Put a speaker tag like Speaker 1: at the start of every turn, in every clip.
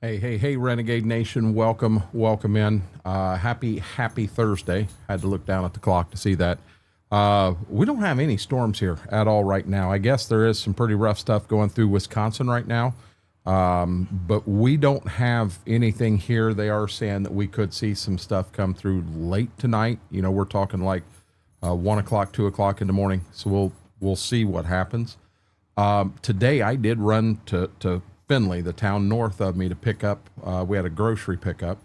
Speaker 1: Hey, Renegade Nation, welcome in. Happy Thursday. Had to look down at the clock to see that. We don't have any storms here at all right now. I guess there is some pretty rough stuff going through Wisconsin right now, but we don't have anything here. They are saying that we could see some stuff come through late tonight. You know, we're talking like 1 o'clock, 2 o'clock in the morning, so we'll see what happens. Today I did run to Findlay, the town north of me, to pick up. We had a grocery pickup,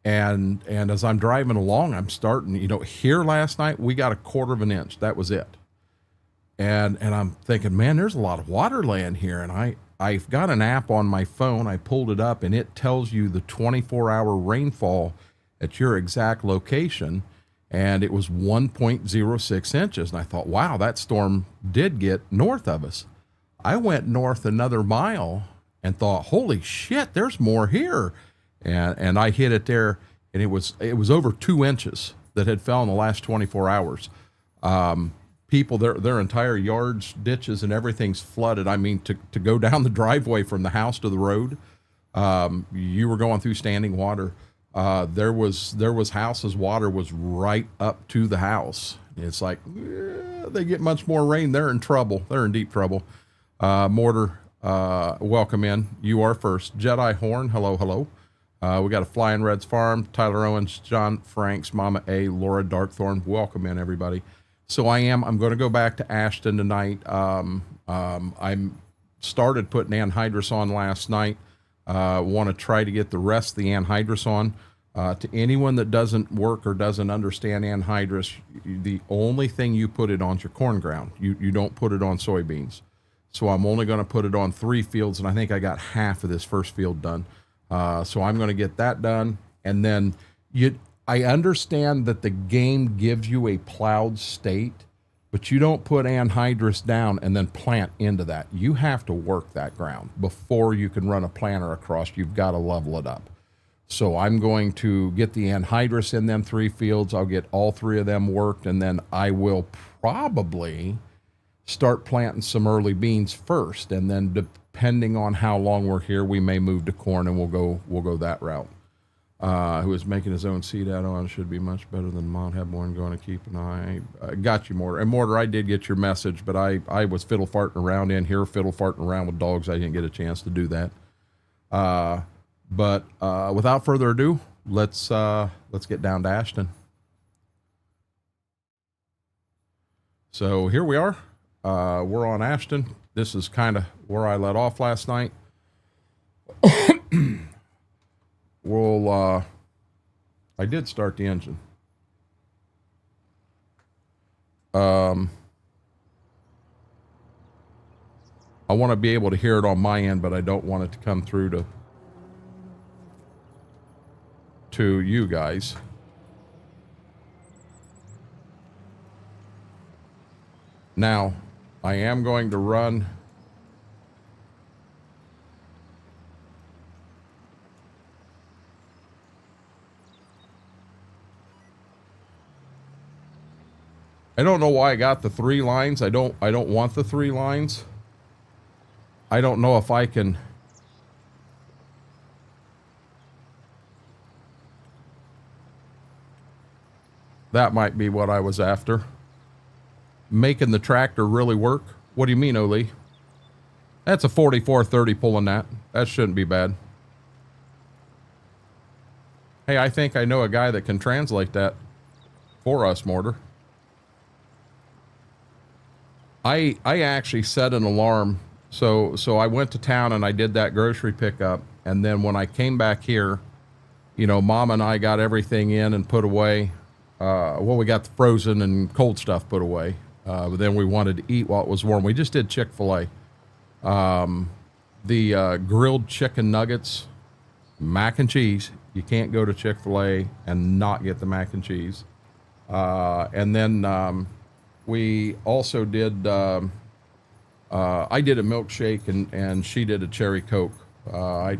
Speaker 1: and as I'm driving along, I'm starting. You know, here last night we got 1/4 of an inch. That was it. And I'm thinking, man, there's a lot of water laying here. And I've got an app on my phone. I pulled it up, and it tells you the 24-hour rainfall at your exact location, and it was 1.06 inches. And I thought, wow, that storm did get north of us. I went north another mile and thought, holy shit, there's more here. And I hit it there, and it was over 2 inches that had fell in the last 24 hours. People, their entire yards, ditches, and everything's flooded. I mean, to go down the driveway from the house to the road, you were going through standing water. There was houses, water was right up to the house. It's like, they get much more rain, they're in trouble. They're in deep trouble. Mortar, welcome in. You are first. Jedi Horn, hello. We got a Flying Reds Farm, Tyler Owens, John Franks, Mama A, Laura Darkthorn. Welcome in, everybody. So I'm going to go back to Ashton tonight. I started putting anhydrous on last night. Want to try to get the rest of the anhydrous on. To anyone that doesn't work or doesn't understand anhydrous, the only thing you put it on is your corn ground. You don't put it on soybeans. So I'm only going to put it on 3 fields, and I think I got half of this first field done. So I'm going to get that done. And then I understand that the game gives you a plowed state, but you don't put anhydrous down and then plant into that. You have to work that ground before you can run a planter across. You've got to level it up. So I'm going to get the anhydrous in them 3 fields. I'll get all 3 of them worked, and then I will probably start planting some early beans first, and then depending on how long we're here, we may move to corn, and we'll go that route. Who is making his own seed add-on should be much better than Mount Hebborn. Going to keep an eye. Got you, Mortar. And Mortar, I did get your message, but I was fiddle farting around in here, fiddle farting around with dogs. I didn't get a chance to do that. But without further ado, let's get down to Ashton. So here we are. We're on Ashton. This is kind of where I let off last night. I did start the engine. I want to be able to hear it on my end, but I don't want it to come through to you guys. Now, I am going to run I don't know why I got the 3 lines. I don't want the 3 lines. I don't know if I can. That might be what I was after. Making the tractor really work. What do you mean, Oli? That's a 4430 pulling that. That shouldn't be bad. Hey, I think I know a guy that can translate that for us, Mortar. I actually set an alarm. So I went to town and I did that grocery pickup. And then when I came back here, you know, Mom and I got everything in and put away. Well, we got the frozen and cold stuff put away. But then we wanted to eat while it was warm. We just did Chick-fil-A. The grilled chicken nuggets, mac and cheese. You can't go to Chick-fil-A and not get the mac and cheese. And then we also did, I did a milkshake and she did a cherry Coke. I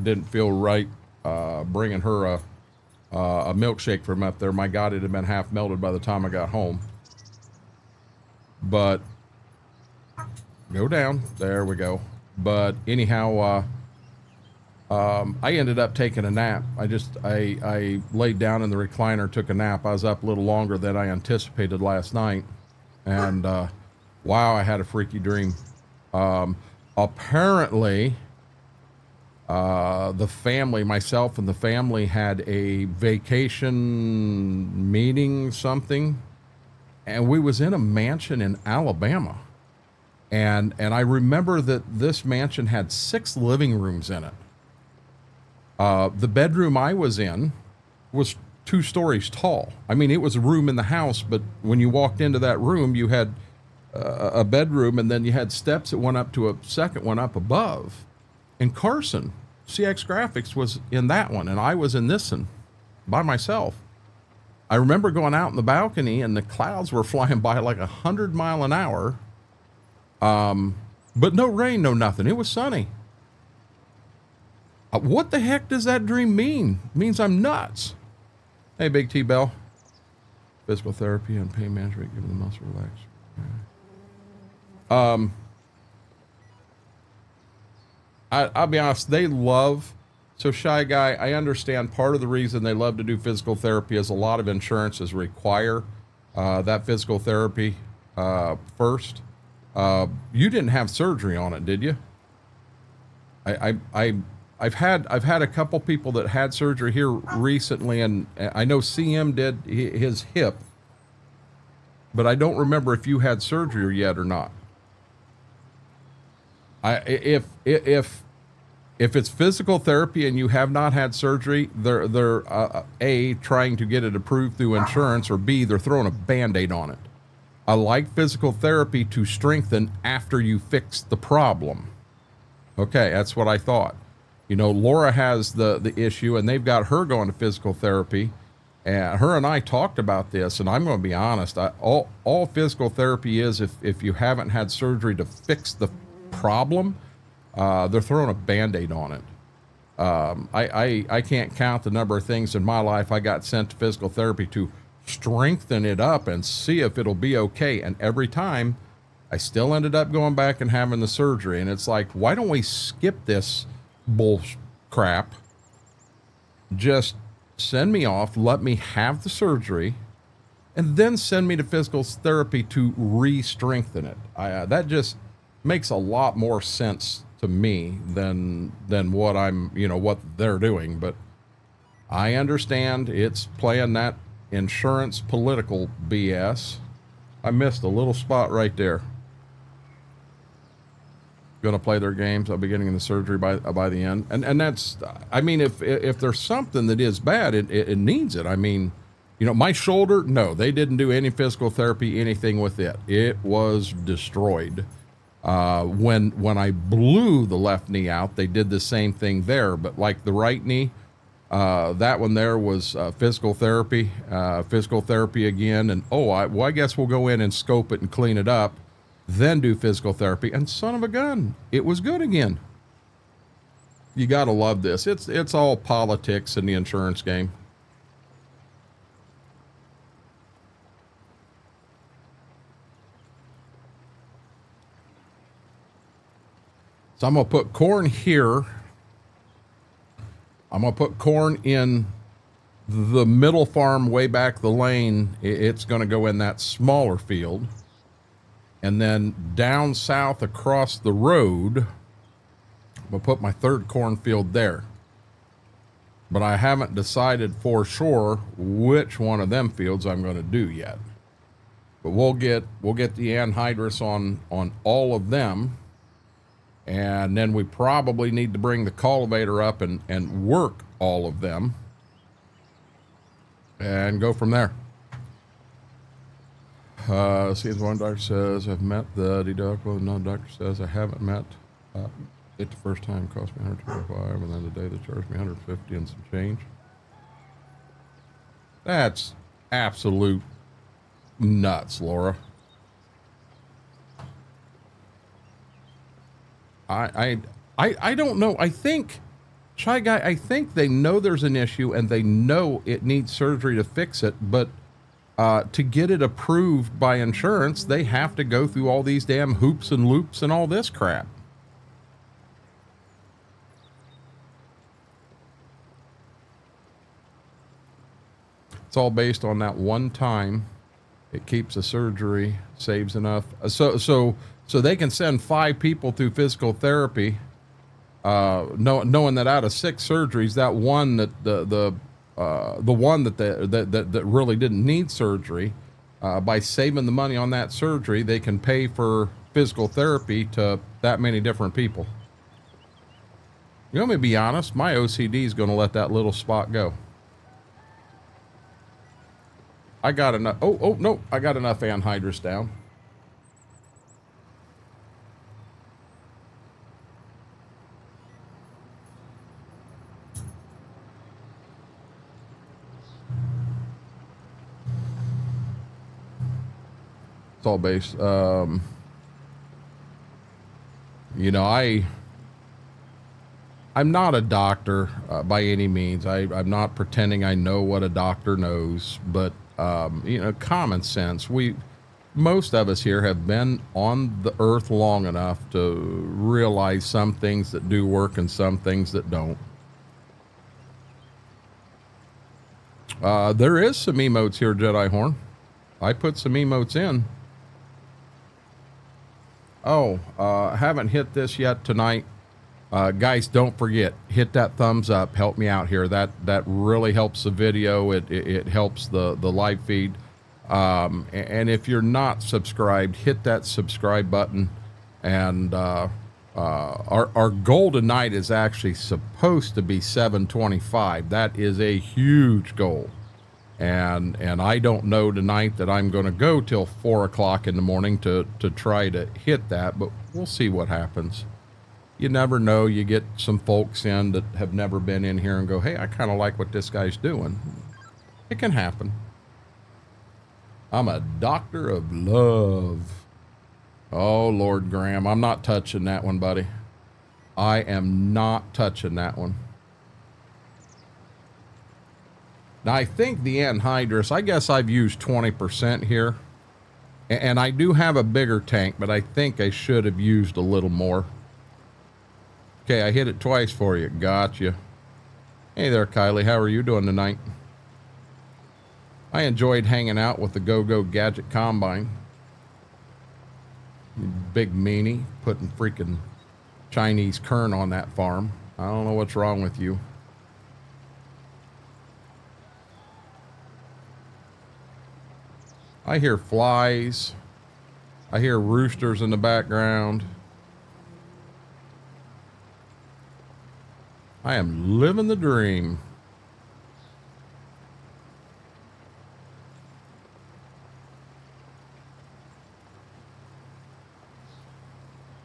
Speaker 1: didn't feel right bringing her a milkshake from up there. My God, it had been half melted by the time I got home. But go down. There we go. But anyhow, I ended up taking a nap. I laid down in the recliner, took a nap. I was up a little longer than I anticipated last night. And, wow, I had a freaky dream. Apparently, the family, myself and the family, had a vacation meeting, something, and we was in a mansion in Alabama. And I remember that this mansion had 6 living rooms in it. The bedroom I was in was 2 stories tall. I mean, it was a room in the house, but when you walked into that room, you had a bedroom, and then you had steps that went up to a second one up above. And Carson, CX Graphics, was in that one, and I was in this one by myself. I remember going out in the balcony, and the clouds were flying by like 100 miles an hour. But no rain, no nothing. It was sunny. What the heck does that dream mean? It means I'm nuts. Hey, Big T Bell. Physical therapy and pain management, giving the muscle relax. I'll be honest, they love, so Shy Guy, I understand part of the reason they love to do physical therapy is a lot of insurances require that physical therapy first. You didn't have surgery on it, did you? I've had a couple people that had surgery here recently, and I know CM did his hip, but I don't remember if you had surgery yet or not. If it's physical therapy and you have not had surgery, they're A, trying to get it approved through insurance, or B, they're throwing a Band-Aid on it. I like physical therapy to strengthen after you fix the problem. Okay, that's what I thought. You know, Laura has the issue, and they've got her going to physical therapy. And her and I talked about this, and I'm going to be honest. All physical therapy is, if you haven't had surgery to fix the problem, they're throwing a Band-Aid on it. I can't count the number of things in my life I got sent to physical therapy to strengthen it up and see if it'll be okay. And every time I still ended up going back and having the surgery. And it's like, why don't we skip this bull crap? Just send me off, let me have the surgery, and then send me to physical therapy to re-strengthen it. That just makes a lot more sense to me than what what they're doing. But I understand it's playing that insurance political BS. I missed a little spot right there. Going to play their games. I'll be getting the surgery by the end. And that's, I mean, if there's something that is bad, it needs it. I mean, my shoulder, no, they didn't do any physical therapy, anything with it. It was destroyed. When I blew the left knee out, they did the same thing there. But like the right knee, that one there was physical therapy again. And I guess we'll go in and scope it and clean it up, then do physical therapy. And son of a gun, it was good again. You got to love this. It's all politics in the insurance game. So I'm going to put corn here. I'm going to put corn in the middle farm way back the lane. It's going to go in that smaller field. And then down south across the road, I'm going to put my third cornfield there. But I haven't decided for sure which one of them fields I'm going to do yet. But we'll get the anhydrous on all of them. And then we probably need to bring the cultivator up and work all of them and go from there. See, as one doctor says, I've met the deductible. Another doctor says I haven't met it the first time. It cost me $125, and then the day they charged me $150 and some change. That's absolute nuts, Laura. I don't know. I think, Shy Guy, I think they know there's an issue and they know it needs surgery to fix it, but to get it approved by insurance, they have to go through all these damn hoops and loops and all this crap. It's all based on that one time. It keeps the surgery, saves enough. So they can send 5 people through physical therapy, knowing that out of 6 surgeries, that one the one that really didn't need surgery, by saving the money on that surgery, they can pay for physical therapy to that many different people. You know, let me be honest, my OCD is going to let that little spot go. I got enough. Oh, no, I got enough anhydrous down. It's all based. You know, I'm not a doctor by any means. I'm not pretending I know what a doctor knows, but you know, common sense. Most of us here have been on the earth long enough to realize some things that do work and some things that don't. There is some emotes here, Jedi Horn. I put some emotes in. Oh, haven't hit this yet tonight. Guys, don't forget, hit that thumbs up. Help me out here. That really helps the video. It helps the live feed. And if you're not subscribed, hit that subscribe button. And our goal tonight is actually supposed to be 725. That is a huge goal. And I don't know tonight that I'm going to go till 4 o'clock in the morning to try to hit that, but we'll see what happens. You never know. You get some folks in that have never been in here and go, hey, I kind of like what this guy's doing. It can happen. I'm a doctor of love. Oh, Lord Graham, I'm not touching that one, buddy. I am not touching that one. Now, I think the anhydrous, I guess I've used 20% here. And I do have a bigger tank, but I think I should have used a little more. Okay, I hit it twice for you. Gotcha. Hey there, Kylie. How are you doing tonight? I enjoyed hanging out with the Go-Go Gadget Combine. Big meanie, putting freaking Chinese kern on that farm. I don't know what's wrong with you. I hear flies. I hear roosters in the background. I am living the dream.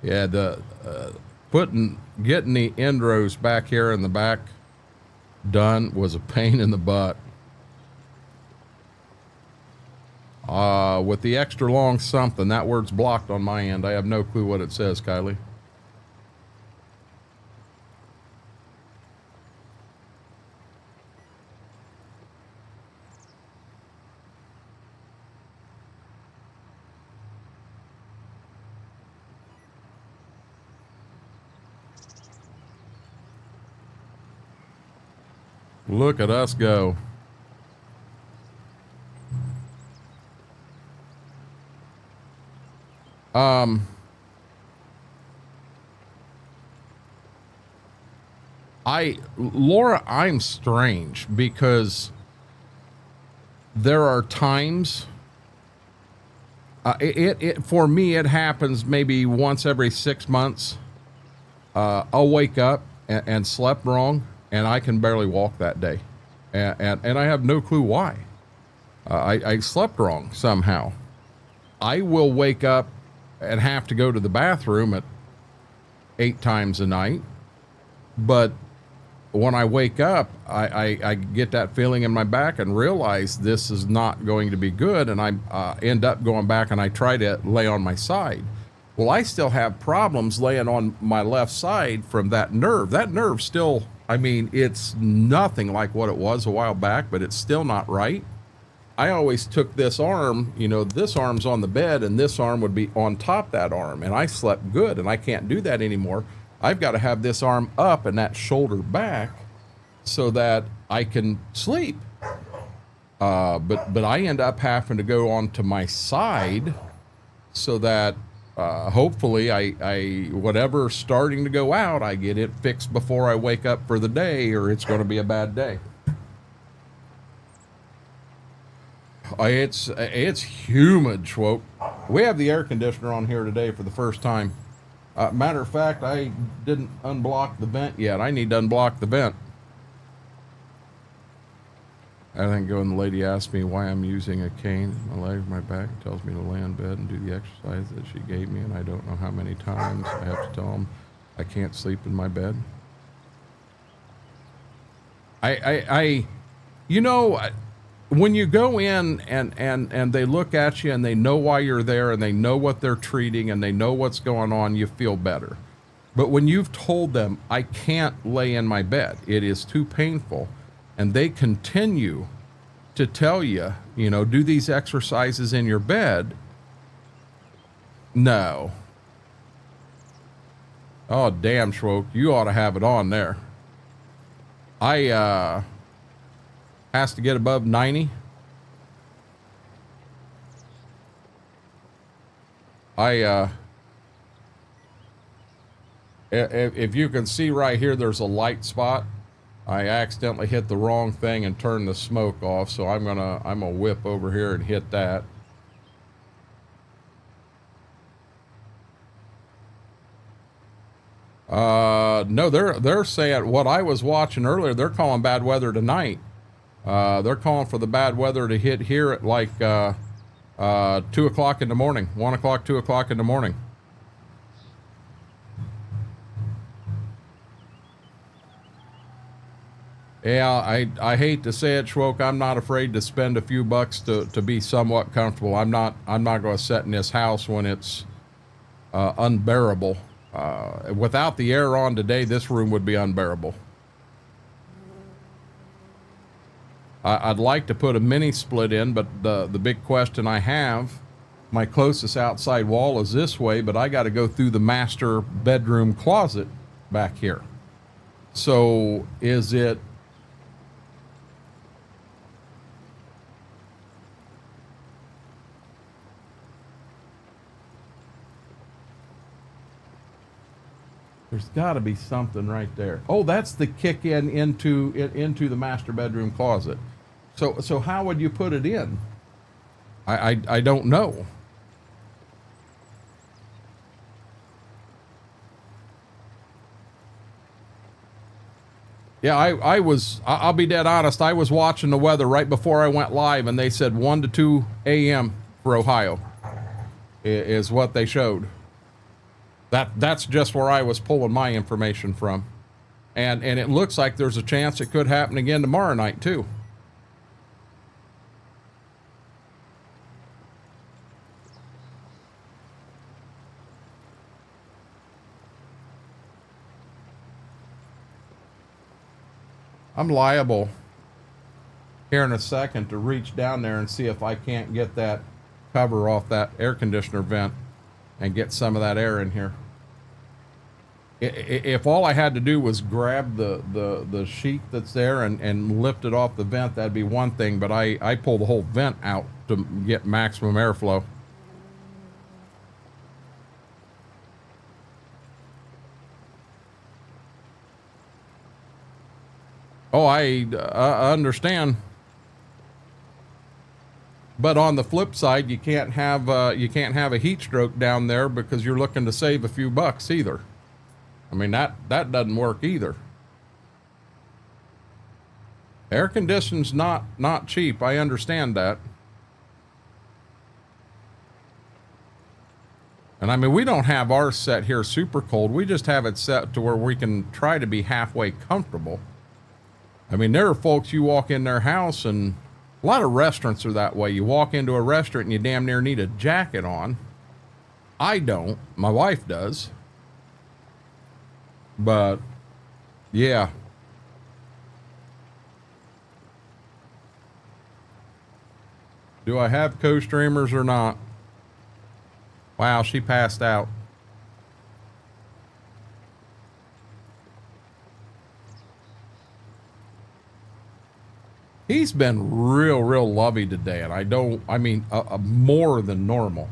Speaker 1: Yeah, getting the end rows back here in the back done was a pain in the butt. With the extra long something, that word's blocked on my end. I have no clue what it says, Kylie. Look at us go. Laura, I'm strange because there are times, for me, it happens maybe once every 6 months. I'll wake up and slept wrong, and I can barely walk that day. And I have no clue why. I slept wrong somehow. I will wake up and have to go to the bathroom at 8 times a night. But when I wake up, I get that feeling in my back and realize this is not going to be good. And I end up going back and I try to lay on my side. Well, I still have problems laying on my left side from that nerve. That nerve still, I mean, it's nothing like what it was a while back, but it's still not right. I always took this arm, you know, this arm's on the bed and this arm would be on top of that arm. And I slept good, and I can't do that anymore. I've got to have this arm up and that shoulder back so that I can sleep. But I end up having to go onto my side so that hopefully I whatever's starting to go out, I get it fixed before I wake up for the day, or it's going to be a bad day. It's humid, Schwope. We have the air conditioner on here today for the first time. Matter of fact, I didn't unblock the vent yet. I need to unblock the vent. I think the lady asked me why I'm using a cane. My leg, my back, tells me to lay in bed and do the exercise that she gave me, and I don't know how many times I have to tell them I can't sleep in my bed. You know, when you go in and they look at you and they know why you're there and they know what they're treating and they know what's going on, you feel better. But when you've told them, I can't lay in my bed, it is too painful, and they continue to tell you, you know, do these exercises in your bed. No. Oh, damn, Schwoke, you ought to have it on there. Has to get above 90. If you can see right here, there's a light spot. I accidentally hit the wrong thing and turned the smoke off, so I'm gonna whip over here and hit that. No, they're saying what I was watching earlier. They're calling bad weather tonight. They're calling for the bad weather to hit here at like 2 o'clock in the morning, 1 o'clock, 2 o'clock in the morning. Yeah, I hate to say it, Schwoke. I'm not afraid to spend a few bucks to be somewhat comfortable. I'm not going to sit in this house when it's unbearable. Without the air on today, this room would be unbearable. I'd like to put a mini split in, but the big question I have, my closest outside wall is this way, but I got to go through the master bedroom closet back here. So is it... There's got to be something right there. Oh, that's the kick into the master bedroom closet. So how would you put it in? I don't know. Yeah, I'll be dead honest. I was watching the weather right before I went live, and they said 1 to 2 a.m. for Ohio is what they showed. That's just where I was pulling my information from. And it looks like there's a chance it could happen again tomorrow night too. I'm liable here in a second to reach down there and see if I can't get that cover off that air conditioner vent and get some of that air in here. If all I had to do was grab the sheet that's there and lift it off the vent, that'd be one thing, but I pull the whole vent out to get maximum airflow. Oh, I understand. But on the flip side, you can't have a heat stroke down there because you're looking to save a few bucks either. I mean, that doesn't work either. Air conditioning's not cheap. I understand that. And I mean, we don't have ours set here super cold. We just have it set to where we can try to be halfway comfortable. I mean, there are folks, you walk in their house, and a lot of restaurants are that way. You walk into a restaurant and you damn near need a jacket on. I don't. My wife does. But, yeah. Do I have co-streamers or not? Wow, she passed out. He's been real lovey today, and I mean, more than normal.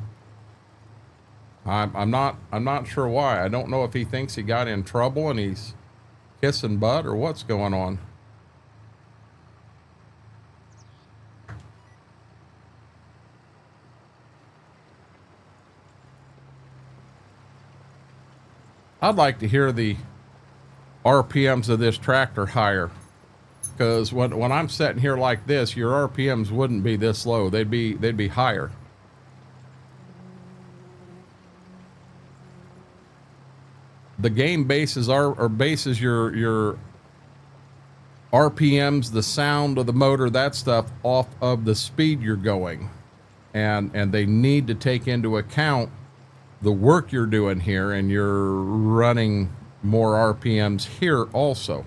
Speaker 1: I'm not sure why. I don't know if he thinks he got in trouble and he's kissing butt or what's going on. I'd like to hear the RPMs of this tractor higher, because when I'm sitting here like this, your RPMs wouldn't be this low. They'd be higher. The game bases bases your RPMs, the sound of the motor, that stuff, off of the speed you're going, and they need to take into account the work you're doing here, and you're running more RPMs here also.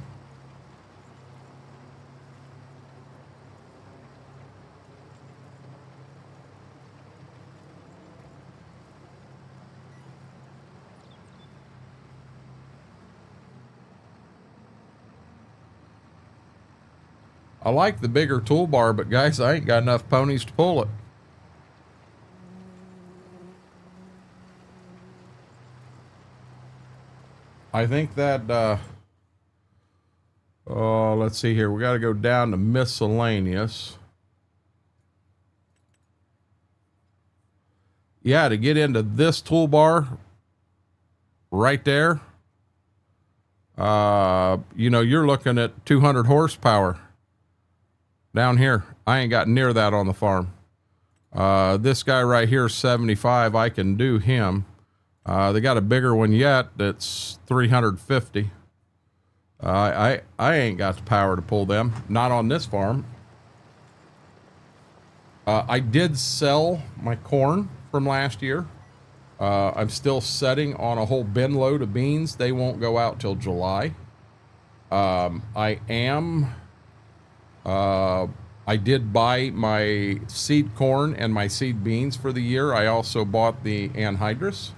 Speaker 1: I like the bigger toolbar, but guys, I ain't got enough ponies to pull it. I think that, let's see here. We got to go down to miscellaneous. Yeah, to get into this toolbar right there, you know, you're looking at 200 horsepower. Down here, I ain't got near that on the farm. This guy right here is 75. I can do him. They got a bigger one yet that's 350. I ain't got the power to pull them. Not on this farm. I did sell my corn from last year. I'm still setting on a whole bin load of beans. They won't go out till July. I did buy my seed corn and my seed beans for the year. I also bought the anhydrous.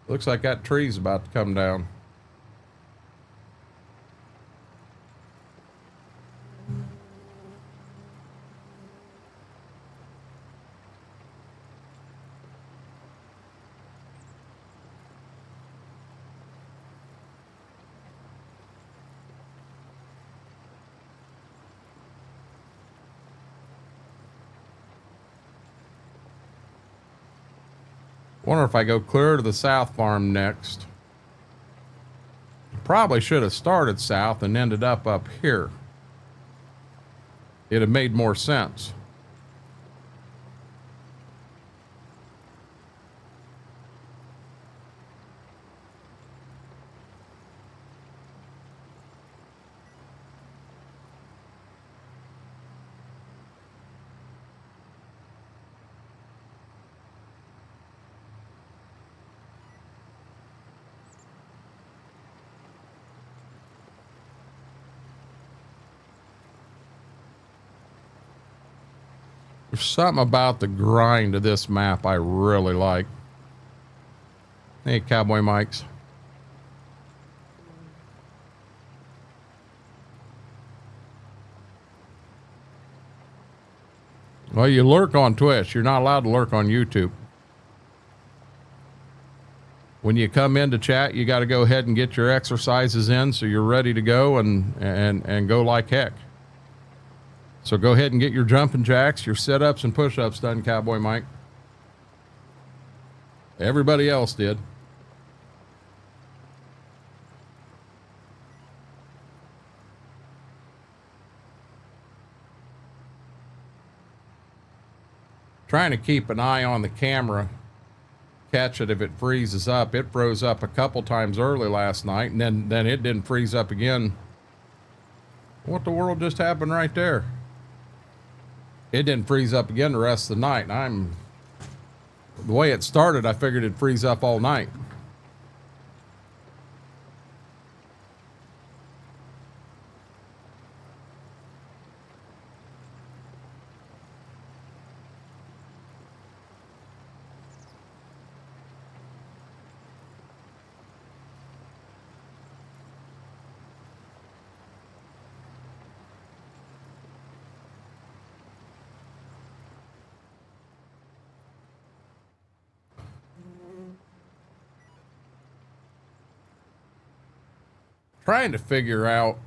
Speaker 1: Looks like that tree's about to come down. Wonder if I go clear to the south farm next. Probably should have started south and ended up here. It'd have made more sense. There's something about the grind of this map I really like. Hey, Cowboy Mikes. Well, you lurk on Twitch. You're not allowed to lurk on YouTube. When you come into chat, you got to go ahead and get your exercises in so you're ready to go and go like heck. So go ahead and get your jumping jacks, your sit-ups and push-ups done, Cowboy Mike. Everybody else did. Trying to keep an eye on the camera, catch it if it freezes up. It froze up a couple times early last night, and then it didn't freeze up again. What the world just happened right there? It didn't freeze up again the rest of the night. The way it started, I figured it'd freeze up all night. Trying to figure out,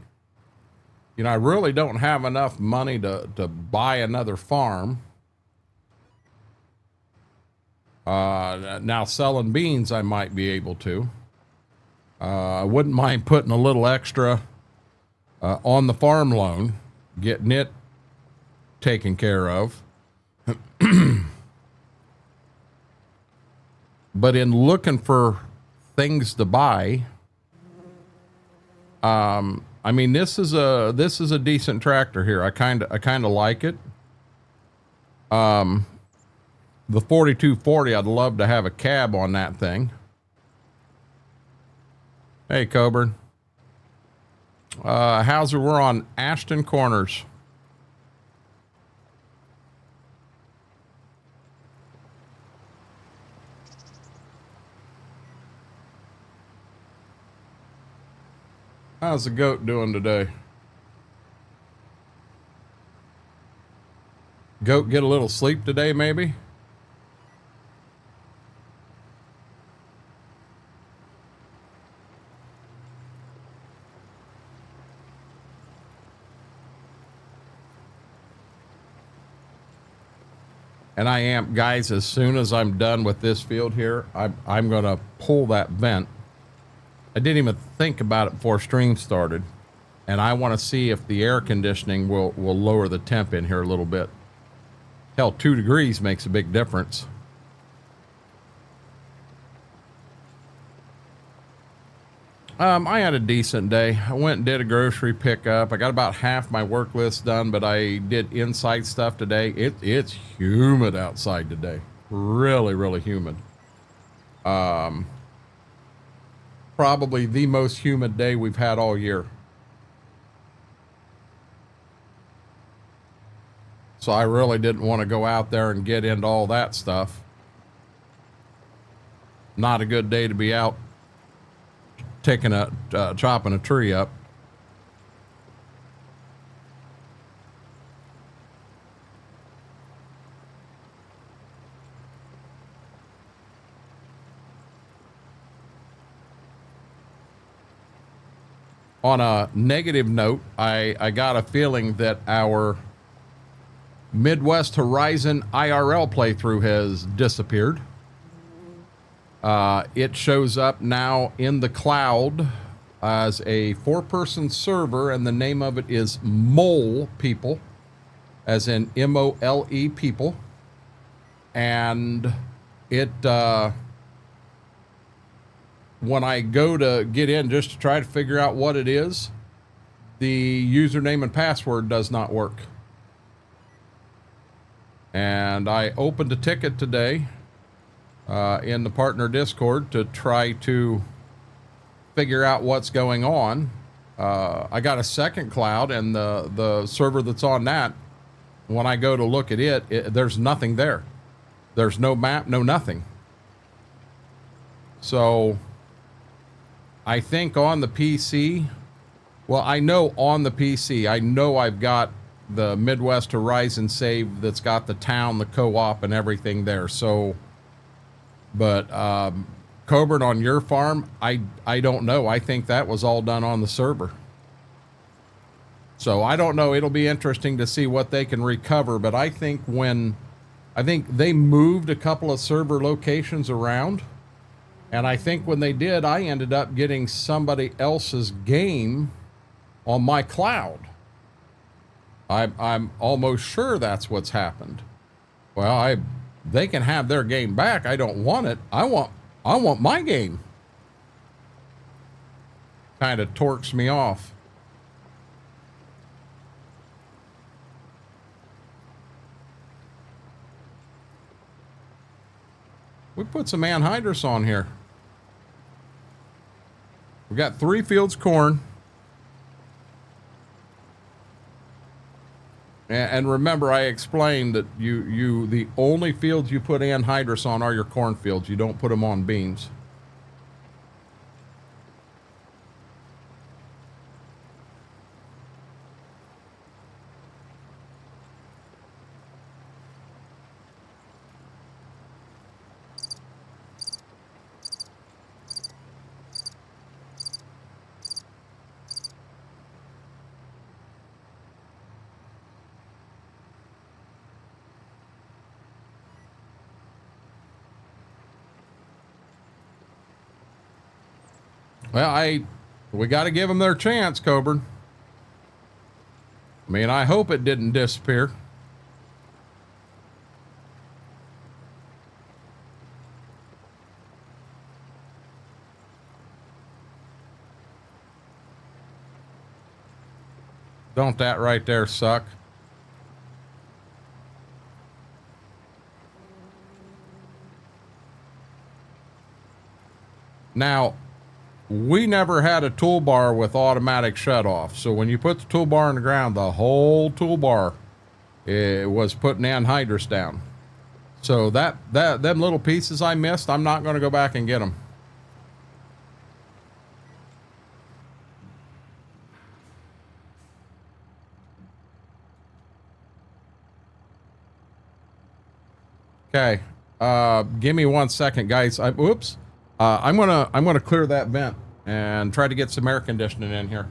Speaker 1: you know, I really don't have enough money to buy another farm. Now selling beans, I might be able to. I wouldn't mind putting a little extra on the farm loan, getting it taken care of. But in looking for things to buy, I mean, this is a decent tractor here. I kind of like it. The 4240, I'd love to have a cab on that thing. Hey, Coburn. Hauser, we're on Ashton Corners. How's the goat doing today? Goat get a little sleep today, maybe? And I am, guys, as soon as I'm done with this field here, I'm going to pull that vent. I didn't even think about it before stream started. And I want to see if the air conditioning will lower the temp in here a little bit. Hell, 2 degrees makes a big difference. I had a decent day. I went and did a grocery pickup. I got about half my work list done, but I did inside stuff today. It's humid outside today. Really, really humid. Probably the most humid day we've had all year. So I really didn't want to go out there and get into all that stuff. Not a good day to be out chopping a tree up. On a negative note, I got a feeling that our Midwest Horizon IRL playthrough has disappeared. It shows up now in the cloud as a 4-person server, and the name of it is Mole People, as in M-O-L-E people. And it, when I go to get in just to try to figure out what it is, the username and password does not work. And I opened a ticket today in the partner Discord to try to figure out what's going on. I got a second cloud, and the server that's on that, when I go to look at it, there's nothing there. There's no map, no nothing. So I think on the PC, well, I know on the PC, I know I've got the Midwest Horizon save that's got the town, the co-op, and everything there. So, but Coburn, on your farm, I don't know. I think that was all done on the server. So I don't know. It'll be interesting to see what they can recover. But I think they moved a couple of server locations around. And I think when they did, I ended up getting somebody else's game on my cloud. I'm almost sure that's what's happened. Well, They can have their game back. I don't want it. I want my game. Kind of torques me off. We put some anhydrous on here. We got 3 fields corn. And remember, I explained that the only fields you put anhydrous on are your corn fields. You don't put them on beans. Well, we got to give them their chance, Coburn. I mean, I hope it didn't disappear. Don't that right there suck? Now, we never had a toolbar with automatic shutoff. So when you put the toolbar in the ground, the whole toolbar was putting anhydrous down. So them little pieces I missed, I'm not going to go back and get them. Okay. Give me 1 second, guys. Oops. I'm gonna clear that vent and try to get some air conditioning in here.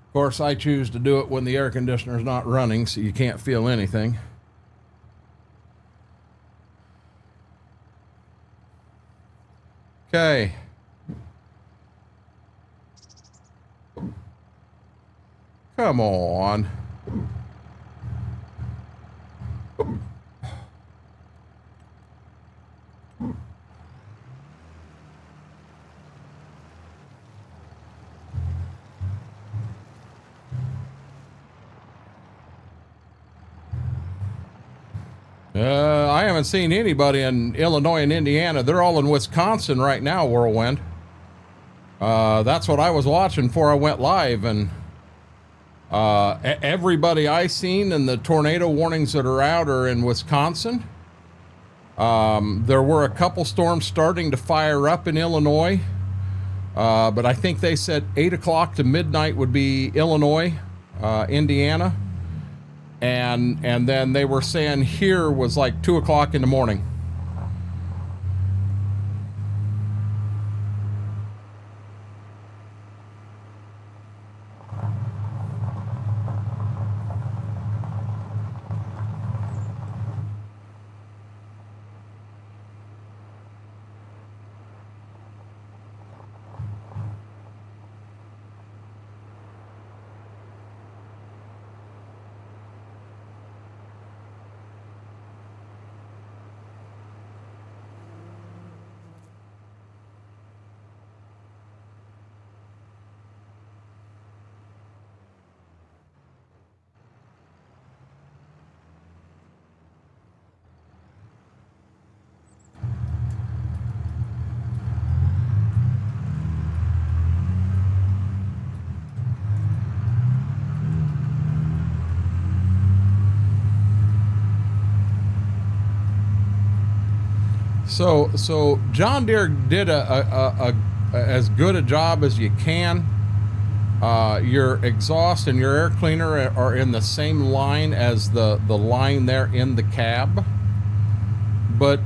Speaker 1: Of course, I choose to do it when the air conditioner is not running, so you can't feel anything. Okay. Come on. haven't seen anybody in Illinois and Indiana. They're all in Wisconsin right now, Whirlwind. That's what I was watching before I went live, and everybody I seen and the tornado warnings that are out are in Wisconsin. There were a couple storms starting to fire up in Illinois, but I think they said 8 o'clock to midnight would be Illinois, Indiana, and then they were saying here was like 2 o'clock in the morning. So John Deere did a as good a job as you can. Your exhaust and your air cleaner are in the same line as the line there in the cab. But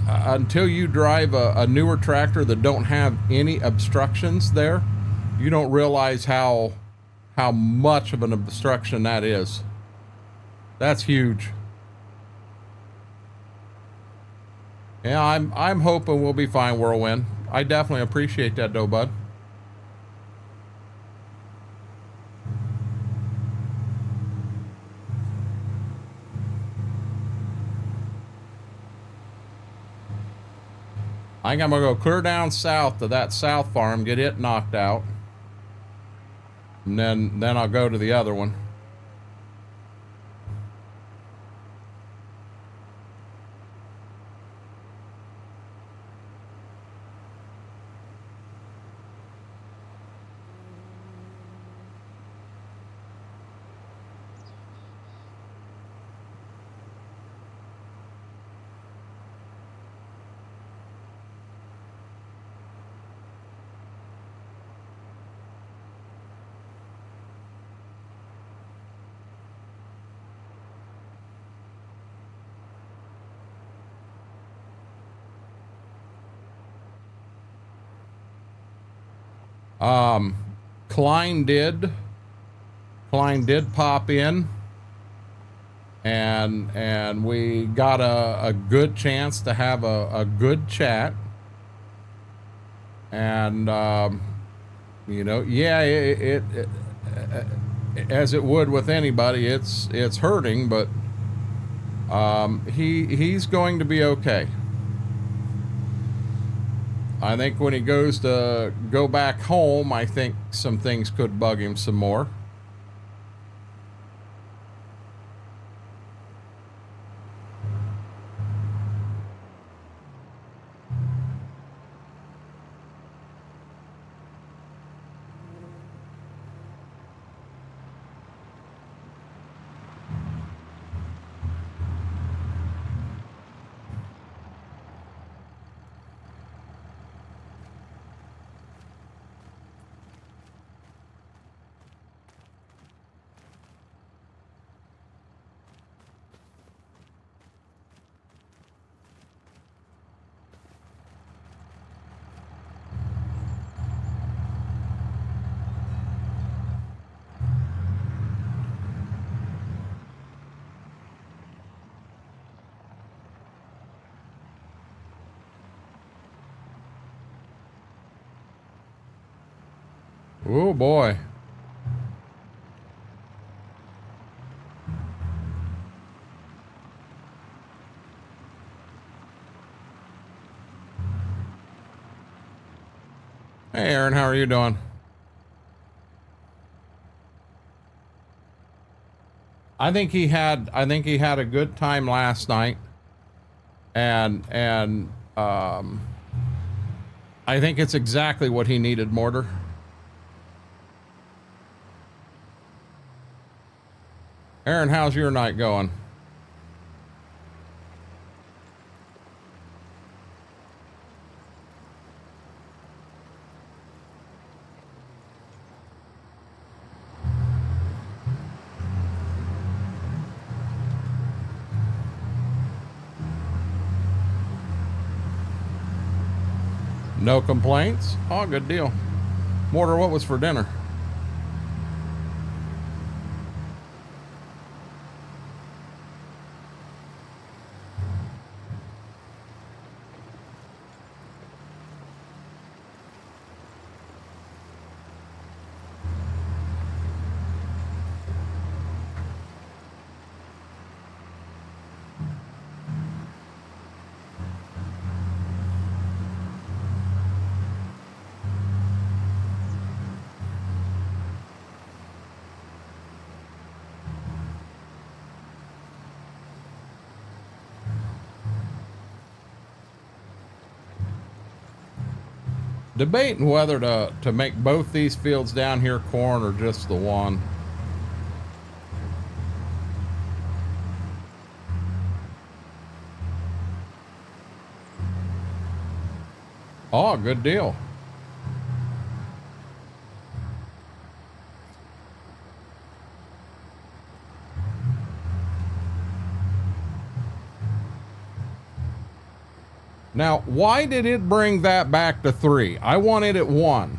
Speaker 1: until you drive a newer tractor that don't have any obstructions there, you don't realize how much of an obstruction that is. That's huge. Yeah, I'm hoping we'll be fine, Whirlwind. I definitely appreciate that, though, bud. I think I'm gonna go clear down south to that south farm, get it knocked out, and then I'll go to the other one. Klein did pop in, and we got a good chance to have a good chat. And you know, yeah, it as it would with anybody, it's hurting, but he's going to be okay. I think when he goes to go back home, I think some things could bug him some more. Oh boy. Hey Aaron, how are you doing? I think he had a good time last night. and I think it's exactly what he needed, Mortar. Aaron, how's your night going? No complaints? Oh, good deal. Mortar, what was for dinner? Debating whether to make both these fields down here corn or just the one. Oh, good deal. Now, why did it bring that back to 3? I wanted it 1.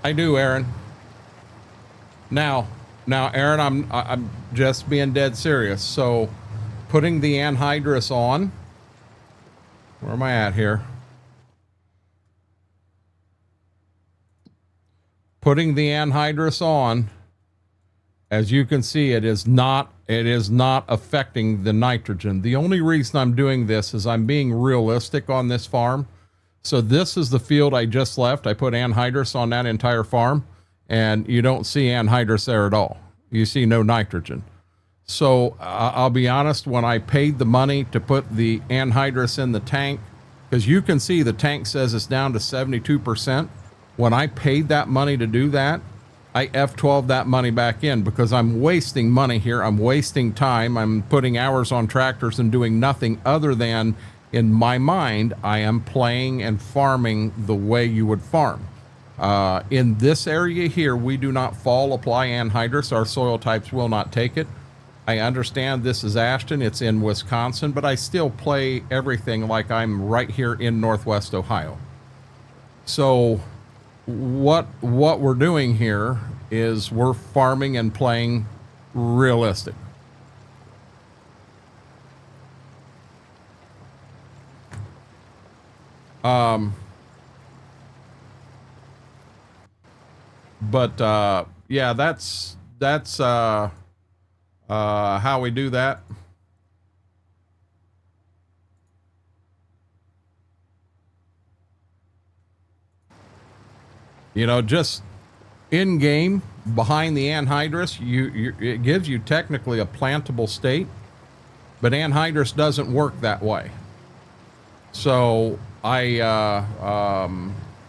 Speaker 1: I do, Aaron. Now, Aaron, I'm just being dead serious. So, putting the anhydrous on. Where am I at here? Putting the anhydrous on. As you can see, it is not affecting the nitrogen. The only reason I'm doing this is I'm being realistic on this farm. So this is the field I just left. I put anhydrous on that entire farm, and you don't see anhydrous there at all. You see no nitrogen. So I'll be honest, when I paid the money to put the anhydrous in the tank, because you can see the tank says it's down to 72%. When I paid that money to do that, I F12 that money back in because I'm wasting money here. I'm wasting time. I'm putting hours on tractors and doing nothing other than, in my mind, I am playing and farming the way you would farm. In this area here, we do not fall apply anhydrous. Our soil types will not take it. I understand this is Ashton. It's in Wisconsin, but I still play everything like I'm right here in Northwest Ohio. So what we're doing here is we're farming and playing realistic. But yeah, that's how we do that. You know, just in game behind the anhydrous, it gives you technically a plantable state, but anhydrous doesn't work that way. So I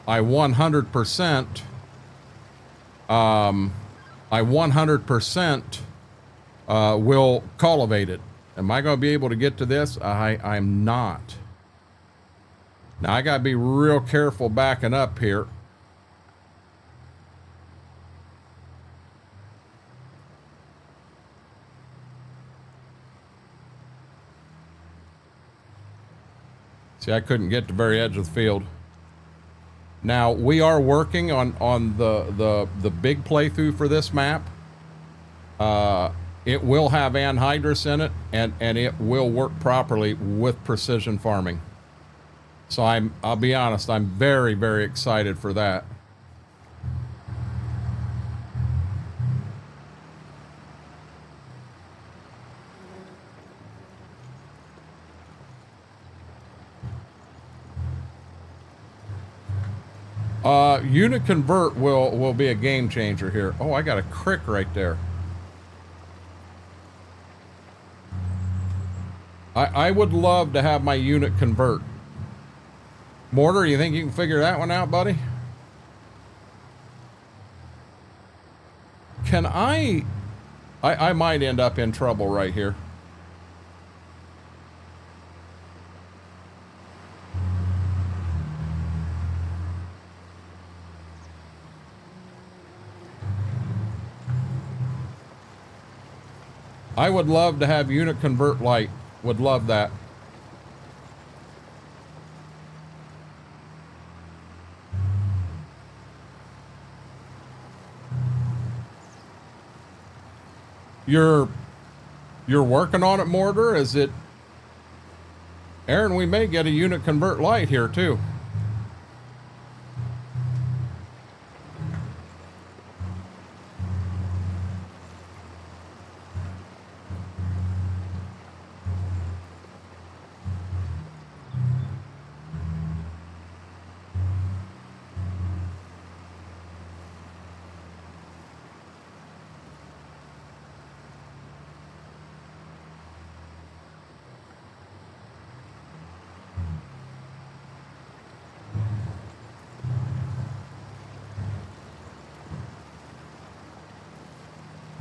Speaker 1: 100% will cultivate it. Am I going to be able to get to this? I'm not. Now I got to be real careful backing up here. See, I couldn't get to the very edge of the field. Now we are working on the big playthrough for this map. It will have anhydrous in it, and it will work properly with precision farming. So I'll be honest, I'm very, very excited for that. Unit convert will be a game changer here. Oh, I got a crick right there. I would love to have my unit convert. Mortar, you think you can figure that one out, buddy? Can I might end up in trouble right here. I would love to have unit convert light. Would love that. You're working on it, Mortar? Is it? Aaron, we may get a unit convert light here too.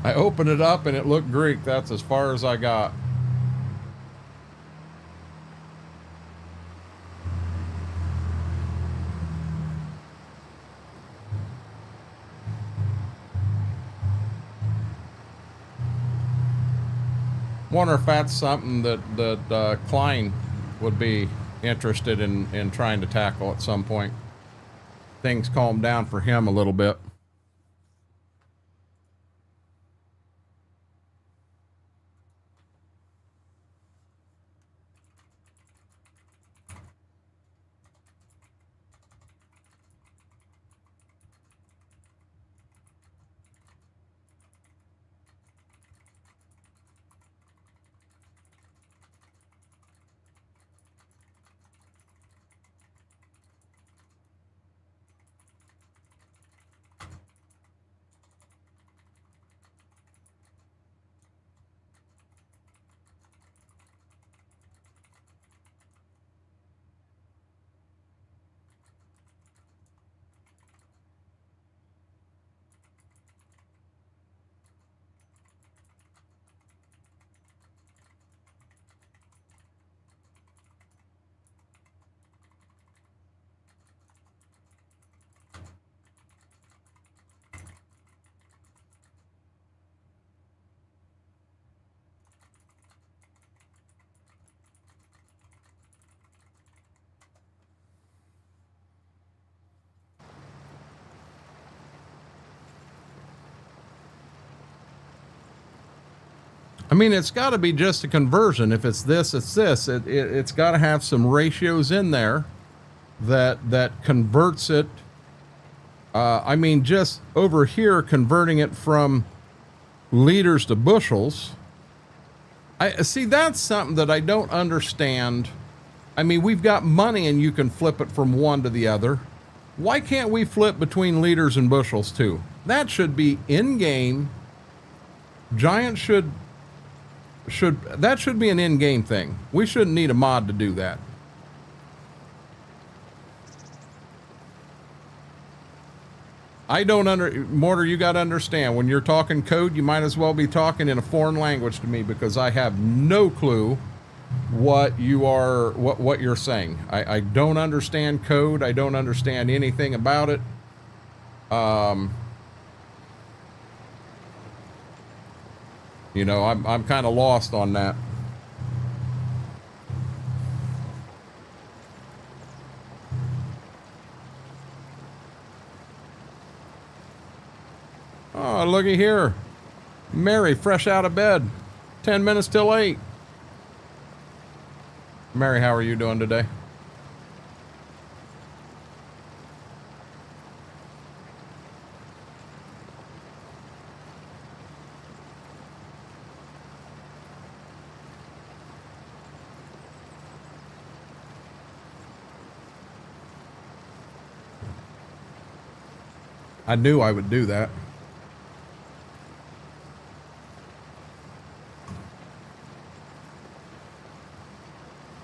Speaker 1: I opened it up and it looked Greek. That's as far as I got. Wonder if that's something that Klein would be interested in trying to tackle at some point. Things calm down for him a little bit. I mean, it's got to be just a conversion. If it's this, it's this. It's got to have some ratios in there that converts it. I mean, just over here, converting it from liters to bushels. I see, that's something that I don't understand. I mean, we've got money and you can flip it from one to the other. Why can't we flip between liters and bushels too? That should be in-game. Giant should be an in-game thing. We shouldn't need a mod to do that. I don't Mortar, you got to understand, when you're talking code, you might as well be talking in a foreign language to me, because I have no clue what you're saying. I don't understand code. I don't understand anything about it. You know, I'm kind of lost on that. Oh, looky here. Mary, fresh out of bed. 10 minutes till 8. Mary, how are you doing today? I knew I would do that.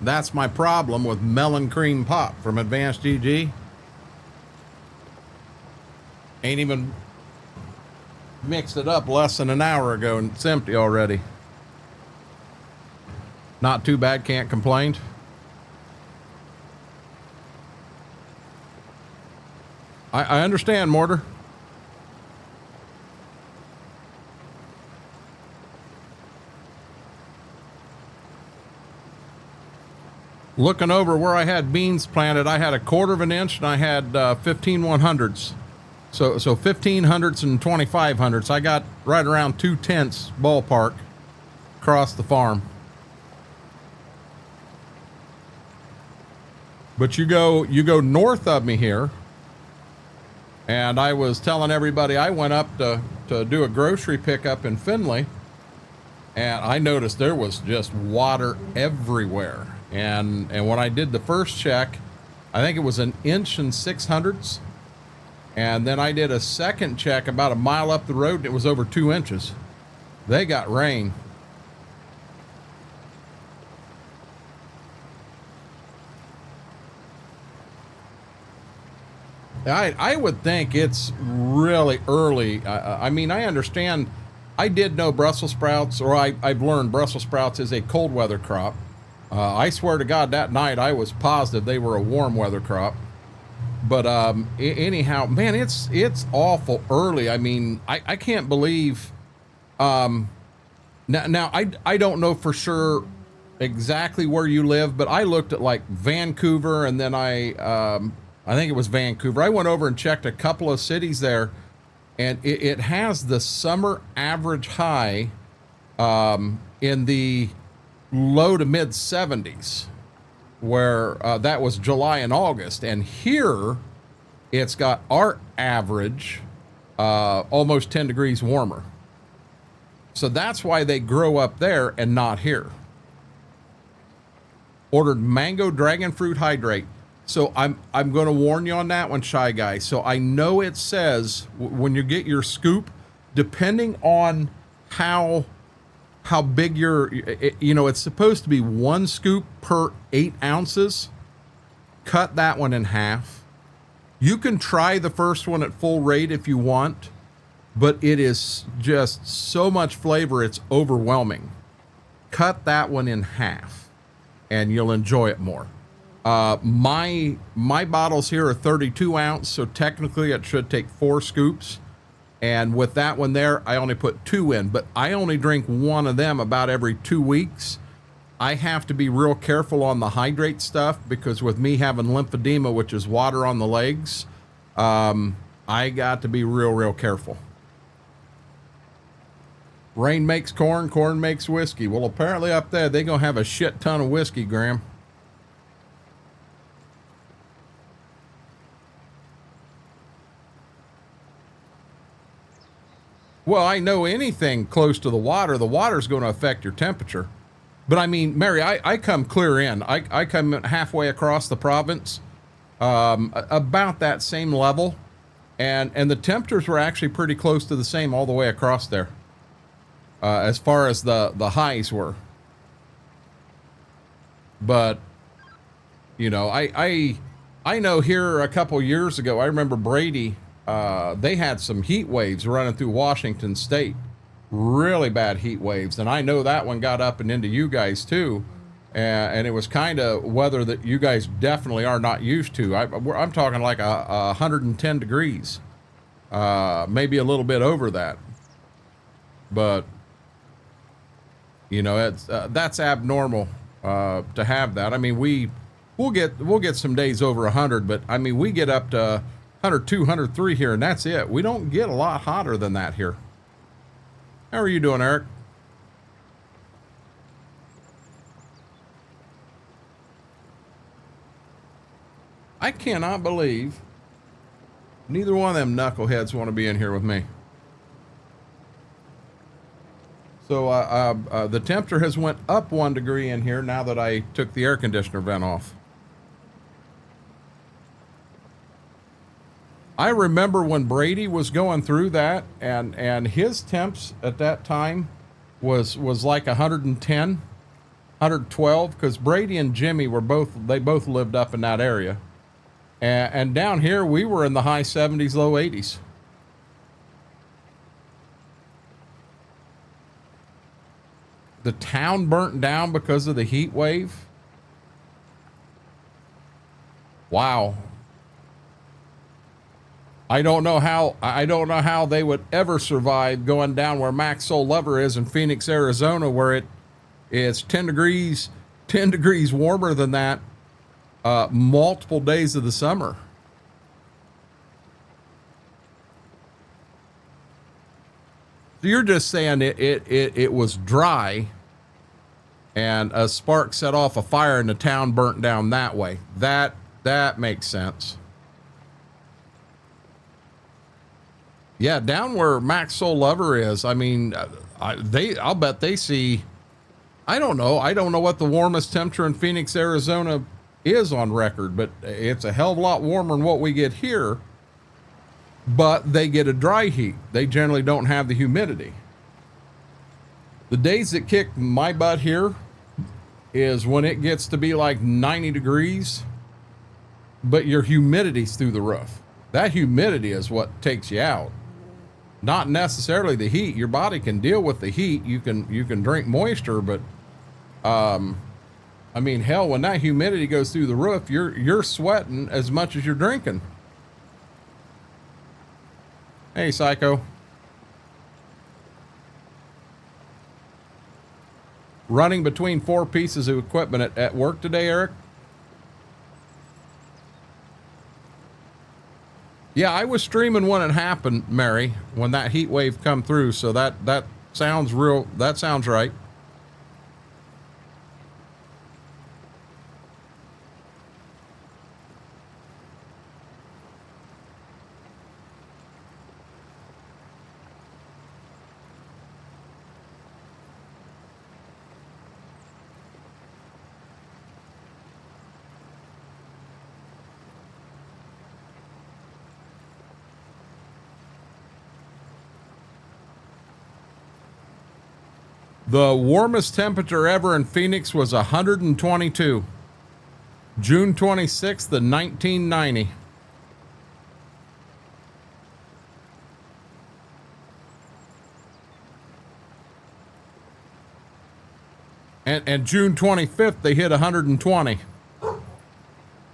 Speaker 1: That's my problem with melon cream pop from Advanced GG. Ain't even mixed it up less than an hour ago and it's empty already. Not too bad, can't complain. I understand, Mortar. Looking over where I had beans planted, I had 1/4 of an inch and I had 15 100ths. So 1500ths and 2500ths. I got right around 2/10 ballpark across the farm. But you go north of me here, and I was telling everybody I went up to do a grocery pickup in Findlay, and I noticed there was just water everywhere. And when I did the first check, I think it was 1 600ths. And then I did a second check about a mile up the road, and it was over 2 inches. They got rain. I would think it's really early. I mean, I understand. I did know Brussels sprouts, or I've learned Brussels sprouts is a cold weather crop. I swear to God, that night I was positive they were a warm weather crop. But anyhow, man, it's awful early. I mean, I can't believe. Now I don't know for sure exactly where you live, but I looked at like Vancouver, and then I think it was Vancouver. I went over and checked a couple of cities there, and it has the summer average high in the low to mid 70s, where that was July and August. And here it's got our average almost 10 degrees warmer. So that's why they grow up there and not here. Ordered mango dragon fruit hydrate. So I'm going to warn you on that one, Shy Guy. So I know it says when you get your scoop, depending on how big your, it's supposed to be 1 scoop per 8 ounces. Cut that one in half. You can try the first one at full rate if you want, but it is just so much flavor, it's overwhelming. Cut that one in half and you'll enjoy it more. My bottles here are 32 ounce, so technically it should take 4 scoops. And with that one there, I only put 2 in, but I only drink 1 of them about every 2 weeks. I have to be real careful on the hydrate stuff because with me having lymphedema, which is water on the legs, I got to be real careful. Rain makes corn, corn makes whiskey. Well, apparently up there, they're going to have a shit ton of whiskey, Graham. Well, I know anything close to the water's going to affect your temperature. But I mean, Mary, I come clear in. I come halfway across the province, about that same level. And the temperatures were actually pretty close to the same all the way across there, as far as the highs were. But, I know here a couple years ago, I remember Brady, they had some heat waves running through Washington State, really bad heat waves. And I know that one got up and into you guys too. And it was kind of weather that you guys definitely are not used to. I'm talking like 110 degrees, maybe a little bit over that. But, it's, that's abnormal, to have that. I mean, we'll get some days over 100, but I mean, we get up to 102, 103 here, and that's it. We don't get a lot hotter than that here. How are you doing, Eric? I cannot believe neither one of them knuckleheads want to be in here with me. So the temperature has went up 1 degree in here now that I took the air conditioner vent off. I remember when Brady was going through that, and his temps at that time was like 110, 112, because Brady and Jimmy were both lived up in that area. And down here, we were in the high 70s, low 80s. The town burnt down because of the heat wave. Wow. I don't know how they would ever survive going down where Max Soul Lover is in Phoenix, Arizona, where it is 10 degrees warmer than that multiple days of the summer. So you're just saying it was dry and a spark set off a fire and the town burnt down that way. That makes sense. Yeah, down where Max Soul Lover is, I mean, I'll bet they see, I don't know what the warmest temperature in Phoenix, Arizona is on record, but it's a hell of a lot warmer than what we get here. But they get a dry heat. They generally don't have the humidity. The days that kick my butt here is when it gets to be like 90 degrees, but your humidity's through the roof. That humidity is what takes you out. Not necessarily the heat. Your body can deal with the heat. You can drink moisture, but I mean, hell, when that humidity goes through the roof, you're sweating as much as you're drinking. Hey, Psycho. Running between 4 pieces of equipment at work today, Eric? Yeah, I was streaming when it happened, Mary, when that heat wave come through, so that sounds real, that sounds right. The warmest temperature ever in Phoenix was 122. June 26th of 1990. And June 25th, they hit 120.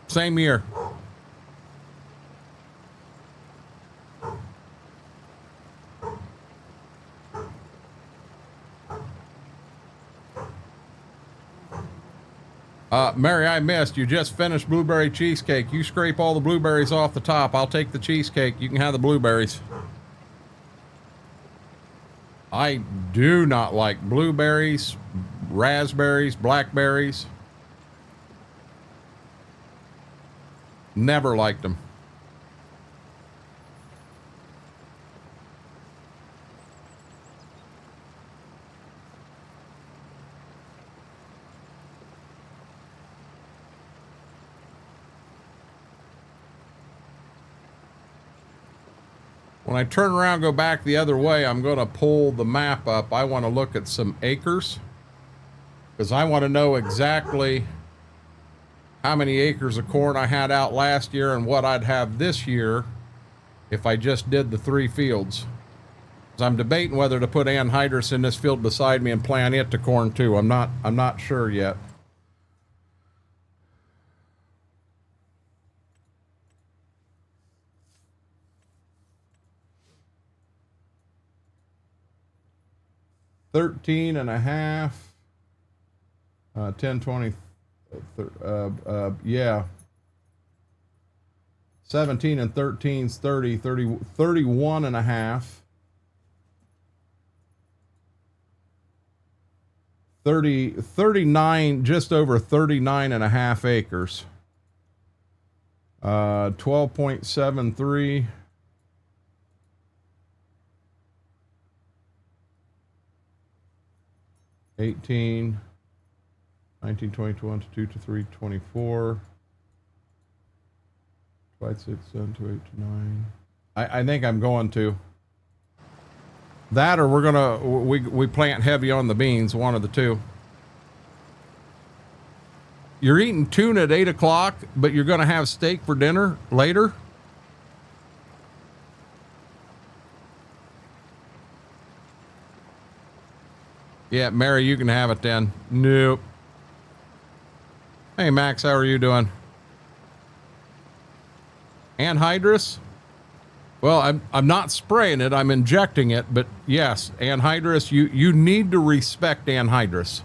Speaker 1: Same year. Mary, I missed. You just finished blueberry cheesecake. You scrape all the blueberries off the top. I'll take the cheesecake. You can have the blueberries. I do not like blueberries, raspberries, blackberries. Never liked them. When I turn around and go back the other way, I'm going to pull the map up. I want to look at some acres because I want to know exactly how many acres of corn I had out last year and what I'd have this year if I just did the 3 fields. So I'm debating whether to put anhydrous in this field beside me and plant it to corn too. I'm not sure yet. $13 and a half, 10, 20, yeah. 17 and 13's 30, 31 and a half. 39, just over 39 and a half acres. 12.73. $18, 19, 20, 21, 22, 23, 24. 5, 6, 7, 2, 8, 9. I think I'm going to that, or we're gonna we plant heavy on the beans, one of the two. You're eating tuna at 8 o'clock, but you're gonna have steak for dinner later. Yeah, Mary, you can have it then. Nope. Hey, Max, how are you doing? Anhydrous? Well, I'm not spraying it, I'm injecting it, but yes, anhydrous, you need to respect anhydrous.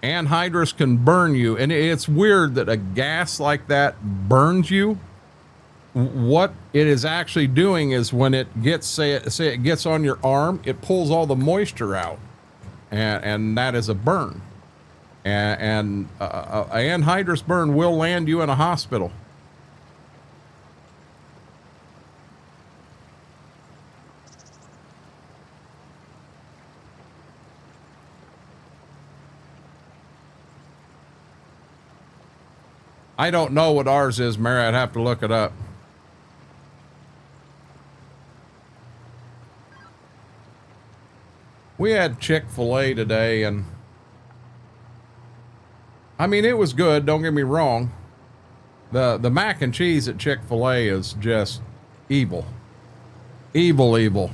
Speaker 1: Anhydrous can burn you, and it's weird that a gas like that burns you. What it is actually doing is when it gets, say it gets on your arm, it pulls all the moisture out, and that is a burn. And an anhydrous burn will land you in a hospital. I don't know what ours is, Mary. I'd have to look it up. We had Chick-fil-A today, and I mean, it was good. Don't get me wrong. The mac and cheese at Chick-fil-A is just evil. Evil, evil.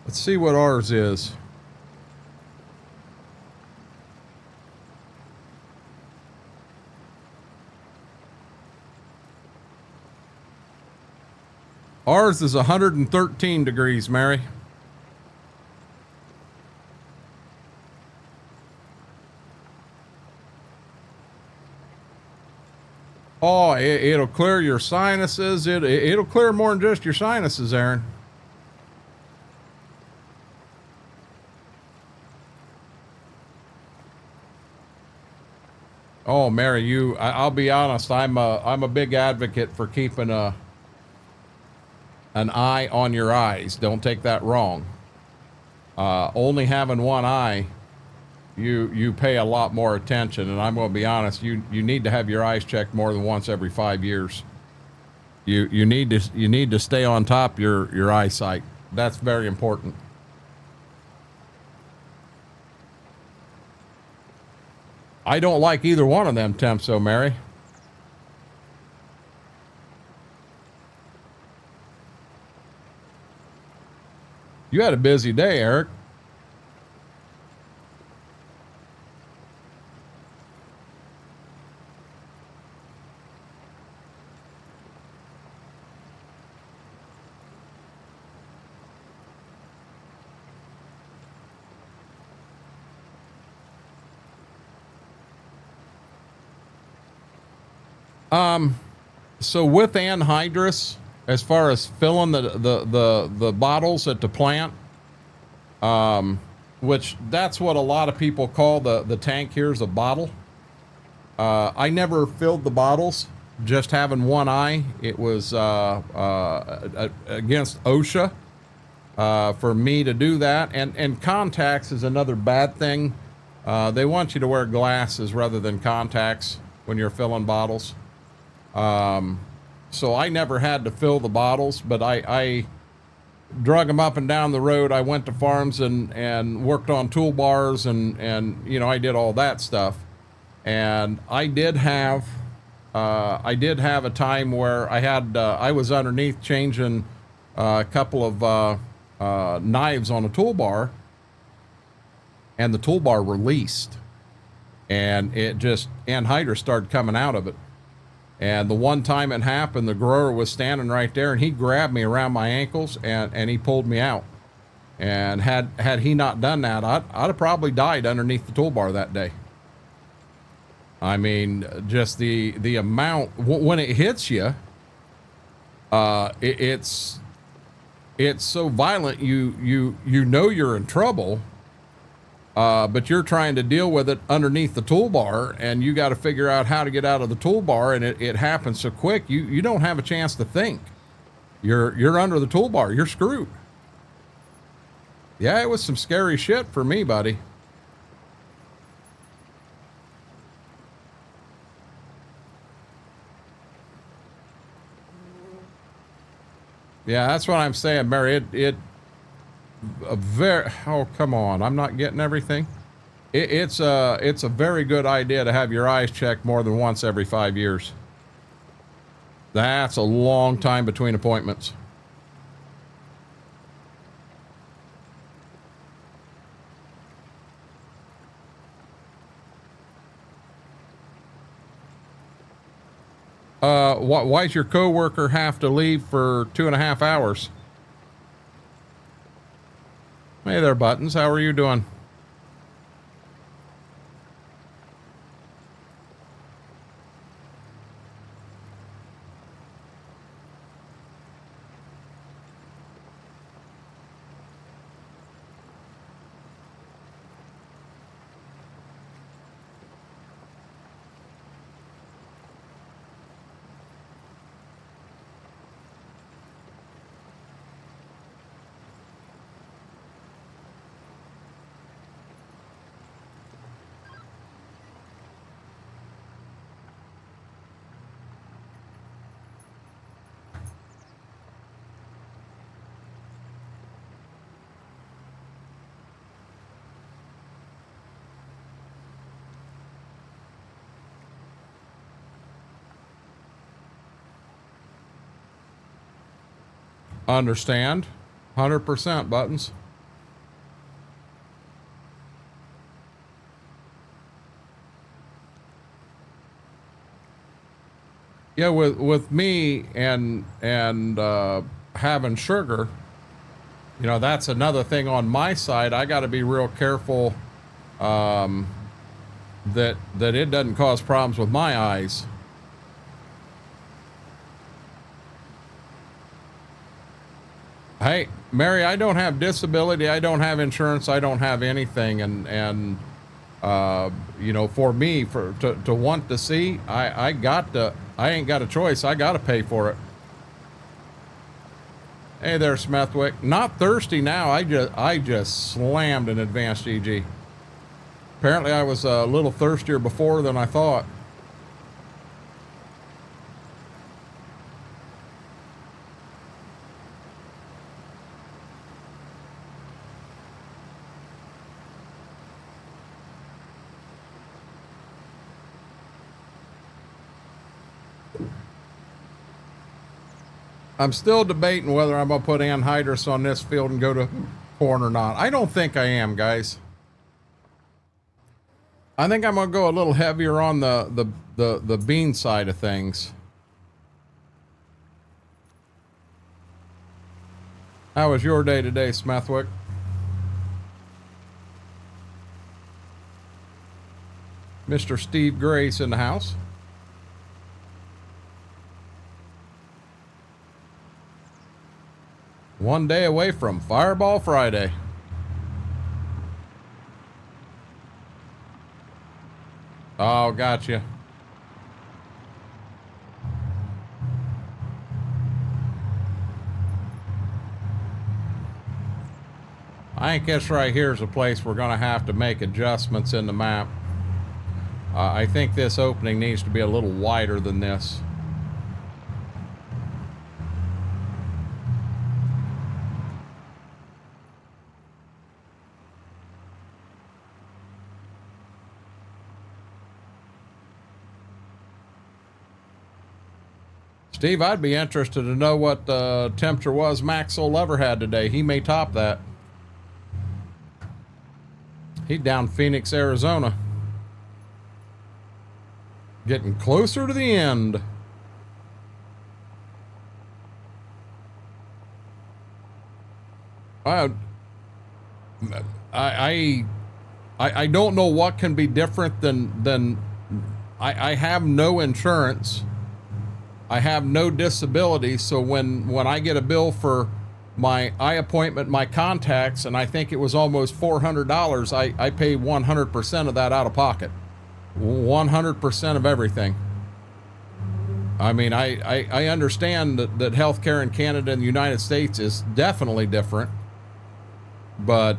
Speaker 1: Let's see what ours is. Ours is 113 degrees, Mary. Oh, it'll clear your sinuses. It'll clear more than just your sinuses, Aaron. Oh, Mary, I'll be honest. I'm a big advocate for keeping an eye on your eyes. Don't take that wrong. Only having one eye, you pay a lot more attention, and I'm going to be honest, you need to have your eyes checked more than once every 5 years. You need to stay on top of your eyesight. That's very important. I don't like either one of them temps, though, Mary. You had a busy day, Eric. So with anhydrous, as far as filling the bottles at the plant, which that's what a lot of people call the tank here's a bottle. I never filled the bottles, just having one eye. It was against OSHA for me to do that, and contacts is another bad thing. They want you to wear glasses rather than contacts when you're filling bottles. So I never had to fill the bottles, but I drug them up and down the road. I went to farms and worked on toolbars and you know, I did all that stuff. And I did have a time where I was underneath changing a couple of knives on a toolbar, and the toolbar released, and it just anhydrous started coming out of it. And the one time it happened, the grower was standing right there, and he grabbed me around my ankles and he pulled me out. And had he not done that, I'd have probably died underneath the toolbar that day. I mean, just the amount when it hits you, it's it's so violent. You know you're in trouble, but you're trying to deal with it underneath the toolbar, and you got to figure out how to get out of the toolbar, and it happens so quick. You don't have a chance to think. You're under the toolbar. You're screwed. Yeah, it was some scary shit for me, buddy. Yeah, that's what I'm saying, Mary. Oh, come on. I'm not getting everything. It's a very good idea to have your eyes checked more than once every 5 years. That's a long time between appointments. Why's your coworker have to leave for 2.5 hours? Hey there, Buttons. How are you doing? Understand. 100%, Buttons. Yeah, with me and having sugar, you know, that's another thing on my side. I got to be real careful that it doesn't cause problems with my eyes. Hey, Mary, I don't have disability. I don't have insurance. I don't have anything. And you know, for me, to want to see, I ain't got a choice. I got to pay for it. Hey there, Smethwick. Not thirsty now. I just slammed an advanced EG. Apparently I was a little thirstier before than I thought. I'm still debating whether I'm going to put anhydrous on this field and go to corn or not. I don't think I am, guys. I think I'm going to go a little heavier on the bean side of things. How was your day today, Smethwick? Mr. Steve Grace in the house. One day away from Fireball Friday. Oh, gotcha. I think this right here is a place we're going to have to make adjustments in the map. I think this opening needs to be a little wider than this. Steve, I'd be interested to know what the temperature was Maxwell Lever had today. He may top that. He's down Phoenix, Arizona. Getting closer to the end. I don't know what can be different than I have no insurance. I have no disability, so when I get a bill for my eye appointment, my contacts, and I think it was almost $400. I paid 100% of that out of pocket. 100% of everything. I mean, I understand that healthcare in Canada and the United States is definitely different. But,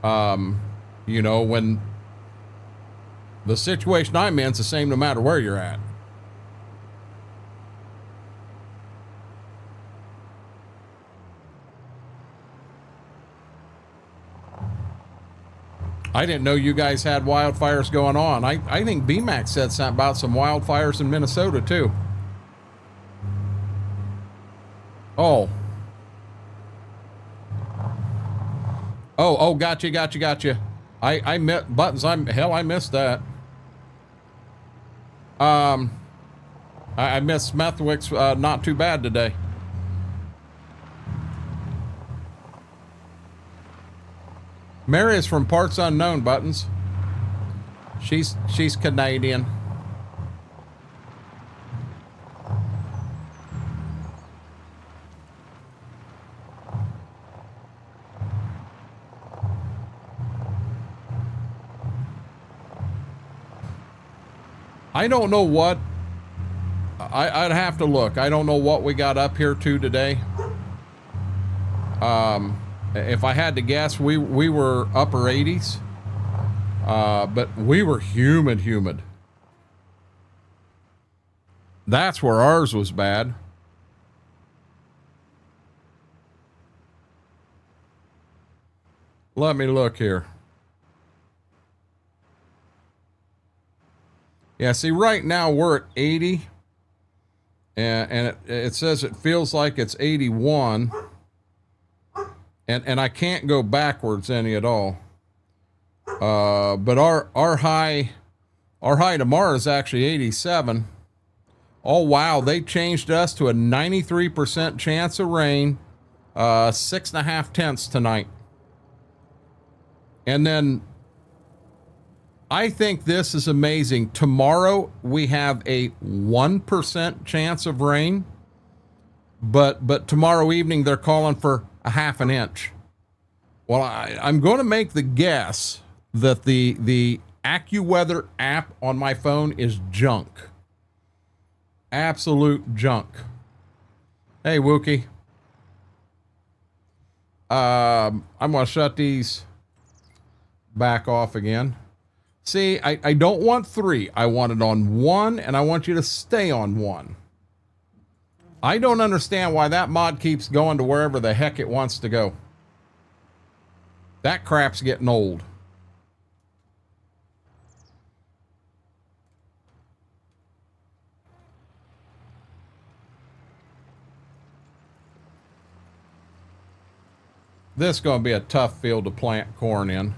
Speaker 1: you know, when the situation I'm in is the same no matter where you're at. I didn't know you guys had wildfires going on. I think BMAX said something about some wildfires in Minnesota too. Oh. Oh, gotcha. I met buttons. I missed that. I missed Smethwick's, not too bad today. Mary is from parts unknown, buttons. She's Canadian. I don't know what I'd have to look. I don't know what we got up here to today. If I had to guess, we were upper 80s, but we were humid. That's where ours was bad. Let me look here. Yeah, see, right now we're at 80, and it says it feels like it's 81, and I can't go backwards any at all. But our high tomorrow is actually 87. Oh wow, they changed us to a 93% chance of rain, 6.5 tenths tonight, and then. I think this is amazing. Tomorrow we have a 1% chance of rain, but tomorrow evening they're calling for a 1/2 inch. Well, I'm going to make the guess that the AccuWeather app on my phone is junk. Absolute junk. Hey, Wookie. I'm going to shut these back off again. See, I don't want 3. I want it on 1, and I want you to stay on 1. I don't understand why that mod keeps going to wherever the heck it wants to go. That crap's getting old. This is going to be a tough field to plant corn in.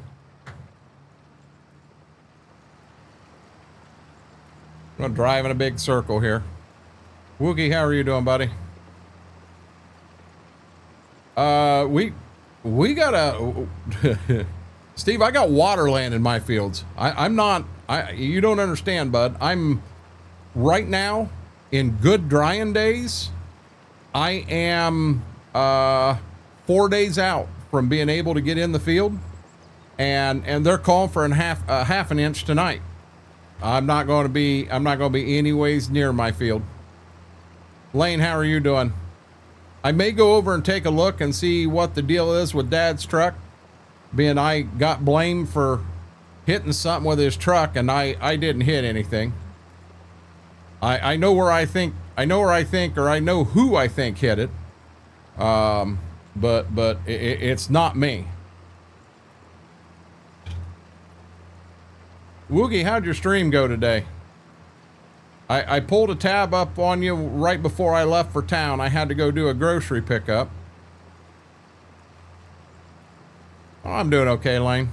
Speaker 1: I'm going to drive in a big circle here. Wookie, how are you doing, buddy? We got a... Steve, I got water land in my fields. I'm not... you don't understand, bud. I'm... Right now, in good drying days, I am 4 days out from being able to get in the field. And they're calling for a half an inch tonight. I'm not going to be anyways near my field. Lane, how are you doing? I may go over and take a look and see what the deal is with Dad's truck, being I got blamed for hitting something with his truck and I didn't hit anything. I know where I think, or I know who I think hit it. But it's not me. Woogie, how'd your stream go today? I pulled a tab up on you right before I left for town. I had to go do a grocery pickup. Oh, I'm doing okay, Lane.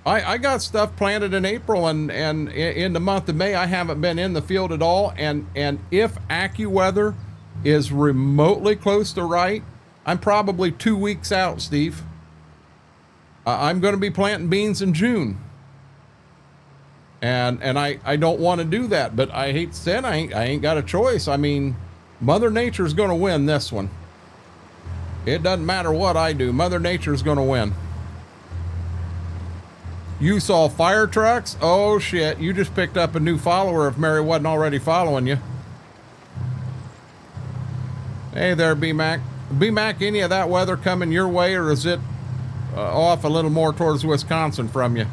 Speaker 1: I got stuff planted in April, and in the month of May I haven't been in the field at all, and if AccuWeather is remotely close to right, I'm probably 2 weeks out, Steve. I'm going to be planting beans in June. And I don't want to do that, but I hate to say it, I ain't got a choice. I mean, Mother Nature's going to win this one. It doesn't matter what I do. Mother Nature's going to win. You saw fire trucks? Oh, shit. You just picked up a new follower if Mary wasn't already following you. Hey there, B-Mac. B-Mac, any of that weather coming your way, or is it off a little more towards Wisconsin from you?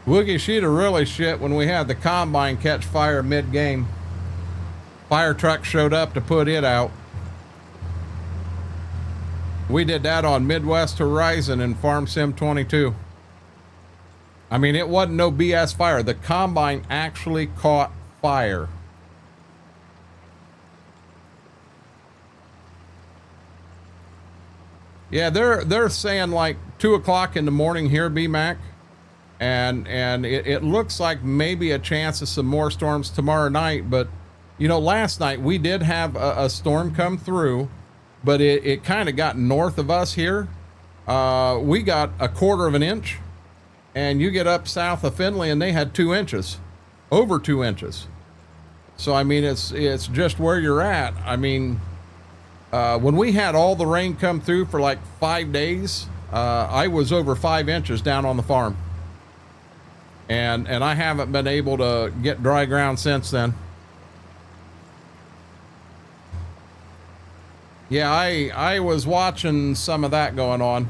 Speaker 1: Woogie, she'd have really shit when we had the combine catch fire mid-game. Fire truck showed up to put it out. We did that on Midwest Horizon in Farm Sim 22. I mean, it wasn't no BS fire. The combine actually caught fire. Yeah, they're saying like 2 o'clock in the morning here, B-Mac. And it looks like maybe a chance of some more storms tomorrow night. But, you know, last night we did have a storm come through, but it kind of got north of us here. We got 1/4 of an inch, and you get up south of Findlay and they had 2 inches, over 2 inches. So, I mean, it's just where you're at. I mean, when we had all the rain come through for like 5 days, I was over 5 inches down on the farm. And I haven't been able to get dry ground since then. Yeah, I was watching some of that going on.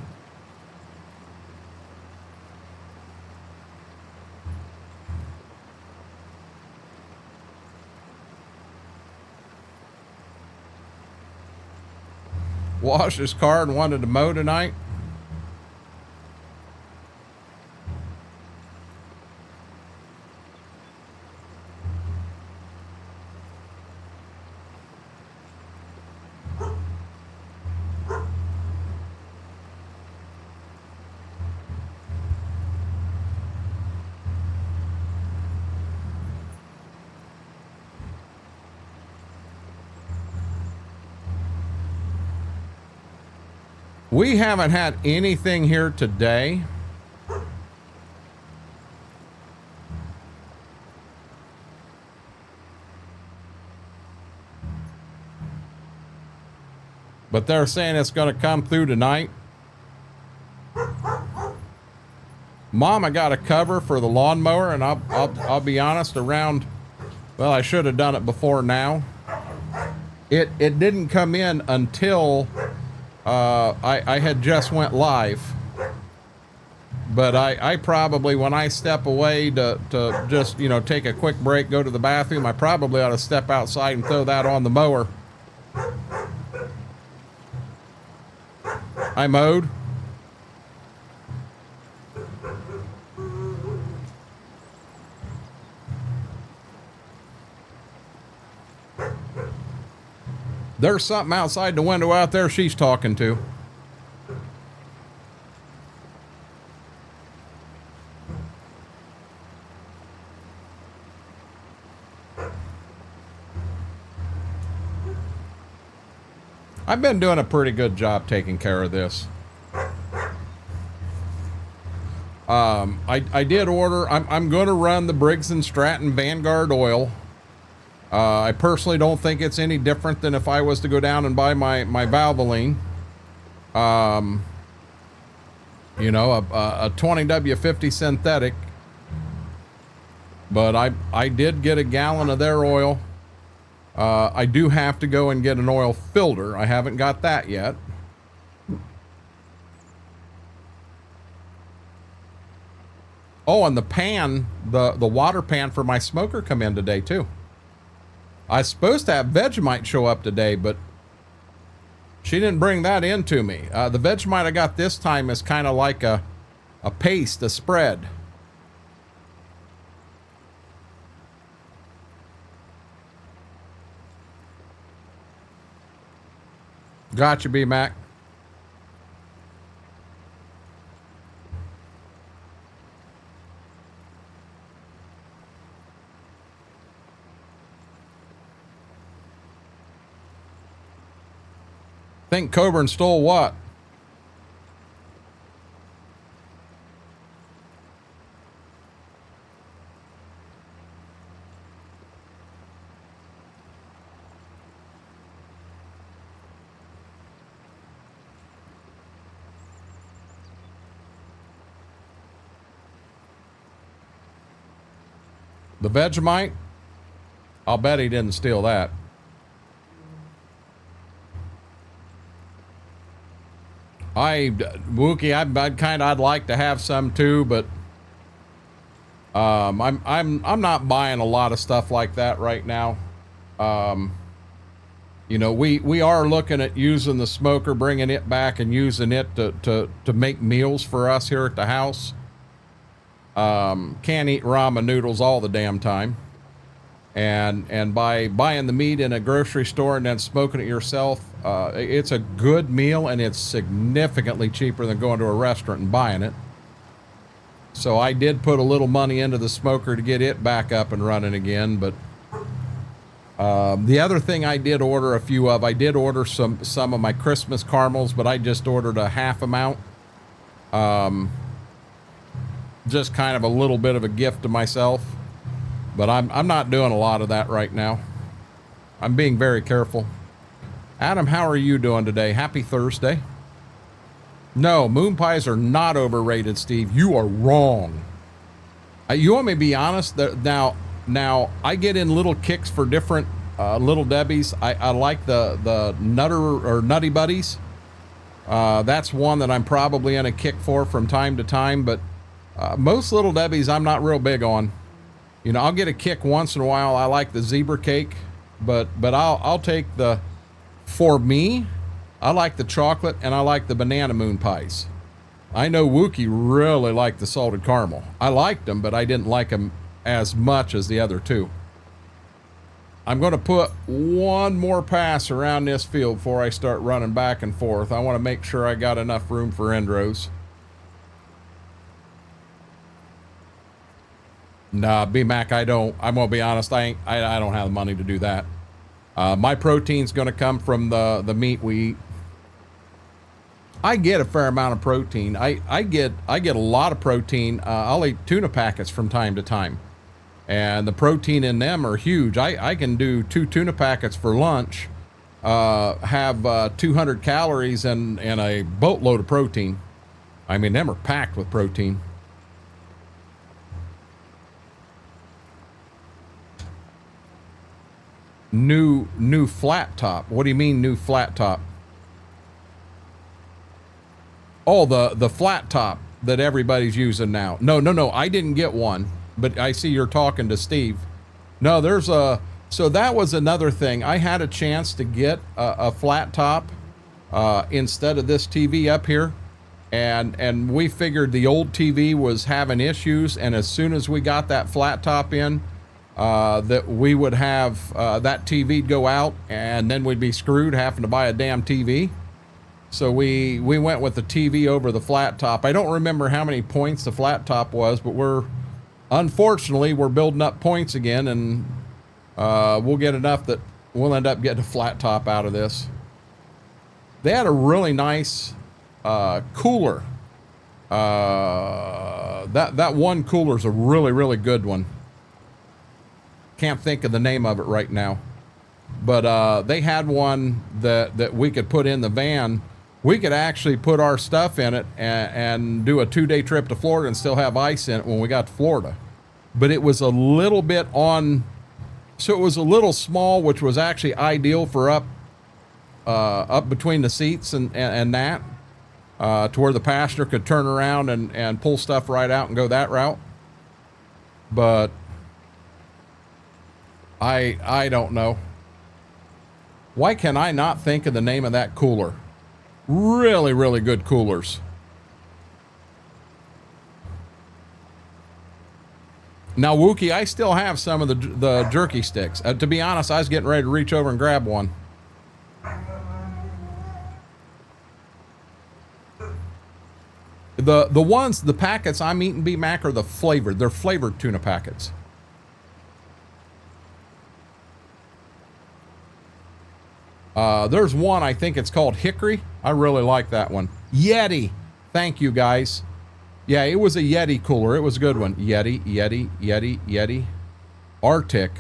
Speaker 1: Washed his car and wanted to mow tonight. We haven't had anything here today. But they're saying it's going to come through tonight. Mom, I got a cover for the lawnmower, and I'll be honest, around, well, I should have done it before now. It didn't come in until I had just went live. But I probably, when I step away to just, you know, take a quick break, go to the bathroom, I probably ought to step outside and throw that on the mower. I mowed. There's something outside the window out there she's talking to. I've been doing a pretty good job taking care of this. I did order, I'm going to run the Briggs & Stratton Vanguard oil. I personally don't think it's any different than if I was to go down and buy my Valvoline. You know, a 20W50 synthetic. But I did get a gallon of their oil. I do have to go and get an oil filter. I haven't got that yet. Oh, and the pan, the water pan for my smoker come in today too. I was supposed to have Vegemite show up today, but she didn't bring that in to me. The Vegemite I got this time is kind of like a paste, a spread. Gotcha, B-Mac. Think Coburn stole what? The Vegemite? I'll bet he didn't steal that. Wookie, I'd like to have some too, but I'm not buying a lot of stuff like that right now. You know, we are looking at using the smoker, bringing it back and using it to make meals for us here at the house. Can't eat ramen noodles all the damn time. And by buying the meat in a grocery store and then smoking it yourself, it's a good meal and it's significantly cheaper than going to a restaurant and buying it. So I did put a little money into the smoker to get it back up and running again. But the other thing I did order a few of, I did order some of my Christmas caramels, but I just ordered a half amount. Just kind of a little bit of a gift to myself. But I'm not doing a lot of that right now. I'm being very careful. Adam, how are you doing today? Happy Thursday. No, moon pies are not overrated, Steve. You are wrong. You want me to be honest? Now I get in little kicks for different Little Debbie's. I like the Nutter or Nutty Buddies. That's one that I'm probably in a kick for from time to time. But most Little Debbie's I'm not real big on. You know, I'll get a kick once in a while. I like the zebra cake, but I'll take for me, I like the chocolate and I like the banana moon pies. I know Wookie really liked the salted caramel. I liked them, but I didn't like them as much as the other two. I'm going to put one more pass around this field before I start running back and forth. I want to make sure I got enough room for end rows. Nah, B-Mac, I don't. I'm gonna be honest. I don't have the money to do that. My protein's gonna come from the meat we eat. I get a fair amount of protein. I get a lot of protein. I'll eat tuna packets from time to time, and the protein in them are huge. I can do 2 tuna packets for lunch, have 200 calories and a boatload of protein. I mean, them are packed with protein. New flat top. What do you mean new flat top? Oh, the flat top that everybody's using now. No, I didn't get one, but I see you're talking to Steve. No, so that was another thing. I had a chance to get a flat top instead of this TV up here, and we figured the old TV was having issues, and as soon as we got that flat top in, that we would have that TV go out, and then we'd be screwed having to buy a damn TV. So we went with the TV over the flat top. I don't remember how many points the flat top was, but unfortunately we're building up points again, and we'll get enough that we'll end up getting a flat top out of this. They had a really nice cooler. That one cooler's a really, really good one. Can't think of the name of it right now, but they had one that we could put in the van. We could actually put our stuff in it and do a 2-day trip to Florida and still have ice in it when we got to Florida. But it was a little bit so it was a little small, which was actually ideal for up between the seats and that, to where the passenger could turn around and pull stuff right out and go that route. But I don't know. Why can I not think of the name of that cooler? Really, really good coolers. Now, Wookie, I still have some of the jerky sticks. To be honest, I was getting ready to reach over and grab one. The packets I'm eating, B-Mac, are the flavored. They're flavored tuna packets. There's one, I think it's called Hickory. I really like that one. Yeti. Thank you, guys. Yeah, it was a Yeti cooler. It was a good one. Yeti. Arctic.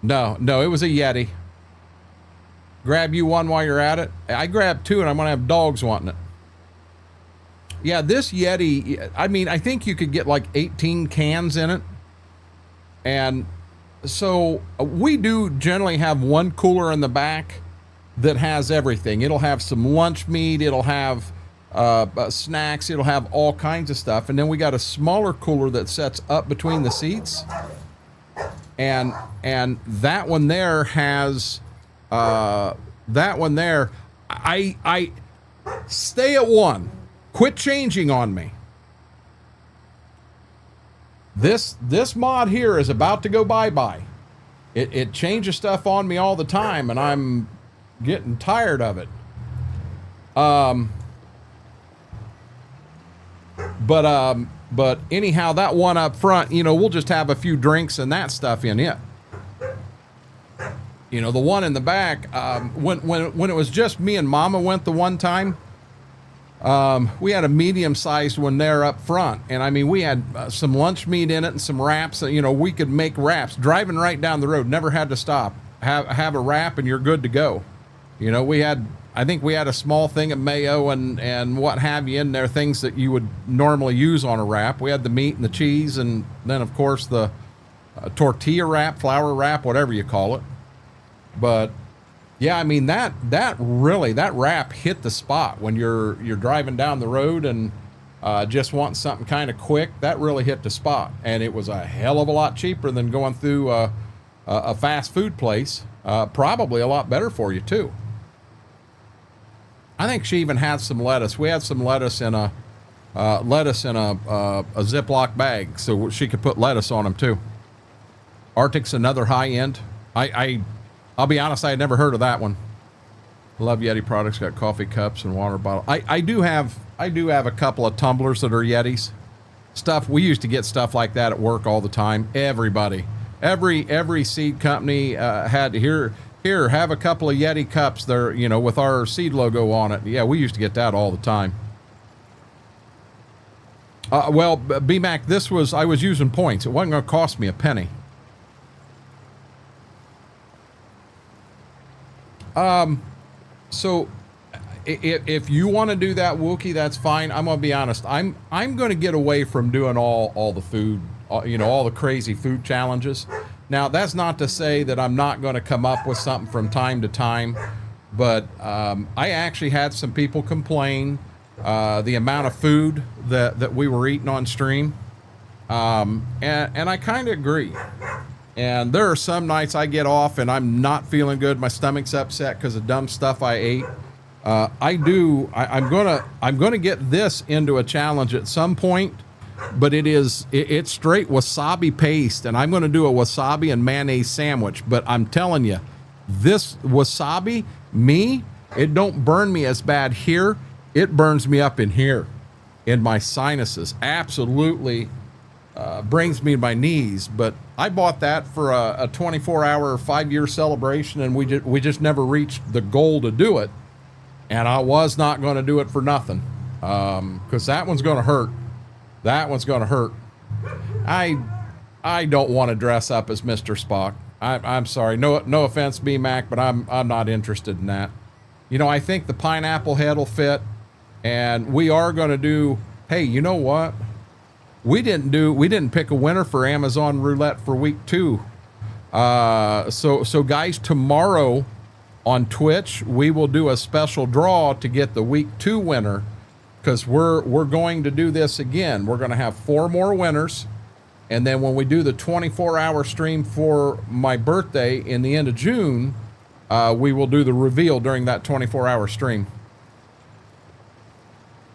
Speaker 1: No, it was a Yeti. Grab you one while you're at it. I grabbed two, and I'm gonna have dogs wanting it. Yeah, this Yeti, I mean, I think you could get like 18 cans in it. And so we do generally have one cooler in the back that has everything. It'll have some lunch meat. It'll have snacks. It'll have all kinds of stuff. And then we got a smaller cooler that sets up between the seats. And that one there has, that one there, I stay at one. Quit changing on me. This mod here is about to go bye-bye. It changes stuff on me all the time, and I'm getting tired of it. But anyhow, that one up front, you know, we'll just have a few drinks and that stuff in it. You know, the one in the back, when it was just me and Mama went the one time, we had a medium-sized one there up front, and I mean, we had some lunch meat in it and some wraps. You know, we could make wraps driving right down the road. Never had to stop. Have a wrap, and you're good to go. You know, I think we had a small thing of mayo and what have you in there, things that you would normally use on a wrap. We had the meat and the cheese, and then of course the tortilla wrap, flour wrap, whatever you call it. But yeah, I mean, that wrap hit the spot when you're driving down the road and just wanting something kind of quick. That really hit the spot, and it was a hell of a lot cheaper than going through a fast food place. Probably a lot better for you too. I think she even had some lettuce. We had some lettuce in a Ziploc bag, so she could put lettuce on them too. Arctic's another high end. I'll be honest, I had never heard of that one. Love Yeti products. Got coffee cups and water bottle. I do have a couple of tumblers that are Yetis. Stuff, we used to get stuff like that at work all the time. Everybody, every seed company had here, have a couple of Yeti cups there, you know, with our seed logo on it. Yeah, we used to get that all the time. Well, B-Mac, I was using points. It wasn't going to cost me a penny. So if you want to do that, Wookie, that's fine. I'm going to be honest. I'm going to get away from doing all the food, you know, all the crazy food challenges. Now, that's not to say that I'm not going to come up with something from time to time, but I actually had some people complain the amount of food that we were eating on stream, and I kind of agree. And there are some nights I get off and I'm not feeling good. My stomach's upset because of dumb stuff I ate. I'm gonna get this into a challenge at some point, but it's straight wasabi paste, and I'm gonna do a wasabi and mayonnaise sandwich. But I'm telling you, this wasabi, it don't burn me as bad here. It burns me up in here, in my sinuses. Absolutely brings me to my knees. But I bought that for a 24-hour, 5-year celebration, and we just never reached the goal to do it. And I was not going to do it for nothing, because that one's going to hurt. That one's going to hurt. I don't want to dress up as Mr. Spock. I'm sorry. No offense, B-Mac, but I'm not interested in that. You know, I think the pineapple head will fit, and we are going to do. Hey, you know what? We didn't pick a winner for Amazon Roulette for week 2. So guys, tomorrow on Twitch, we will do a special draw to get the week 2 winner, because we're going to do this again. We're going to have 4 more winners, and then when we do the 24-hour stream for my birthday in the end of June, we will do the reveal during that 24-hour stream.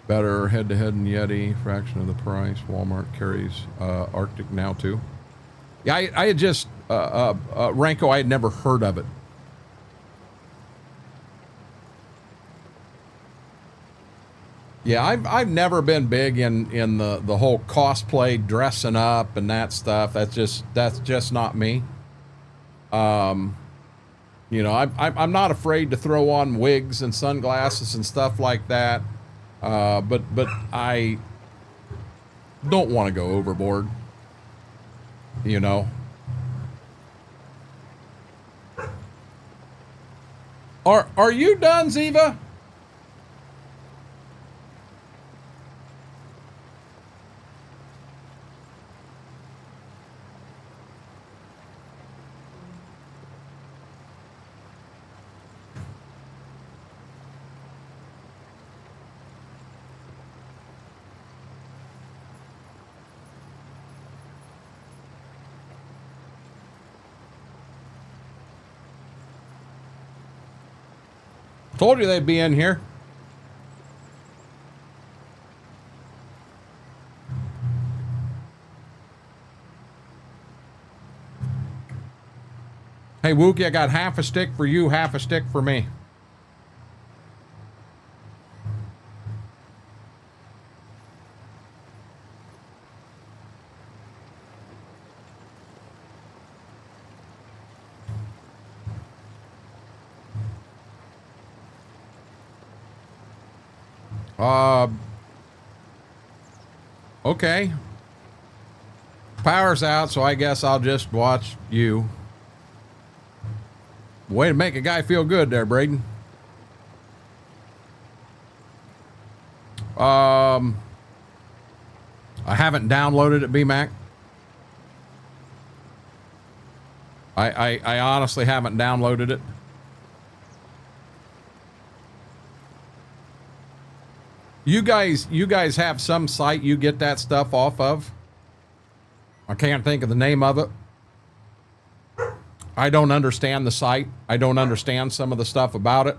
Speaker 1: Better head-to-head and Yeti, fraction of the price. Walmart carries Arctic now too. Yeah, I had just Ranko. I had never heard of it. Yeah, I've never been big in the whole cosplay dressing up and that stuff. That's just not me. You know, I'm not afraid to throw on wigs and sunglasses and stuff like that. But I don't want to go overboard. You know. Are you done, Ziva? Told you they'd be in here. Hey, Wookie, I got half a stick for you, half a stick for me. Okay. Power's out, so I guess I'll just watch you. Way to make a guy feel good there, Braden. I haven't downloaded it, BMac. I honestly haven't downloaded it. You guys have some site you get that stuff off of? I can't think of the name of it. I don't understand the site. I don't understand some of the stuff about it.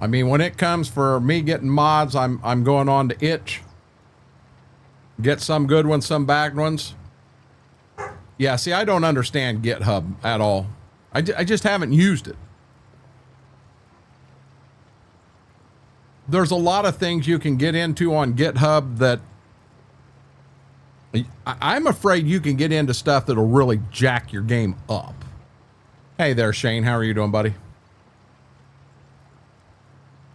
Speaker 1: I mean, when it comes for me getting mods, I'm going on to itch. Get some good ones, some bad ones. Yeah, see, I don't understand GitHub at all. I just haven't used it. There's a lot of things you can get into on GitHub that I'm afraid you can get into stuff that'll really jack your game up. Hey there, Shane. How are you doing, buddy?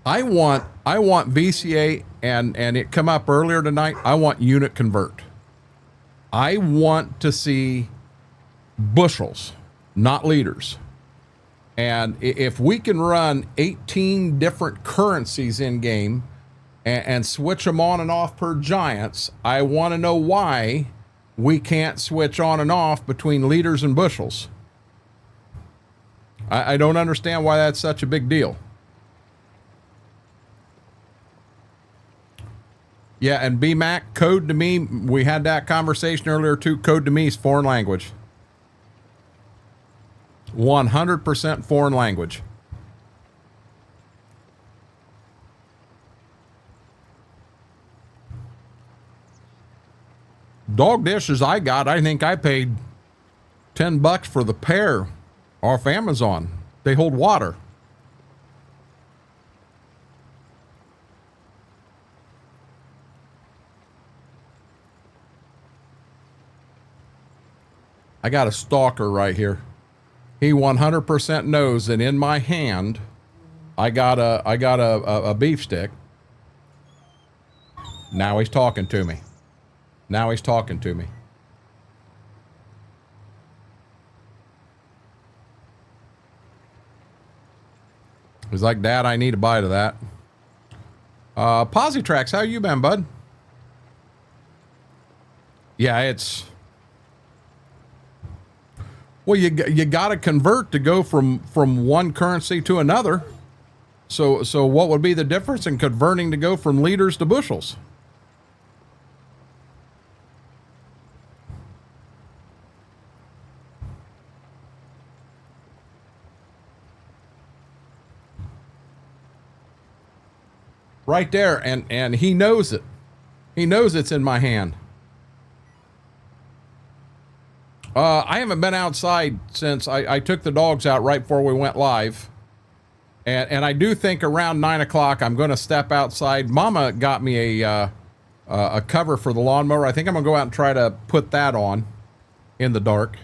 Speaker 1: I want VCA and it come up earlier tonight. I want unit convert. I want to see bushels, not liters. And if we can run 18 different currencies in game and switch them on and off per giants, I want to know why we can't switch on and off between liters and bushels. I don't understand why that's such a big deal. Yeah, and BMac, code to me, we had that conversation earlier too. Code to me is foreign language. 100% foreign language. Dog dishes I got, I think I paid $10 for the pair off Amazon. They hold water. I got a stalker right here. He 100% knows that in my hand, I got a beef stick. Now he's talking to me. Now he's talking to me. He's like, Dad, I need a bite of that. Positrax, how you been, bud? Yeah, it's... Well, you got to convert to go from one currency to another. So what would be the difference in converting to go from liters to bushels? Right there, and he knows it. He knows it's in my hand. I haven't been outside since I took the dogs out right before we went live. And I do think around 9 o'clock I'm going to step outside. Mama got me a cover for the lawnmower. I think I'm going to go out and try to put that on in the dark.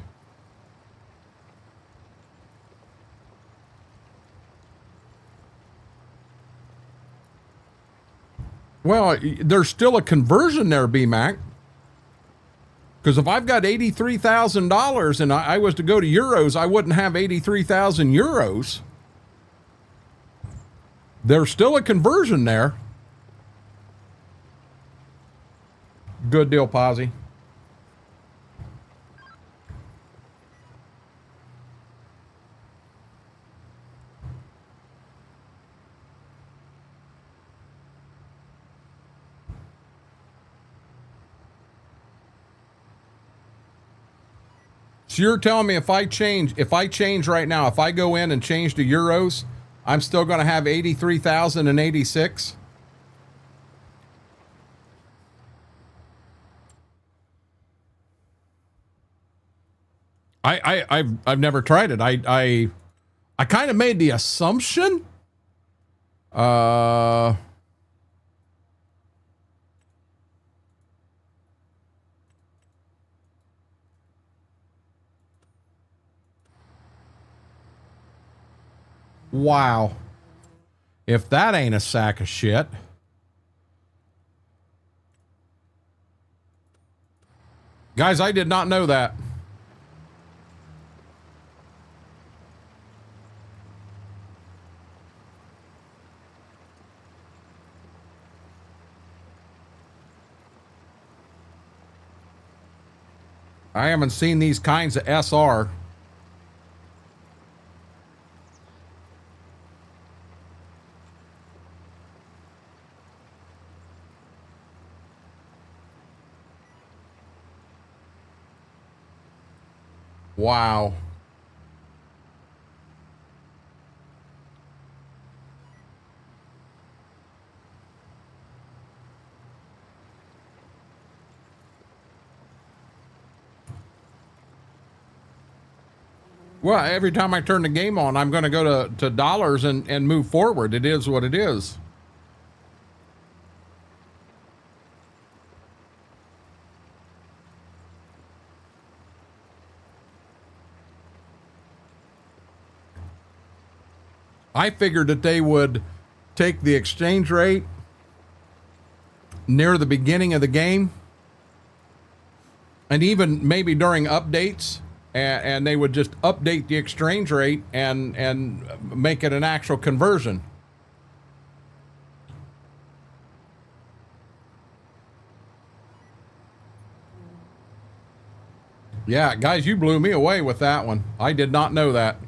Speaker 1: Well, there's still a conversion there, B-Mac. Because if I've got $83,000 and I was to go to euros, I wouldn't have 83,000 euros. There's still a conversion there. Good deal, Posy. So you're telling me if I change right now, if I go in and change to euros, I'm still going to have 83,086? I've never tried it. I kind of made the assumption. Wow. If that ain't a sack of shit. Guys, I did not know that. I haven't seen these kinds of SR. Wow. Well, every time I turn the game on, I'm going to go to dollars and move forward. It is what it is. I figured that they would take the exchange rate near the beginning of the game and even maybe during updates, and they would just update the exchange rate and make it an actual conversion. Yeah, guys, you blew me away with that one. I did not know that.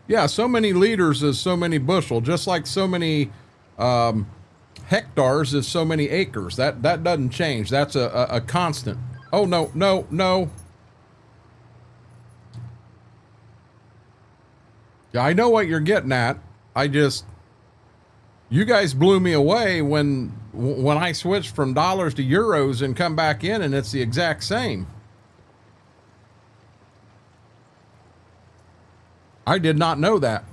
Speaker 1: Yeah, so many liters is so many bushel, just like so many hectares is so many acres. That doesn't change. That's a constant. Oh, no, no, no. Yeah, I know what you're getting at. You guys blew me away when I switched from dollars to euros and come back in and it's the exact same. I did not know that.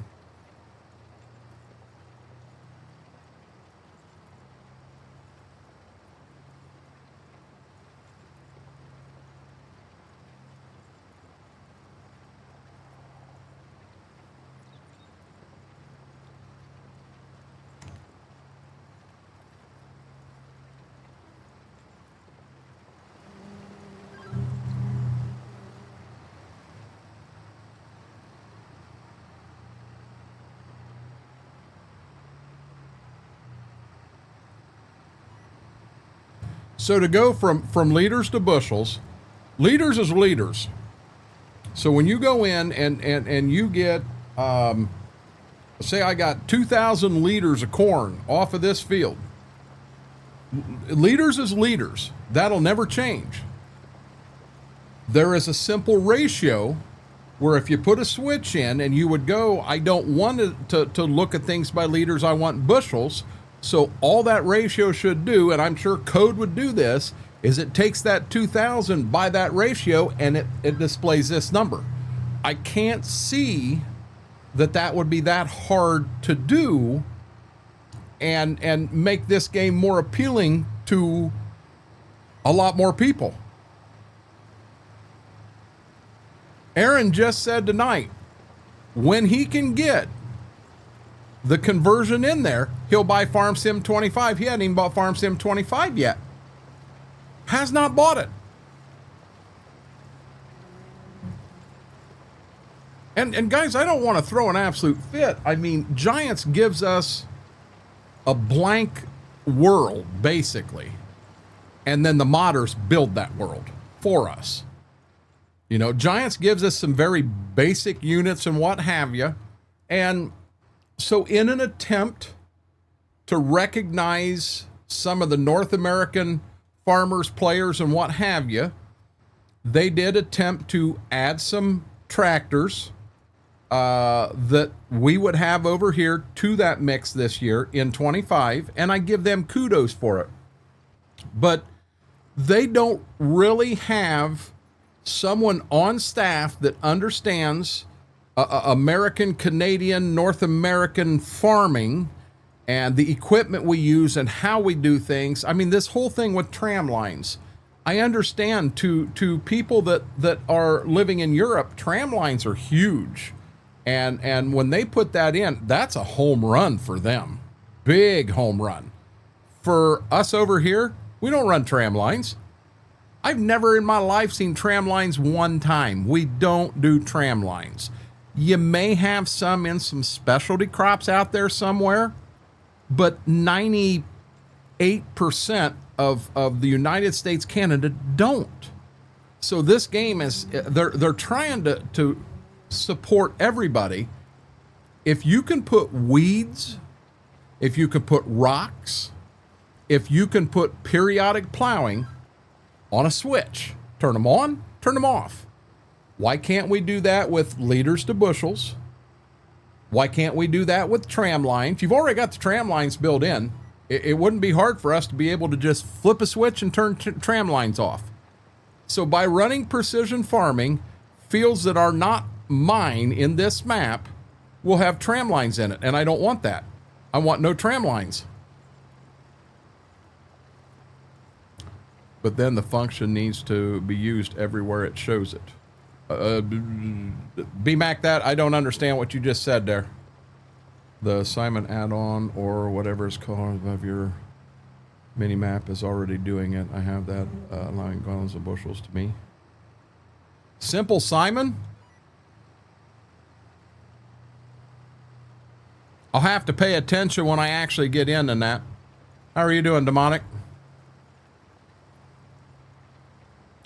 Speaker 1: So to go from liters to bushels, liters is liters. So when you go in and you get say I got 2,000 liters of corn off of this field. Liters is liters. That'll never change. There is a simple ratio where if you put a switch in and you would go, I don't want to look at things by liters, I want bushels. So all that ratio should do, and I'm sure code would do this, is it takes that 2,000 by that ratio and it displays this number. I can't see that would be that hard to do and make this game more appealing to a lot more people. Aaron just said tonight, when he can get the conversion in there, he'll buy Farm Sim 25. He hadn't even bought Farm Sim 25 yet. Has not bought it. And guys, I don't want to throw an absolute fit. I mean, Giants gives us a blank world, basically. And then the modders build that world for us. You know, Giants gives us some very basic units and what have you. And so in an attempt to recognize some of the North American farmers, players, and what have you, they did attempt to add some tractors that we would have over here to that mix this year in 25, and I give them kudos for it. But they don't really have someone on staff that understands American, Canadian, North American farming and the equipment we use and how we do things. I mean, this whole thing with tram lines, I understand to people that are living in Europe, tram lines are huge. And when they put that in, that's a home run for them. Big home run. For us over here, we don't run tram lines. I've never in my life seen tram lines one time. We don't do tram lines. You may have some in some specialty crops out there somewhere, but 98% of the United States, Canada don't. So this game is, they're trying to support everybody. If you can put weeds, if you can put rocks, if you can put periodic plowing on a switch, turn them on, turn them off. Why can't we do that with liters to bushels? Why can't we do that with tram lines? You've already got the tram lines built in. It wouldn't be hard for us to be able to just flip a switch and turn tram lines off. So by running precision farming, fields that are not mine in this map will have tram lines in it, and I don't want that. I want no tram lines. But then the function needs to be used everywhere it shows it. BMAC, that I don't understand what you just said there. The Simon add-on or whatever it's called above your mini map is already doing it. I have that allowing gallons of bushels to me. Simple Simon. I'll have to pay attention when I actually get in that. How are you doing, Demonic?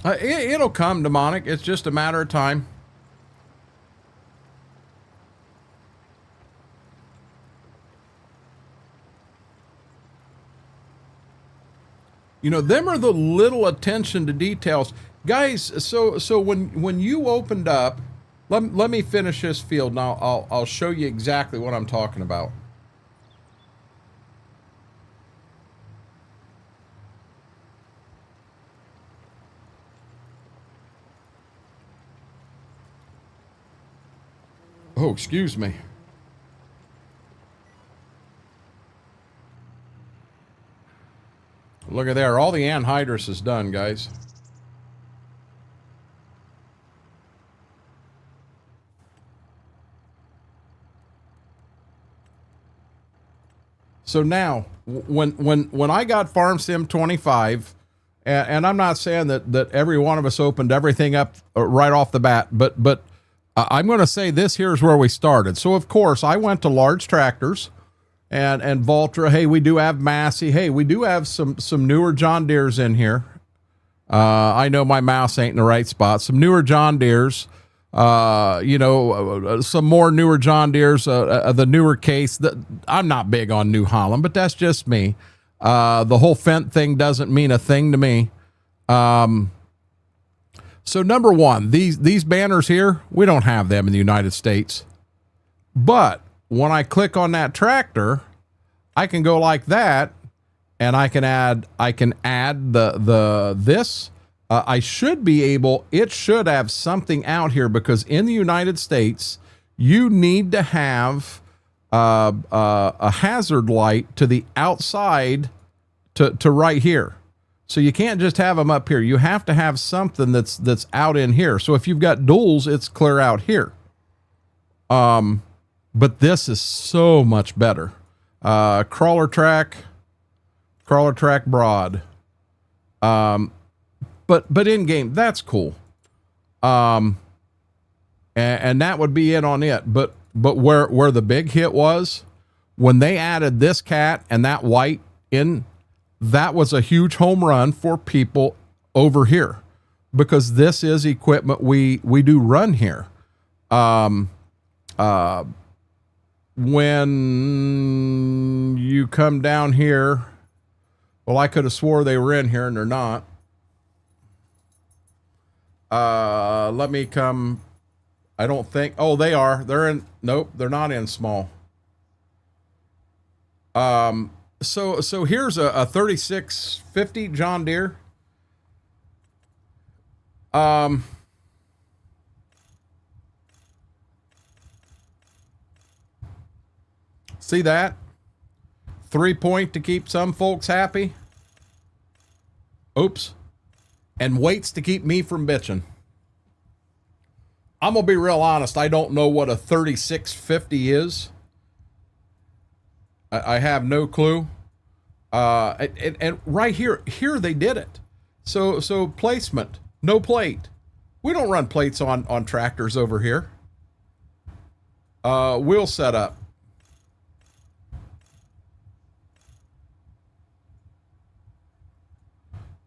Speaker 1: It'll come, Demonic. It's just a matter of time. You know, them are the little attention to details. Guys, so when you opened up, let me finish this field and I'll show you exactly what I'm talking about. Oh, excuse me. Look at there. All the anhydrous is done, guys. So now, when I got Farm Sim 25, and I'm not saying that every one of us opened everything up right off the bat, but I'm going to say this here is where we started. So, of course, I went to large tractors and Valtra. Hey, we do have Massey. Hey, we do have some newer John Deeres in here. I know my mouse ain't in the right spot. Some newer John Deeres. You know, some more newer John Deeres, the newer case. I'm not big on New Holland, but that's just me. The whole Fendt thing doesn't mean a thing to me. So number one, these banners here, we don't have them in the United States. But when I click on that tractor, I can go like that, and I can add this. I should be able, it should have something out here, because in the United States, you need to have a hazard light to the outside to right here. So you can't just have them up here. You have to have something that's out in here. So if you've got duals, it's clear out here. But this is so much better. Crawler track broad. But in game, that's cool. And that would be it on it. But where the big hit was, when they added this cat and that white in, that was a huge home run for people over here, because this is equipment we do run here. When you come down here, well, I could have swore they were in here and they're not. Let me come. I don't think. Oh, they are. They're in. Nope, they're not in small. So here's a 3650 John Deere. See that? 3-point to keep some folks happy. Oops. And waits to keep me from bitching. I'm going to be real honest. I don't know what a 3650 is. I have no clue. And right here they did it. So placement, no plate. We don't run plates on tractors over here. Wheel setup.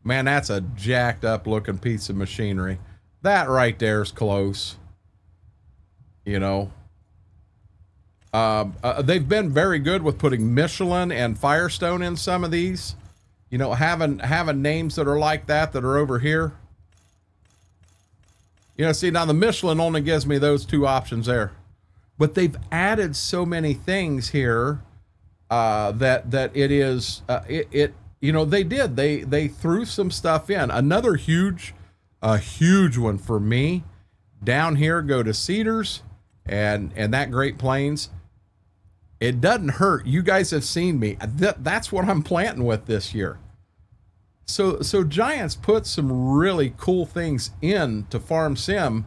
Speaker 1: Man, that's a jacked up looking piece of machinery. That right there is close. You know, they've been very good with putting Michelin and Firestone in some of these. You know, having names that are like that are over here. You know, see, now the Michelin only gives me those two options there, but they've added so many things here that it is you know, they threw some stuff in. Another huge one for me down here, go to Cedars and that Great Plains. It doesn't hurt. You guys have seen me. That's what I'm planting with this year. So Giants put some really cool things in to Farm Sim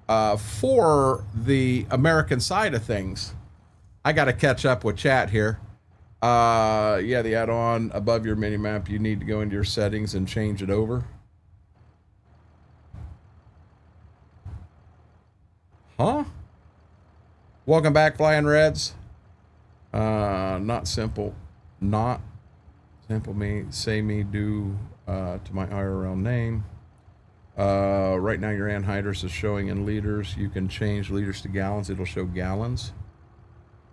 Speaker 1: for the American side of things. I got to catch up with chat here. Yeah, the add-on above your mini map, you need to go into your settings and change it over. Huh? Welcome back, Flying Reds. Not simple me, say me, do to my IRL name. Right now your anhydrous is showing in liters. You can change liters to gallons. It'll show gallons.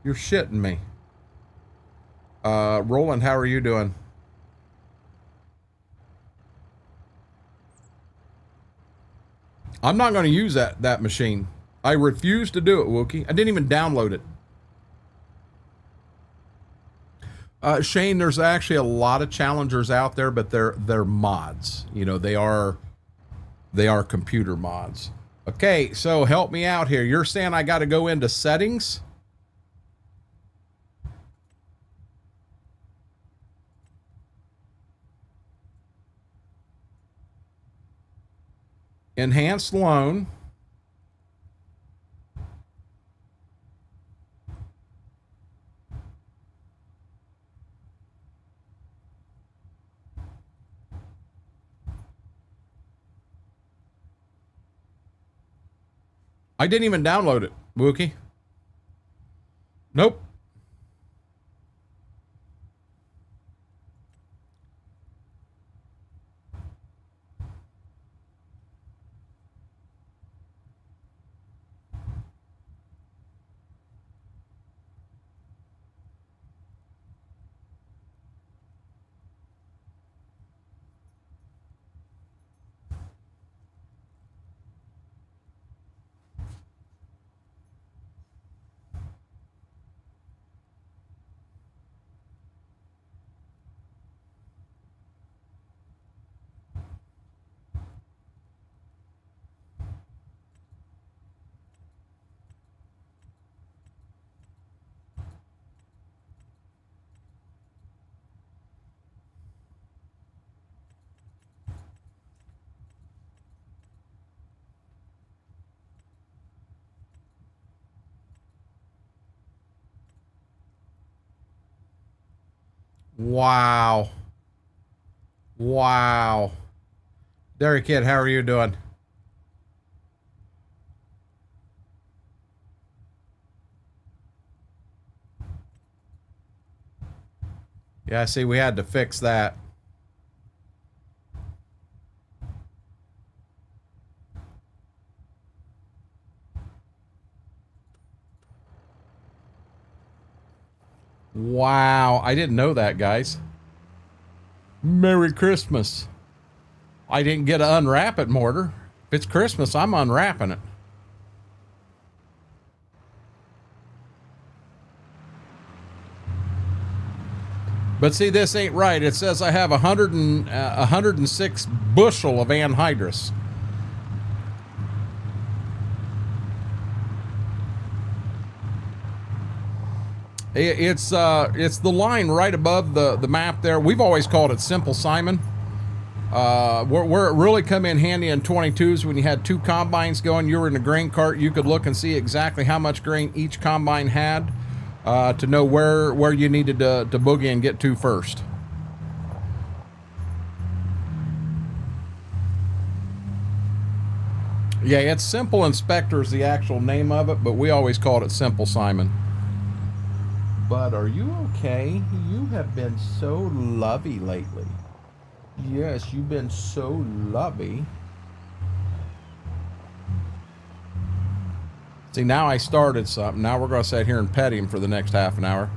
Speaker 1: You're shitting me. Roland, how are you doing? I'm not going to use that machine. I refuse to do it, Wookie. I didn't even download it. Shane, there's actually a lot of challengers out there, but they're mods. You know, they are computer mods. Okay, so help me out here. You're saying I got to go into settings? Enhanced loan. I didn't even download it, Wookie. Nope. Wow. Wow. Derek Kid, how are you doing? Yeah, see, we had to fix that. Wow. I didn't know that, guys. Merry Christmas. I didn't get to unwrap it, Mortar. If it's Christmas, I'm unwrapping it. But see, this ain't right. It says I have 106 bushel of anhydrous. It's the line right above the map there. We've always called it Simple Simon. Where it really come in handy in 22s when you had two combines going, you were in a grain cart, you could look and see exactly how much grain each combine had to know where you needed to boogie and get to first. Yeah, it's Simple Inspector is the actual name of it, but we always called it Simple Simon. But are you okay? You have been so lovey lately. Yes, you've been so lovey. See, now I started something. Now we're going to sit here and pet him for the next half an hour.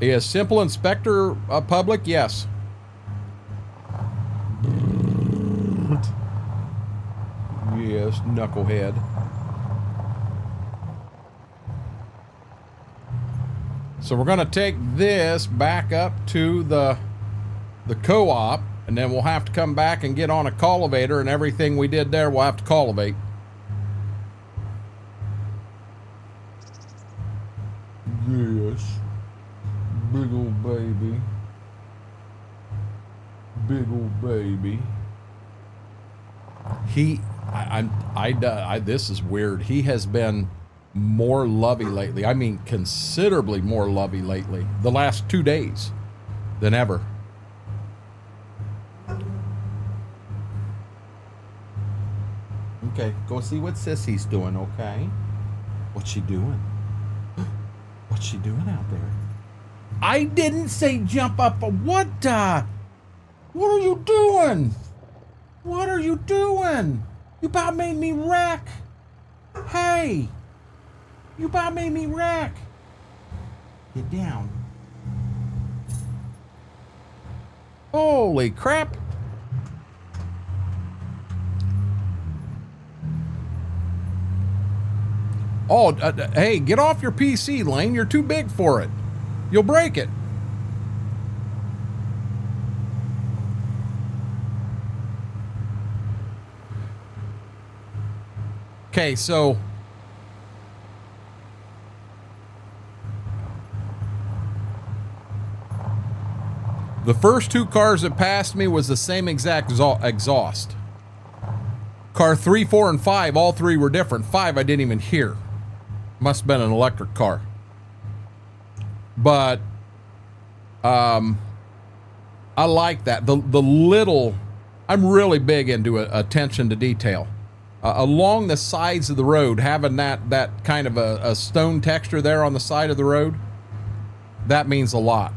Speaker 1: Is Simple Inspector public? Yes. Yes, knucklehead. So we're going to take this back up to the co-op, and then we'll have to come back and get on a cultivator, and everything we did there we'll have to cultivate. Yes. Big old baby. Big old baby. This is weird. He has been more lovey lately. I mean, considerably more lovey lately. The last 2 days than ever. Okay, go see what Sissy's doing, okay? What's she doing? What's she doing out there? I didn't say jump up. What are you doing? What are you doing? You about made me wreck. Hey, you about made me wreck. Get down. Holy crap. Oh, hey, get off your PC, Lane. You're too big for it. You'll break it. Okay, so the first two cars that passed me was the same exact exhaust. Car 3, 4, and 5, all three were different. 5 I didn't even hear. Must have been an electric car. But I like that. The little, I'm really big into attention to detail. Along the sides of the road, having that kind of a stone texture there on the side of the road, that means a lot.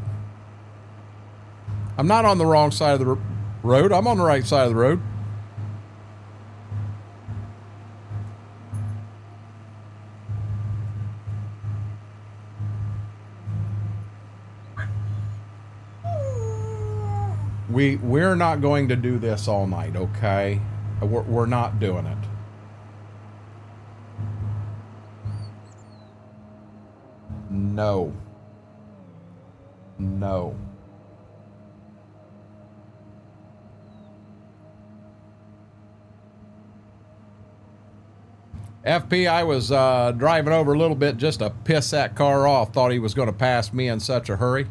Speaker 1: I'm not on the wrong side of the road. I'm on the right side of the road. We're not going to do this all night, okay? We're not doing it. No. No. FP, I was driving over a little bit just to piss that car off. Thought he was going to pass me in such a hurry.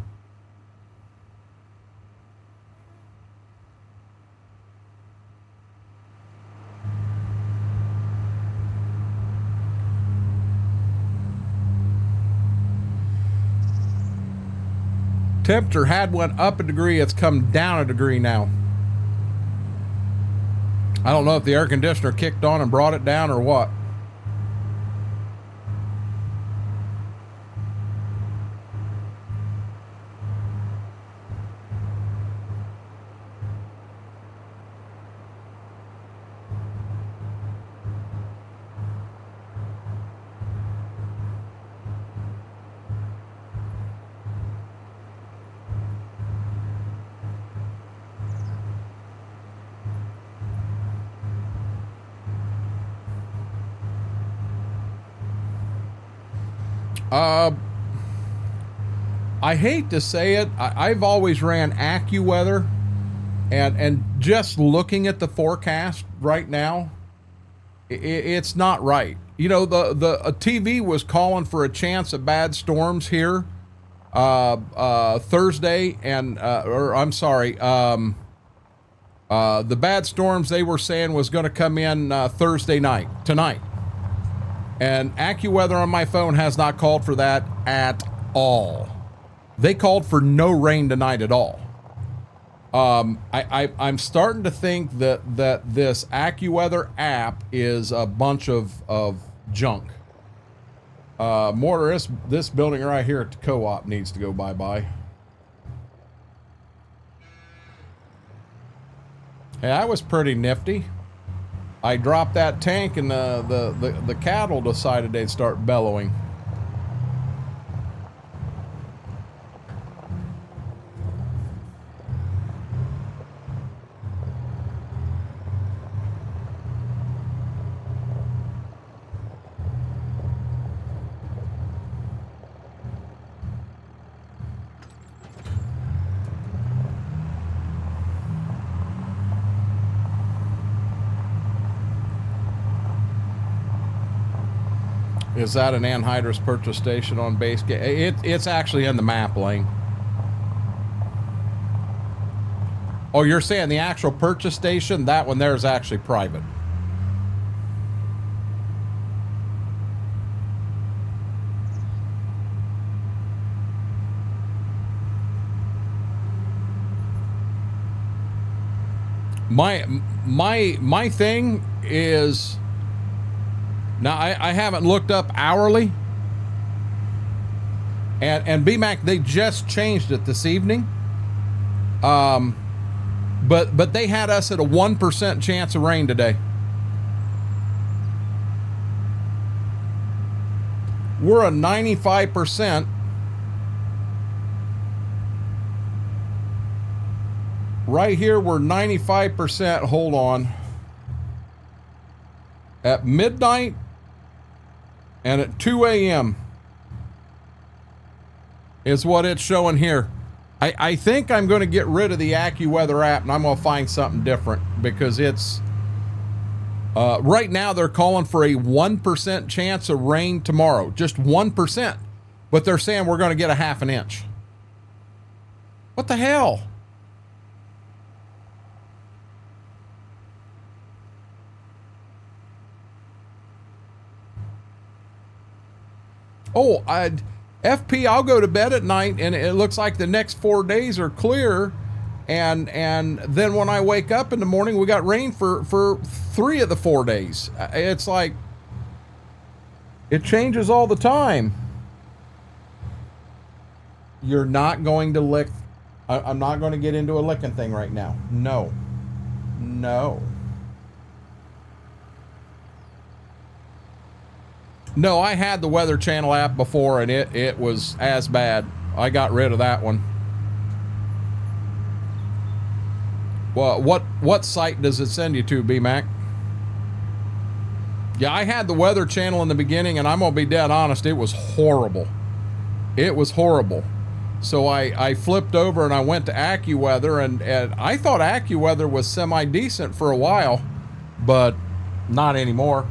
Speaker 1: Temperature had went up a degree. It's come down a degree now. I don't know if the air conditioner kicked on and brought it down or what. I hate to say it. I've always ran AccuWeather, and just looking at the forecast right now, it's not right. You know, the TV was calling for a chance of bad storms here Thursday, and or I'm sorry, the bad storms they were saying was going to come in Thursday night, tonight. And AccuWeather on my phone has not called for that at all. They called for no rain tonight at all. I'm starting to think that this AccuWeather app is a bunch of junk. Mortar, this building right here at the co-op needs to go bye-bye. Hey, that was pretty nifty. I dropped that tank and the cattle decided they'd start bellowing. Is that an anhydrous purchase station on base? It's actually in the map lane. Oh, you're saying the actual purchase station? That one there is actually private. My thing is, now I haven't looked up hourly, and BMAC, they just changed it this evening. But they had us at a 1% chance of rain today. We're a 95%. Right here, we're 95%. Hold on. At midnight and at 2 a.m. is what it's showing here. I think I'm going to get rid of the AccuWeather app and I'm going to find something different, because it's right now they're calling for a 1% chance of rain tomorrow, just 1%, but they're saying we're going to get a half an inch. What the hell? Oh, FP, I'll go to bed at night and it looks like the next 4 days are clear, and then when I wake up in the morning, we got rain for 3 of the 4 days. It's like it changes all the time. You're not going to lick. I'm not going to get into a licking thing right now. No. No, I had the Weather Channel app before, and it was as bad. I got rid of that one. Well, what site does it send you to, BMAC? Yeah, I had the Weather Channel in the beginning, and I'm gonna be dead honest, it was horrible. It was horrible. So I flipped over and I went to AccuWeather, and I thought AccuWeather was semi-decent for a while, but not anymore.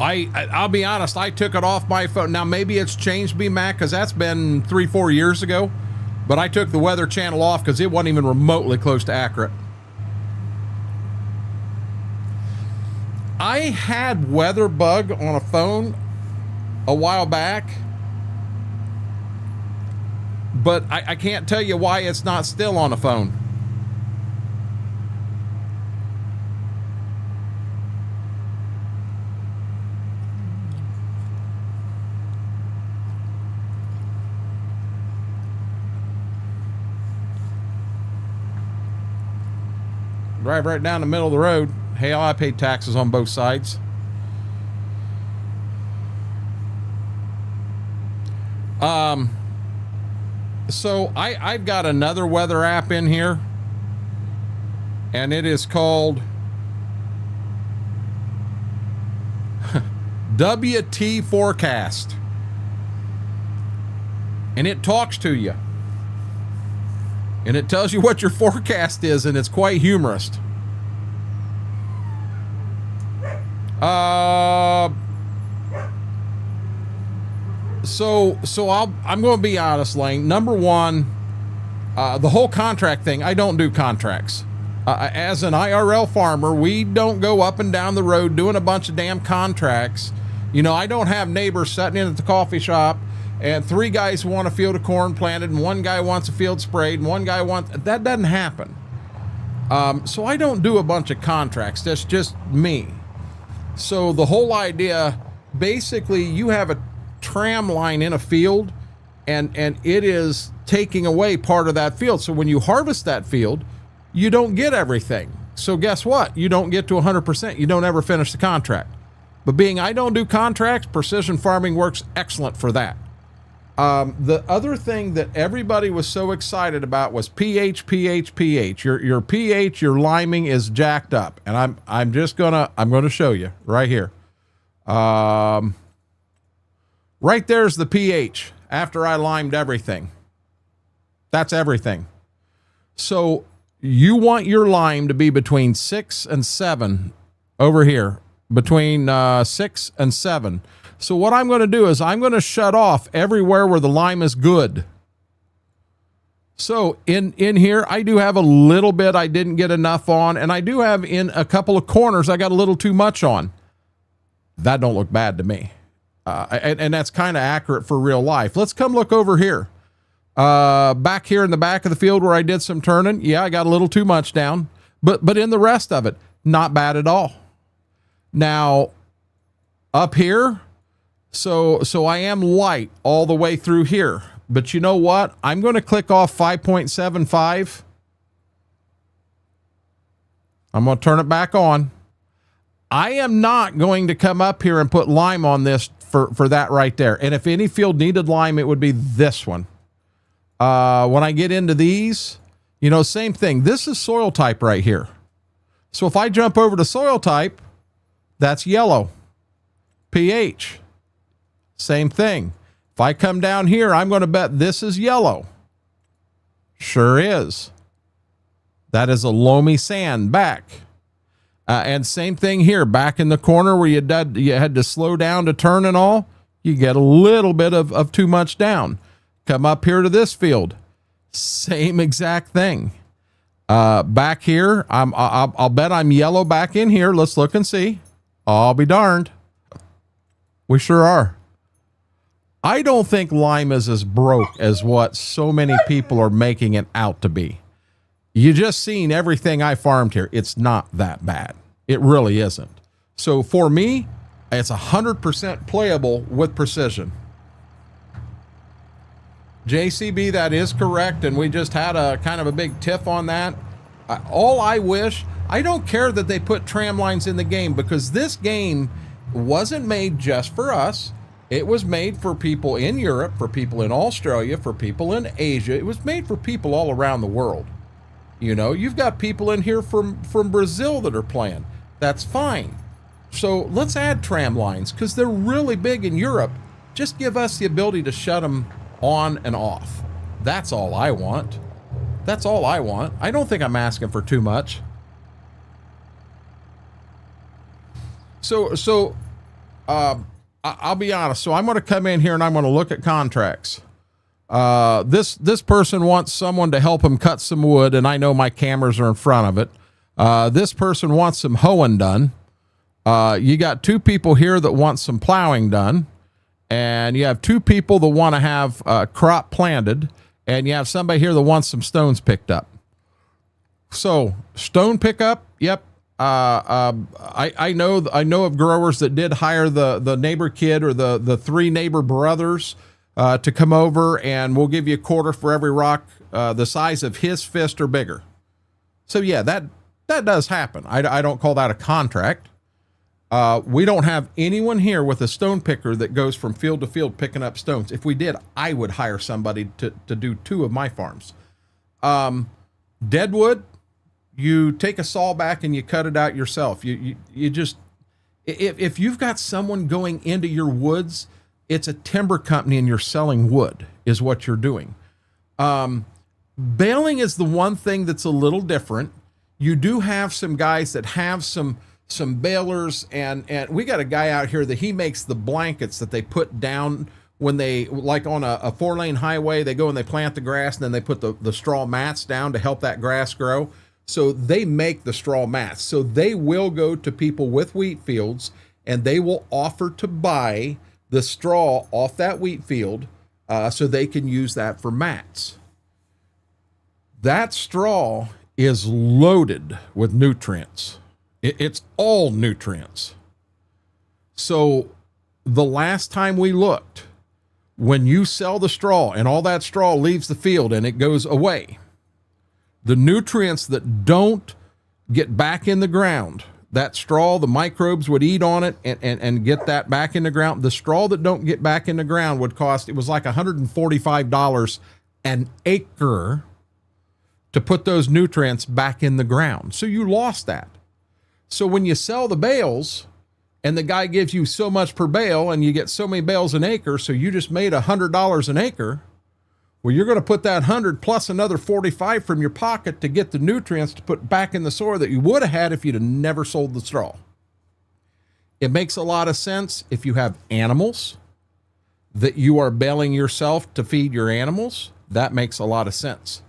Speaker 1: I'll be honest, I took it off my phone. Now, maybe it's changed me, Mac, because that's been 3-4 years ago. But I took the weather channel off because it wasn't even remotely close to accurate. I had weather bug on a phone a while back, but I can't tell you why it's not still on a phone. Drive right down the middle of the road. Hell, I paid taxes on both sides. So I've got another weather app in here, and it is called WT Forecast, and it talks to you. And it tells you what your forecast is, and it's quite humorous. I'm going to be honest, Lane. Number one, the whole contract thing, I don't do contracts. As an IRL farmer, we don't go up and down the road doing a bunch of damn contracts. You know, I don't have neighbors sitting in at the coffee shop and 3 guys want a field of corn planted, and 1 guy wants a field sprayed, and 1 guy wants... That doesn't happen. So I don't do a bunch of contracts. That's just me. So the whole idea, basically, you have a tram line in a field, and it is taking away part of that field. So when you harvest that field, you don't get everything. So guess what? You don't get to 100%. You don't ever finish the contract. But being I don't do contracts, precision farming works excellent for that. The other thing that everybody was so excited about was pH. Your pH, your liming is jacked up, and I'm gonna show you right here. Right there's the pH after I limed everything. That's everything. So you want your lime to be between 6 and 7 over here, between 6 and 7. So what I'm going to do is I'm going to shut off everywhere where the lime is good. So in here, I do have a little bit I didn't get enough on, and I do have in a couple of corners I got a little too much on. That don't look bad to me. And that's kind of accurate for real life. Let's come look over here. Back here in the back of the field where I did some turning, yeah, I got a little too much down. But in the rest of it, not bad at all. Now, up here... So I am light all the way through here, but you know what? I'm going to click off 5.75. I'm going to turn it back on. I am not going to come up here and put lime on this for that right there. And if any field needed lime, it would be this one. When I get into these, you know, same thing. This is soil type right here. So if I jump over to soil type, that's yellow. pH. Same thing. If I come down here, I'm going to bet this is yellow. Sure is. That is a loamy sand back. And same thing here, back in the corner where you had to slow down to turn and all, you get a little bit of too much down. Come up here to this field. Same exact thing. Back here, I'll bet I'm yellow back in here. Let's look and see. I'll be darned. We sure are. I don't think lime is as broke as what so many people are making it out to be. You just seen everything I farmed here. It's not that bad. It really isn't. So for me, it's 100% playable with precision. JCB, that is correct, and we just had a kind of a big tiff on that. All I wish, I don't care that they put tram lines in the game, because this game wasn't made just for us. It was made for people in Europe, for people in Australia, for people in Asia. It was made for people all around the world. You know, you've got people in here from Brazil that are playing. That's fine. So let's add tram lines, because they're really big in Europe. Just give us the ability to shut them on and off. That's all I want. That's all I want. I don't think I'm asking for too much. So I'll be honest. So I'm going to come in here and I'm going to look at contracts. This person wants someone to help him cut some wood, and I know my cameras are in front of it. This person wants some hoeing done. You got two people here that want some plowing done, and you have two people that want to have crop planted, and you have somebody here that wants some stones picked up. So stone pickup, yep. I know of growers that did hire the neighbor kid or the three neighbor brothers to come over, and we'll give you a quarter for every rock the size of his fist or bigger. So yeah, that does happen. I don't call that a contract. We don't have anyone here with a stone picker that goes from field to field picking up stones. If we did, I would hire somebody to do two of my farms. Deadwood, you take a saw back and you cut it out yourself. You just, if you've got someone going into your woods, it's a timber company and you're selling wood is what you're doing. Baling is the one thing that's a little different. You do have some guys that have some balers, and we got a guy out here that he makes the blankets that they put down when they, like on a 4-lane highway, they go and they plant the grass, and then they put the straw mats down to help that grass grow. So they make the straw mats. So they will go to people with wheat fields, and they will offer to buy the straw off that wheat field so they can use that for mats. That straw is loaded with nutrients. It's all nutrients. So the last time we looked, when you sell the straw and all that straw leaves the field and it goes away, the nutrients that don't get back in the ground, that straw, the microbes would eat on it and get that back in the ground. The straw that don't get back in the ground would cost, it was like $145 an acre to put those nutrients back in the ground. So you lost that. So when you sell the bales and the guy gives you so much per bale and you get so many bales an acre, so you just made $100 an acre, well, you're going to put that 100 plus another 45 from your pocket to get the nutrients to put back in the soil that you would have had if you'd have never sold the straw. It makes a lot of sense if you have animals that you are baling yourself to feed your animals. That makes a lot of sense.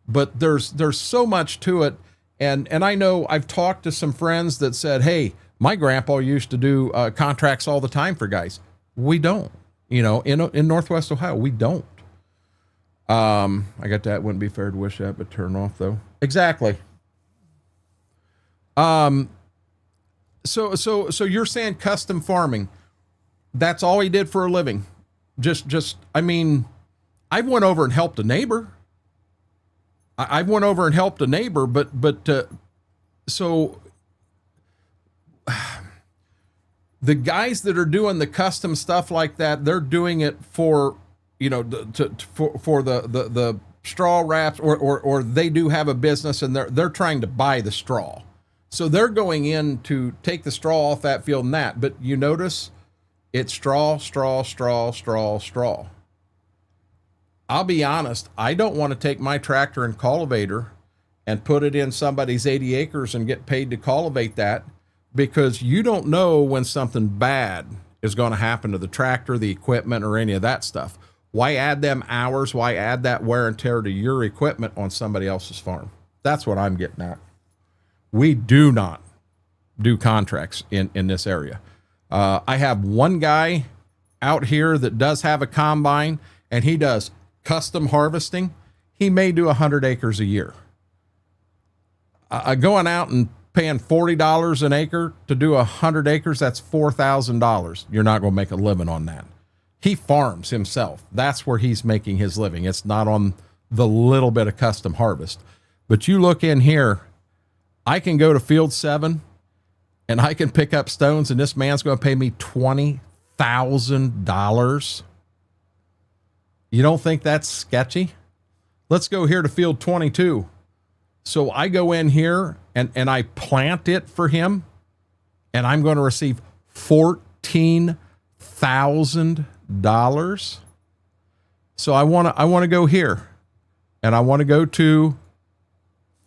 Speaker 1: But there's so much to it. And I know I've talked to some friends that said, hey, my grandpa used to do contracts all the time for guys. We don't, in Northwest Ohio, we don't. I got that. Wouldn't be fair to wish that, but turn off though. Exactly. So you're saying custom farming, that's all he did for a living. I mean, I went over and helped a neighbor. I went over and helped a neighbor, but so the guys that are doing the custom stuff like that, they're doing it for, for the straw wraps, or they do have a business and they're trying to buy the straw. So they're going in to take the straw off that field and that, but you notice it's straw. I'll be honest, I don't want to take my tractor and cultivator and put it in somebody's 80 acres and get paid to cultivate that, because you don't know when something bad is going to happen to the tractor, the equipment, or any of that stuff. Why add them hours? Why add that wear and tear to your equipment on somebody else's farm? That's what I'm getting at. We do not do contracts in this area. I have one guy out here that does have a combine, and he does custom harvesting. He may do 100 acres a year. Going out and paying $40 an acre to do 100 acres, that's $4,000. You're not going to make a living on that. He farms himself. That's where he's making his living. It's not on the little bit of custom harvest. But you look in here, I can go to field 7 and I can pick up stones, and this man's going to pay me $20,000. You don't think that's sketchy? Let's go here to field 22. So I go in here and I plant it for him, and I'm going to receive $14,000. So I want to go here, and I want to go to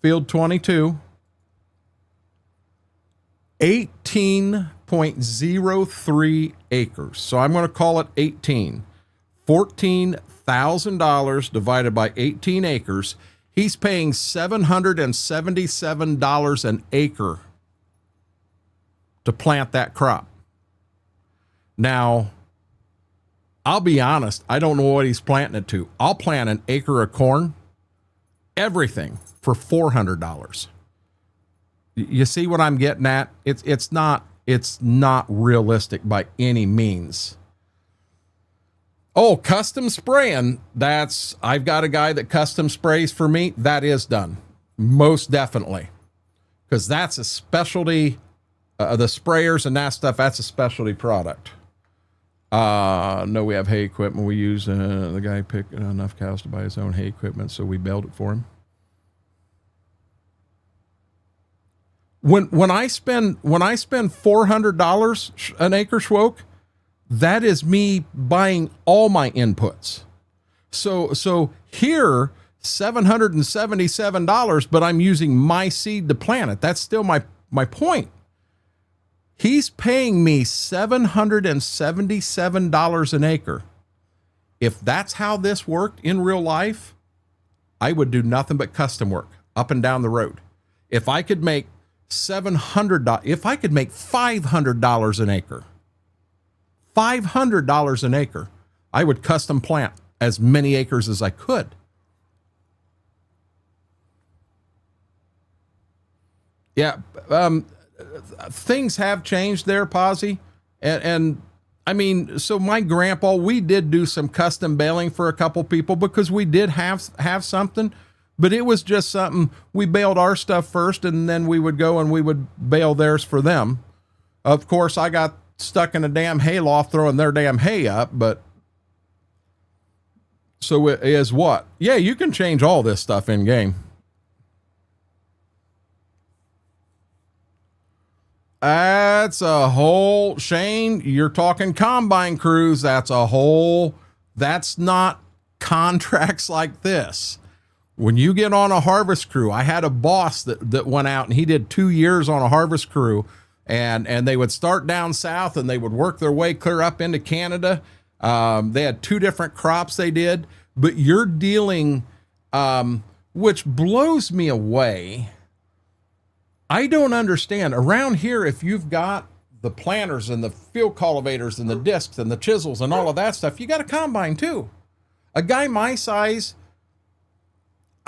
Speaker 1: field 22. 5.03 acres. So I'm going to call it 18. $14,000 divided by 18 acres. He's paying $777 an acre to plant that crop. Now, I'll be honest, I don't know what he's planting it to. I'll plant an acre of corn, everything, for $400. You see what I'm getting at? It's not realistic by any means. Oh, custom spraying. I've got a guy that custom sprays for me. That is done. Most definitely. Because that's a specialty, the sprayers and that stuff, that's a specialty product. No, we have hay equipment. We use, the guy picked enough cows to buy his own hay equipment, so we baled it for him. When I spend $400 an acre, Schwoke, that is me buying all my inputs. So here, $777, but I'm using my seed to plant it. That's still my point. He's paying me $777 an acre. If that's how this worked in real life, I would do nothing but custom work up and down the road. If I could make $700, if I could make $500 an acre, $500 an acre, I would custom plant as many acres as I could. Yeah, things have changed there, Posy. And I mean, so my grandpa, we did do some custom baling for a couple people because we did have something, but it was just something, we baled our stuff first and then we would go and we would bale theirs for them. Of course, I got stuck in a damn hayloft throwing their damn hay up, but so it is what? Yeah, you can change all this stuff in game. That's a whole, Shane, you're talking combine crews. That's not contracts like this. When you get on a harvest crew, I had a boss that went out and he did 2 years on a harvest crew. And they would start down south and they would work their way clear up into Canada. They had 2 different crops they did, but you're dealing, which blows me away. I don't understand. Around here, if you've got the planters and the field cultivators and the discs and the chisels and all of that stuff, you got a combine too. A guy my size,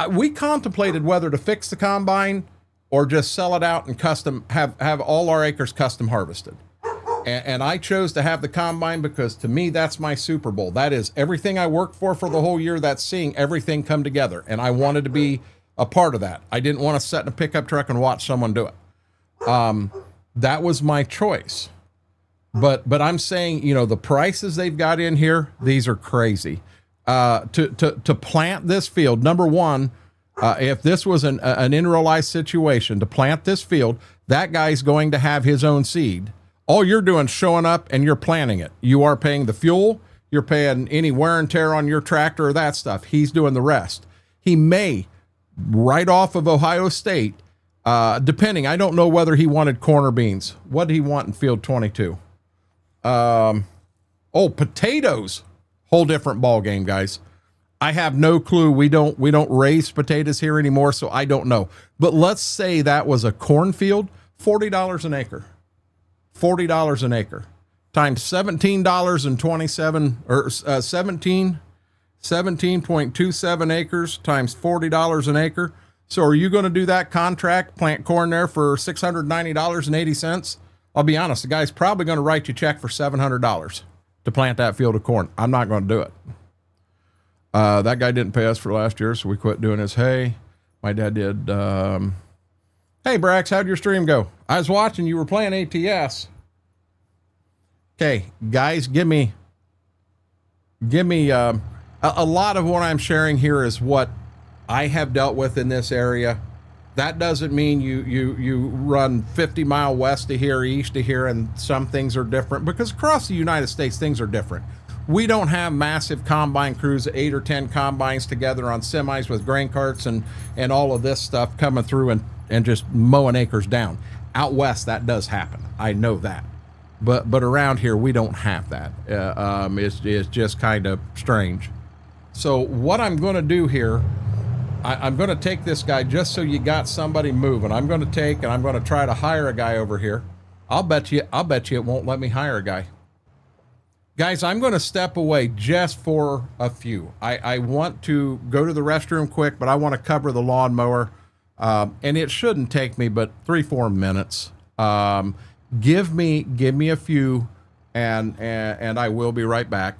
Speaker 1: we contemplated whether to fix the combine or just sell it out and custom have all our acres custom harvested. And I chose to have the combine because to me, that's my Super Bowl. That is everything I worked for the whole year. That's seeing everything come together. And I wanted to be a part of that. I didn't want to sit in a pickup truck and watch someone do it. That was my choice. But I'm saying, you know, the prices they've got in here, these are crazy. To plant this field, number one, if this was an in-real-life situation, to plant this field, that guy's going to have his own seed. All you're doing is showing up and you're planting it. You are paying the fuel. You're paying any wear and tear on your tractor or that stuff. He's doing the rest. He may, right off of Ohio State, depending, I don't know whether he wanted corn or beans. What did he want in field 22? Potatoes. Whole different ball game, guys. I have no clue. We don't raise potatoes here anymore, so I don't know. But let's say that was a cornfield, $40 an acre. $40 an acre times $17.27 or 17.27 acres times $40 an acre. So are you going to do that contract, plant corn there for $690.80? I'll be honest, the guy's probably going to write you a check for $700 to plant that field of corn. I'm not going to do it. That guy didn't pay us for last year, so we quit doing his hay. My dad did. Hey, Brax, how'd your stream go? I was watching. You were playing ATS. Okay, guys, give me a lot of what I'm sharing here is what I have dealt with in this area. That doesn't mean you run 50 mile west to here, east to here, and some things are different, because across the United States, things are different. We don't have massive combine crews, 8 or 10 combines together on semis with grain carts and all of this stuff coming through and just mowing acres down. Out west, that does happen. I know that. but around here we don't have that. It's just kind of strange. So what I'm going to do here, I'm going to take this guy just so you got somebody moving. I'm going to take and I'm going to try to hire a guy over here. I'll bet you it won't let me hire a guy. Guys, I'm going to step away just for a few. I want to go to the restroom quick, but I want to cover the lawnmower. And it shouldn't take me but 3-4 minutes. Give me a few and I will be right back.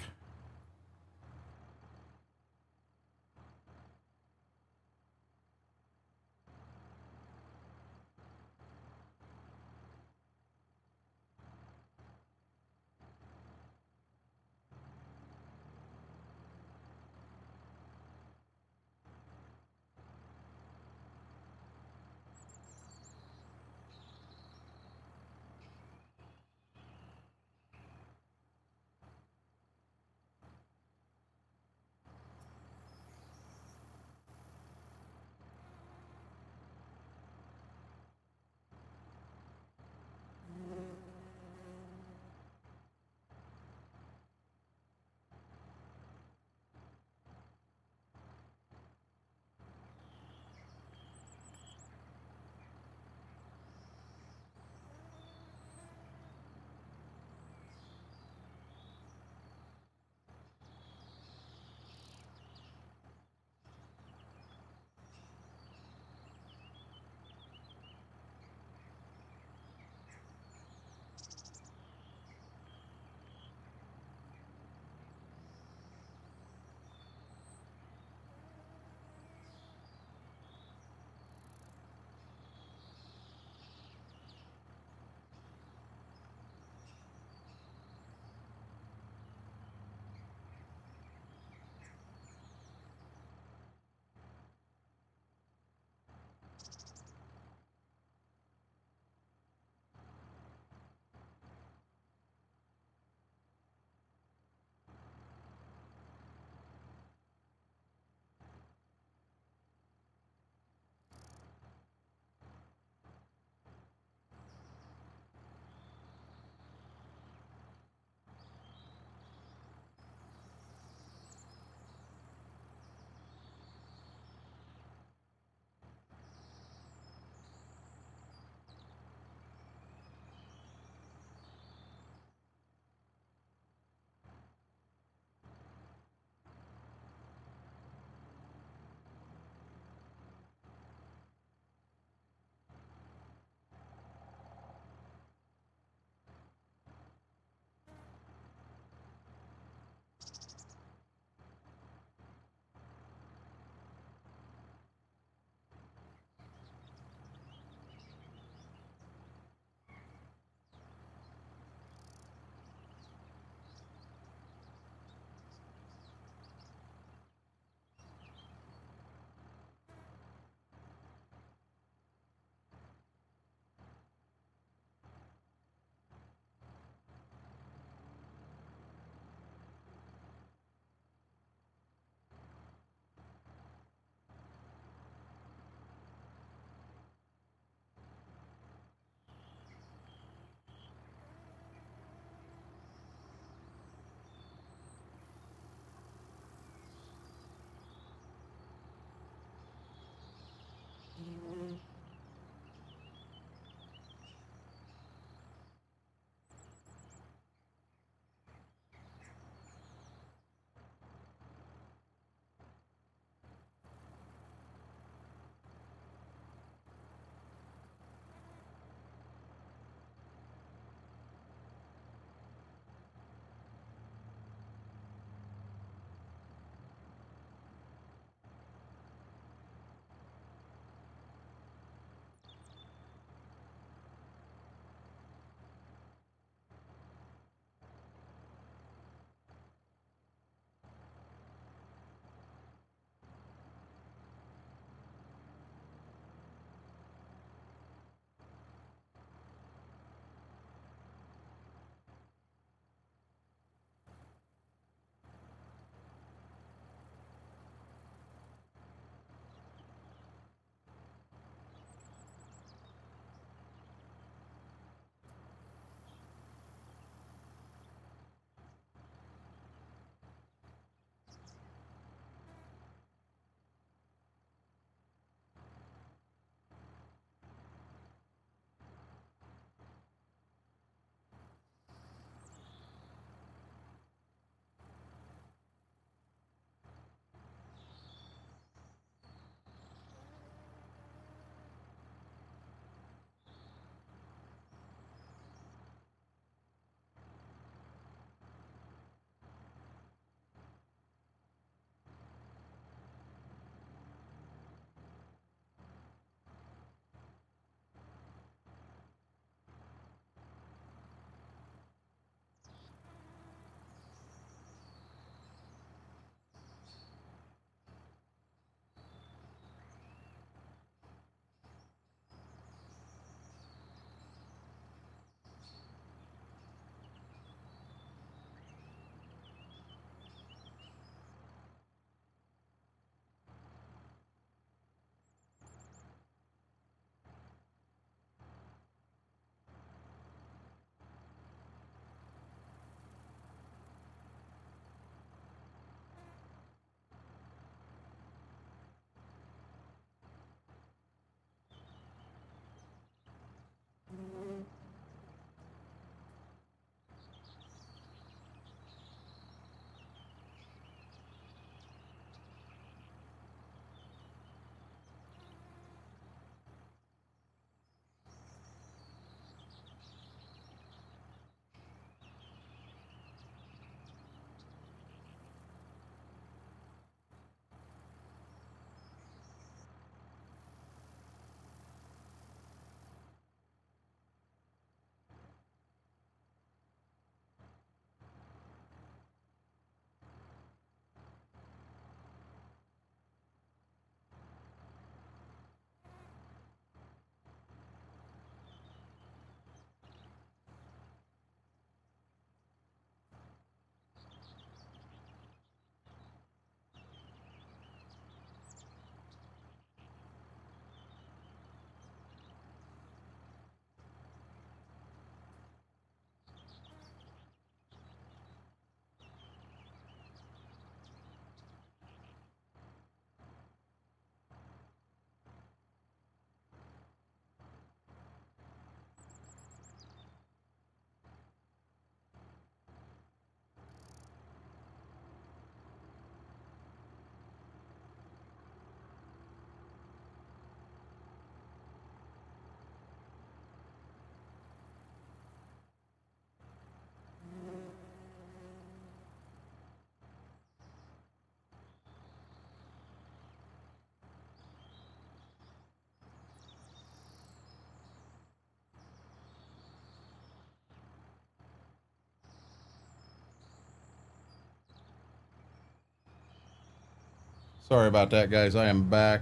Speaker 1: Sorry about that, guys. I am back.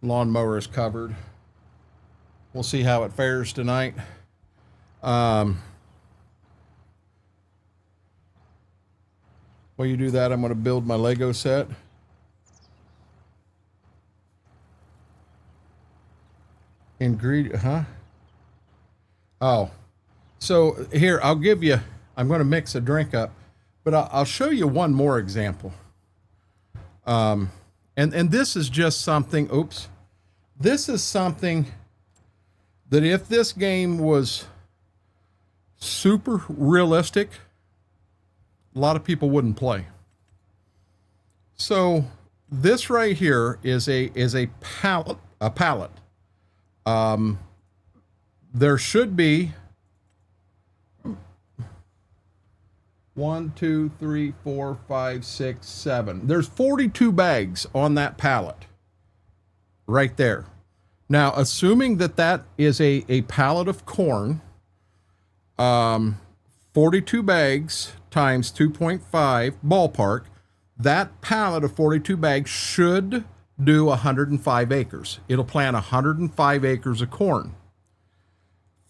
Speaker 1: Lawnmower is covered. We'll see how it fares tonight. While you do that, I'm going to build my Lego set. Ingredient, huh? Oh, so here, I'll give you, I'm going to mix a drink up, but I'll show you one more example. And this is just something, oops, this is something that if this game was super realistic, a lot of people wouldn't play. So this right here is a pallet. There should be 1, 2, 3, 4, 5, 6, 7. There's 42 bags on that pallet right there. Now, assuming that that is a pallet of corn, 42 bags times 2.5 ballpark, that pallet of 42 bags should do 105 acres. It'll plant 105 acres of corn.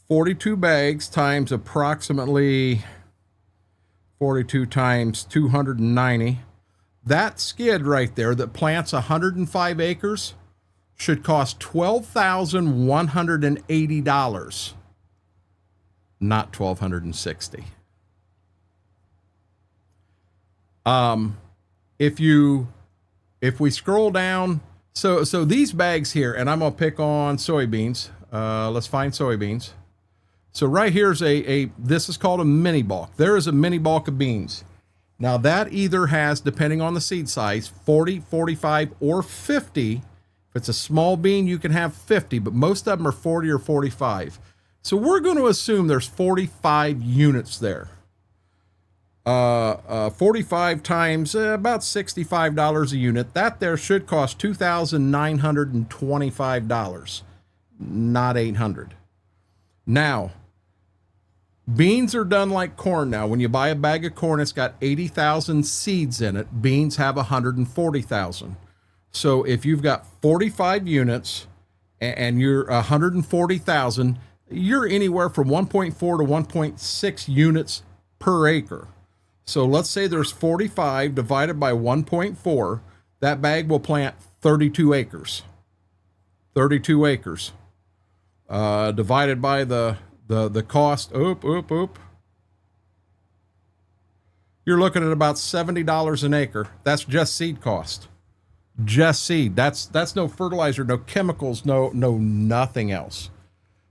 Speaker 1: 42 bags times approximately 42 times 290. That skid right there that plants 105 acres should cost $12,180, not $1,260. If we scroll down, so these bags here, and I'm gonna pick on soybeans. Let's find soybeans. So right here's this is called a mini bulk. There is a mini bulk of beans. Now that either has, depending on the seed size, 40, 45, or 50. If it's a small bean, you can have 50, but most of them are 40 or 45. So we're going to assume there's 45 units there. 45 times about $65 a unit. That there should cost $2,925, not $800. Now, beans are done like corn now. When you buy a bag of corn, it's got 80,000 seeds in it. Beans have 140,000. So if you've got 45 units and you're 140,000, you're anywhere from 1.4 to 1.6 units per acre. So let's say there's 45 divided by 1.4. That bag will plant 32 acres. 32 acres. Divided by the cost, you're looking at about $70 an acre. That's just seed cost. Just seed. That's no fertilizer, no chemicals, no nothing else.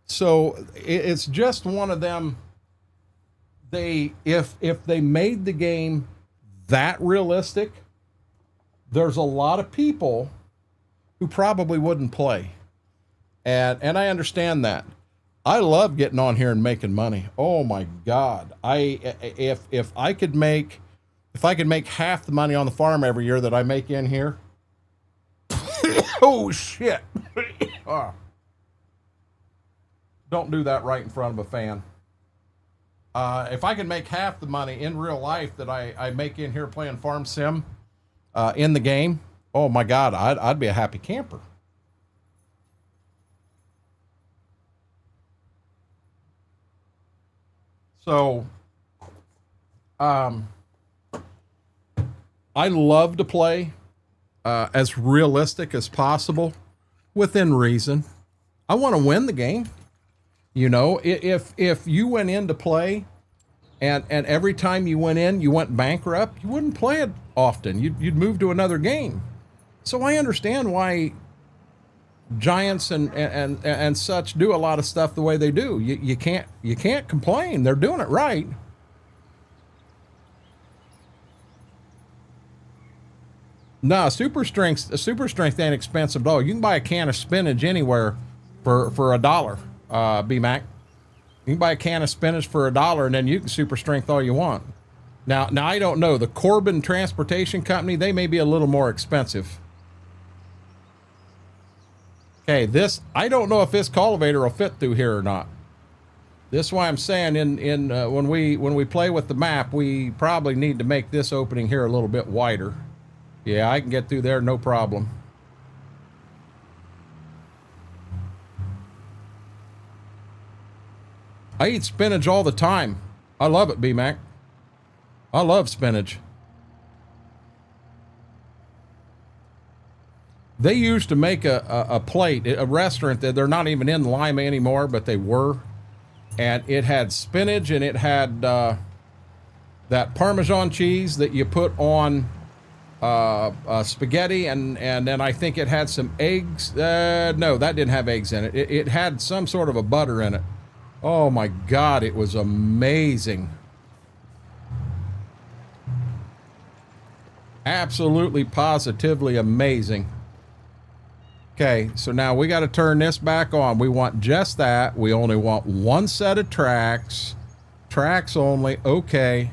Speaker 1: So it's just one of them. If they made the game that realistic, there's a lot of people who probably wouldn't play. And I understand that. I love getting on here and making money. Oh my God. If I could make half the money on the farm every year that I make in here. Oh shit. Don't do that right in front of a fan. If I could make half the money in real life that I make in here playing Farm Sim in the game, oh my God, I'd be a happy camper. So, I love to play as realistic as possible within reason. I want to win the game. You know, if you went in to play and every time you went in, you went bankrupt, you wouldn't play it often. You'd move to another game. So I understand why giants and such do a lot of stuff the way they do. You can't complain. They're doing it right. No, super strength ain't expensive at all. You can buy a can of spinach anywhere for $1. B-Mac. You can buy a can of spinach for $1 and then you can super strength all you want. Now I don't know. The Corbin Transportation Company, they may be a little more expensive. Okay, I don't know if this cultivator will fit through here or not. This is why I'm saying when we play with the map, we probably need to make this opening here a little bit wider. Yeah, I can get through there, no problem. I eat spinach all the time. I love it, B-Mac. I love spinach. They used to make a plate, a restaurant that they're not even in Lima anymore, but they were. And it had spinach and it had that Parmesan cheese that you put on spaghetti, and then I think it had some eggs. No, that didn't have eggs in it. It had some sort of a butter in it. Oh my God, it was amazing. Absolutely, positively amazing. Okay, so now we got to turn this back on. We want just that. We only want one set of tracks. Tracks only. Okay.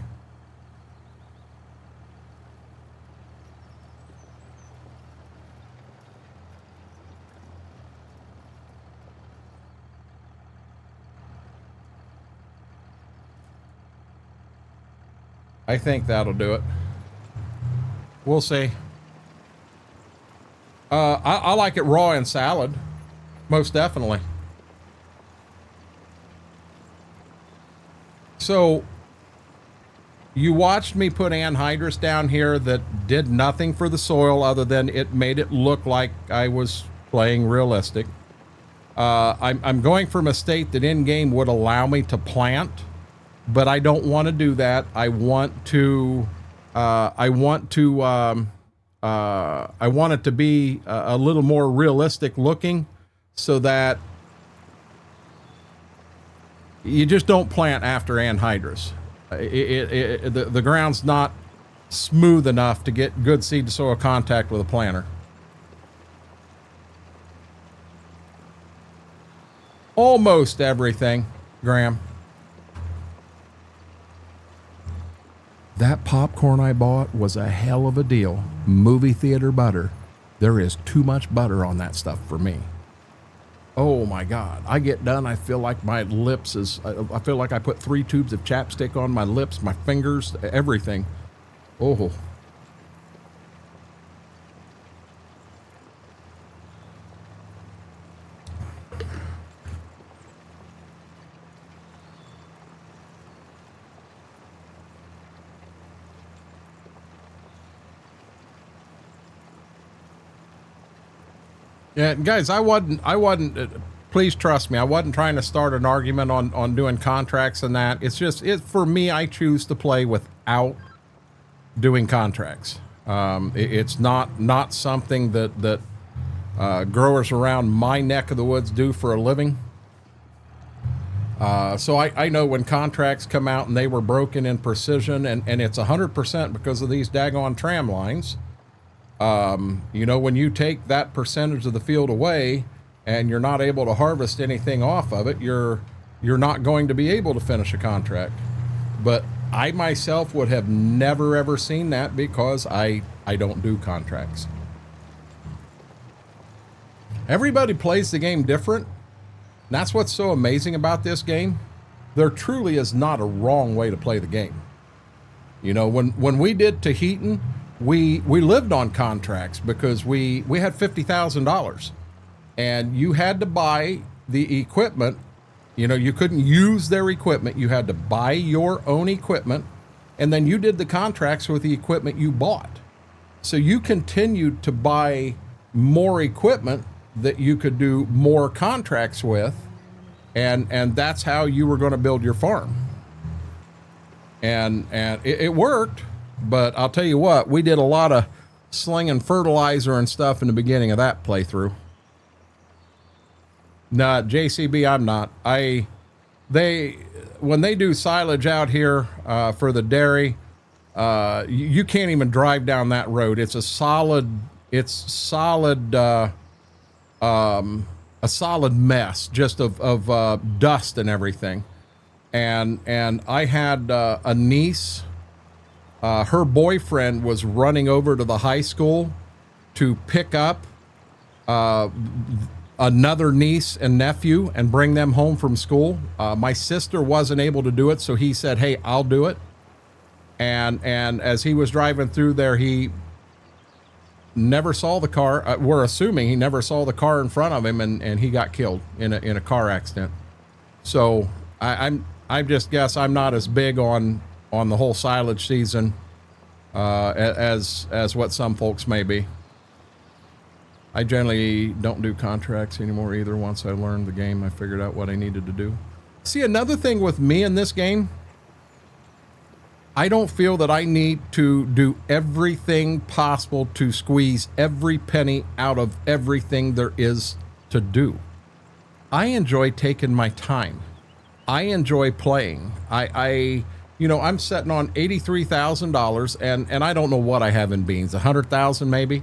Speaker 1: I think that'll do it. We'll see. I like it raw in salad, most definitely. So you watched me put anhydrous down here that did nothing for the soil other than it made it look like I was playing realistic. I'm going from a state that in-game would allow me to plant, but I don't want to do that. I want it to be a little more realistic looking, so that you just don't plant after anhydrous. The ground's not smooth enough to get good seed to soil contact with a planter. Almost everything, Graham. That popcorn I bought was a hell of a deal. Movie theater butter. There is too much butter on that stuff for me. Oh my God. I get done, I feel like my lips I feel like I put 3 tubes of chapstick on my lips, my fingers, everything. Oh. Yeah, guys, I wasn't, please trust me, I wasn't trying to start an argument on doing contracts and that. It's just, for me, I choose to play without doing contracts. It's not something that growers around my neck of the woods do for a living. So I know when contracts come out and they were broken in precision, and it's 100% because of these daggone tram lines. You know, when you take that percentage of the field away and you're not able to harvest anything off of it, you're not going to be able to finish a contract. But I myself would have never ever seen that because I don't do contracts. Everybody plays the game different. And that's what's so amazing about this game. There truly is not a wrong way to play the game. You know, when we did Tahitian, we lived on contracts because we had $50,000 and you had to buy the equipment. You know, you couldn't use their equipment. You had to buy your own equipment, and then you did the contracts with the equipment you bought. So you continued to buy more equipment that you could do more contracts with, and that's how you were going to build your farm. And it worked. But I'll tell you what, we did a lot of slinging fertilizer and stuff in the beginning of that playthrough. No, JCB, I'm not. When they do silage out here for the dairy, you can't even drive down that road. It's a solid mess just of dust and everything. And I had a niece. Her boyfriend was running over to the high school to pick up another niece and nephew and bring them home from school. My sister wasn't able to do it, so he said, "Hey, I'll do it." And as he was driving through there, he never saw the car. We're assuming he never saw the car in front of him, and he got killed in a car accident. So I just guess I'm not as big on the whole silage season as what some folks may be. I generally don't do contracts anymore either. Once I learned the game, I figured out what I needed to do. See, another thing with me in this game, I don't feel that I need to do everything possible to squeeze every penny out of everything there is to do. I enjoy taking my time. I enjoy playing. You know, I'm sitting on $83,000 and I don't know what I have in beans, 100,000 maybe.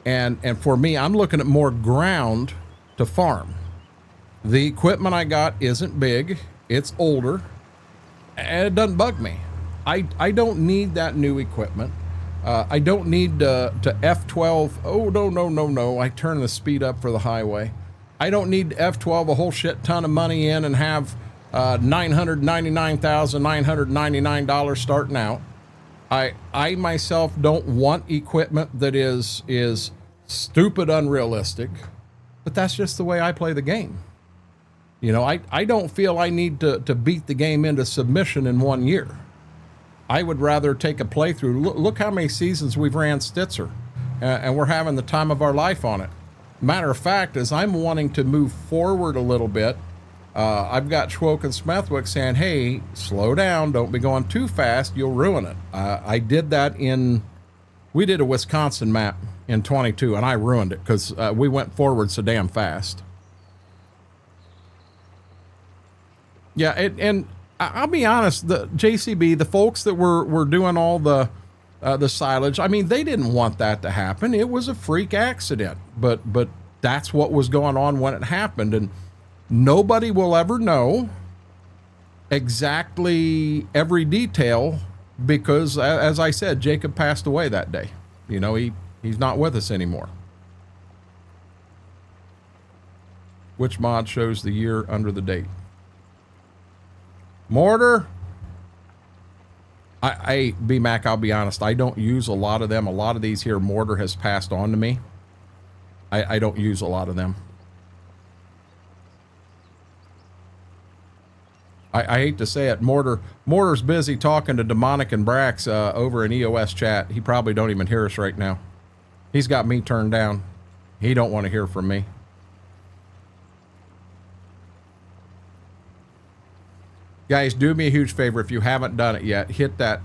Speaker 1: And for me, I'm looking at more ground to farm. The equipment I got isn't big. It's older and it doesn't bug me. I don't need that new equipment. I don't need to F12. Oh, no. I turn the speed up for the highway. I don't need F12 a whole shit ton of money in and have $999,999 starting out. I myself don't want equipment that is stupid unrealistic, but that's just the way I play the game. You know, I don't feel I need to beat the game into submission in 1 year. I would rather take a playthrough. Look how many seasons we've ran Stitzer, and we're having the time of our life on it. Matter of fact, as I'm wanting to move forward a little bit, I've got Schwoke and Smethwick saying, hey, slow down. Don't be going too fast. You'll ruin it. I did that we did a Wisconsin map in 22, and I ruined it because we went forward so damn fast. Yeah, and I'll be honest, the JCB, the folks that were doing all the silage, I mean, they didn't want that to happen. It was a freak accident, but that's what was going on when it happened, and nobody will ever know exactly every detail because, as I said, Jacob passed away that day. You know, he's not with us anymore. Which mod shows the year under the date? Mortar. B-Mac, I'll be honest, I don't use a lot of them. A lot of these here, Mortar has passed on to me. I don't use a lot of them. I hate to say it, Mortar's busy talking to Demonic and Brax over in EOS chat. He probably don't even hear us right now. He's got me turned down. He don't want to hear from me. Guys, do me a huge favor. If you haven't done it yet, hit that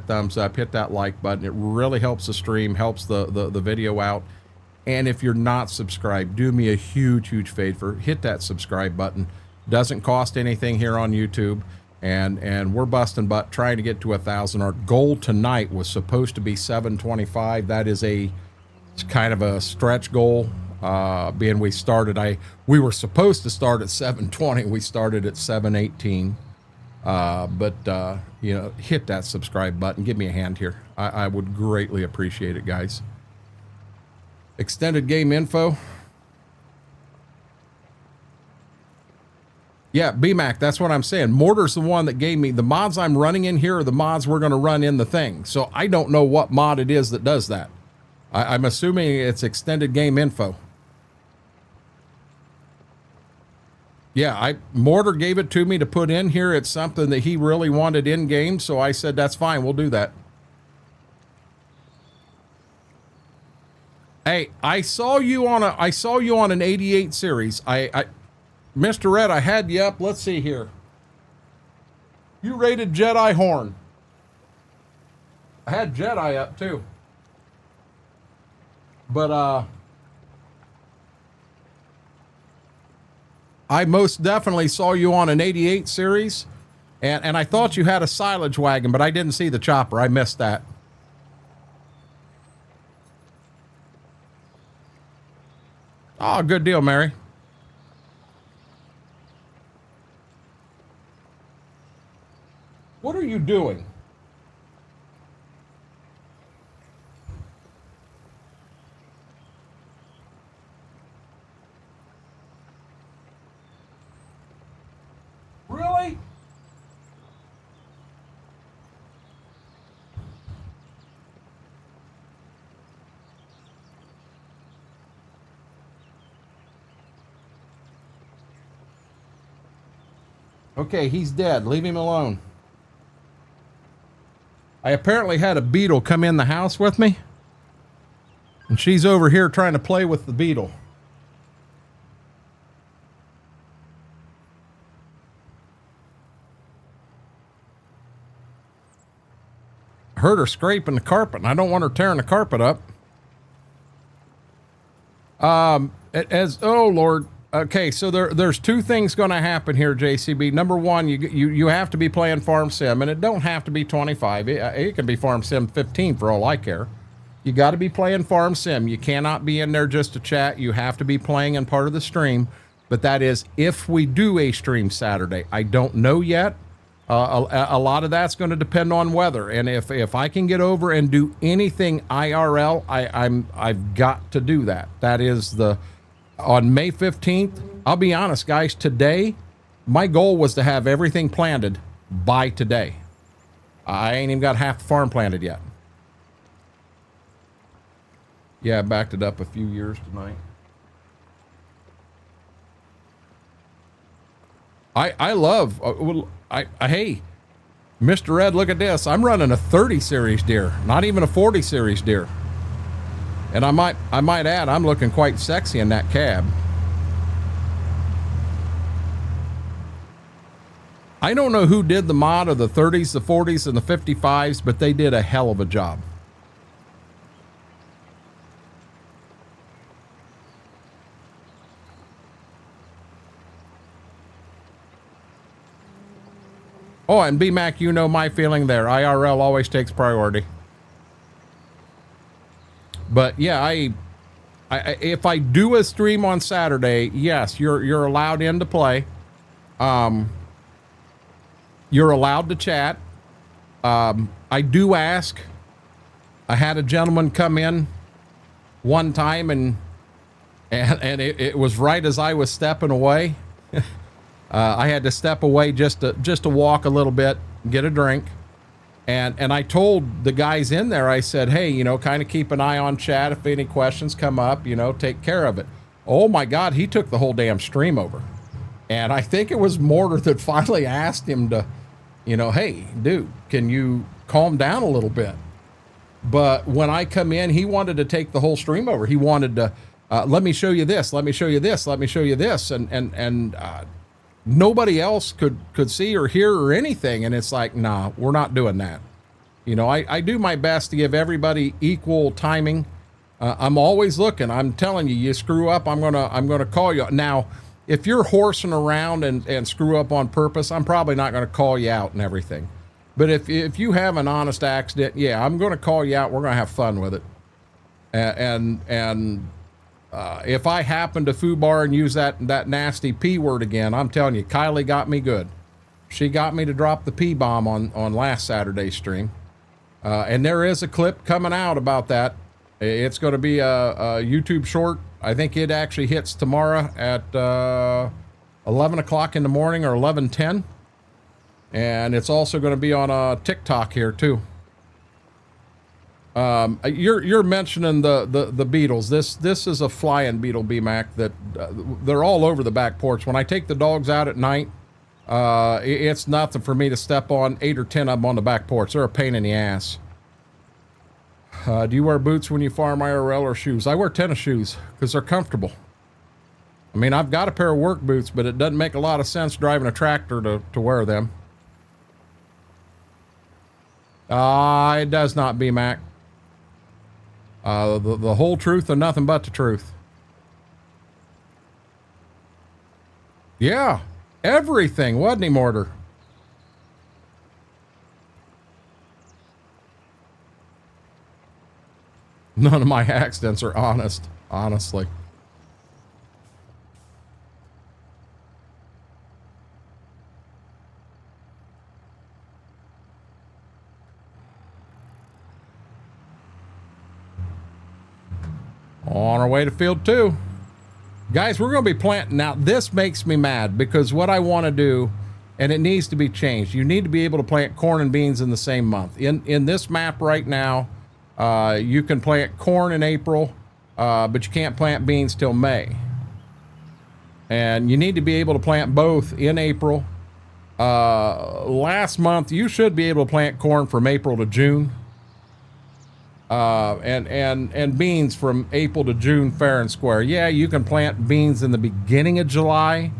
Speaker 1: thumbs up, hit that like button. It really helps the stream, helps the video out. And if you're not subscribed, do me a huge favor. Hit that subscribe button. Doesn't cost anything here on YouTube. And we're busting butt trying to get to 1,000. Our goal tonight was supposed to be 725. That is it's kind of a stretch goal. Being we were supposed to start at 720. We started at 718. You know, hit that subscribe button. Give me a hand here. I would greatly appreciate it, guys. Extended game info. Yeah, BMAC, that's what I'm saying. Mortar's the one that gave me the mods I'm running in here are the mods we're going to run in the thing. So I don't know what mod it is that does that. I'm assuming it's extended game info. Yeah, Mortar gave it to me to put in here. It's something that he really wanted in game, so I said that's fine. We'll do that. Hey, I saw you on an 88 series. Mr. Red, I had you up. Let's see here. You rated Jedi Horn. I had Jedi up too. But I most definitely saw you on an 88 series, and I thought you had a silage wagon, but I didn't see the chopper. I missed that. Oh, good deal, Mary. What are you doing? Really? Okay, he's dead. Leave him alone. I apparently had a beetle come in the house with me, and she's over here trying to play with the beetle. I heard her scraping the carpet, and I don't want her tearing the carpet up. Oh Lord. Okay, so there's two things going to happen here, JCB. Number one, you have to be playing Farm Sim, and it don't have to be 25. It can be Farm Sim 15 for all I care. You got to be playing Farm Sim. You cannot be in there just to chat. You have to be playing in part of the stream. But that is if we do a stream Saturday. I don't know yet. A lot of that's going to depend on weather, and if I can get over and do anything IRL, I've got to do that. That is on May 15th. I'll be honest, guys. Today, my goal was to have everything planted by today. I ain't even got half the farm planted yet. Yeah, I backed it up a few years tonight. I love. Hey, Mr. Red, look at this. I'm running a 30 series deer, not even a 40 series deer. And I might add, I'm looking quite sexy in that cab. I don't know who did the mod of the 30s, the 40s, and the 55s, but they did a hell of a job. Oh, and B-Mac, you know my feeling there. IRL always takes priority. But yeah, if I do a stream on Saturday, yes, you're allowed in to play. You're allowed to chat. I do ask. I had a gentleman come in one time, and it was right as I was stepping away. I had to step away just to walk a little bit, get a drink. And I told the guys in there, I said, hey, you know, kind of keep an eye on chat. If any questions come up, you know, take care of it. Oh my God, he took the whole damn stream over. And I think it was Mortar that finally asked him to, you know, hey, dude, can you calm down a little bit? But when I come in, he wanted to take the whole stream over. He wanted to, let me show you this, let me show you this, let me show you this. And nobody else could see or hear or anything. And it's like, nah, we're not doing that. You know, I do my best to give everybody equal timing. I'm always looking. I'm telling you, you screw up, I'm gonna call you. Now, if you're horsing around and screw up on purpose, I'm probably not gonna call you out and everything. But if you have an honest accident, yeah, I'm gonna call you out. We're gonna have fun with it. If I happen to foobar and use that nasty P word again, I'm telling you, Kylie got me good. She got me to drop the P bomb on last Saturday's stream. And there is a clip coming out about that. It's going to be a YouTube short. I think it actually hits tomorrow at 11 o'clock in the morning or 11:10. And it's also going to be on TikTok here too. You're mentioning the beetles. This is a flying beetle, B-Mac, that they're all over the back porch. When I take the dogs out at night, it's nothing for me to step on 8 or 10 of them on the back porch. They're a pain in the ass. Do you wear boots when you farm IRL or shoes? I wear tennis shoes because they're comfortable. I mean, I've got a pair of work boots, but it doesn't make a lot of sense driving a tractor to wear them. It does not, B-Mac. The whole truth and nothing but the truth. Yeah, everything, wasn't he, Mortar? None of my accidents are honest, honestly. On our way to field 2. Guys, we're going to be planting. Now, this makes me mad because what I want to do, and it needs to be changed. You need to be able to plant corn and beans in the same month. In this map right now, you can plant corn in April, but you can't plant beans till May. And you need to be able to plant both in April Last month, you should be able to plant corn from April to June. And beans from April to June fair and square. Yeah, you can plant beans in the beginning of July,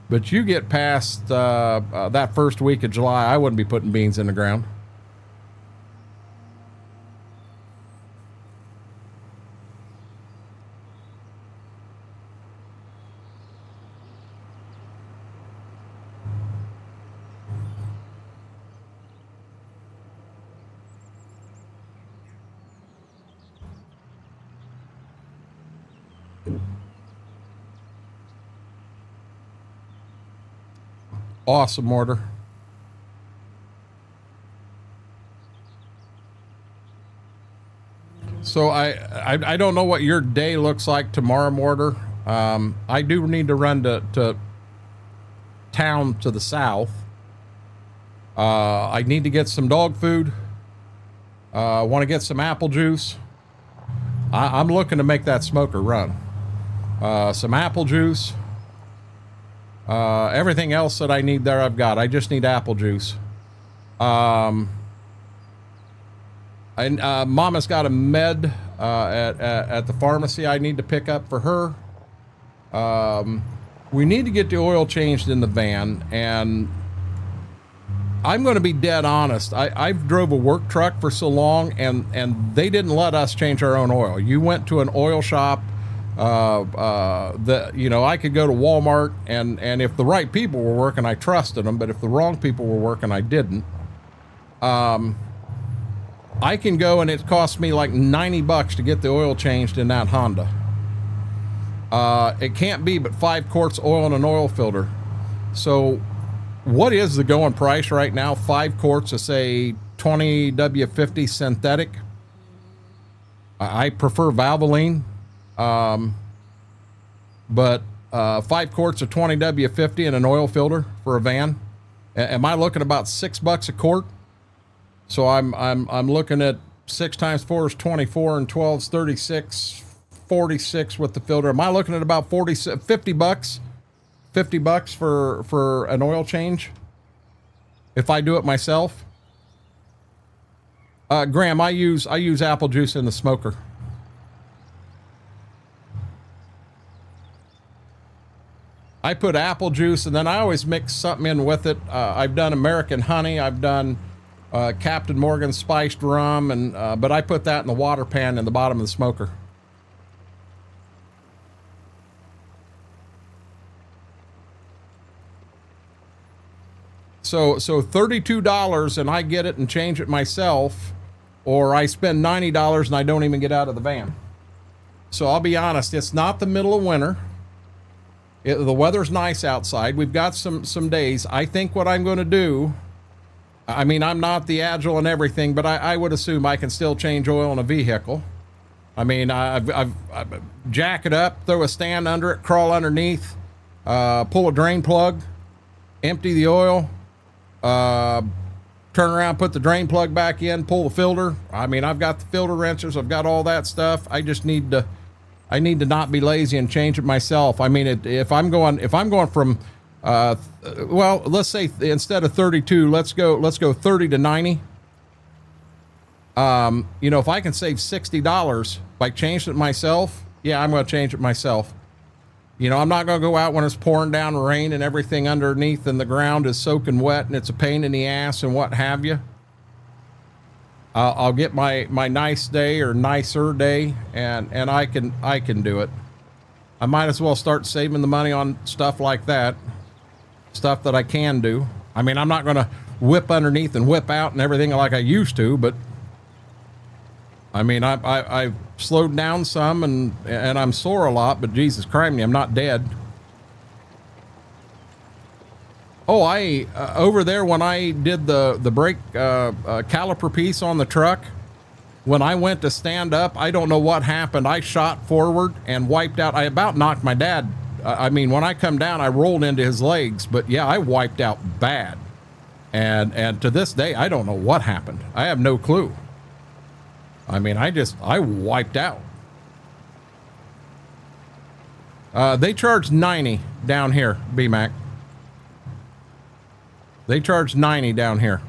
Speaker 1: but you get past that first week of July, I wouldn't be putting beans in the ground. Awesome order. So I don't know what your day looks like tomorrow, Mortar. I do need to run to town to the south. I need to get some dog food. Want to get some apple juice. I'm looking to make that smoker run. Some apple juice. Everything else that I need there, I've got. I just need apple juice. Mama's got a med at the pharmacy I need to pick up for her. We need to get the oil changed in the van, and I'm going to be dead honest. I've drove a work truck for so long, and they didn't let us change our own oil. You went to an oil shop. I could go to Walmart, and if the right people were working, I trusted them, but if the wrong people were working, I didn't. I can go, and it costs me like $90 to get the oil changed in that Honda. It can't be but 5 quarts oil in an oil filter. So what is the going price right now? 5 quarts of, say, 20 W50 synthetic. I prefer Valvoline. But 5 quarts of 20 W50 in an oil filter for a van. Am I looking about $6 a quart? So I'm looking at 6 times 4 is 24 and 12 is 36, 46 with the filter. Am I looking at about $50? $50 for an oil change if I do it myself? Graham, I use apple juice in the smoker. I put apple juice, and then I always mix something in with it. I've done American honey. I've done Captain Morgan spiced rum, and but I put that in the water pan in the bottom of the smoker. So $32, and I get it and change it myself, or I spend $90 and I don't even get out of the van. So I'll be honest, it's not the middle of winter. The weather's nice outside. We've got some days. I think what I'm going to do, I mean, I'm not the agile and everything, but I would assume I can still change oil in a vehicle. I mean, I've jack it up, throw a stand under it, crawl underneath, pull a drain plug, empty the oil, turn around, put the drain plug back in, pull the filter. I mean, I've got the filter wrenchers. I've got all that stuff. I just need to not be lazy and change it myself. I mean, if I'm going from, well, let's say instead of 32, let's go 30 to 90. If I can save $60 by changing it myself, yeah, I'm going to change it myself. I'm not going to go out when it's pouring down rain and everything underneath and the ground is soaking wet and it's a pain in the ass and what have you. I'll get my nice day or nicer day, and I can do it. I might as well start saving the money on stuff like that, stuff that I can do. I mean, I'm not going to whip underneath and whip out and everything like I used to, but I mean, I've slowed down some, and I'm sore a lot, but Jesus Christ, I'm not dead. Oh, over there when I did the brake caliper piece on the truck, when I went to stand up, I don't know what happened. I shot forward and wiped out. I about knocked my dad. I mean, when I come down, I rolled into his legs. But yeah, I wiped out bad. And to this day, I don't know what happened. I have no clue. I mean, I wiped out. They charge $90 down here, BMAC. They charge 90 down here.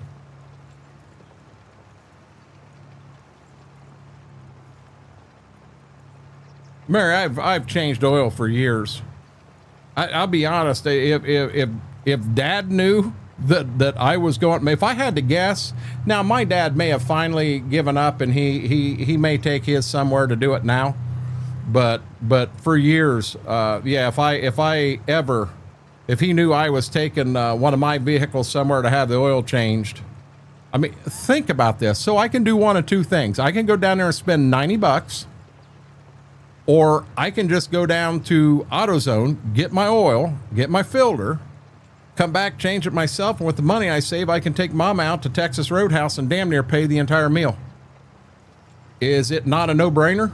Speaker 1: Mary, I've changed oil for years. I'll be honest. If Dad knew that I was going, if I had to guess, now my dad may have finally given up, and he may take his somewhere to do it now. But for years, yeah. If he knew I was taking one of my vehicles somewhere to have the oil changed, I mean, think about this. So I can do one of two things. I can go down there and spend $90. Or I can just go down to AutoZone, get my oil, get my filter, come back, change it myself, and with the money I save, I can take Mom out to Texas Roadhouse and damn near pay the entire meal. Is it not a no-brainer?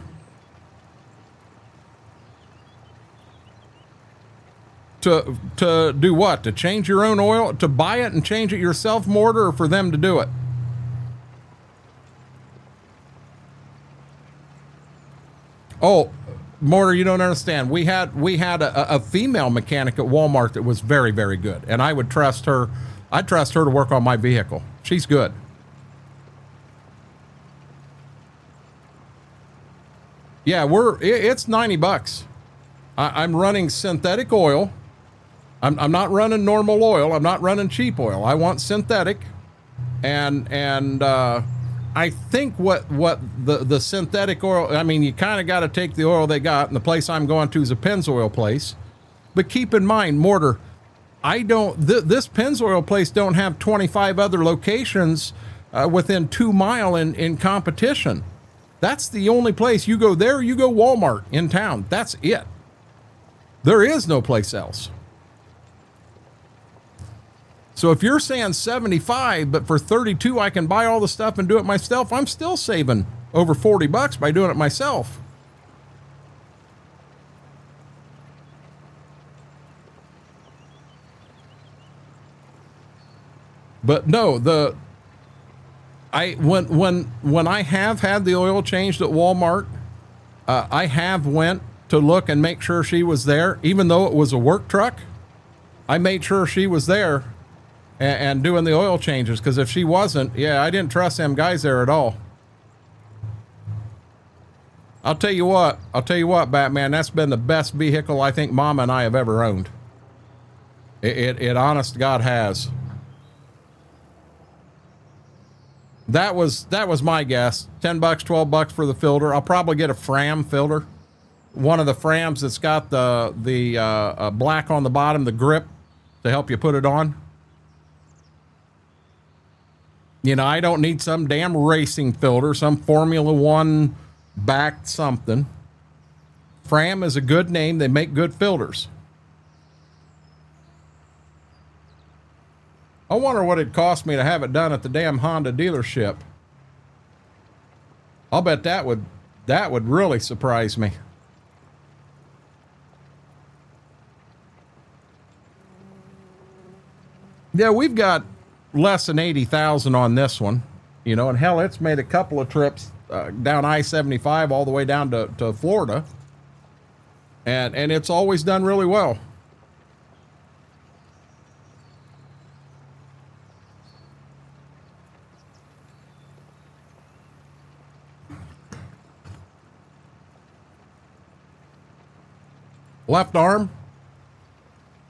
Speaker 1: To do what? To change your own oil? To buy it and change it yourself, Mortar, or for them to do it? Oh, Mortar, you don't understand. We had a female mechanic at Walmart that was very, very good, and I would trust her. I'd trust her to work on my vehicle. She's good. Yeah, it's $90. I'm running synthetic oil. I'm not running normal oil. I'm not running cheap oil. I want synthetic, and I think what the synthetic oil, I mean, you kind of got to take the oil they got, and the place I'm going to is a Pennzoil place. But keep in mind, Mortar, this Pennzoil place don't have 25 other locations within 2 mile in competition. That's the only place. You go there, you go Walmart in town. That's it. There is no place else. So if you're saying 75, but for 32 I can buy all the stuff and do it myself, I'm still saving over $40 by doing it myself. But no, when I have had the oil changed at Walmart, I have went to look and make sure she was there, even though it was a work truck. I made sure she was there and doing the oil changes, because if she wasn't, yeah, I didn't trust them guys there at all. I'll tell you what, Batman, that's been the best vehicle I think Mama and I have ever owned. It honest to God has. That was my guess. $10, $12 for the filter. I'll probably get a Fram filter. One of the Frams that's got the black on the bottom, the grip to help you put it on. You know, I don't need some damn racing filter, some Formula One backed something. Fram is a good name. They make good filters. I wonder what it cost me to have it done at the damn Honda dealership. I'll bet that would really surprise me. Yeah, we've got less than 80,000 on this one, you know, and hell, it's made a couple of trips down I-75 all the way down to Florida, and it's always done really well. Left arm,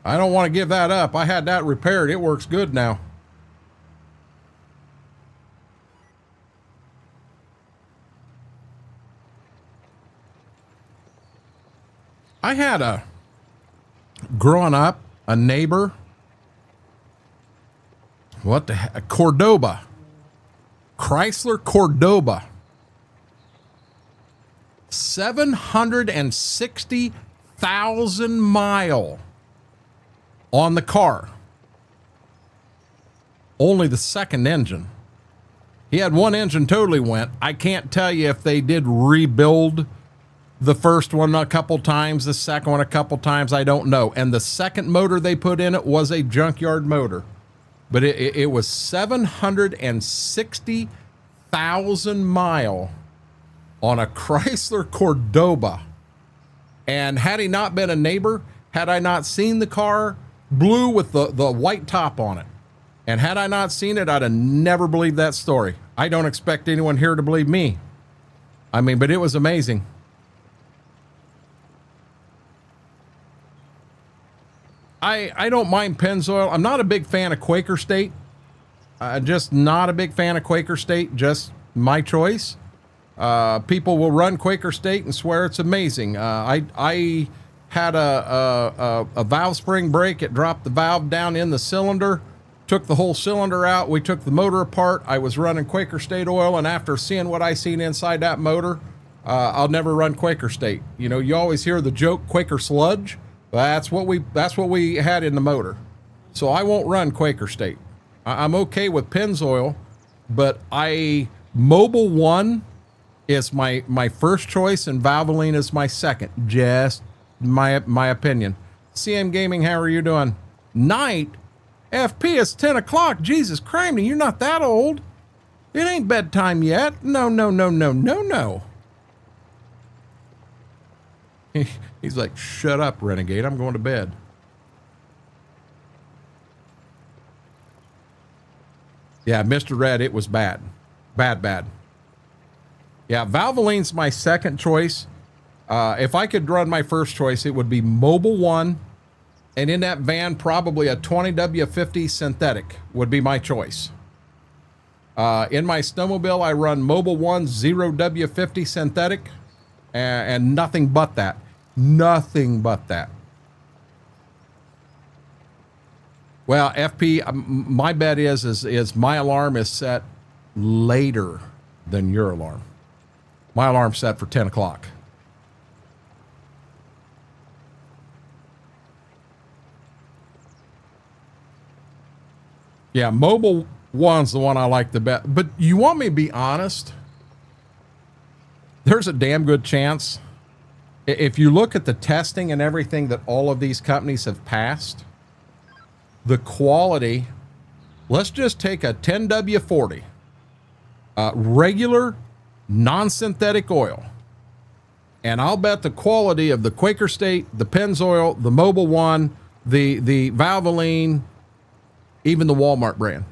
Speaker 1: I don't want to give that up. I had that repaired. It works good now. I had growing up, a neighbor, what the heck, Cordoba, Chrysler Cordoba, 760,000 mile on the car. Only the second engine. He had one engine totally went. I can't tell you if they did rebuild the first one a couple times, the second one a couple times, I don't know. And the second motor they put in it was a junkyard motor. But it was 760,000 mile on a Chrysler Cordoba. And had he not been a neighbor, had I not seen the car, blue with the white top on it, And had I not seen it, I'd have never believed that story. I don't expect anyone here to believe me. I mean, but it was amazing. I don't mind Pennzoil. I'm not a big fan of Quaker State. Just not a big fan of Quaker State. Just my choice. People will run Quaker State and swear it's amazing. I had a valve spring break. It dropped the valve down in the cylinder. Took the whole cylinder out. We took the motor apart. I was running Quaker State oil, and after seeing what I seen inside that motor, I'll never run Quaker State. You know, you always hear the joke Quaker sludge. That's what we had in the motor. So I won't run Quaker State. I'm okay with Pennzoil, but Mobile One is my first choice, and Valvoline is my second. Just my opinion. CM Gaming, how are you doing? Night. FP, it's 10 o'clock. Jesus Christ, you're not that old. It ain't bedtime yet. No. He's like, shut up, Renegade. I'm going to bed. Yeah, Mr. Red, it was bad. Bad. Yeah, Valvoline's my second choice. If I could run my first choice, it would be Mobile One. And in that van, probably a 20W50 synthetic would be my choice. In my snowmobile, I run Mobile One 0W50 synthetic and nothing but that. Nothing but that. Well, FP, my bet is my alarm is set later than your alarm. My alarm's set for 10 o'clock. Yeah, Mobile One's the one I like the best. But you want me to be honest? There's a damn good chance, if you look at the testing and everything that all of these companies have passed, the quality, let's just take a 10W40, regular, non-synthetic oil, and I'll bet the quality of the Quaker State, the Pennzoil, the Mobile One, the Valvoline, even the Walmart brand,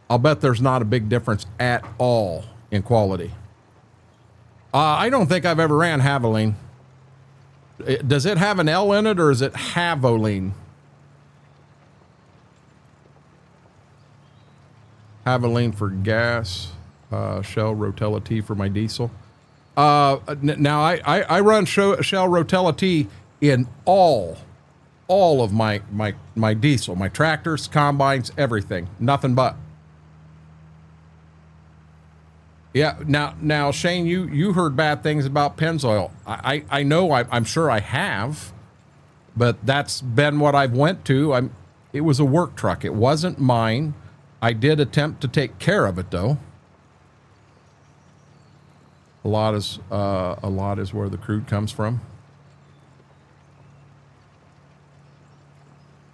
Speaker 1: I'll bet there's not a big difference at all in quality. I don't think I've ever ran Havoline. Does it have an L in it, or is it Havoline? Havoline for gas, Shell Rotella T for my diesel. Now I run Shell Rotella T in all of my diesel, my tractors, combines, everything, nothing but. Yeah. Now, Shane, you heard bad things about Pennzoil. I know. I'm sure I have, but that's been what I've went to. It was a work truck. It wasn't mine. I did attempt to take care of it though. A lot is where the crude comes from.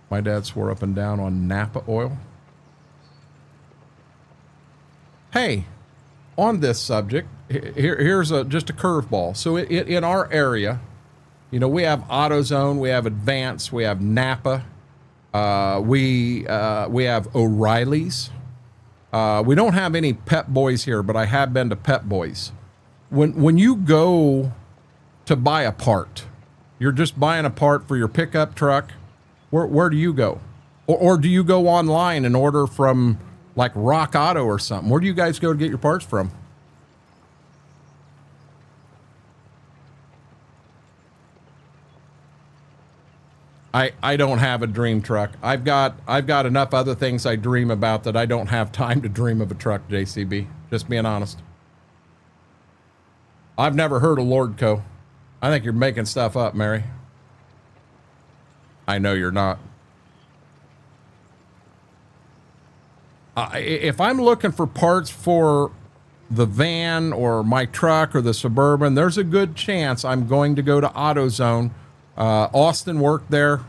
Speaker 1: My dad swore up and down on Napa oil. Hey, on this subject, here's just a curveball. So in our area, you know, we have AutoZone, we have Advance, we have Napa, we have O'Reilly's. We don't have any Pep Boys here, but I have been to Pep Boys. When you go to buy a part, you're just buying a part for your pickup truck. Where do you go? Or do you go online and order from like Rock Auto or something? Where do you guys go to get your parts from? I don't have a dream truck. I've got enough other things I dream about that I don't have time to dream of a truck, JCB. Just being honest. I've never heard of Lordco. I think you're making stuff up, Mary. I know you're not. If I'm looking for parts for the van or my truck or the Suburban, there's a good chance I'm going to go to AutoZone. Austin worked there.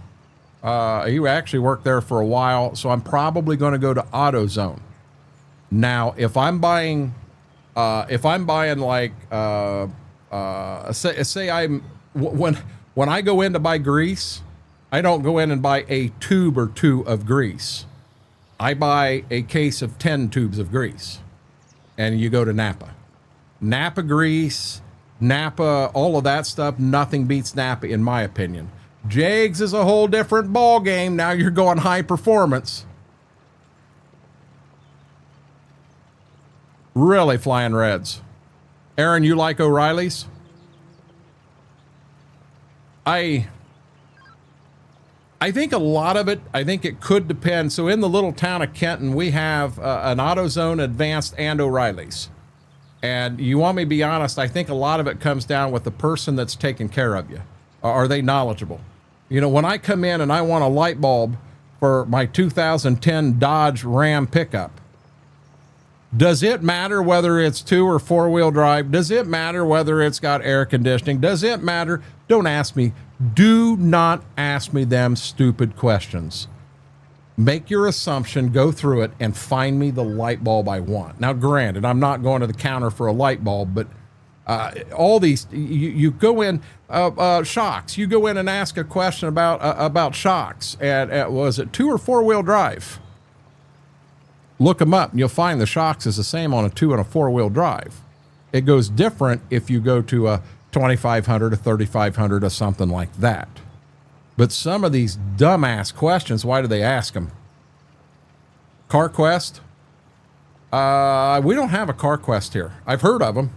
Speaker 1: He actually worked there for a while, so I'm probably going to go to AutoZone. Now, if I'm buying like, say when I go in to buy grease, I don't go in and buy a tube or two of grease. I buy a case of 10 tubes of grease, and you go to Napa. Napa grease, Napa, all of that stuff, nothing beats Napa in my opinion. Jags is a whole different ball game. Now you're going high performance. Really flying reds. Aaron, you like O'Reilly's? I think a lot of it, I think it could depend. So in the little town of Kenton, we have an AutoZone, Advanced, and O'Reilly's. And you want me to be honest, I think a lot of it comes down with the person that's taking care of you. Are they knowledgeable? You know, when I come in and I want a light bulb for my 2010 Dodge Ram pickup, does it matter whether it's 2 or 4-wheel drive? Does it matter whether it's got air conditioning? Does it matter? Don't ask me. Do not ask me them stupid questions. Make your assumption, go through it, and find me the light bulb I want. Now, granted, I'm not going to the counter for a light bulb, but all these, you go in, shocks. You go in and ask a question about shocks. And was it 2 or 4-wheel drive? Look them up, and you'll find the shocks is the same on a 2 and a 4-wheel drive. It goes different if you go to a 2500, a 3500, or something like that. But some of these dumbass questions, why do they ask them? CarQuest? We don't have a CarQuest here. I've heard of them.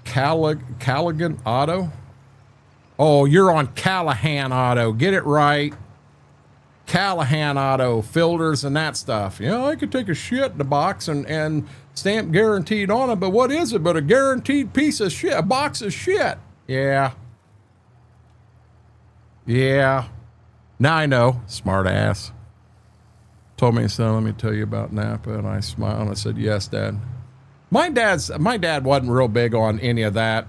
Speaker 1: Callaghan Auto? Oh, you're on Callahan Auto. Get it right. Callahan Auto, filters and that stuff. You know, I could take a shit in the box and stamp guaranteed on it, but what is it but a guaranteed piece of shit, a box of shit? Yeah. Yeah. Now I know. Smart ass. Told me, son, let me tell you about Napa, and I smiled and I said, yes, Dad. My dad wasn't real big on any of that.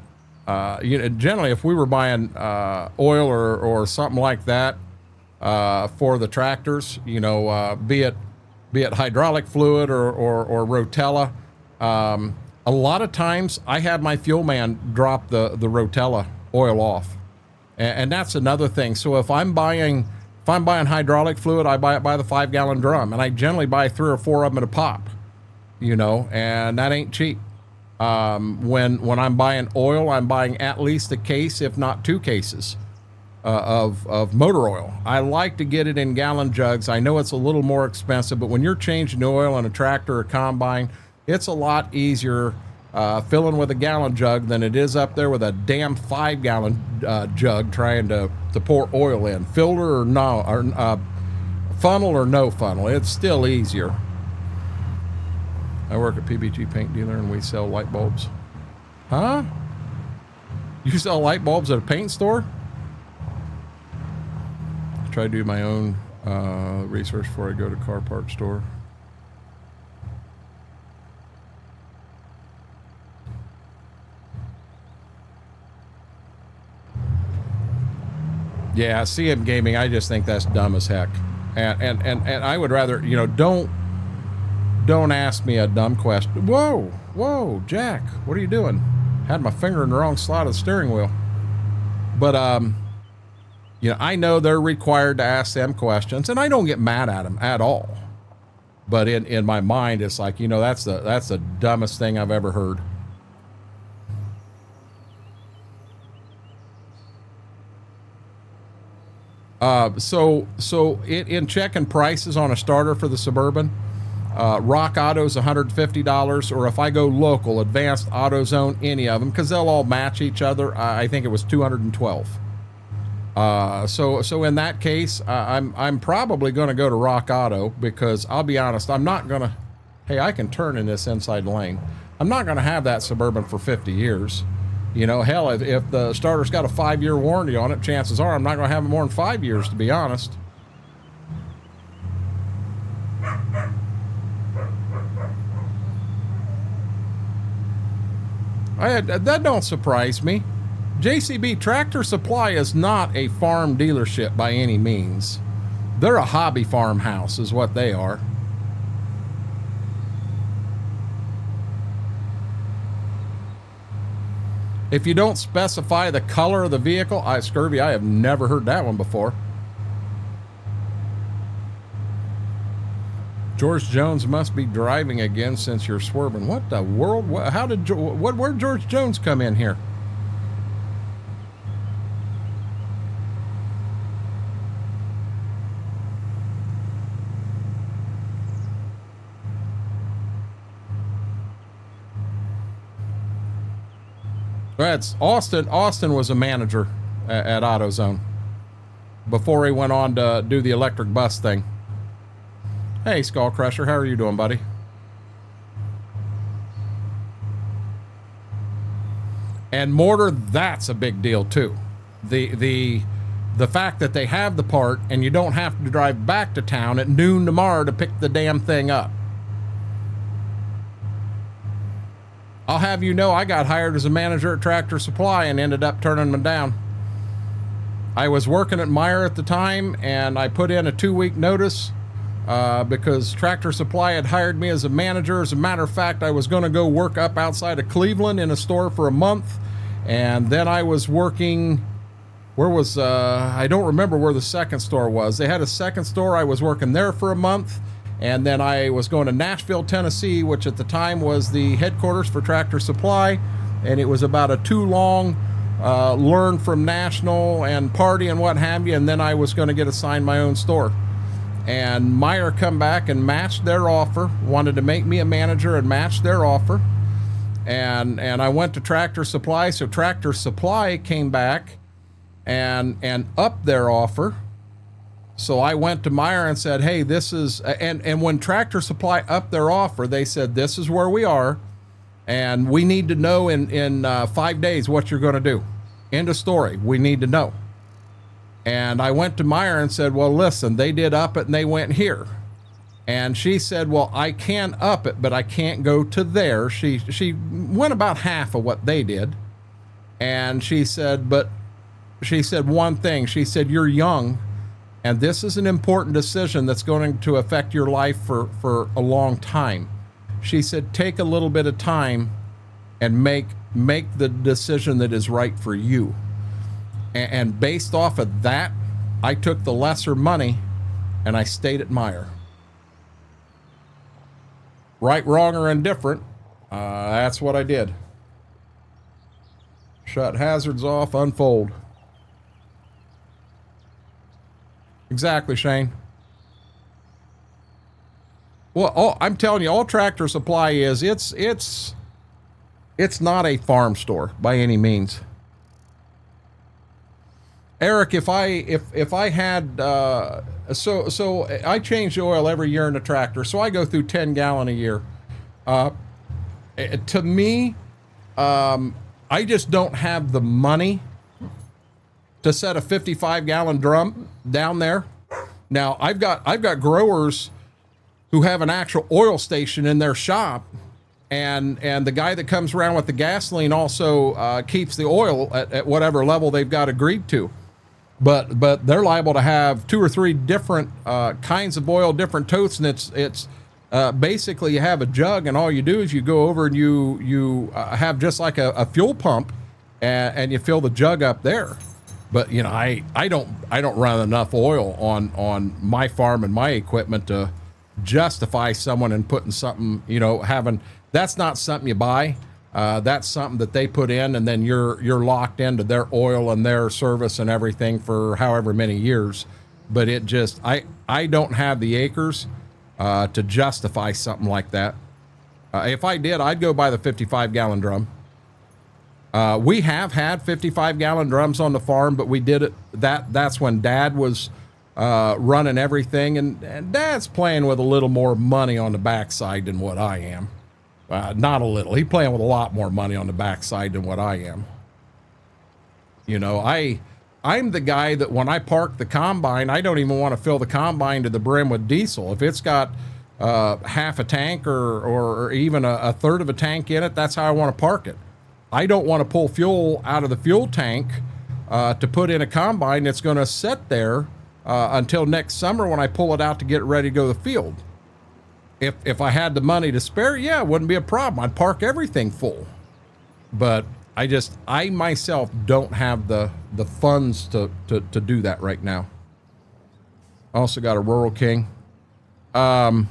Speaker 1: You know, generally, if we were buying oil or something like that for the tractors, you know, be it hydraulic fluid or Rotella, a lot of times I had my fuel man drop the Rotella oil off, and that's another thing. So if I'm buying hydraulic fluid, I buy it by the 5-gallon drum, and I generally buy 3 or 4 of them at a pop, you know, and that ain't cheap. When I'm buying oil, I'm buying at least a case, if not 2 cases, of motor oil. I like to get it in gallon jugs. I know it's a little more expensive, but when you're changing oil on a tractor or combine, it's a lot easier filling with a gallon jug than it is up there with a damn 5-gallon jug trying to pour oil in. Filter or no, or funnel or no funnel, it's still easier. I work at PBG paint dealer and we sell light bulbs. Huh? You sell light bulbs at a paint store? I try to do my own research before I go to car part store. Yeah, CM Gaming, I just think that's dumb as heck. And I would rather, you know, don't ask me a dumb question. Whoa, Jack, what are you doing? Had my finger in the wrong slot of the steering wheel. But, you know, I know they're required to ask them questions, and I don't get mad at them at all. But in my mind, it's like, you know, that's the dumbest thing I've ever heard. So in checking prices on a starter for the Suburban, Rock Auto's $150, or if I go local, Advanced, AutoZone, any of them, because they'll all match each other. I think it was $212. So in that case, I'm probably going to go to Rock Auto, because I'll be honest, I'm not going to. Hey, I can turn in this inside lane. I'm not going to have that Suburban for 50 years. You know, hell, if the starter's got a 5-year warranty on it, chances are I'm not going to have it more than 5 years, to be honest. That don't surprise me. JCB Tractor Supply is not a farm dealership by any means. They're a hobby farmhouse is what they are. If you don't specify the color of the vehicle, Scurvy, I have never heard that one before. George Jones must be driving again since you're swerving. What the world? Where'd George Jones come in here? That's Austin. Austin was a manager at AutoZone before he went on to do the electric bus thing. Hey, Skull Crusher, how are you doing, buddy? And mortar, that's a big deal too. The fact that they have the part and you don't have to drive back to town at noon tomorrow to pick the damn thing up. I'll have you know, I got hired as a manager at Tractor Supply and ended up turning them down. I was working at Meyer at the time, and I put in a 2-week notice because Tractor Supply had hired me as a manager. As a matter of fact, I was going to go work up outside of Cleveland in a store for a month, and then I was working, where was, I don't remember where the second store was. They had a second store. I was working there for a month. And then I was going to Nashville, Tennessee, which at the time was the headquarters for Tractor Supply. And it was about a 2-long learn from National and party and what have you. And then I was going to get assigned my own store. And Meyer come back and matched their offer, wanted to make me a manager and match their offer. And I went to Tractor Supply. So Tractor Supply came back and upped their offer. So I went to Meyer and said, hey, this is, and when Tractor Supply upped their offer, they said, this is where we are, and we need to know in 5 days what you're going to do. End of story. We need to know. And I went to Meyer and said, well, listen, they did up it and they went here. And she said, well, I can up it, but I can't go to there. She went about half of what they did. And she said one thing. She said, you're young. And this is an important decision that's going to affect your life for a long time. She said, take a little bit of time and make the decision that is right for you. And based off of that, I took the lesser money and I stayed at Meyer. Right, wrong, or indifferent, that's what I did. Shut hazards off, unfold. Exactly, Shane. Well, I'm telling you, all Tractor Supply is, it's not a farm store by any means. Eric, if I had, so I change the oil every year in the tractor, so I go through 10 gallon a year. To me, I just don't have the money to set a 55-gallon drum down there. Now I've got growers who have an actual oil station in their shop, and the guy that comes around with the gasoline also keeps the oil at whatever level they've got agreed to. But they're liable to have 2 or 3 different kinds of oil, different totes, and it's basically you have a jug, and all you do is you go over and you have just like a fuel pump, and you fill the jug up there. But you know, I don't run enough oil on my farm and my equipment to justify someone and putting something, you know, that's not something you buy. That's something that they put in, and then you're locked into their oil and their service and everything for however many years. But it just, I don't have the acres to justify something like that. If I did, I'd go buy the 55-gallon drum. We have had 55-gallon drums on the farm, but we did it. That's when Dad was running everything, and Dad's playing with a little more money on the backside than what I am. Not a little. He's playing with a lot more money on the backside than what I am. You know, I'm the guy that when I park the combine, I don't even want to fill the combine to the brim with diesel. If it's got half a tank or even a third of a tank in it, that's how I want to park it. I don't want to pull fuel out of the fuel tank to put in a combine that's going to sit there until next summer when I pull it out to get ready to go to the field. If I had the money to spare, yeah, it wouldn't be a problem. I'd park everything full. But I myself don't have the funds to do that right now. Also got a Rural King. Well,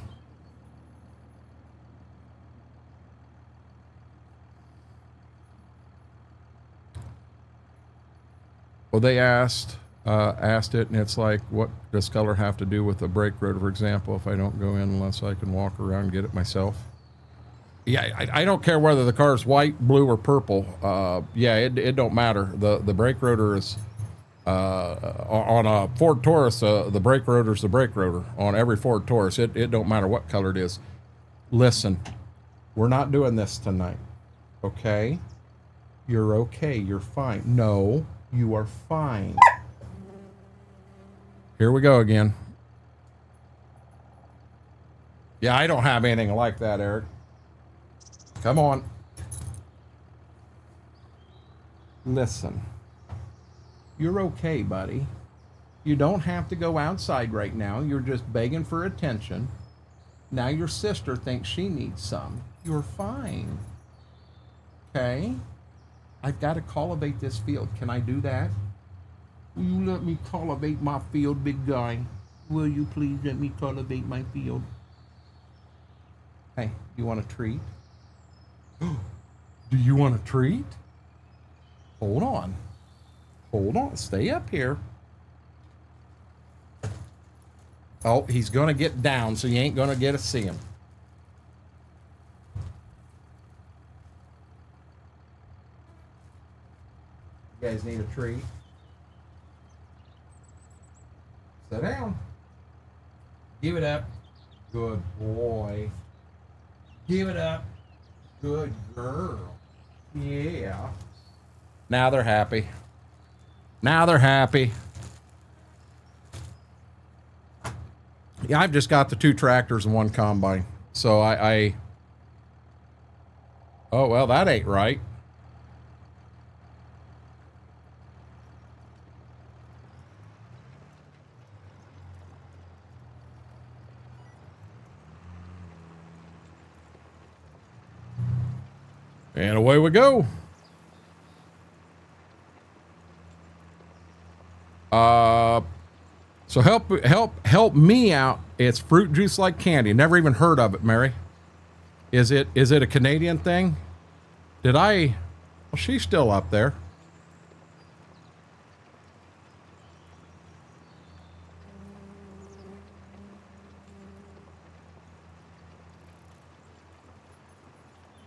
Speaker 1: they asked it, and it's like, what does color have to do with the brake rotor, for example, if I don't go in unless I can walk around and get it myself? Yeah, I don't care whether the car is white, blue, or purple. Yeah, it don't matter. The brake rotor is on a Ford Taurus. The brake rotor is the brake rotor on every Ford Taurus. It don't matter what color it is. Listen, we're not doing this tonight. Okay, you're okay. You're fine. No, you are fine. Here we go again. Yeah, I don't have anything like that, Eric. Come on. Listen. You're okay, buddy. You don't have to go outside right now. You're just begging for attention. Now your sister thinks she needs some. You're fine. Okay? I've got to cultivate this field. Can I do that? Will you let me cultivate my field, big guy? Will you please let me cultivate my field? Hey, you want a treat? Do you want a treat? Hold on. Hold on. Stay up here. Oh, he's going to get down, so you ain't going to get to see him. You guys need a treat? Sit down. Give it up. Good boy. Give it up. Good girl. Yeah. Now they're happy. Now they're happy. Yeah, I've just got the 2 tractors and 1 combine. So oh, well, that ain't right. And away we go. So help me out. It's fruit juice like candy. Never even heard of it, Mary. Is it a Canadian thing? Well, she's still up there.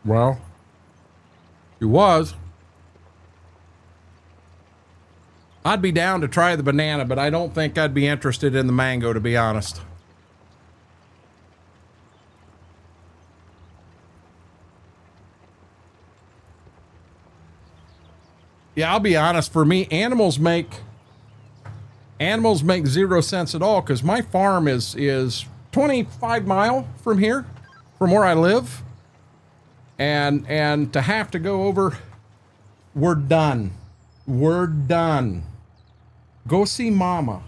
Speaker 1: Well, she was. I'd be down to try the banana, but I don't think I'd be interested in the mango, to be honest. Yeah, I'll be honest. For me, animals make 0 sense at all, because my farm is 25 miles from here, from where I live, and to have to go over, we're done. We're done. Go see mama.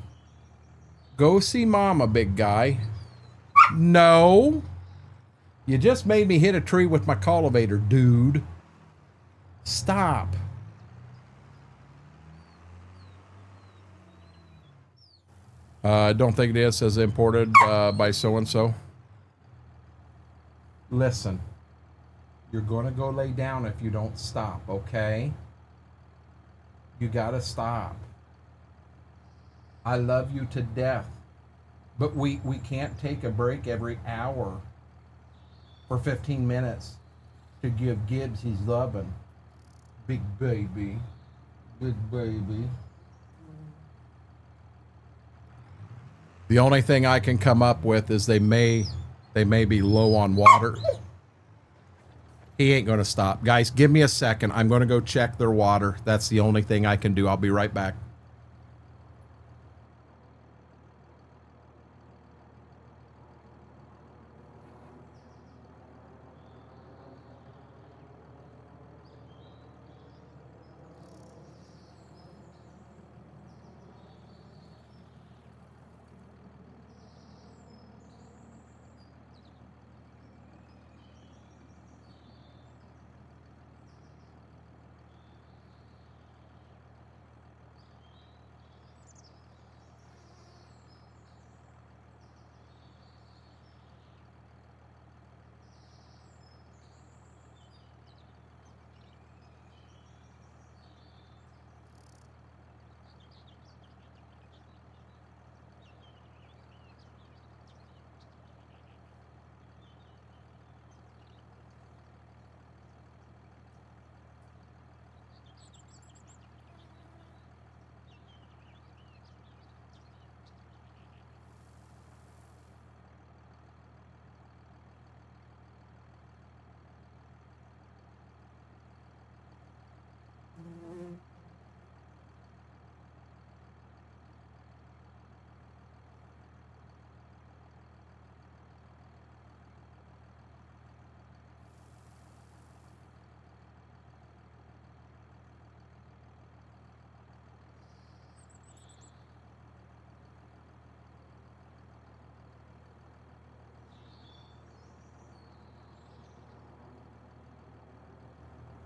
Speaker 1: Go see mama, big guy. No. You just made me hit a tree with my cultivator, dude. Stop. I don't think it is. Says imported by so-and-so. Listen. You're going to go lay down if you don't stop, okay? You got to stop. I love you to death. But we can't take a break every hour for 15 minutes to give Gibbs his loving. Big baby. Big baby. The only thing I can come up with is they may be low on water. He ain't going to stop. Guys, give me a second. I'm going to go check their water. That's the only thing I can do. I'll be right back.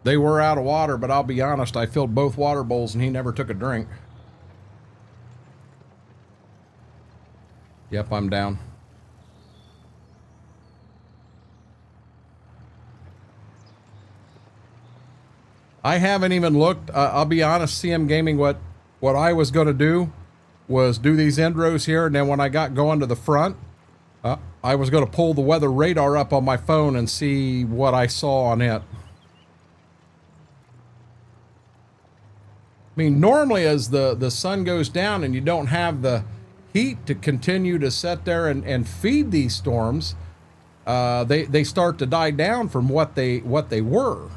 Speaker 1: They were out of water, but I'll be honest, I filled both water bowls and he never took a drink. Yep, I'm down. I haven't even looked. I'll be honest, CM Gaming, what I was going to do was do these end rows here, and then when I got going to the front, I was going to pull the weather radar up on my phone and see what I saw on it. I mean, normally as the sun goes down and you don't have the heat to continue to sit there and feed these storms, they start to die down from what they were.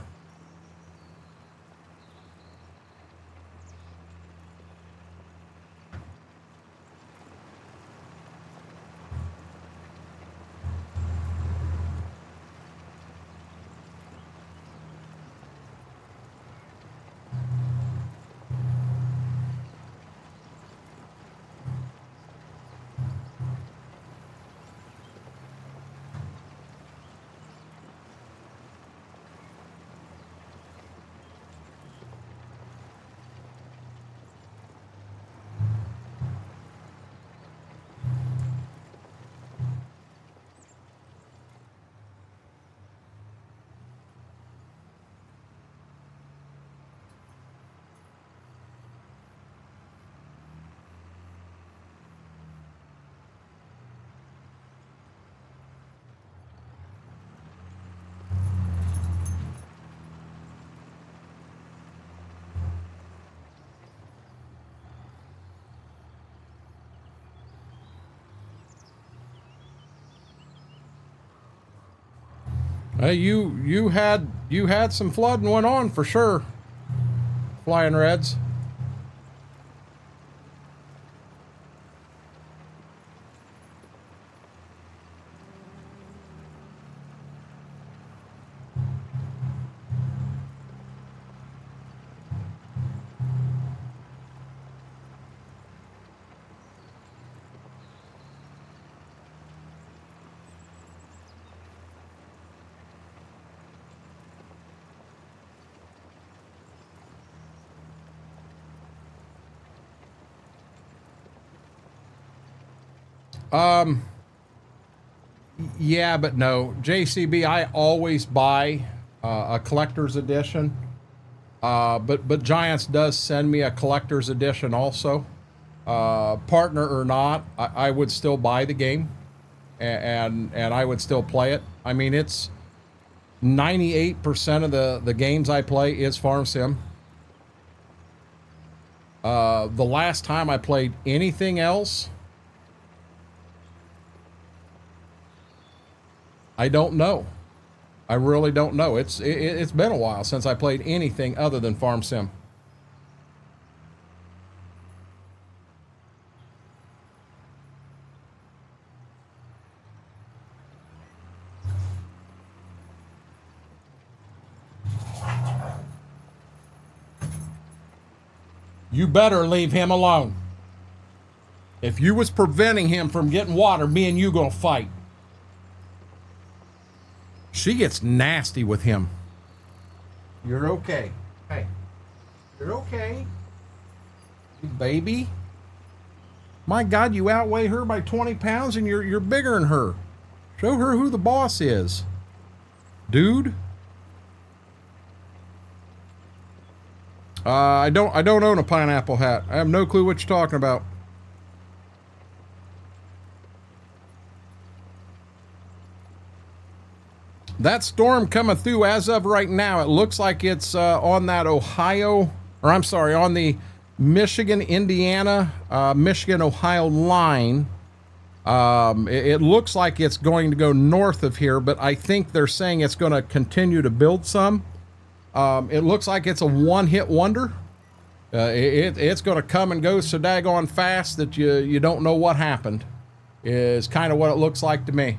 Speaker 1: You had some flooding went on for sure. Flying Reds. Yeah, but no. JCB, I always buy a collector's edition. But Giants does send me a collector's edition also. Partner or not, I would still buy the game and I would still play it. I mean, it's 98% of the games I play is Farm Sim. The last time I played anything else, I don't know. I really don't know. It's been a while since I played anything other than Farm Sim. You better leave him alone. If you was preventing him from getting water, me and you gonna fight. She gets nasty with him. You're okay. Hey, you're okay. Baby. My God, you outweigh her by 20 pounds and you're bigger than her. Show her who the boss is. Dude. I don't own a pineapple hat. I have no clue what you're talking about. That storm coming through as of right now, it looks like it's on that Ohio, or I'm sorry, on the Michigan, Indiana, Michigan, Ohio line. It looks like it's going to go north of here, but I think they're saying it's going to continue to build some. It looks like it's a one-hit wonder. It's going to come and go so daggone fast that you don't know what happened, is kind of what it looks like to me.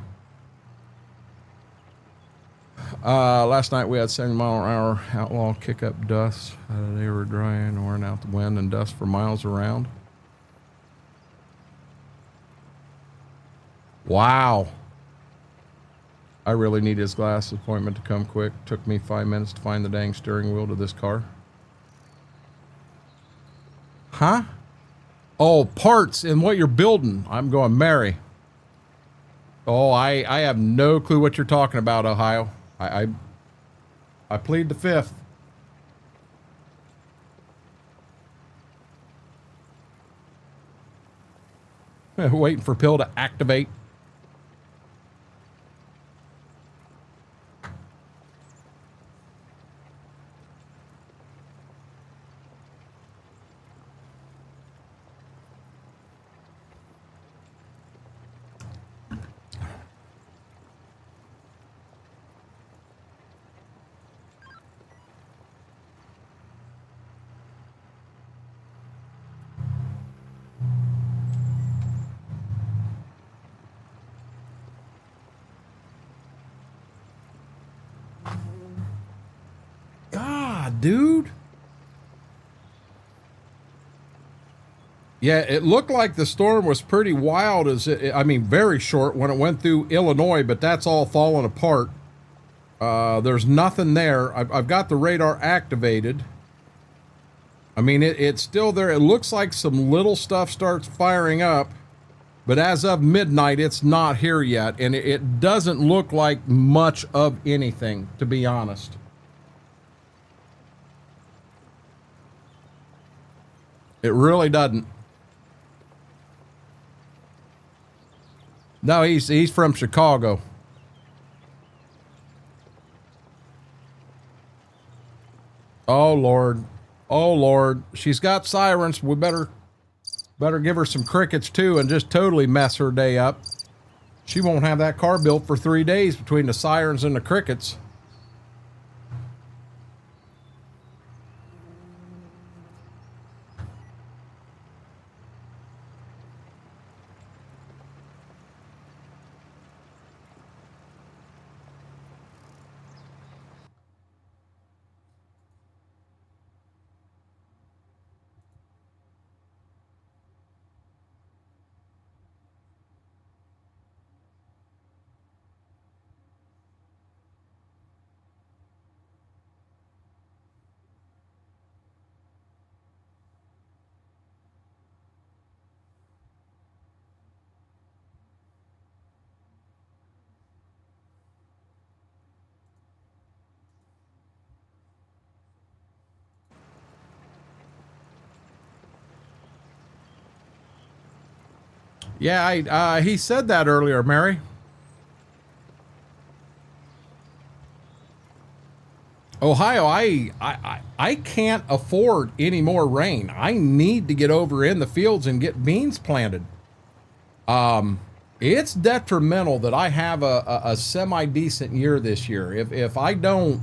Speaker 1: Last night we had 70-mile-an-hour outlaw kick up dust. They were drying and wearing out the wind and dust for miles around. Wow. I really need his glass appointment to come quick. Took me 5 minutes to find the dang steering wheel to this car. Huh? Oh, parts and what you're building. I'm going, Mary. Oh, I have no clue what you're talking about, Ohio. I plead the fifth. Waiting for Pill to activate. Dude. Yeah, it looked like the storm was pretty wild I mean, very short when it went through Illinois, but that's all falling apart. There's nothing there. I've got the radar activated. I mean, it's still there. It looks like some little stuff starts firing up, but as of midnight, it's not here yet. And it doesn't look like much of anything, to be honest. It really doesn't. No, he's from Chicago. Oh Lord. Oh Lord. She's got sirens. We better give her some crickets too and just totally mess her day up. She won't have that car built for 3 days between the sirens and the crickets. Yeah, he said that earlier, Mary. Ohio, I can't afford any more rain. I need to get over in the fields and get beans planted. It's detrimental that I have a semi-decent year this year. If I don't,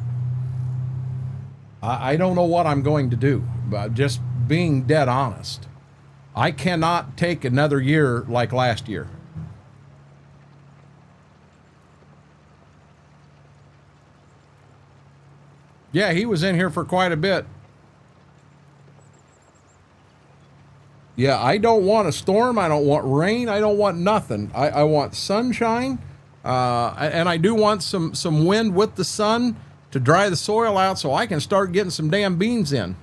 Speaker 1: I don't know what I'm going to do, but just being dead honest. I cannot take another year like last year. Yeah, he was in here for quite a bit. Yeah, I don't want a storm. I don't want rain. I don't want nothing. I want sunshine. And I do want some wind with the sun to dry the soil out so I can start getting some damn beans in.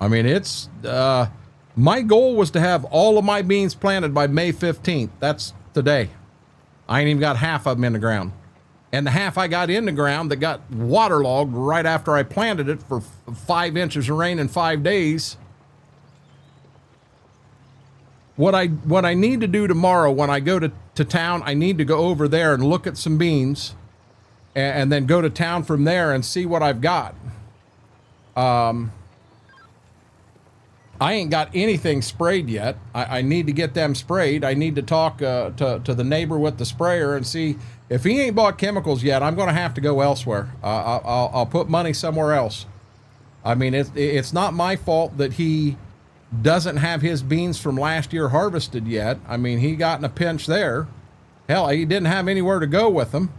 Speaker 1: I mean, it's, my goal was to have all of my beans planted by May 15th. That's today. I ain't even got half of them in the ground. And the half I got in the ground that got waterlogged right after I planted it for 5 inches of rain in 5 days. What I need to do tomorrow when I go to town, I need to go over there and look at some beans and then go to town from there and see what I've got. I ain't got anything sprayed yet. I need to get them sprayed. I need to talk to the neighbor with the sprayer and see if he ain't bought chemicals yet. I'm going to have to go elsewhere. I'll put money somewhere else. I mean, it's not my fault that he doesn't have his beans from last year harvested yet. I mean, he got in a pinch there. Hell, he didn't have anywhere to go with them.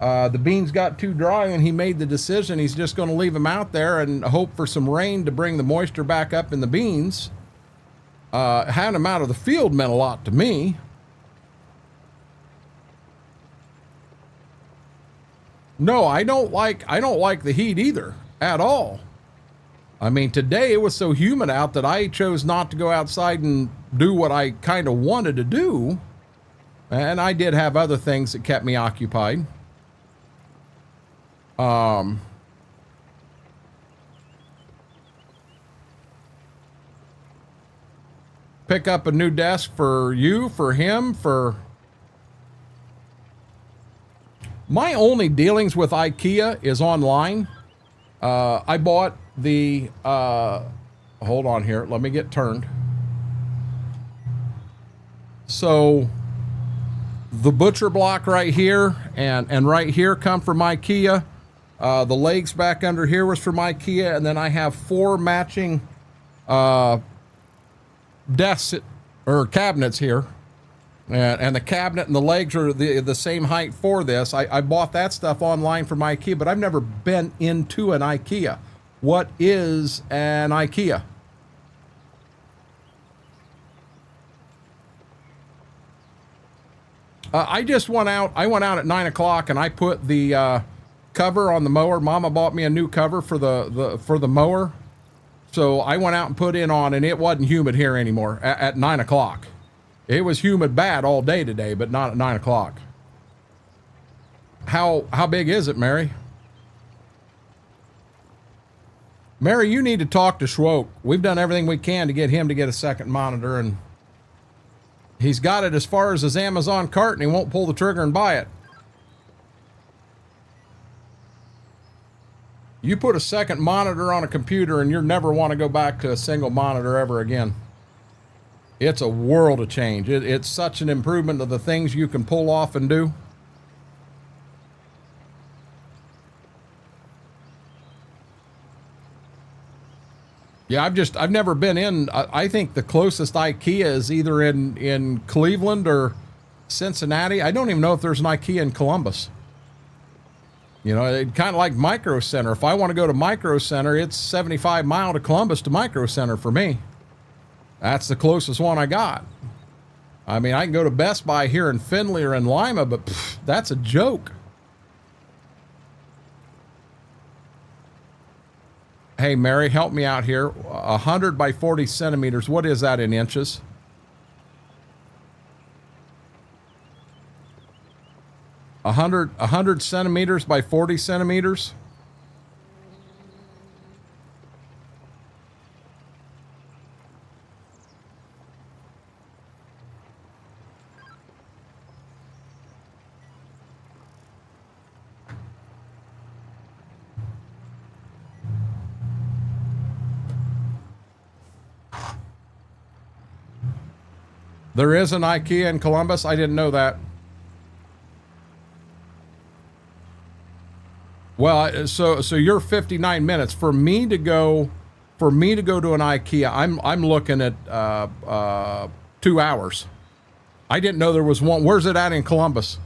Speaker 1: The beans got too dry and he made the decision he's just going to leave them out there and hope for some rain to bring the moisture back up in the beans. Having them out of the field meant a lot to me. No, I don't like the heat either at all. I mean, today it was so humid out that I chose not to go outside and do what I kind of wanted to do. And I did have other things that kept me occupied. Pick up a new desk for you, for him, for... My only dealings with IKEA is online. I bought the, hold on here, let me get turned. So the butcher block right here and right here come from IKEA. The legs back under here was from IKEA, and then I have 4 matching desks or cabinets here. And the cabinet and the legs are the same height for this. I bought that stuff online from IKEA, but I've never been into an IKEA. What is an IKEA? I just went out. I went out at 9 o'clock and I put the cover on the mower. Mama bought me a new cover for the mower, so I went out and put it on, and it wasn't humid here anymore at 9 o'clock. It was humid bad all day today, but not at 9 o'clock. How big is it, Mary? Mary, you need to talk to Schwoke. We've done everything we can to get him to get a second monitor, and he's got it as far as his Amazon cart, and he won't pull the trigger and buy it. You put a second monitor on a computer, and you'll never want to go back to a single monitor ever again. It's a world of change. It's such an improvement of the things you can pull off and do. Yeah, I've never been in. I think the closest IKEA is either in Cleveland or Cincinnati. I don't even know if there's an IKEA in Columbus. You know, it kind of like Micro Center. If I want to go to Micro Center, it's 75 miles to Columbus to Micro Center for me. That's the closest one I got. I mean, I can go to Best Buy here in Findlay or in Lima, but that's a joke. Hey, Mary, help me out here. 100 by 40 centimeters. What is that in inches? A hundred centimeters by 40 centimeters. There is an IKEA in Columbus. I didn't know that. Well, so you're 59 minutes for me to go to an IKEA. I'm looking at 2 hours. I didn't know there was one. Where's it at in Columbus?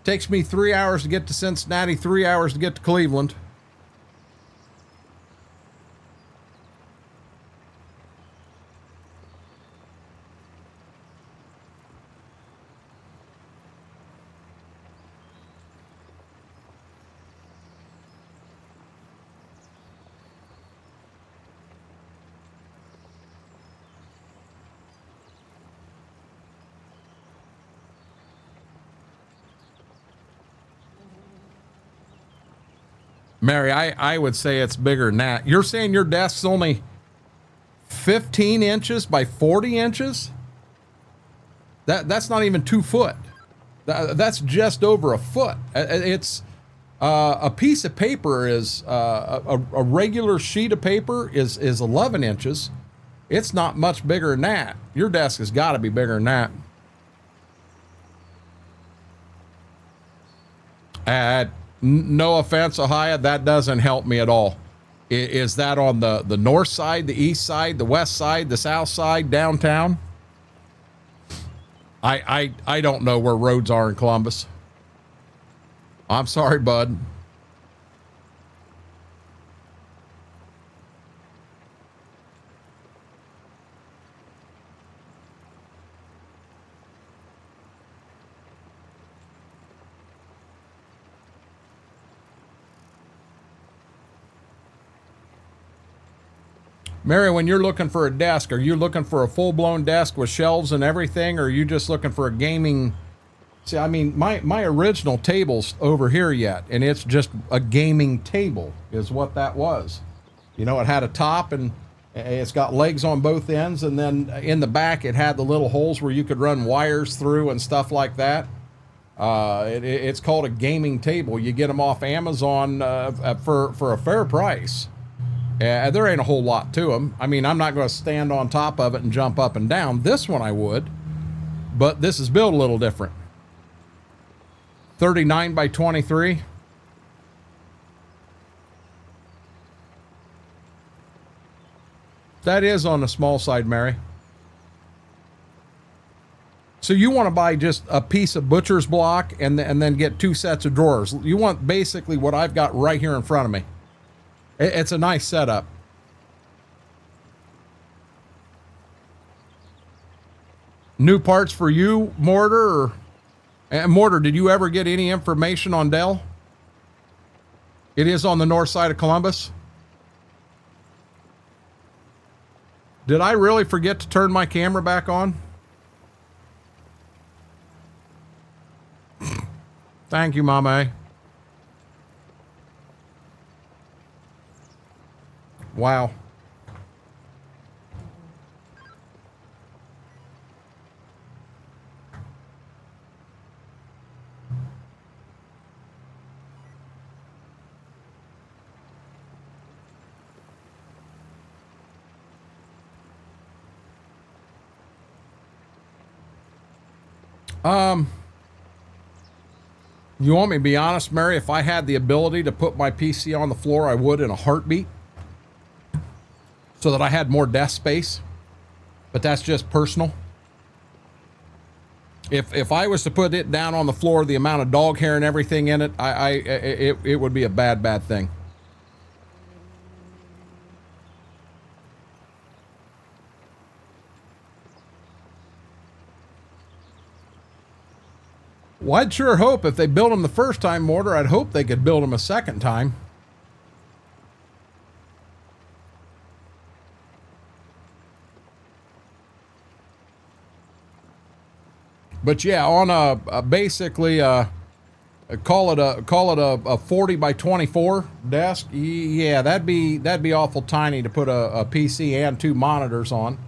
Speaker 1: Takes me 3 hours to get to Cincinnati, 3 hours to get to Cleveland. Mary, I would say it's bigger than that. You're saying your desk's only 15 inches by 40 inches? That's not even 2 foot. That's just over a foot. It's a piece of paper is a regular sheet of paper is 11 inches. It's not much bigger than that. Your desk has got to be bigger than that. No offense, Ohio, that doesn't help me at all. Is that on the north side, the east side, the west side, the south side, downtown? I don't know where roads are in Columbus. I'm sorry, bud. Mary, when you're looking for a desk, are you looking for a full-blown desk with shelves and everything, or are you just looking for a gaming? See, I mean, my original table's over here yet, and it's just a gaming table is what that was. You know, it had a top, and it's got legs on both ends, and then in the back it had the little holes where you could run wires through and stuff like that. It's called a gaming table. You get them off Amazon for a fair price. There ain't a whole lot to them. I mean, I'm not going to stand on top of it and jump up and down. This one I would, but this is built a little different. 39 by 23. That is on the small side, Mary. So you want to buy just a piece of butcher's block and then get 2 sets of drawers. You want basically what I've got right here in front of me. It's a nice setup. New parts for you, Mortar? Mortar, did you ever get any information on Dell? It is on the north side of Columbus. Did I really forget to turn my camera back on? Thank you, Mama. Wow. You want me to be honest, Mary? If I had the ability to put my PC on the floor, I would in a heartbeat, so that I had more desk space. But that's just personal. If I was to put it down on the floor, the amount of dog hair and everything in it, it would be a bad thing. Well, I'd sure hope if they built them the first time, Mortar, I'd hope they could build them a second time. But yeah, on a basically call it a 40 by 24 desk. Yeah, that'd be awful tiny to put a PC and 2 monitors on.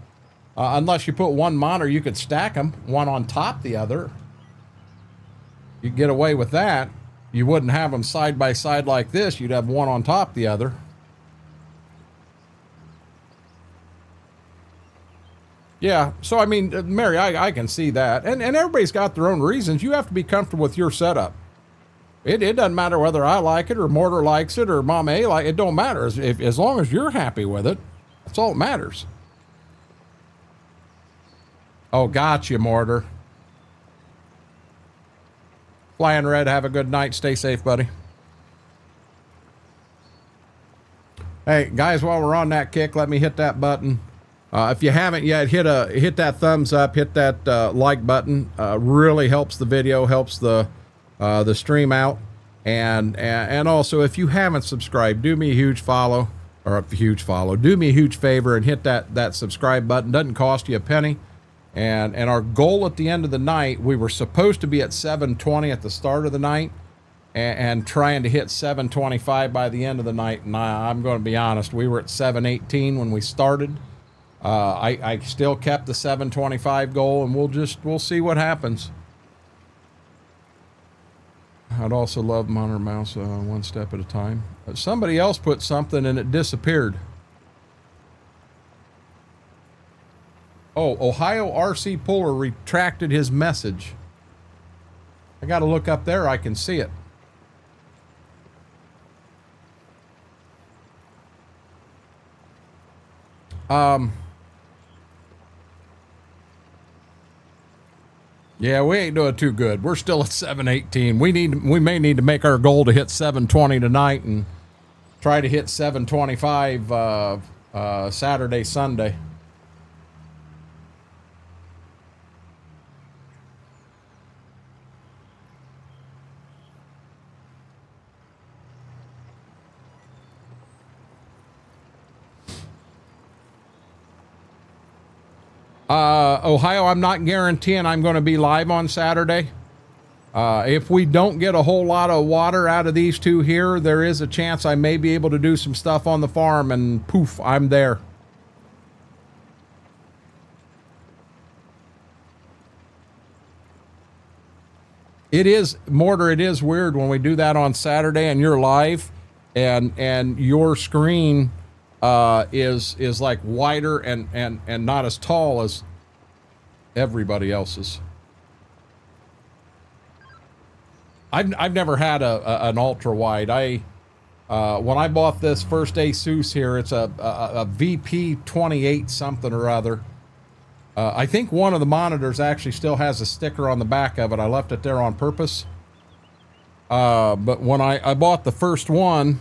Speaker 1: Unless you put one monitor, you could stack them one on top the other. You get away with that. You wouldn't have them side by side like this. You'd have one on top the other. Yeah, so I mean, Mary, I can see that. And everybody's got their own reasons. You have to be comfortable with your setup. It doesn't matter whether I like it or Mortar likes it or Mom A like it. It don't matter. As long as you're happy with it, that's all that matters. Oh, gotcha, Mortar. Flying Red, have a good night. Stay safe, buddy. Hey, guys, while we're on that kick, let me hit that button. If you haven't yet, hit that thumbs up, hit that like button. Really helps the video, helps the stream out. And also, if you haven't subscribed, do me a huge follow, or a huge follow. Do me a huge favor and hit that subscribe button. Doesn't cost you a penny. And our goal at the end of the night, we were supposed to be at 720 at the start of the night, and trying to hit 725 by the end of the night. And I'm going to be honest, we were at 718 when we started. I still kept the 725 goal, and we'll see what happens. I'd also love monitor mouse one step at a time. Somebody else put something and it disappeared. Oh, Ohio RC Puller retracted his message. I got to look up there. I can see it. Yeah, we ain't doing too good. We're still at 718. We may need to make our goal to hit 720 tonight and try to hit 725 Saturday, Sunday. Ohio, I'm not guaranteeing I'm going to be live on Saturday. If we don't get a whole lot of water out of these two here, there is a chance I may be able to do some stuff on the farm, and poof, I'm there. It is, Mortar, it is weird when we do that on Saturday and you're live and your screen is like wider and not as tall as everybody else's. I've never had an ultra wide. When I bought this first Asus here, it's a VP 28 something or other. I think one of the monitors actually still has a sticker on the back of it. I left it there on purpose. But when I bought the first one,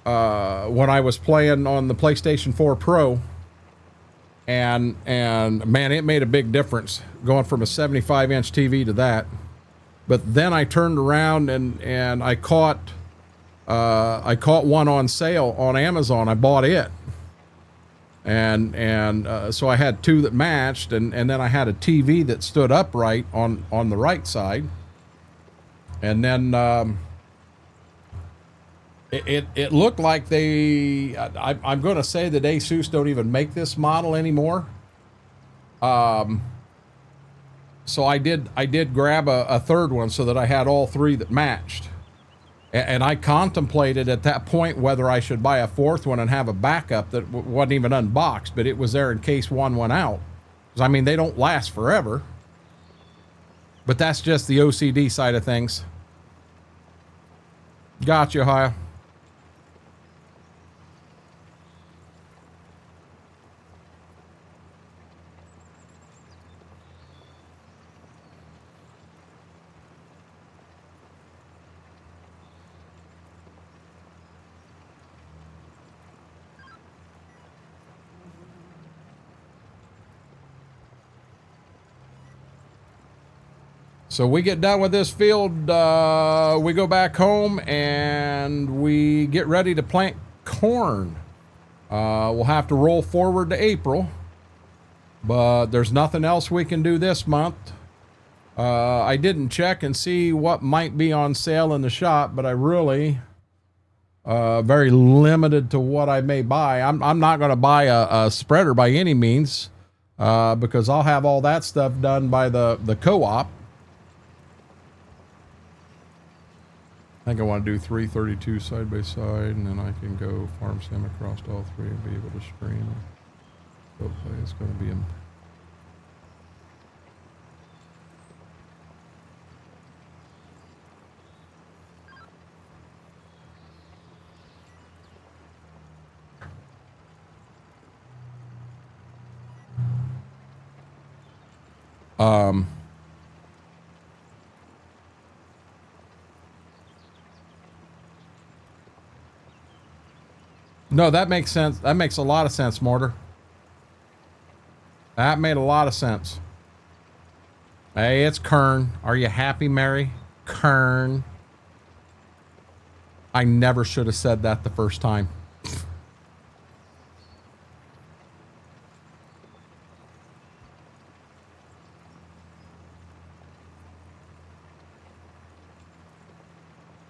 Speaker 1: when I was playing on the PlayStation 4 Pro, and man, it made a big difference going from a 75-inch TV to that. But then I turned around and I caught one on sale on Amazon. I bought it. And so I had two that matched, and then I had a TV that stood upright on the right side. And then it looked like I'm going to say that Asus don't even make this model anymore. So I did grab a third one so that I had all three that matched. And I contemplated at that point whether I should buy a fourth one and have a backup that wasn't even unboxed, but it was there in case one went out. Because, I mean, they don't last forever. But that's just the OCD side of things. Gotcha, Ohio. So we get done with this field, we go back home and we get ready to plant corn. We'll have to roll forward to April, but there's nothing else we can do this month. I didn't check and see what might be on sale in the shop, but I really very limited to what I may buy. I'm not going to buy a spreader by any means, because I'll have all that stuff done by the co-op. I think I want to do 332 side by side, and then I can go farm sim across all three and be able to screen. Hopefully it's going to be in. No, that makes sense. That makes a lot of sense, Mortar. That made a lot of sense. Hey, it's Kern. Are you happy, Mary? Kern. I never should have said that the first time.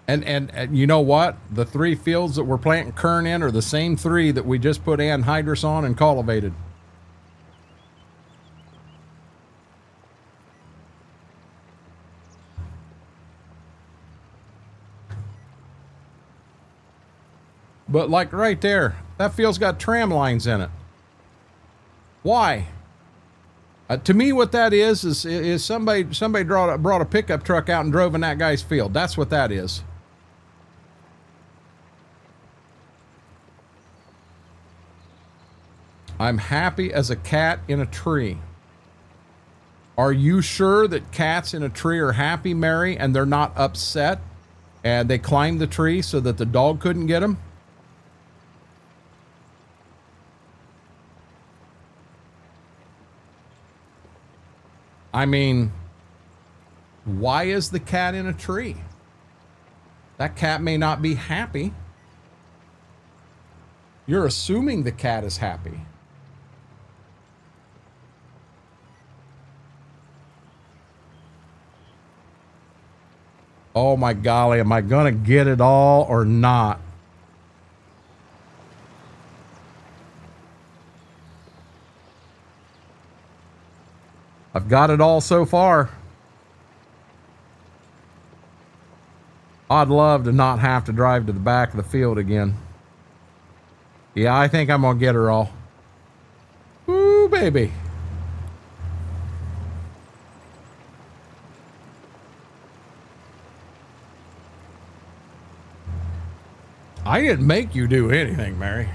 Speaker 1: And you know what? The three fields that we're planting kern in are the same three that we just put anhydrous on and cultivated. But like right there, that field's got tram lines in it. Why? To me, what that is somebody brought a pickup truck out and drove in that guy's field. That's what that is. I'm happy as a cat in a tree. Are you sure that cats in a tree are happy, Mary, and they're not upset and they climbed the tree so that the dog couldn't get them? I mean, why is the cat in a tree? That cat may not be happy. You're assuming the cat is happy. Oh my golly, am I gonna get it all or not? I've got it all so far. I'd love to not have to drive to the back of the field again. Yeah, I think I'm gonna get her all. Ooh, baby. I didn't make you do anything, Mary.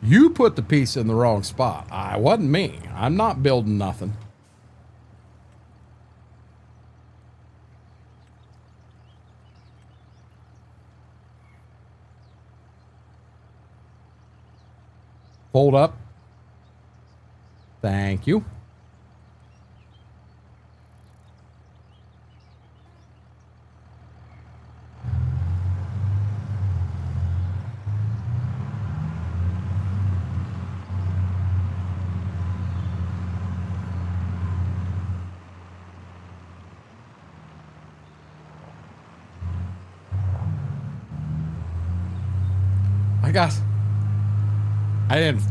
Speaker 1: You put the piece in the wrong spot. I wasn't me. I'm not building nothing. Fold up. Thank you.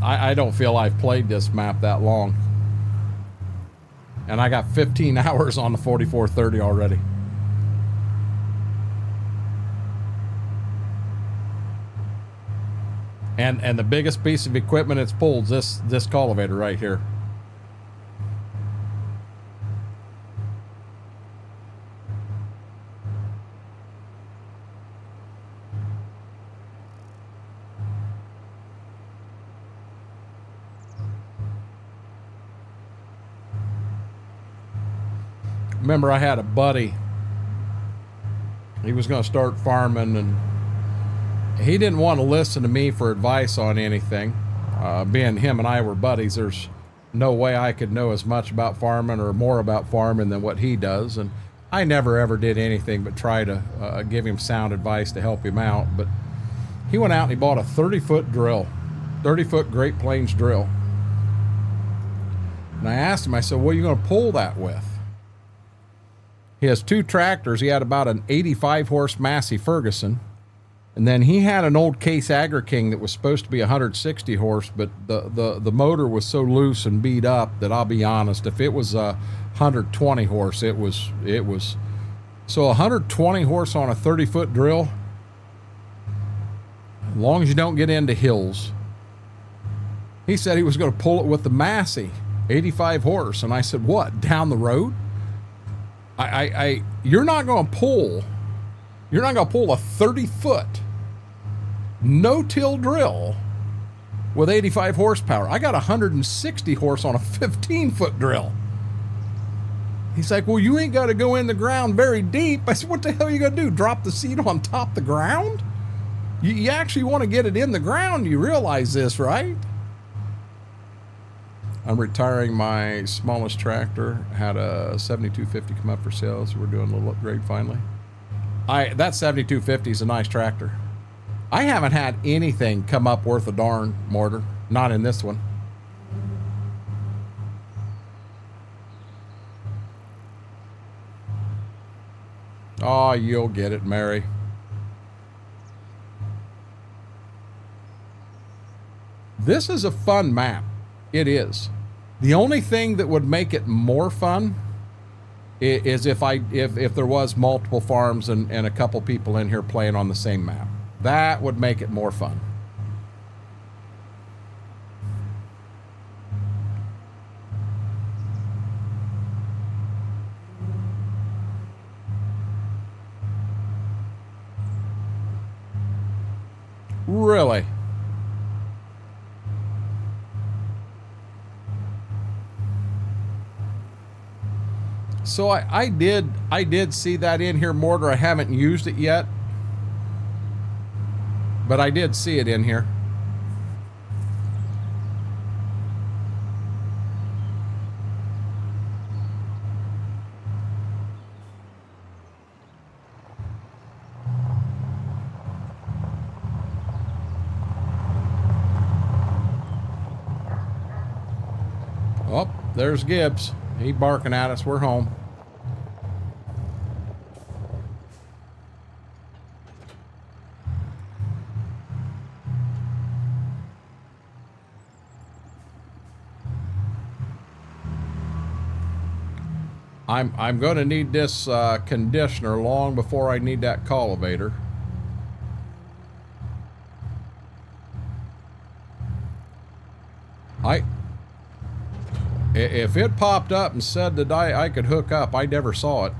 Speaker 1: I don't feel I've played this map that long. And I got 15 hours on the 4430 already. And the biggest piece of equipment it's pulled is this cultivator right here. Remember, I had a buddy. He was going to start farming, and he didn't want to listen to me for advice on anything. Being him and I were buddies, there's no way I could know as much about farming or more about farming than what he does. And I never ever did anything but try to give him sound advice to help him out. But he went out and he bought a 30-foot drill, 30-foot Great Plains drill. And I asked him, I said, what are you going to pull that with? He has two tractors. He had about an 85 horse Massey Ferguson. And then he had an old Case Agri King that was supposed to be 160 horse, but the motor was so loose and beat up that I'll be honest, if it was 120 horse, it was. So 120 horse on a 30-foot drill, as long as you don't get into hills. He said he was going to pull it with the Massey, 85 horse. And I said, what, down the road? You're not going to pull a 30-foot no-till drill with 85 horsepower. I got 160 horse on a 15-foot drill. He's like, well, you ain't got to go in the ground very deep. I said, what the hell are you going to do? Drop the seed on top of the ground? You actually want to get it in the ground. You realize this, right? I'm retiring my smallest tractor. Had a 7250 come up for sale, so we're doing a little upgrade finally. That 7250 is a nice tractor. I haven't had anything come up worth a darn, Mortar. Not in this one. Oh, you'll get it, Mary. This is a fun map. It is. The only thing that would make it more fun is if there was multiple farms and a couple people in here playing on the same map. That would make it more fun. Really? So I did see that in here, Mortar. I haven't used it yet, but I did see it in here. Oh, there's Gibbs. He barking at us. We're home. I'm going to need this conditioner long before I need that cultivator. If it popped up and said that I could hook up, I never saw it.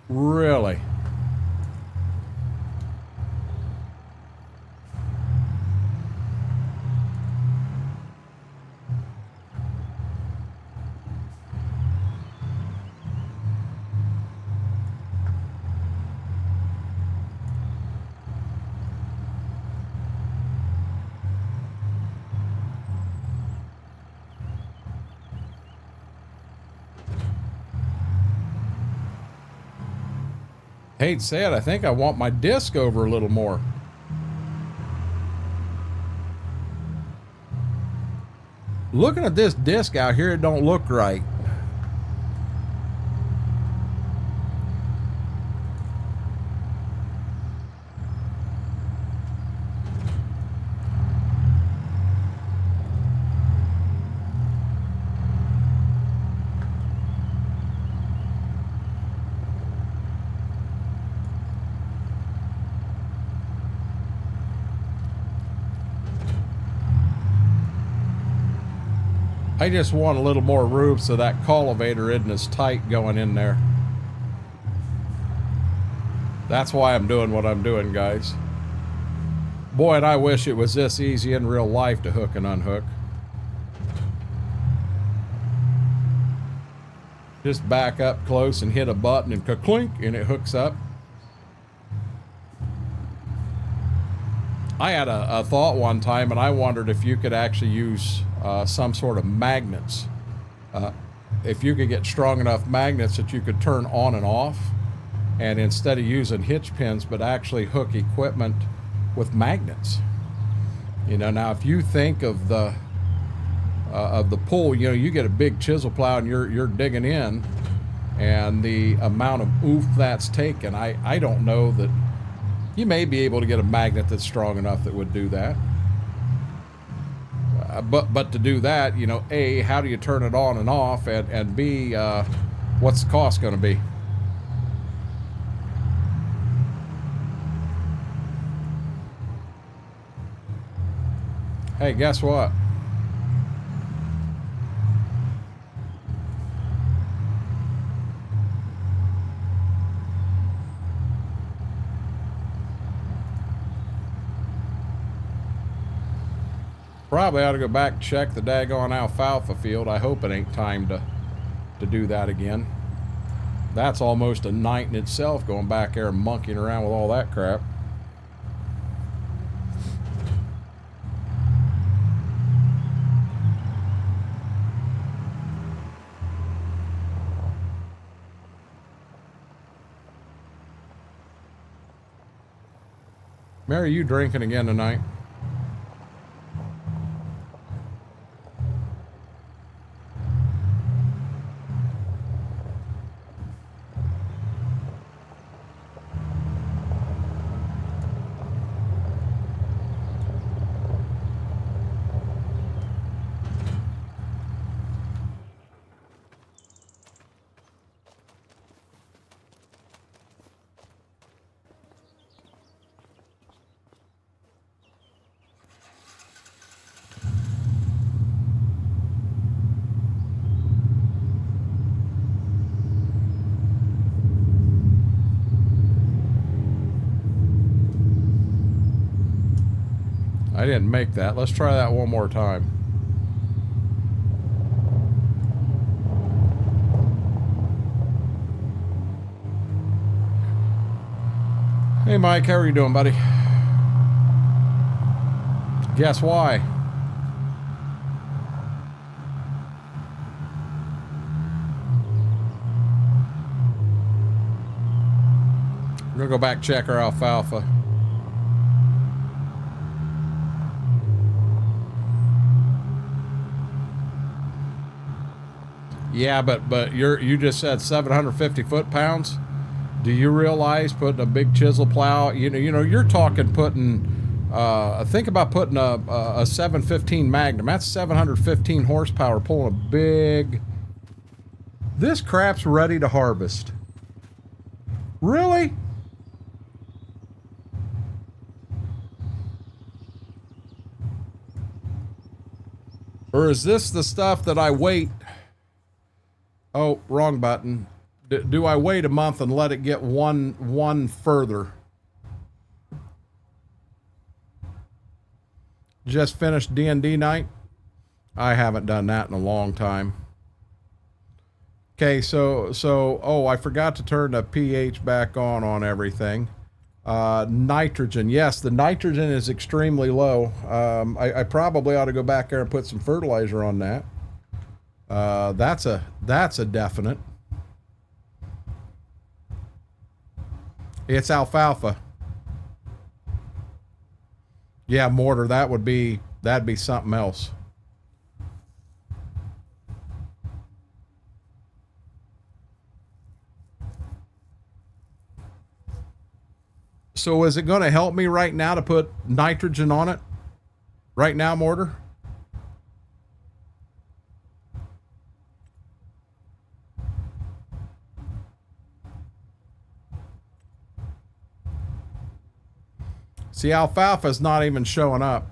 Speaker 1: Really? Hate to say it, I think I want my disc over a little more. Looking at this disc out here, it don't look right. I just want a little more room so that cultivator isn't as tight going in there. That's why I'm doing what I'm doing, guys. Boy, and I wish it was this easy in real life to hook and unhook. Just back up close and hit a button and ka-clink, and it hooks up. I had a thought one time, and I wondered if you could actually use some sort of magnets. If you could get strong enough magnets that you could turn on and off, and instead of using hitch pins, but actually hook equipment with magnets. You know, now if you think of the pull, you know, you get a big chisel plow and you're digging in, and the amount of oof that's taken, I don't know that. You may be able to get a magnet that's strong enough that would do that. But to do that, you know, A, how do you turn it on and off? And B, what's the cost going to be? Hey, guess what? Probably ought to go back and check the daggone alfalfa field. I hope it ain't time to do that again. That's almost a night in itself, going back there and monkeying around with all that crap. Mary, you drinking again tonight? I didn't make that. Let's try that one more time. Hey Mike, how are you doing, buddy? Guess why? We're gonna go back and check our alfalfa. Yeah, but you just said 750 foot-pounds. Do you realize putting a big chisel plow, you're talking putting, think about putting a 715 Magnum. That's 715 horsepower pulling a big, this crap's ready to harvest. Really? Or is this the stuff that I wait? Oh, wrong button. Do I wait a month and let it get one further? Just finished D&D night? I haven't done that in a long time. Okay, so oh, I forgot to turn the pH back on everything. Nitrogen, yes, the nitrogen is extremely low. I probably ought to go back there and put some fertilizer on that. That's a definite. It's alfalfa. Yeah, mortar, that'd be something else. So is it going to help me right now to put nitrogen on it? Right now, mortar? See, alfalfa is not even showing up.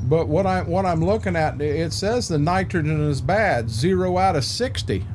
Speaker 1: But what I'm looking at, it says the nitrogen is bad, 0 out of 60.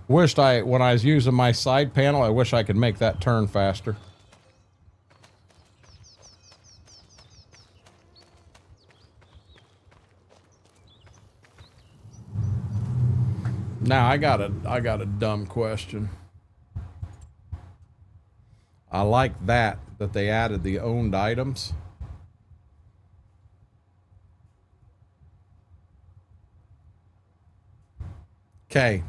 Speaker 1: Wished when I was using my side panel, I wish I could make that turn faster. Now I got a dumb question. I like that they added the owned items. Okay.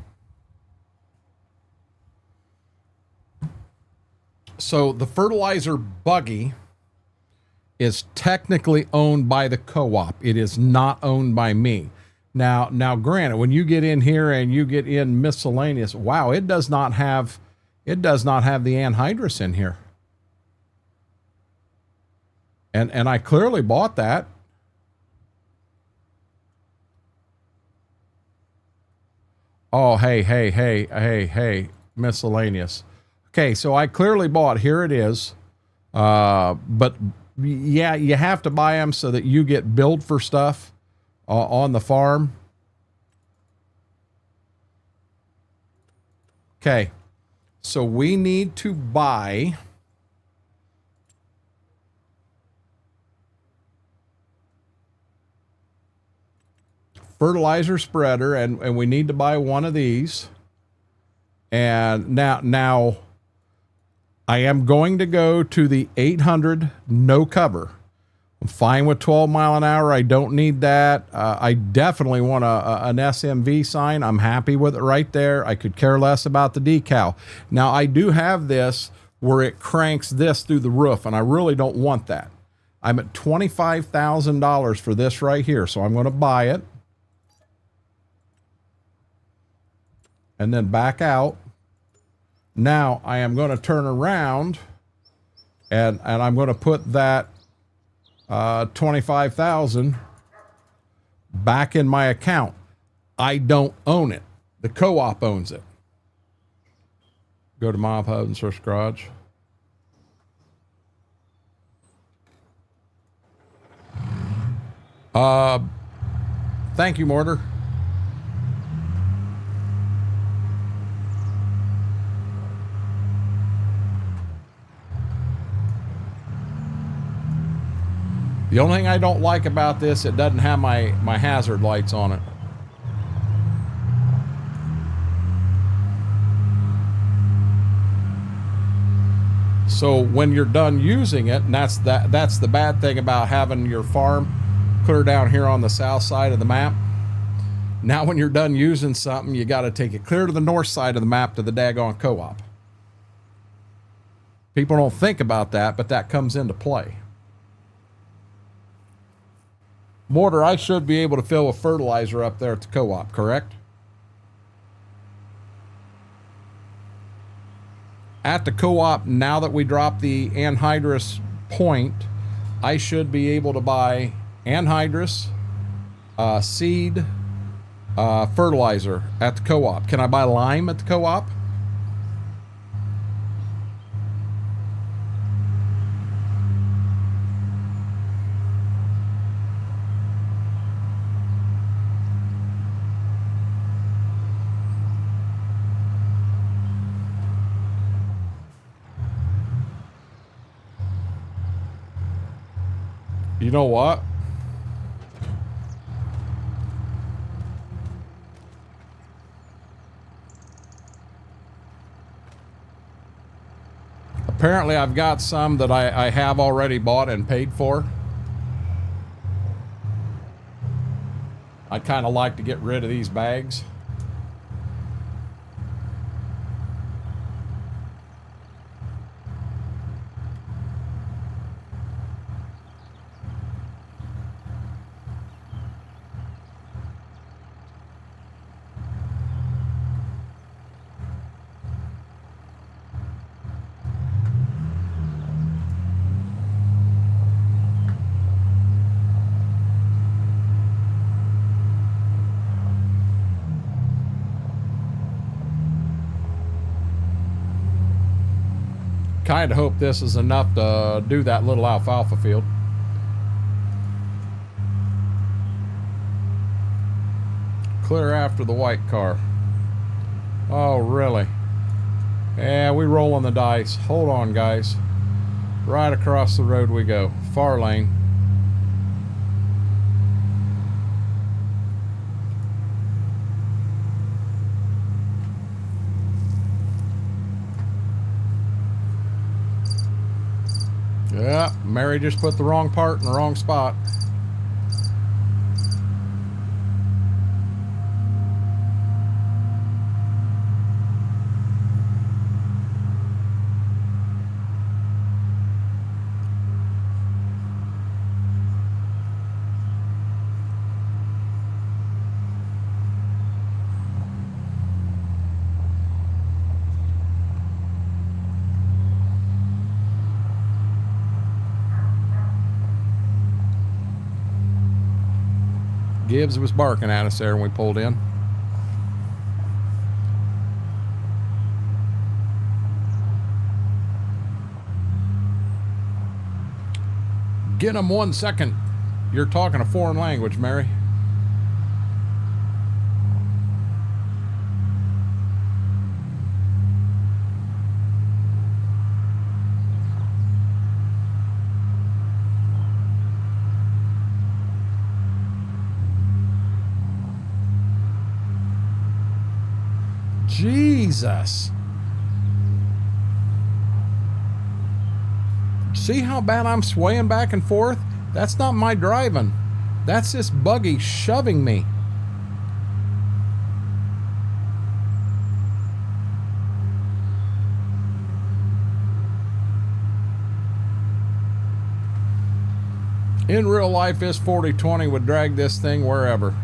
Speaker 1: So the fertilizer buggy is technically owned by the co-op. It is not owned by me. Now granted, when you get in here and you get in miscellaneous, wow, it does not have the anhydrous in here. And I clearly bought that. Oh, hey, miscellaneous. Okay, so I clearly bought, here it is. But yeah, you have to buy them so that you get billed for stuff on the farm. Okay, so we need to buy fertilizer spreader, and we need to buy one of these. And now I am going to go to the 800 no cover. I'm fine with 12 mile an hour. I don't need that. I definitely want an SMV sign. I'm happy with it right there. I could care less about the decal. Now I do have this where it cranks this through the roof, and I really don't want that. I'm at $25,000 for this right here, so I'm going to buy it and then back out. Now I am going to turn around and I'm going to put that 25,000 back in my account. I don't own it. The co-op owns it. Go to my open source garage. Thank you, Mortar. The only thing I don't like about this, it doesn't have my hazard lights on it. So when you're done using it, and that's the bad thing about having your farm clear down here on the south side of the map. Now when you're done using something, you got to take it clear to the north side of the map to the daggone co-op. People don't think about that, but that comes into play. Mortar, I should be able to fill with fertilizer up there at the co-op, correct? At the co-op, now that we drop the anhydrous point, I should be able to buy anhydrous, seed, fertilizer at the co-op. Can I buy lime at the co-op? You know what? Apparently I've got some that I have already bought and paid for. I'd kind of like to get rid of these bags. Kind of hope this is enough to do that little alfalfa field. Clear after the white car. Oh, really? Yeah, we rolling the dice. Hold on, guys. Right across the road we go. Far lane. Yeah, Mary just put the wrong part in the wrong spot. Gibbs was barking at us there when we pulled in. Get him 1 second. You're talking a foreign language, Mary. Jesus. See how bad I'm swaying back and forth? That's not my driving. That's this buggy shoving me. In real life, this 40/20 would drag this thing wherever.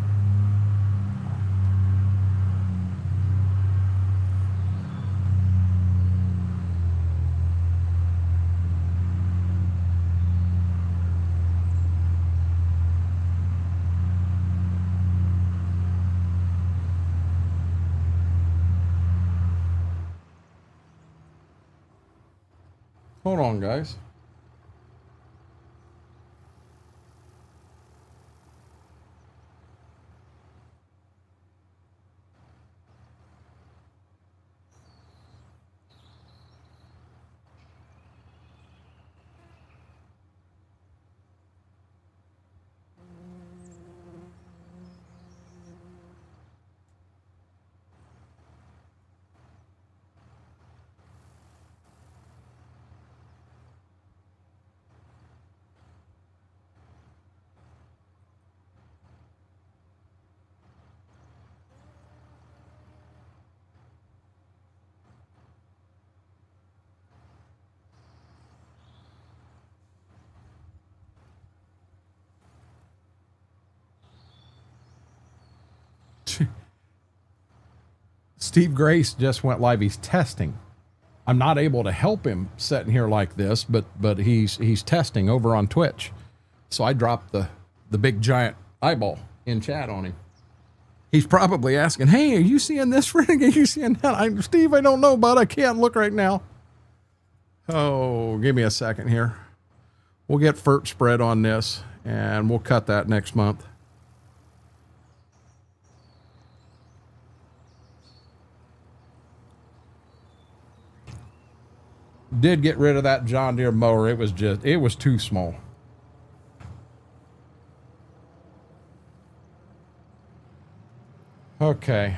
Speaker 1: Hold on, guys. Steve Grace just went live. He's testing. I'm not able to help him sitting here like this, but he's testing over on Twitch. So I dropped the big giant eyeball in chat on him. He's probably asking, "Hey, are you seeing this, Renegade? Are you seeing that?" Steve, I don't know, bud. I can't look right now. Oh, give me a second here. We'll get FERT spread on this, and we'll cut that next month. Did get rid of that John Deere mower. It was too small. Okay.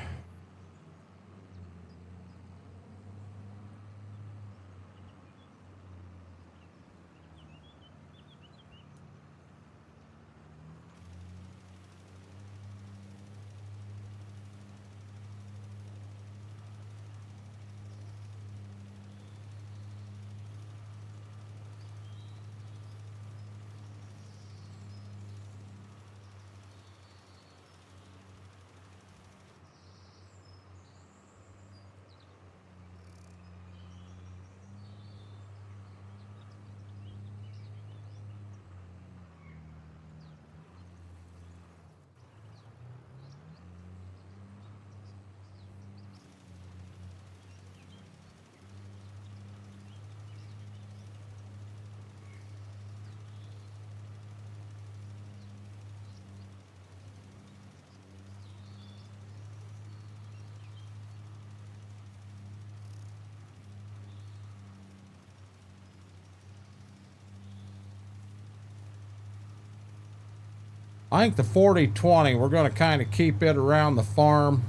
Speaker 1: I think the 40/20, we're going to kind of keep it around the farm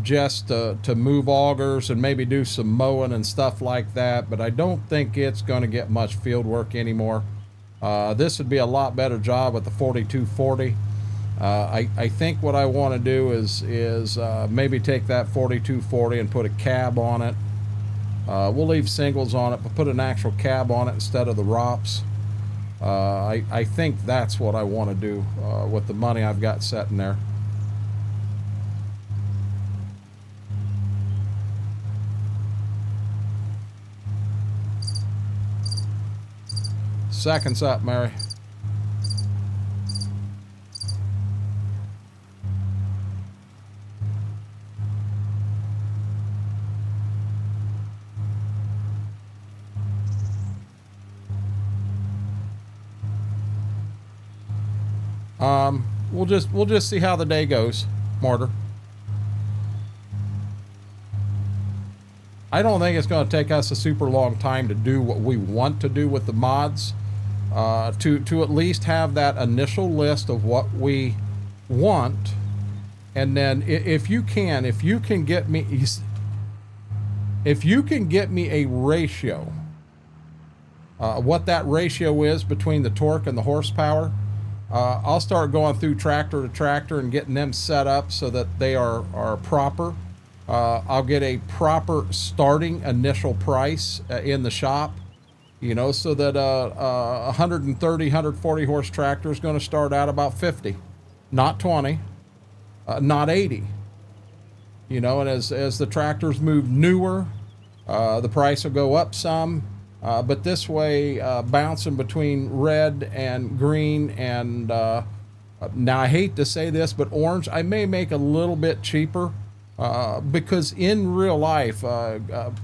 Speaker 1: just to move augers and maybe do some mowing and stuff like that. But I don't think it's going to get much field work anymore. This would be a lot better job with the 4240. I think what I want to do is maybe take that 4240 and put a cab on it. We'll leave singles on it, but put an actual cab on it instead of the ROPS. I think that's what I want to do with the money I've got sitting there. Seconds up, Mary. We'll just see how the day goes, Mortar. I don't think it's going to take us a super long time to do what we want to do with the mods. To at least have that initial list of what we want, And then if you can get me, if you can get me a ratio, what that ratio is between the torque and the horsepower, I'll start going through tractor to tractor and getting them set up so that they are proper. I'll get a proper starting initial price in the shop, you know, so that 130, 140 horse tractor is going to start out about 50, not 20, not 80. You know, and as the tractors move newer, the price will go up some. But this way, bouncing between red and green and now I hate to say this, but orange, I may make a little bit cheaper because in real life, moving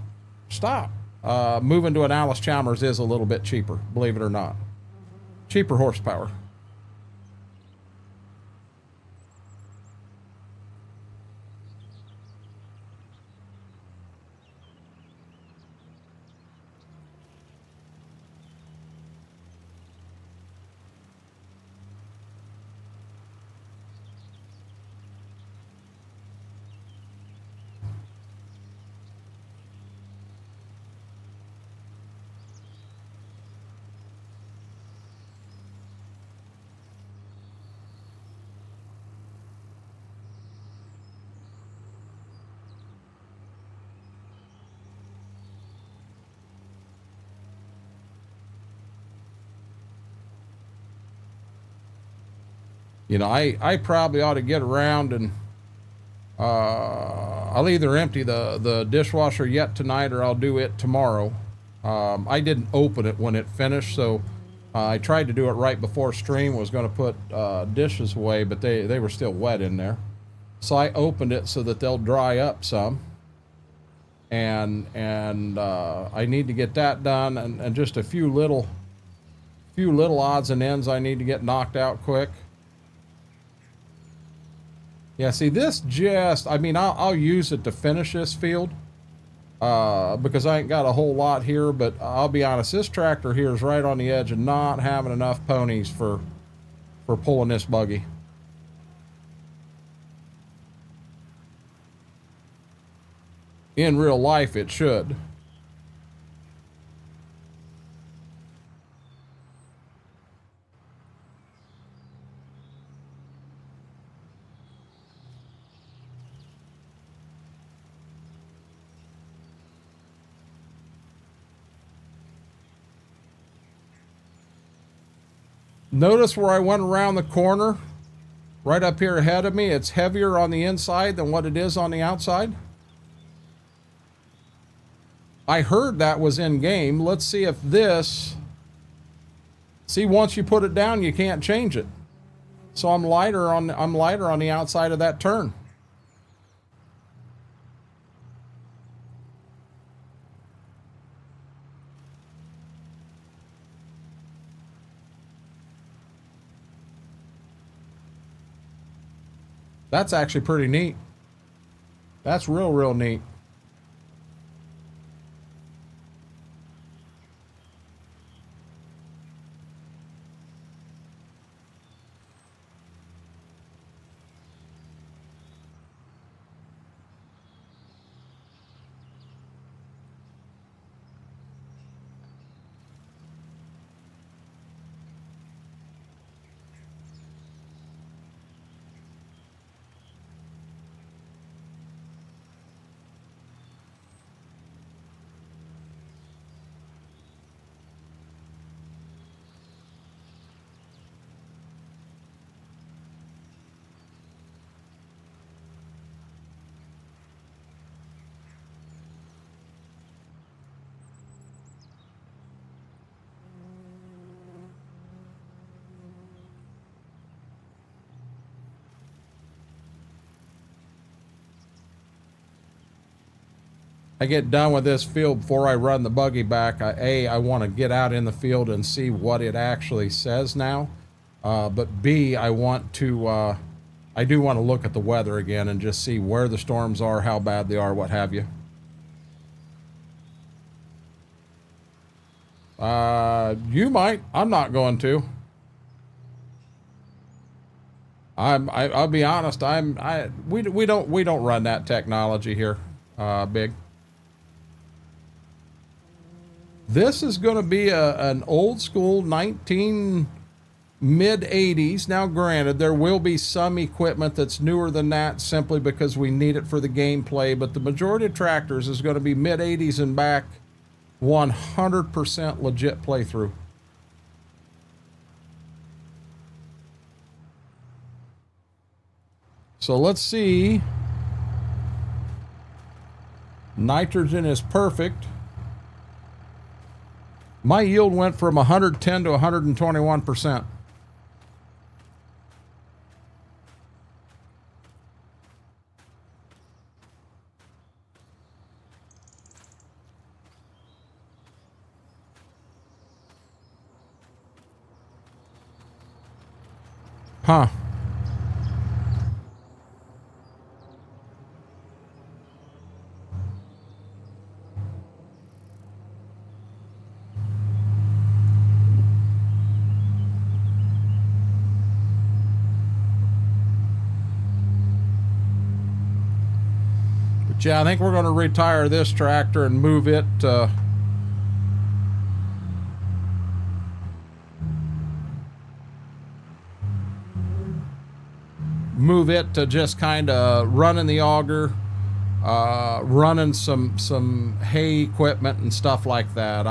Speaker 1: to an Alice Chalmers is a little bit cheaper, believe it or not. Cheaper horsepower. You know, I probably ought to get around and I'll either empty the dishwasher yet tonight or I'll do it tomorrow. I didn't open it when it finished, so I tried to do it right before stream. Was going to put dishes away, but they were still wet in there. So I opened it so that they'll dry up some. And I need to get that done, and just a few little odds and ends I need to get knocked out quick. Yeah, see this I mean, I'll use it to finish this field because I ain't got a whole lot here, but I'll be honest, this tractor here is right on the edge of not having enough ponies for pulling this buggy. In real life, it should. Notice where I went around the corner, right up here ahead of me, it's heavier on the inside than what it is on the outside. I heard that was in game. Let's see if this, see, once you put it down, you can't change it. So I'm lighter on the outside of that turn. That's actually pretty neat. That's real neat. I get done with this field before I run the buggy back. I want to get out in the field and see what it actually says now. But B, I do want to look at the weather again and just see where the storms are, how bad they are, what have you. You might. I'm not going to. I'll be honest. We don't run that technology here, Big. This is going to be an old school mid 80s. Now, granted, there will be some equipment that's newer than that simply because we need it for the gameplay, but the majority of tractors is going to be mid 80s and back, 100% legit playthrough. So let's see. Nitrogen is perfect. My yield went from 110 to 121%. Huh. Yeah, I think we're going to retire this tractor and move it to just kind of running the auger, running some hay equipment and stuff like that.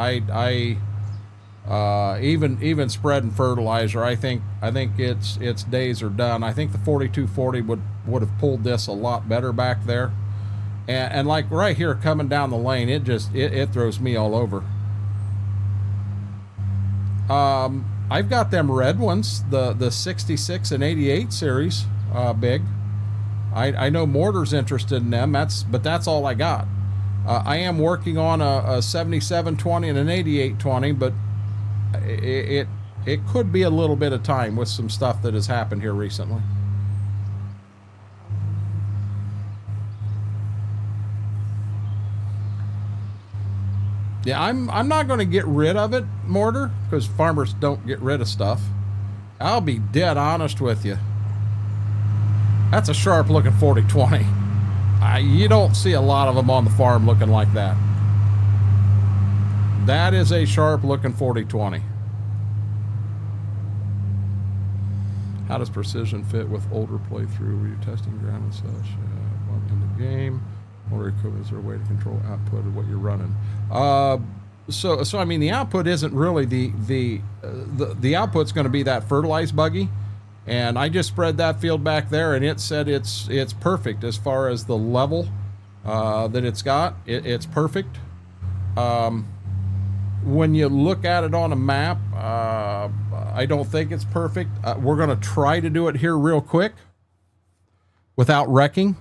Speaker 1: Even spreading fertilizer. I think its days are done. I think the 4240 would have pulled this a lot better back there. And like right here coming down the lane, it throws me all over. I've got them red ones, the 66 and 88 series, Big. I know Mortar's interested in them, but that's all I got. I am working on a 7720 and an 8820, but it could be a little bit of time with some stuff that has happened here recently. Yeah, I'm not going to get rid of it, Mortar, because farmers don't get rid of stuff. I'll be dead honest with you. That's a sharp looking 4020. You don't see a lot of them on the farm looking like that. That is a sharp looking 4020. How does precision fit with older playthrough? Were you testing ground and such? In the game? Or is there a way to control output of what you're running? So I mean, the output isn't really the output's going to be that fertilized buggy, and I just spread that field back there, and it said it's perfect as far as the level that it's got. It's perfect. When you look at it on a map, I don't think it's perfect. We're going to try to do it here real quick without wrecking.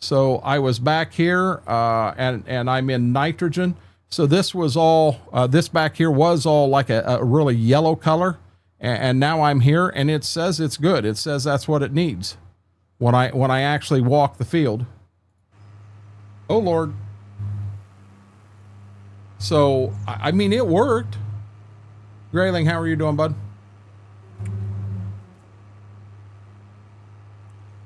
Speaker 1: So I was back here, and I'm in nitrogen. So this was all, this back here was all like a really yellow color. And now I'm here, and it says it's good. It says that's what it needs when I actually walk the field. Oh, Lord. So, I mean, it worked. Grayling, how are you doing, bud?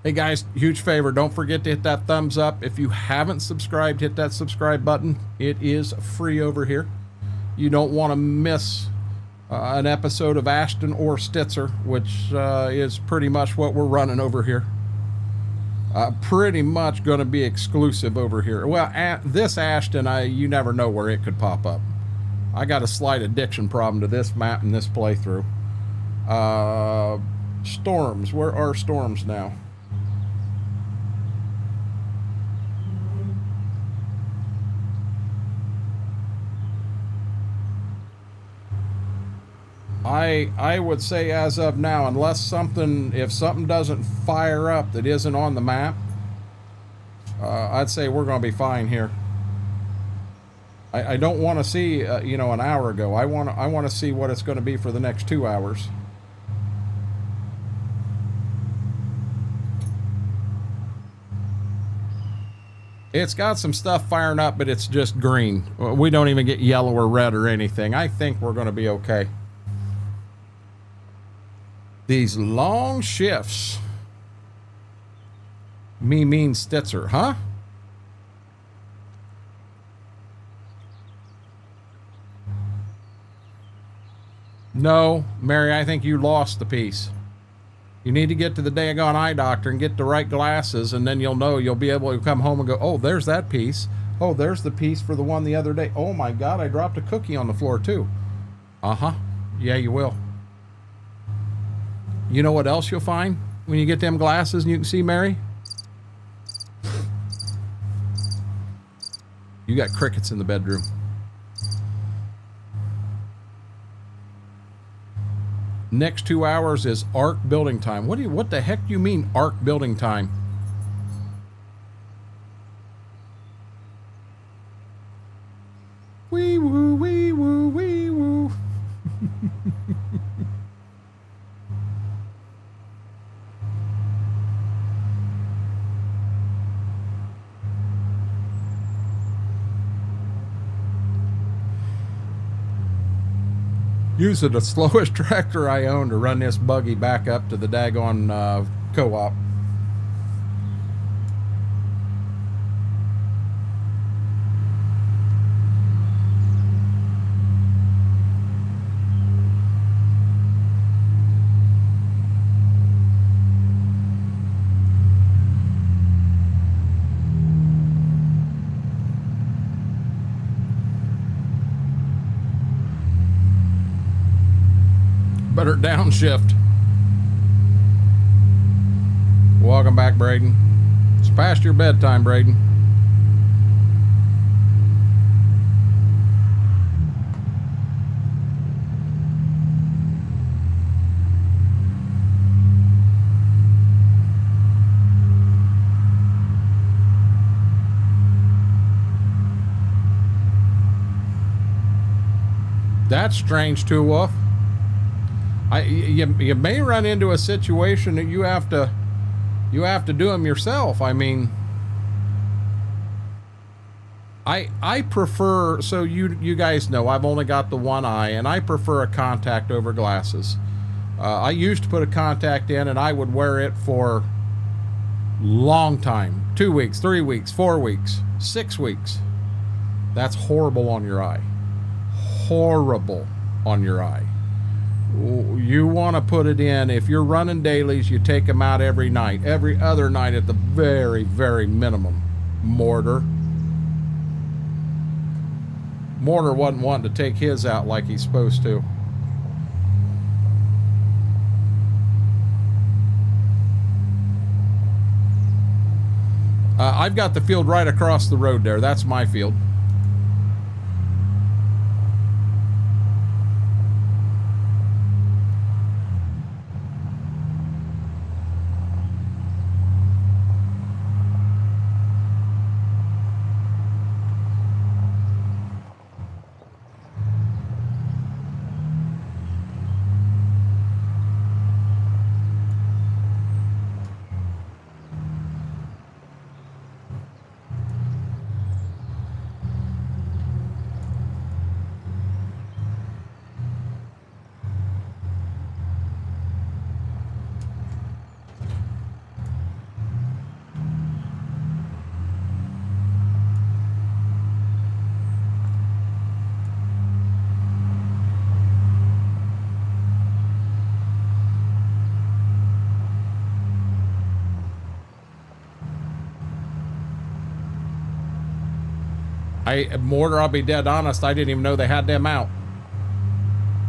Speaker 1: Hey guys, huge favor, don't forget to hit that thumbs up. If you haven't subscribed, hit that subscribe button. It is free over here. You don't want to miss an episode of Ashton or Stitzer, which is pretty much what we're running over here. Pretty much going to be exclusive over here. Well, this Ashton, you never know where it could pop up. I got a slight addiction problem to this map and this playthrough. Storms, where are storms now? I would say as of now, unless if something doesn't fire up that isn't on the map, I'd say we're going to be fine here. I don't want to see, an hour ago. I want to see what it's going to be for the next 2 hours. It's got some stuff firing up, but it's just green. We don't even get yellow or red or anything. I think we're going to be okay. These long shifts. Me mean Stitzer, huh? No, Mary, I think you lost the piece. You need to get to the daggone eye doctor and get the right glasses, and then you'll know. You'll be able to come home and go, oh, there's that piece. Oh, there's the piece for the one the other day. Oh, my God, I dropped a cookie on the floor, too. Uh-huh. Yeah, you will. You know what else you'll find when you get them glasses and you can see, Mary? You got crickets in the bedroom. Next 2 hours is arc building time. What the heck do you mean arc building time? Wee woo, wee woo, wee woo. Using the slowest tractor I own to run this buggy back up to the daggone co-op. Better downshift. Welcome back, Braden. It's past your bedtime, Braden. That's strange too, Wolf. You may run into a situation that you have to do them yourself. I mean, I prefer, so you guys know I've only got the one eye, and I prefer a contact over glasses. I used to put a contact in and I would wear it for long time, 2 weeks, 3 weeks, 4 weeks, 6 weeks. That's horrible on your eye. Horrible on your eye. You want to put it in, if you're running dailies, you take them out every night, every other night at the very, very minimum. Mortar wasn't wanting to take his out like he's supposed to. I've got the field right across the road there. That's my field. Mortar, I'll be dead honest, I didn't even know they had them out.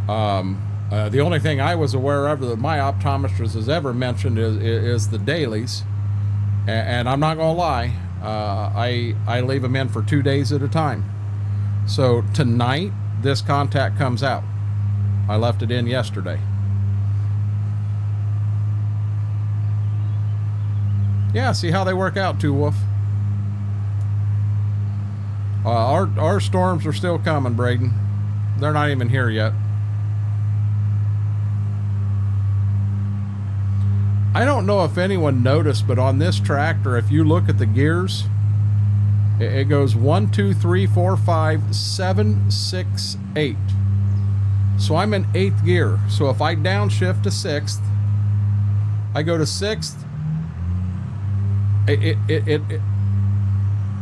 Speaker 1: The only thing I was aware of that my optometrist has ever mentioned is the dailies. And I'm not going to lie, I leave them in for 2 days at a time. So tonight, this contact comes out. I left it in yesterday. Yeah, see how they work out too, Wolf. Our storms are still coming, Braden. They're not even here yet. I don't know if anyone noticed, but on this tractor, if you look at the gears, it goes 1, 2, 3, 4, 5, 7, 6, 8. So I'm in 8th gear. So if I downshift to 6th, I go to 6th.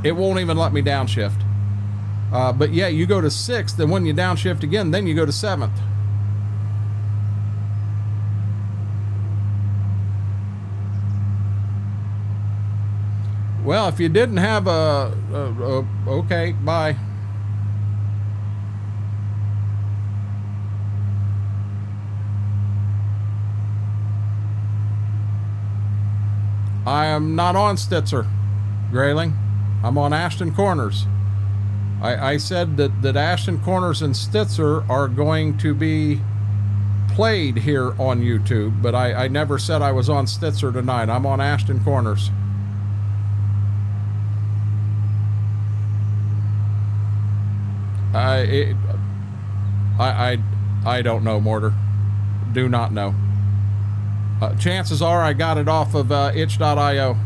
Speaker 1: It won't even let me downshift. But yeah, you go to 6th, and when you downshift again, then you go to 7th. Well, if you didn't have okay, bye. I am not on Stitzer, Grayling. I'm on Ashton Corners. I said that Ashton Corners and Stitzer are going to be played here on YouTube, but I never said I was on Stitzer tonight. I'm on Ashton Corners. I don't know, Mortar. Do not know. Chances are I got it off of itch.io.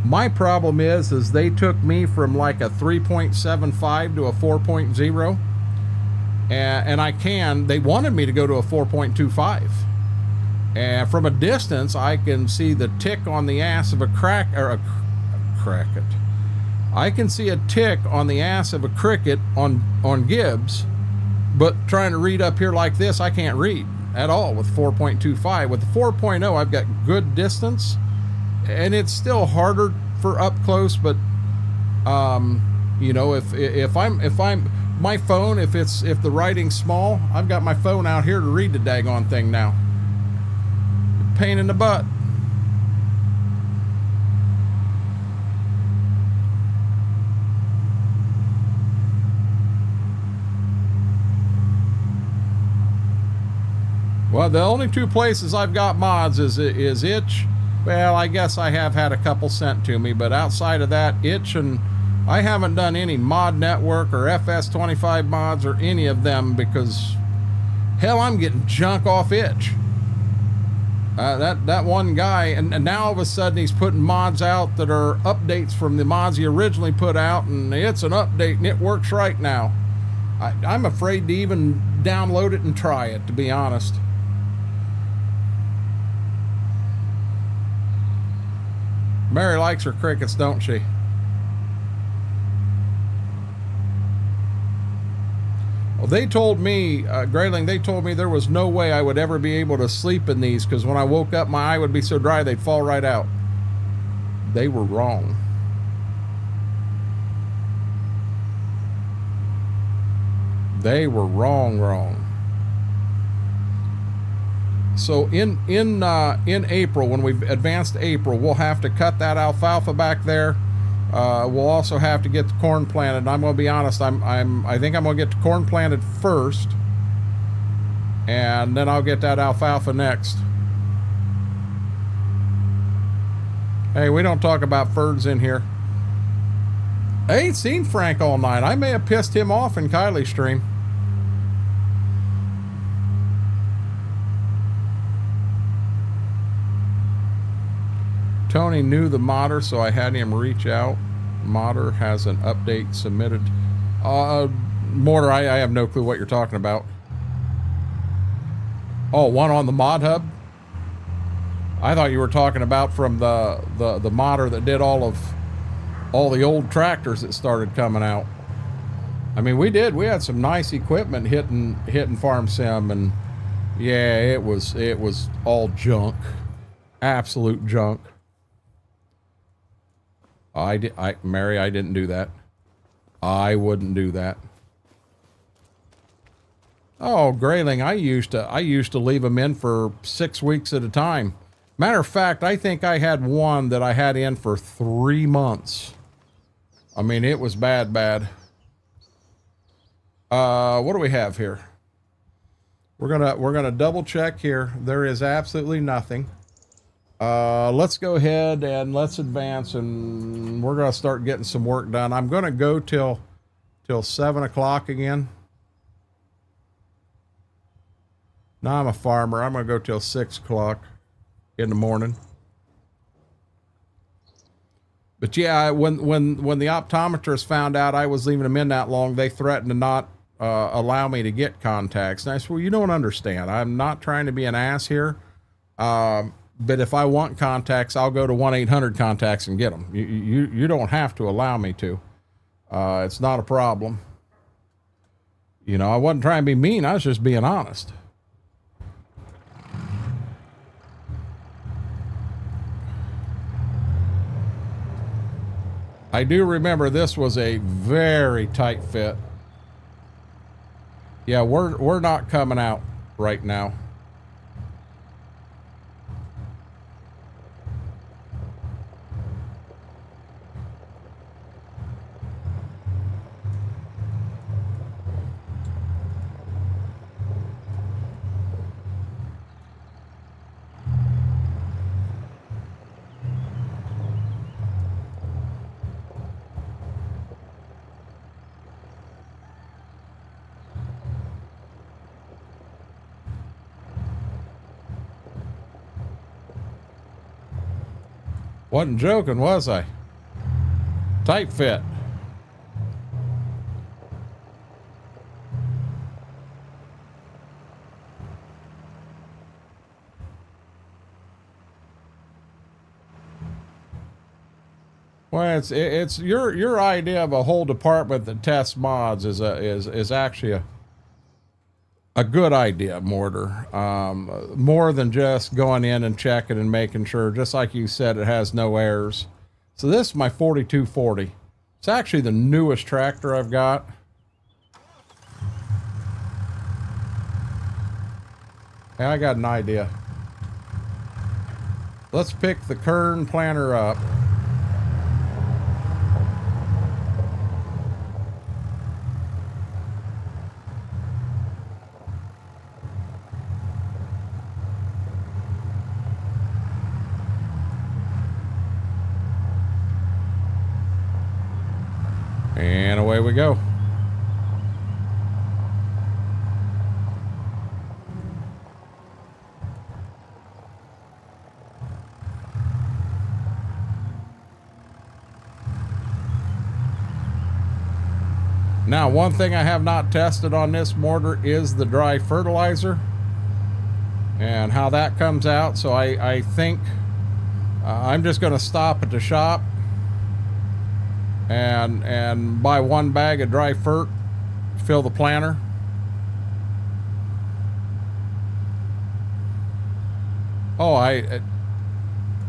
Speaker 1: My problem is they took me from like a 3.75 to a 4.0, and they wanted me to go to a 4.25. And from a distance, I can see the tick on the ass of a cricket. I can see a tick on the ass of a cricket on Gibbs, but trying to read up here like this, I can't read at all with 4.25. With the 4.0, I've got good distance, and it's still harder for up close. But you know, if I'm my phone, if the writing's small, I've got my phone out here to read the daggone thing now. Pain in the butt. Well, the only two places I've got mods is Itch. Well, I guess I have had a couple sent to me, but outside of that, Itch, and I haven't done any Mod Network or FS25 mods or any of them because, hell, I'm getting junk off Itch. That one guy, and now all of a sudden he's putting mods out that are updates from the mods he originally put out, and it's an update and it works right now. I'm afraid to even download it and try it, to be honest. Mary likes her crickets, don't she? Well, they told me, Grayling, they told me there was no way I would ever be able to sleep in these because when I woke up, my eye would be so dry they'd fall right out. They were wrong. They were wrong. So in April, when we've advanced April, we'll have to cut that alfalfa back there. We'll also have to get the corn planted. And I'm going to be honest, I think I'm going to get the corn planted first, and then I'll get that alfalfa next. Hey, we don't talk about birds in here. I ain't seen Frank all night. I may have pissed him off in Kylie's stream. Tony knew the modder, so I had him reach out. Modder has an update submitted. Mortar, I have no clue what you're talking about. Oh, one on the mod hub? I thought you were talking about from the modder that did all the old tractors that started coming out. I mean, we had some nice equipment hitting Farm Sim, and yeah, it was all junk. Absolute junk. Mary, I didn't do that. I wouldn't do that. Oh, Grayling, I used to leave them in for 6 weeks at a time. Matter of fact, I think I had one that I had in for 3 months. I mean, it was bad. What do we have here? We're gonna double check here. There is absolutely nothing. Let's go ahead and let's advance, and we're going to start getting some work done. I'm going to go till 7 o'clock again. Now I'm a farmer. I'm going to go till 6 o'clock in the morning. But yeah, when the optometrist found out I was leaving them in that long, they threatened to not allow me to get contacts. And I said, well, you don't understand. I'm not trying to be an ass here. But if I want contacts, I'll go to 1-800-contacts and get them. You don't have to allow me to. It's not a problem. You know, I wasn't trying to be mean. I was just being honest. I do remember this was a very tight fit. Yeah, we're not coming out right now. Wasn't joking, was I? Tight fit. Well, it's your idea of a whole department that tests mods is actually a good idea, Mortar. More than just going in and checking and making sure, just like you said, it has no errors. So this is my 4240. It's actually the newest tractor I've got. Hey, I got an idea. Let's pick the kern planter up. And away we go. Now, one thing I have not tested on this mortar is the dry fertilizer and how that comes out. So I think I'm just going to stop at the shop and buy one bag of dry fert, fill the planter. Oh,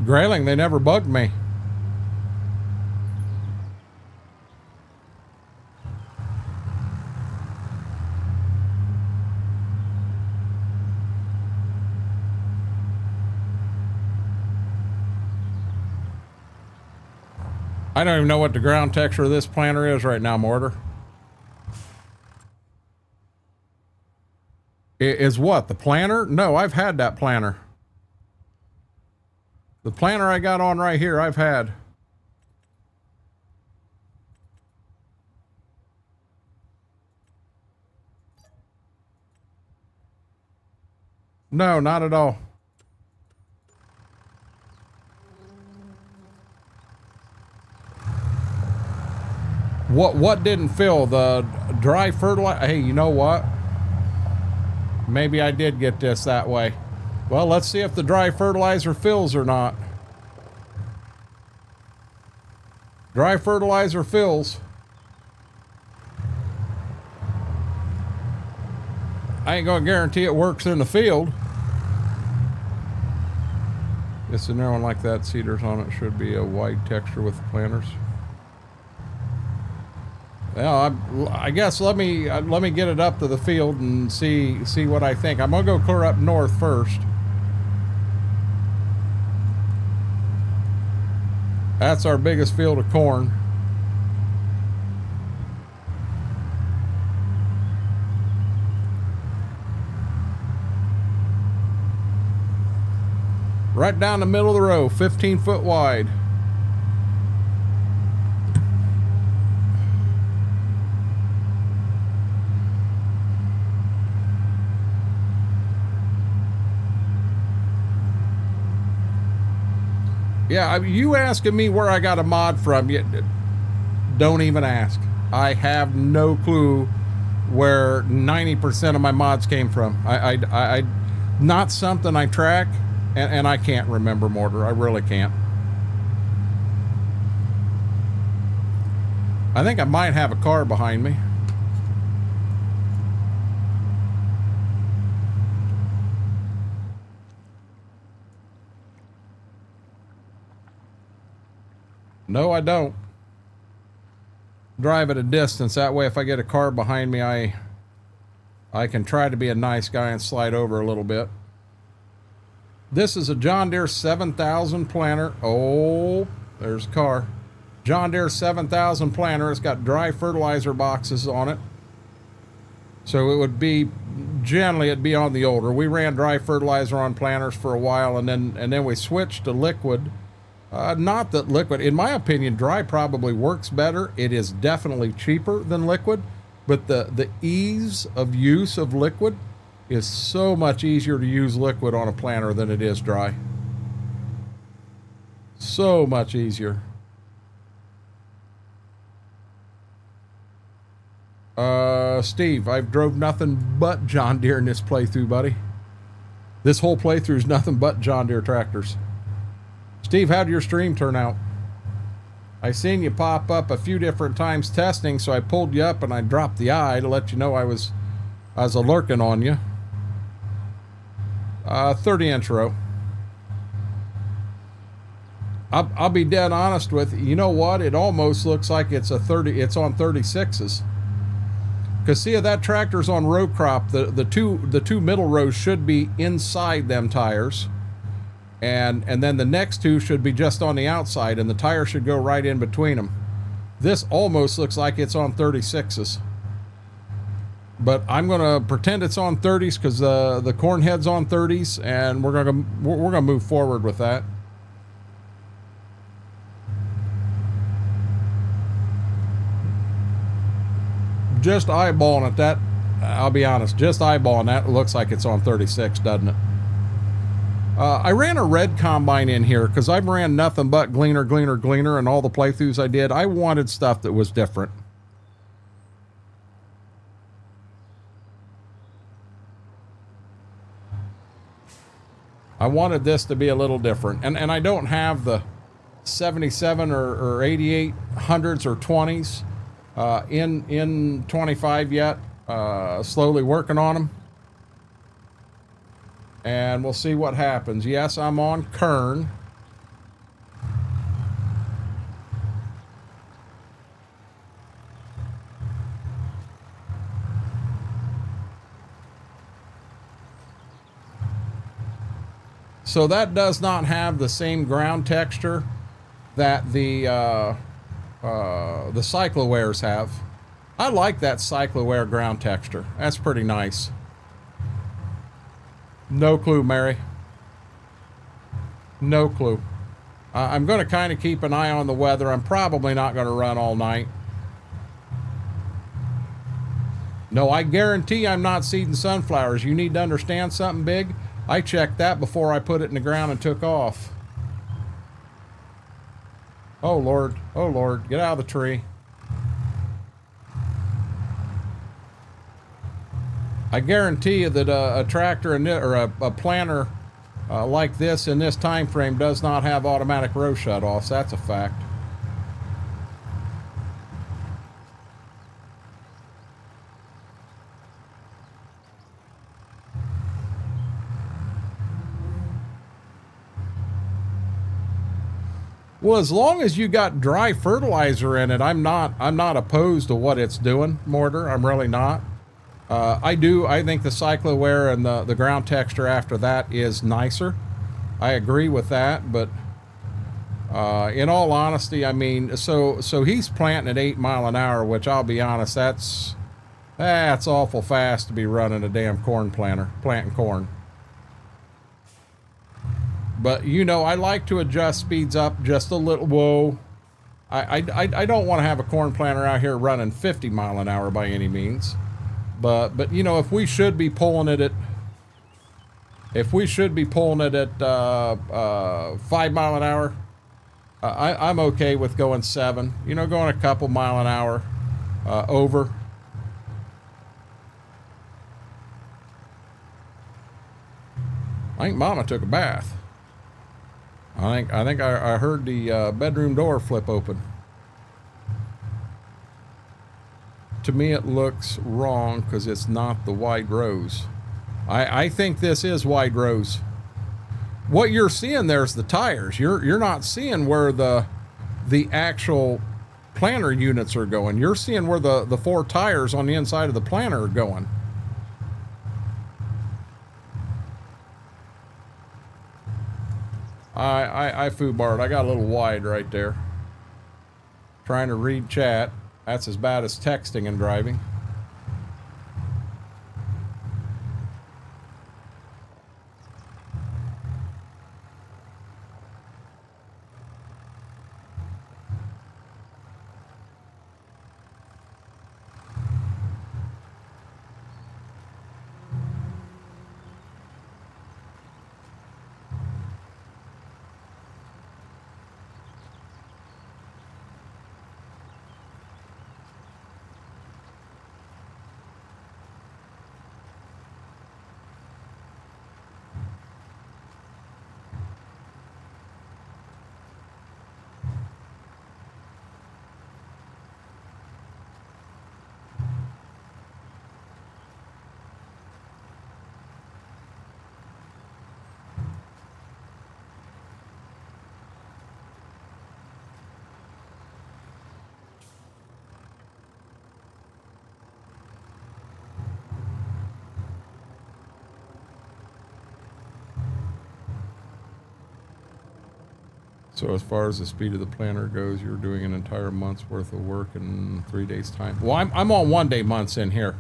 Speaker 1: grayling, they never bugged me. I don't even know what the ground texture of this planter is right now, Mortar. Is what? The planter? No, I've had that planter. The planter I got on right here, I've had. No, not at all. What didn't fill? The dry fertilizer? Hey, you know what? Maybe I did get this that way. Well, let's see if the dry fertilizer fills or not. Dry fertilizer fills. I ain't gonna guarantee it works in the field. It's a narrow one like that. Cedars on it should be a wide texture with the planters. Well, I guess let me get it up to the field and see what I think. I'm gonna go clear up north first. That's our biggest field of corn. Right down the middle of the row, 15 foot wide. Yeah, you asking me where I got a mod from, don't even ask. I have no clue where 90% of my mods came from. I not something I track, and I can't remember, Mortar. I really can't. I think I might have a car behind me. No, I don't. Drive at a distance. That way, if I get a car behind me, I can try to be a nice guy and slide over a little bit. This is a John Deere 7000 planter. Oh, there's a car. John Deere 7000 planter. It's got dry fertilizer boxes on it. So it would be, generally it'd be on the older. We ran dry fertilizer on planters for a while, and then we switched to liquid. Not that liquid, in my opinion, dry probably works better. It is definitely cheaper than liquid, but the ease of use of liquid is so much easier to use liquid on a planter than it is dry. So much easier. Steve, I've drove nothing but John Deere in this playthrough, buddy. This whole playthrough is nothing but John Deere tractors. Steve, how'd your stream turn out? I seen you pop up a few different times testing, so I pulled you up and I dropped the eye to let you know I was a-lurking on you. 30-inch row. I'll be dead honest with you. You know what? It almost looks like it's a 30. It's on 36s. Cause see, that tractor's on row crop. The two middle rows should be inside them tires. And then the next two should be just on the outside, and the tire should go right in between them. This almost looks like it's on 36s. But I'm gonna pretend it's on 30s because the corn head's on 30s, and we're gonna move forward with that. Just eyeballing at that, I'll be honest, just eyeballing that, it looks like it's on 36, doesn't it? I ran a red combine in here because I've ran nothing but gleaner and all the playthroughs I did. I wanted stuff that was different. I wanted this to be a little different. And I don't have the 77 or 8800s or 20s in 25 yet. Slowly working on them. And we'll see what happens. Yes, I'm on Kern. So that does not have the same ground texture that the Cyclowares have. I like that Cycloware ground texture. That's pretty nice. No clue, Mary. No clue. I'm going to kind of keep an eye on the weather. I'm probably not going to run all night. No, I guarantee I'm not seeding sunflowers. You need to understand something big. I checked that before I put it in the ground and took off. Oh, Lord. Oh, Lord. Get out of the tree. I guarantee you that a tractor or a planter like this in this time frame does not have automatic row shutoffs. That's a fact. Well, as long as you got dry fertilizer in it, I'm not opposed to what it's doing, Mortar. I'm really not. I think the Cycloware and the ground texture after that is nicer. I agree with that, but in all honesty, I mean, so he's planting at 8 miles an hour, which I'll be honest, that's awful fast to be running a damn corn planter, planting corn. But you know, I like to adjust speeds up just a little. Whoa. I don't want to have a corn planter out here running 50 miles an hour by any means. But you know, if we should be pulling it at 5 miles an hour, I'm okay with going 7. You know, going a couple mile an hour over. I think Mama took a bath. I think I heard the bedroom door flip open. To me, it looks wrong because it's not the wide rows. I think this is wide rows. What you're seeing there's the tires. You're not seeing where the actual planter units are going. You're seeing where the 4 tires on the inside of the planter are going. I foobarred. I got a little wide right there. Trying to read chat. That's as bad as texting and driving. So as far as the speed of the planter goes, you're doing an entire month's worth of work in 3 days' time. Well, I'm on 1 day months in here.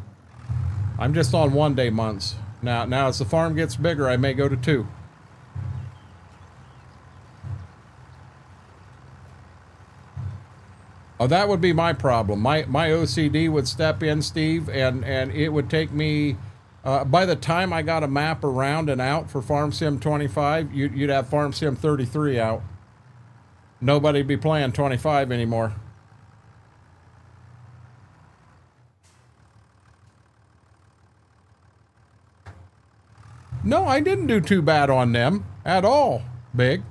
Speaker 1: I'm just on 1 day months. Now as the farm gets bigger, I may go to 2. Oh, that would be my problem. My OCD would step in, Steve, and it would take me, by the time I got a map around and out for Farm Sim 25, you'd have Farm Sim 33 out. Nobody'd be playing 25 anymore. No, I didn't do too bad on them at all, Big.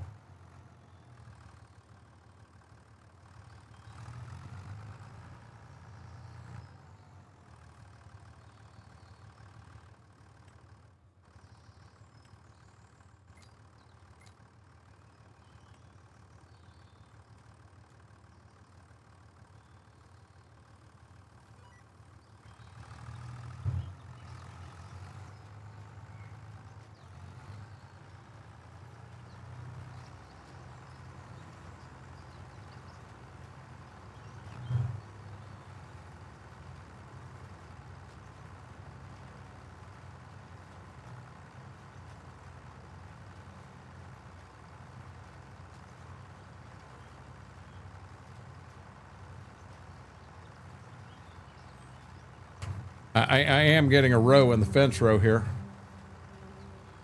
Speaker 1: I am getting a row in the fence row here.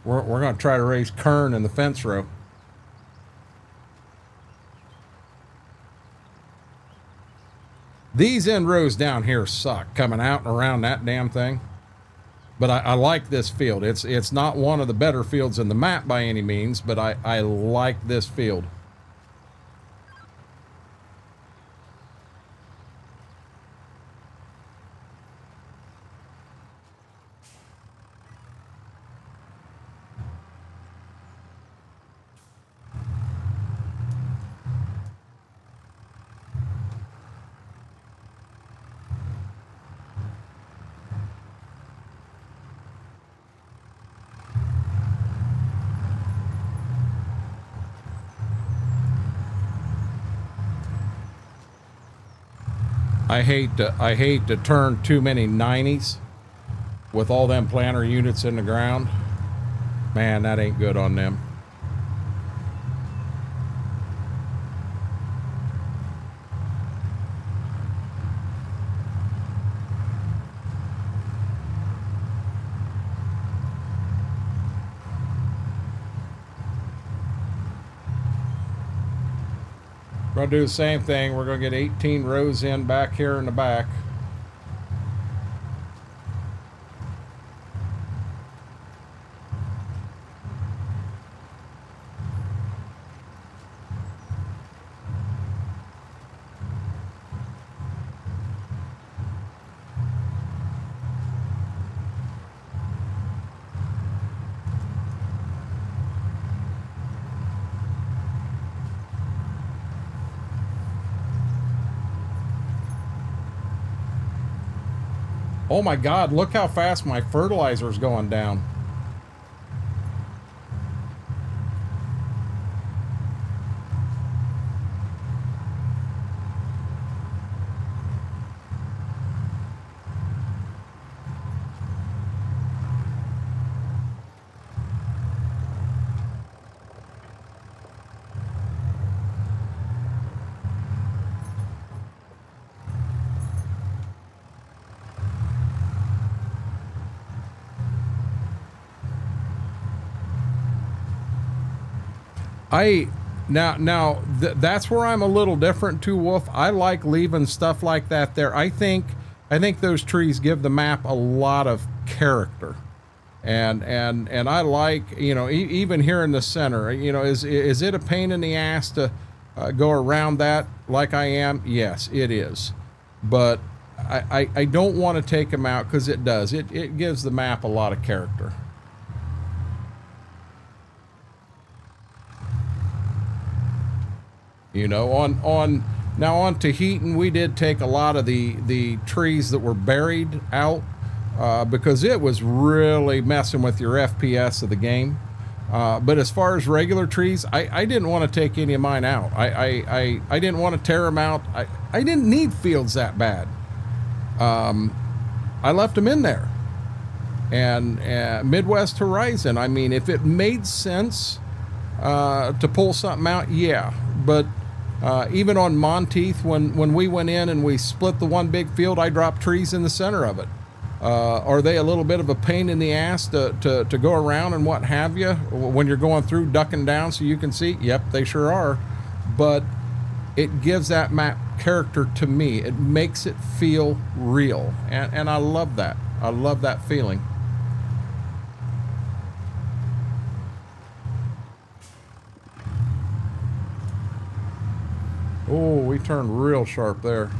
Speaker 1: We're going to try to raise kern in the fence row. These end rows down here suck, coming out and around that damn thing. But I like this field. It's not one of the better fields in the map by any means, but I like this field. I hate to turn too many 90s with all them planter units in the ground. Man, that ain't good on them. We're going to do the same thing. We're going to get 18 rows in back here in the back. Oh my God, look how fast my fertilizer is going down. That's where I'm a little different too, Wolf. I like leaving stuff like that there. I think those trees give the map a lot of character, and I like, you know, even here in the center, you know, is it a pain in the ass to go around that like I am? Yes, it is, but I don't want to take them out because it gives the map a lot of character. You know, on Tahitian, we did take a lot of the trees that were buried out because it was really messing with your FPS of the game. But as far as regular trees, I didn't want to take any of mine out. I didn't want to tear them out. I didn't need fields that bad. I left them in there. And Midwest Horizon, I mean, if it made sense to pull something out, yeah. But even on Monteith, when we went in and we split the one big field, I dropped trees in the center of it. Are they a little bit of a pain in the ass to go around and what have you when you're going through, ducking down so you can see? Yep, they sure are. But it gives that map character to me. It makes it feel real. And I love that. I love that feeling. Oh, we turned real sharp there.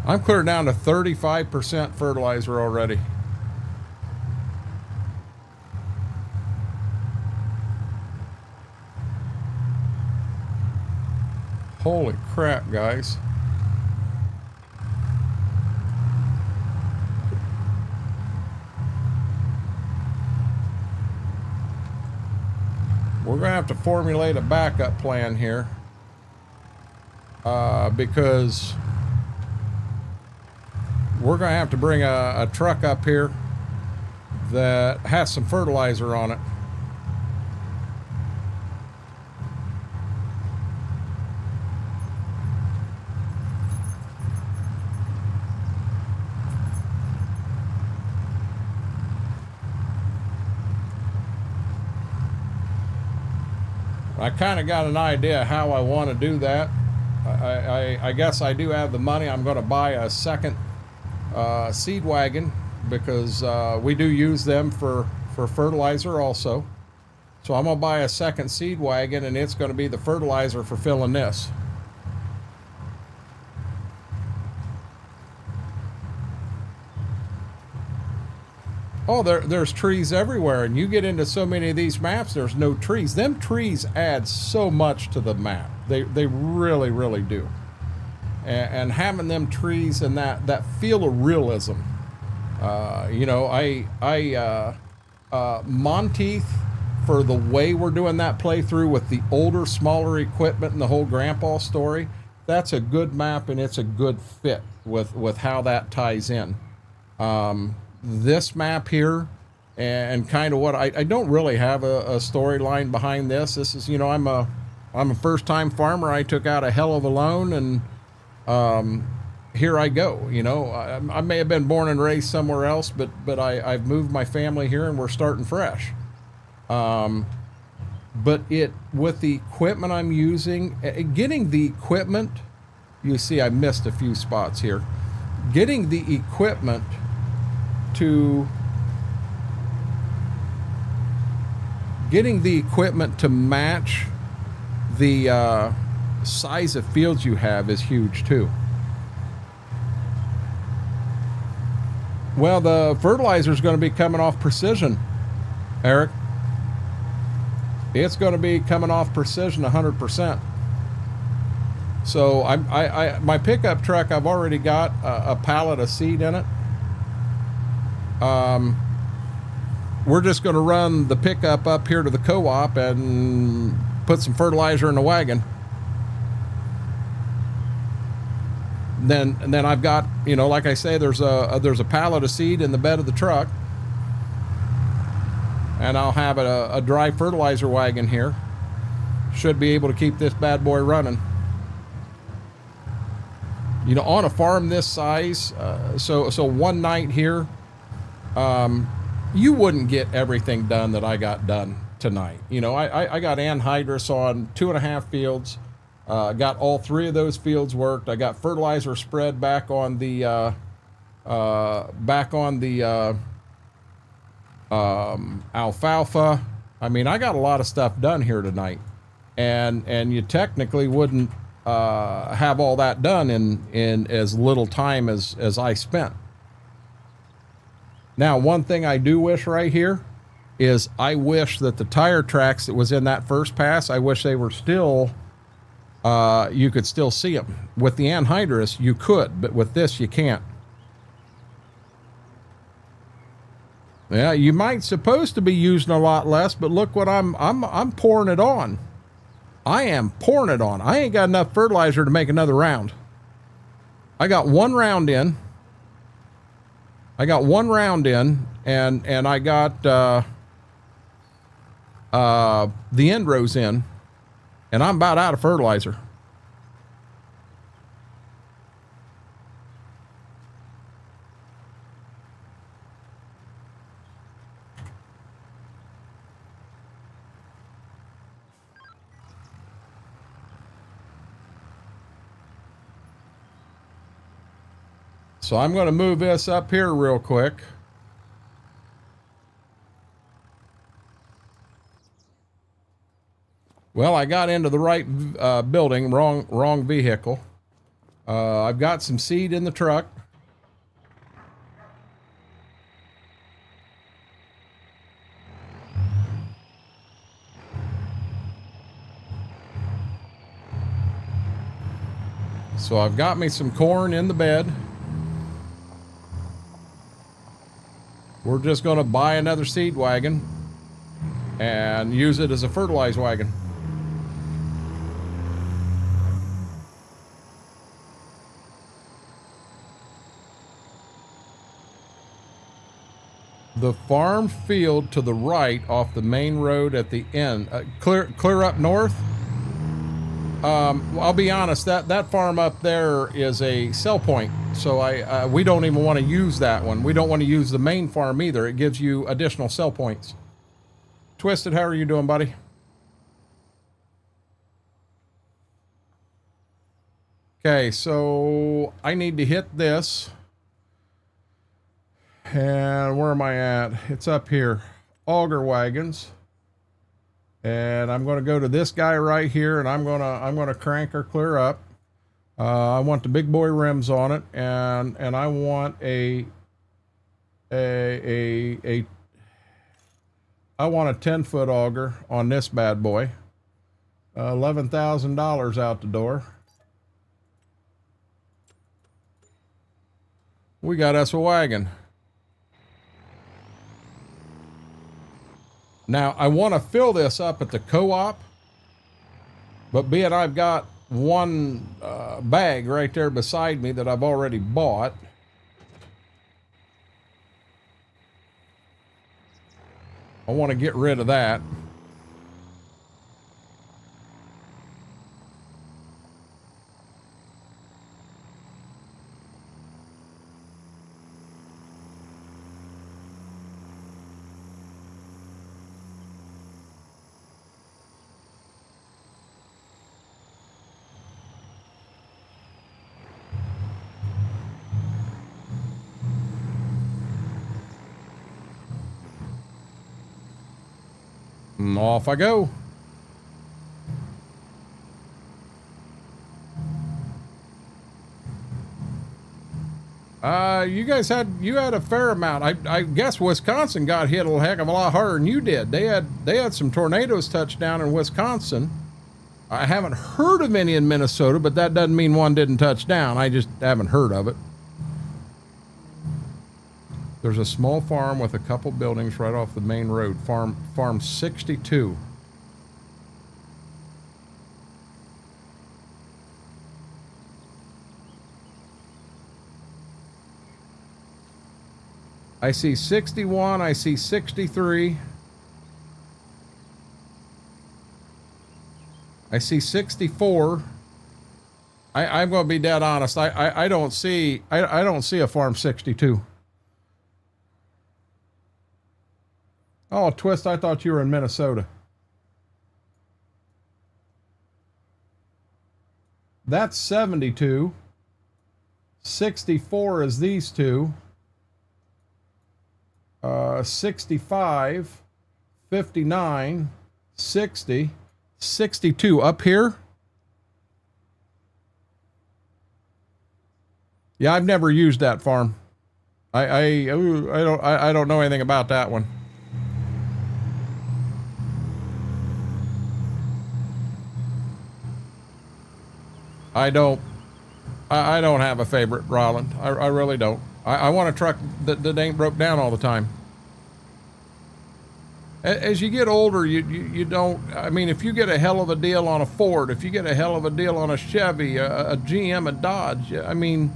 Speaker 1: I'm clear down to 35% fertilizer already. Holy crap, guys. We're going to have to formulate a backup plan here because we're going to have to bring a truck up here that has some fertilizer on it. I kind of got an idea how I want to do that. I guess I do have the money. I'm going to buy a second seed wagon because we do use them for fertilizer also. So I'm going to buy a second seed wagon, and it's going to be the fertilizer for filling this. Oh, there's trees everywhere, and you get into so many of these maps, there's no trees. Them trees add so much to the map. They really, really do. And having them trees and that feel of realism. You know, Monteith, for the way we're doing that playthrough with the older, smaller equipment and the whole grandpa story, that's a good map, and it's a good fit with how that ties in. This map here and kind of what I don't really have a storyline behind this. This is, you know, I'm a first-time farmer. I took out a hell of a loan, and here I go. You know, I may have been born and raised somewhere else, but I've moved my family here and we're starting fresh. But with the equipment I'm using, getting the equipment, you see I missed a few spots here. Getting the equipment to match the size of fields you have is huge too. Well, the fertilizer is going to be coming off Precision, Eric. It's going to be coming off Precision 100%. So my pickup truck, I've already got a pallet of seed in it. We're just going to run the pickup up here to the co-op and put some fertilizer in the wagon. Then I've got, you know, like I say, there's a pallet of seed in the bed of the truck, and I'll have a dry fertilizer wagon here. Should be able to keep this bad boy running. You know, on a farm this size, so one night here, you wouldn't get everything done that I got done tonight. You know, I got anhydrous on 2.5 fields. Got all 3 of those fields worked. I got fertilizer spread back on the alfalfa. I mean, I got a lot of stuff done here tonight, and you technically wouldn't have all that done in as little time as I spent. Now, one thing I do wish right here is I wish that the tire tracks that was in that first pass, I wish they were still. You could still see them. With the anhydrous, you could, but with this, you can't. Yeah, you might supposed to be using a lot less, but look what I'm pouring it on. I am pouring it on. I ain't got enough fertilizer to make another round. I got one round in. And I got the end rows in. And I'm about out of fertilizer. So I'm going to move this up here real quick. Well, I got into the right building, wrong vehicle. I've got some seed in the truck. So I've got me some corn in the bed. We're just going to buy another seed wagon and use it as a fertilizer wagon. The farm field to the right off the main road at the end, clear up north. I'll be honest, that farm up there is a sell point, so we don't even want to use that one. We don't want to use the main farm either. It gives you additional sell points. Twisted, how are you doing, buddy? Okay, so I need to hit this. And where am I at? It's up here. Auger wagons. And I'm going to go to this guy right here, and I'm going to crank her clear up. I want the big boy rims on it, and I want I want a 10-foot auger on this bad boy. $11,000 out the door. We got us a wagon. Now, I want to fill this up at the co-op, but being I've got one bag right there beside me that I've already bought, I want to get rid of that. And off I go. You guys had a fair amount. I guess Wisconsin got hit a heck of a lot harder than you did. They had some tornadoes touch down in Wisconsin. I haven't heard of any in Minnesota, but that doesn't mean one didn't touch down. I just haven't heard of it. There's a small farm with a couple buildings right off the main road. Farm 62. I see 61, I see 63. I see 64. I'm going to be dead honest. I don't see a farm 62. Oh, Twist, I thought you were in Minnesota. That's 72. 64 is these two. 65, 59, 60, 62 up here. Yeah, I've never used that farm. I don't know anything about that one. I don't have a favorite, Roland. I really don't. I want a truck that ain't broke down all the time. As you get older, you don't, I mean, if you get a hell of a deal on a Ford, if you get a hell of a deal on a Chevy, a GM, a Dodge, I mean,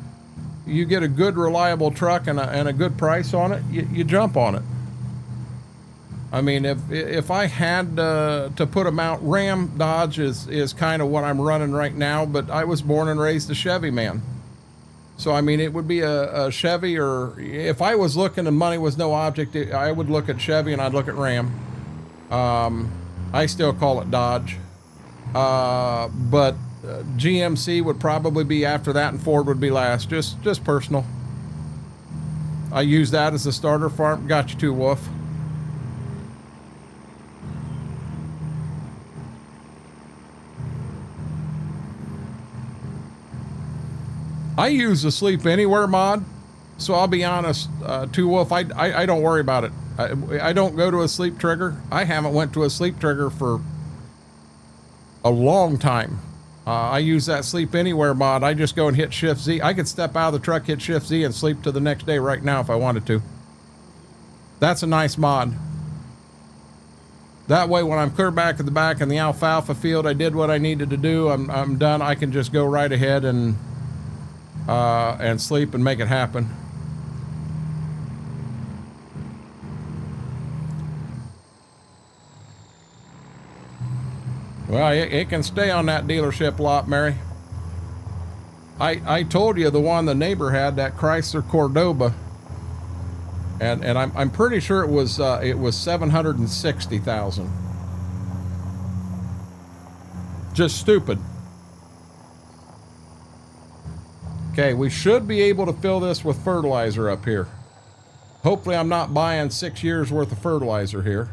Speaker 1: you get a good, reliable truck and a good price on it, you jump on it. I mean, if I had to put a mount, Ram Dodge is kind of what I'm running right now, but I was born and raised a Chevy man. So, I mean, it would be a Chevy, or if I was looking and money was no object, I would look at Chevy and I'd look at Ram. I still call it Dodge. But GMC would probably be after that, and Ford would be last. Just personal. I use that as a starter farm. Got you too, Wolf. I use the Sleep Anywhere mod, so I'll be honest, too, Wolf, I don't worry about it. I don't go to a sleep trigger. I haven't went to a sleep trigger for a long time. I use that Sleep Anywhere mod. I just go and hit Shift Z. I could step out of the truck, hit Shift Z, and sleep to the next day right now if I wanted to. That's a nice mod. That way, when I'm clear back at the back in the alfalfa field, I did what I needed to do. I'm done. I can just go right ahead and sleep and make it happen. Well, it can stay on that dealership lot, Mary. I told you the one the neighbor had, that Chrysler Cordoba, and I'm pretty sure it was 760,000. Just stupid. Okay, we should be able to fill this with fertilizer up here. Hopefully I'm not buying 6 years worth of fertilizer here.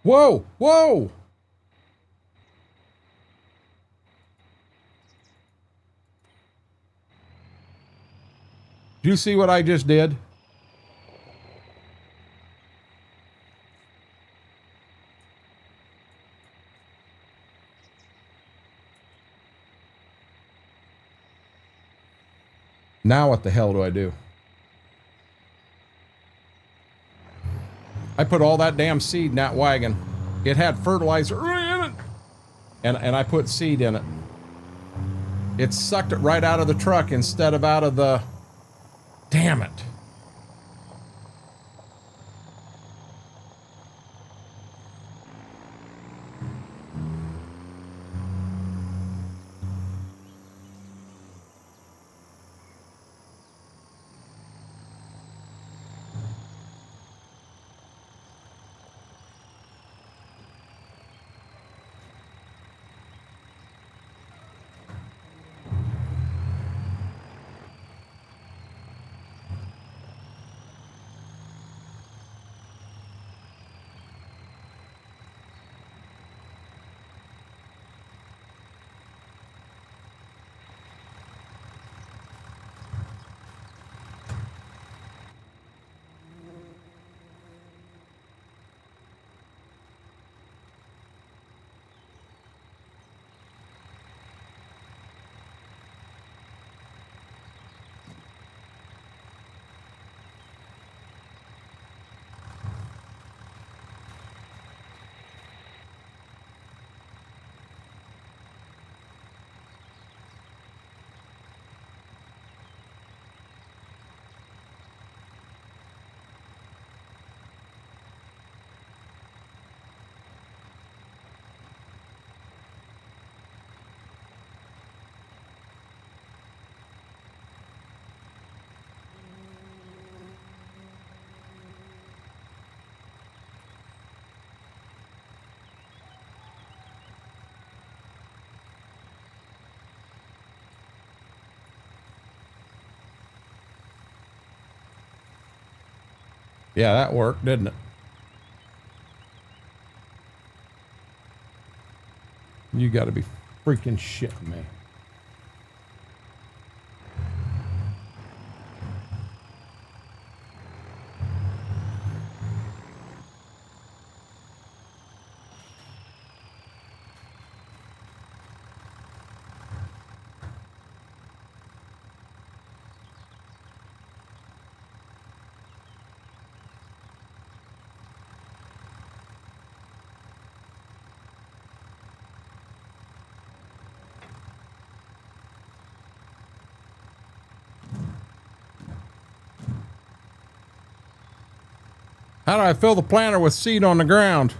Speaker 1: Whoa, whoa! Do you see what I just did? Now what the hell do I do? I put all that damn seed in that wagon. It had fertilizer in it. And I put seed in it. It sucked it right out of the truck instead of out of the... Damn it. Yeah, that worked, didn't it? You got to be freaking shitting me. How do I fill the planter with seed on the ground?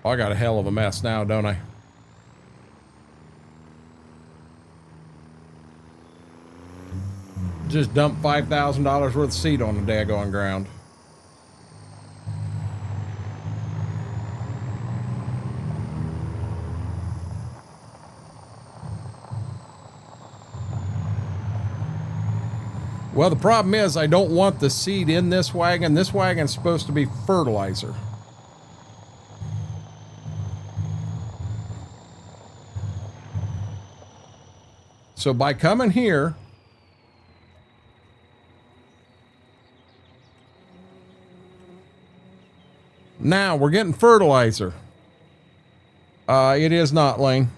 Speaker 1: Oh, I got a hell of a mess now, don't I? Just dumped $5,000 worth of seed on the daggone ground. Well, the problem is I don't want the seed in this wagon. This wagon's supposed to be fertilizer. So by coming here, now we're getting fertilizer. It is not, Lane.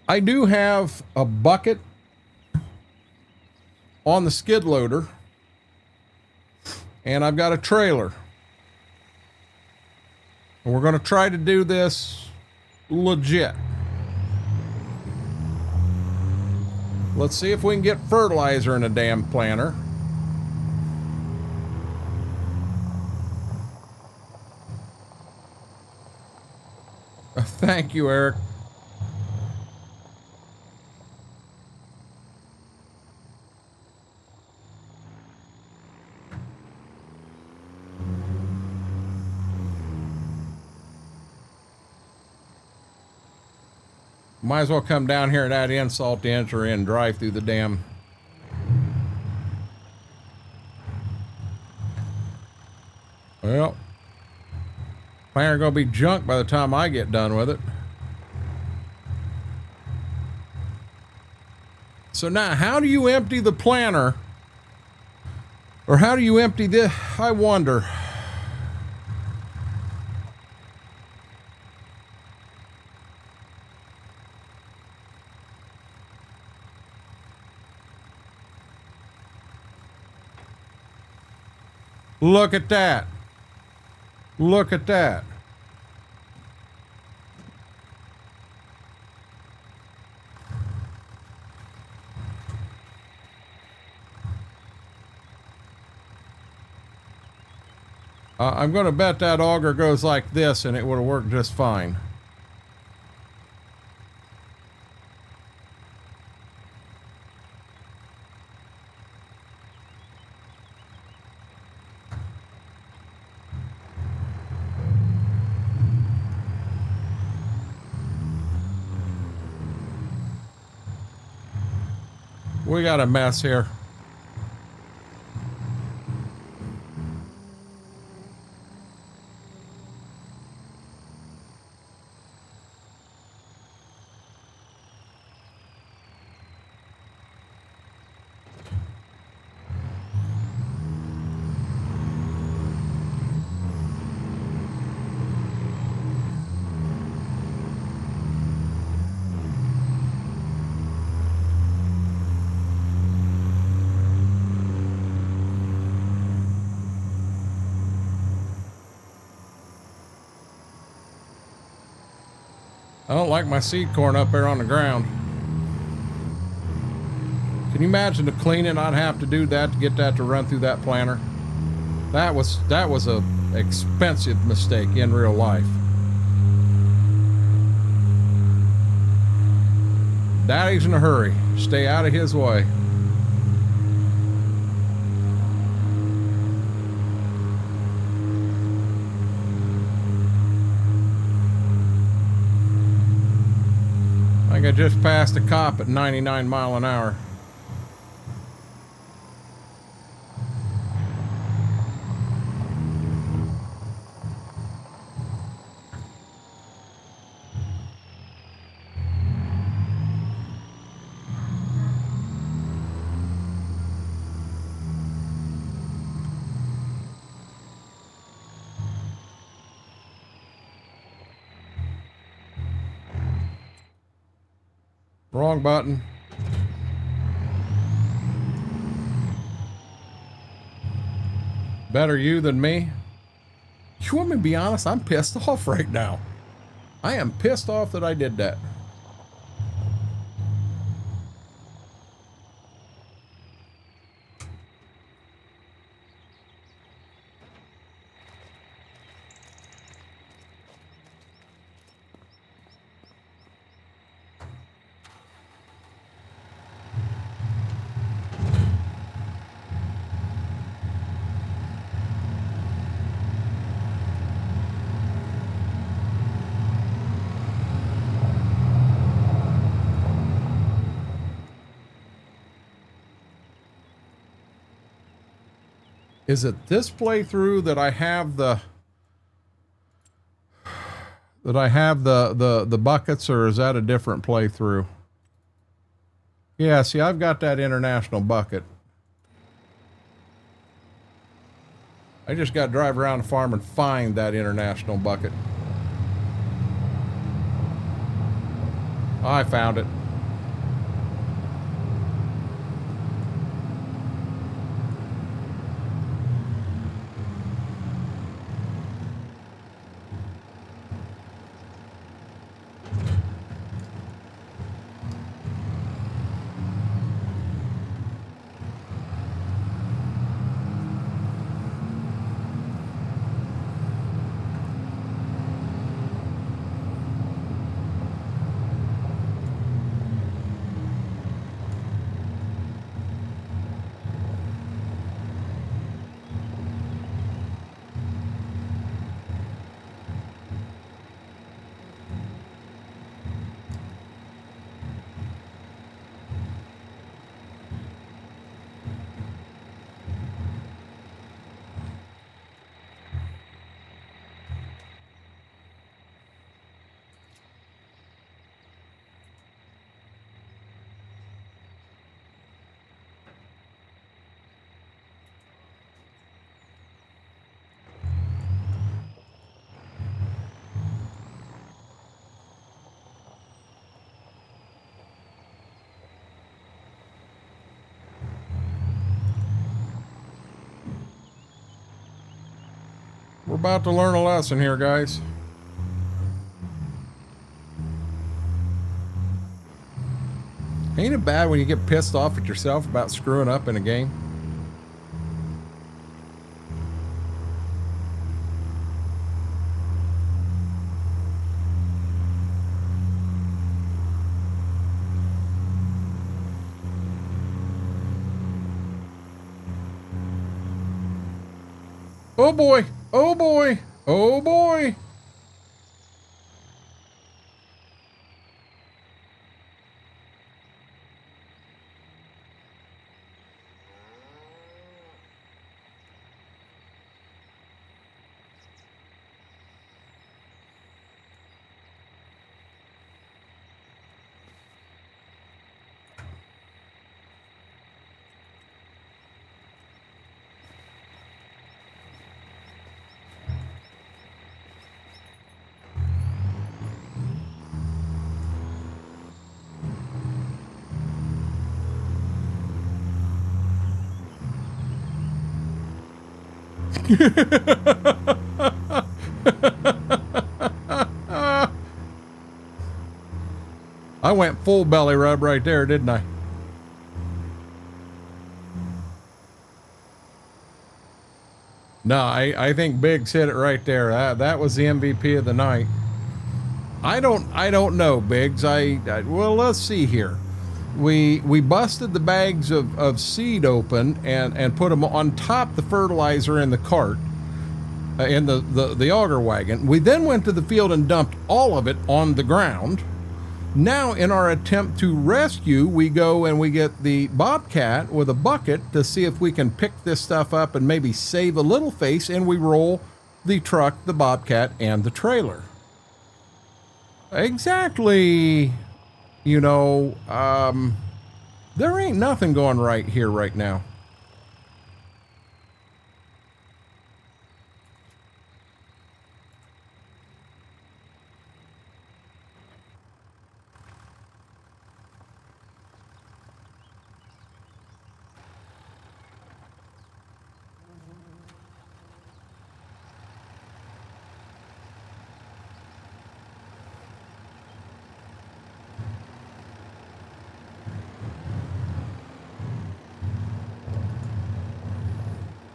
Speaker 1: I do have a bucket on the skid loader, and I've got a trailer. And we're going to try to do this legit. Let's see if we can get fertilizer in a damn planter. Thank you, Eric. Might as well come down here and add insult to injury and drive through the damn. Well, planter gonna be junk by the time I get done with it. So now, how do you empty the planter? Or how do you empty this? I wonder. Look at that. Look at that. I'm going to bet that auger goes like this and it would have worked just fine. We got a mess here. I don't like my seed corn up there on the ground. Can you imagine the cleaning I'd have to do that to get that to run through that planter? That was a expensive mistake in real life. Daddy's in a hurry. Stay out of his way. I think I just passed a cop at 99 mile an hour. Wrong button. Better you than me? You want me to be honest? I'm pissed off right now. I am pissed off that I did that. Is it this playthrough that I have the the buckets, or is that a different playthrough? Yeah, see, I've got that international bucket. I just got to drive around the farm and find that international bucket. I found it. We're about to learn a lesson here, guys. Ain't it bad when you get pissed off at yourself about screwing up in a game? Oh boy! Oh boy! Oh boy! I went full belly rub right there, didn't I? No, I think Biggs hit it right there. That was the MVP of the night. I don't know, Biggs. Well, let's see here. We busted the bags of seed open and put them on top the fertilizer in the cart, in the auger wagon. We then went to the field and dumped all of it on the ground. Now, in our attempt to rescue, we go and we get the Bobcat with a bucket to see if we can pick this stuff up and maybe save a little face, and we roll the truck, the Bobcat, and the trailer. Exactly. You know, there ain't nothing going right here right now.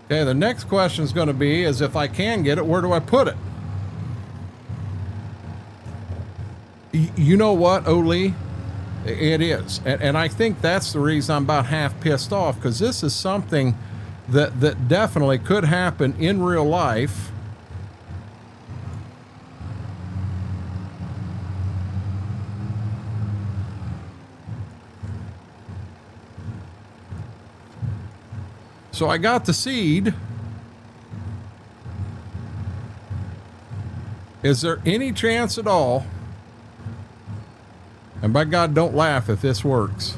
Speaker 1: Okay, the next question is going to be is if I can get it, where do I put it? You know what, Oli? It is. And I think that's the reason I'm about half pissed off, because this is something that definitely could happen in real life. So I got the seed. Is there any chance at all? And by God, don't laugh if this works.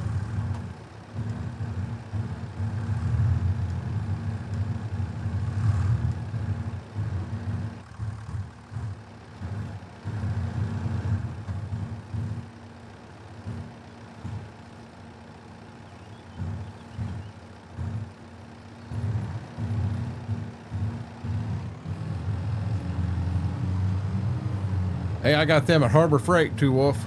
Speaker 1: Hey, I got them at Harbor Freight too, Wolf.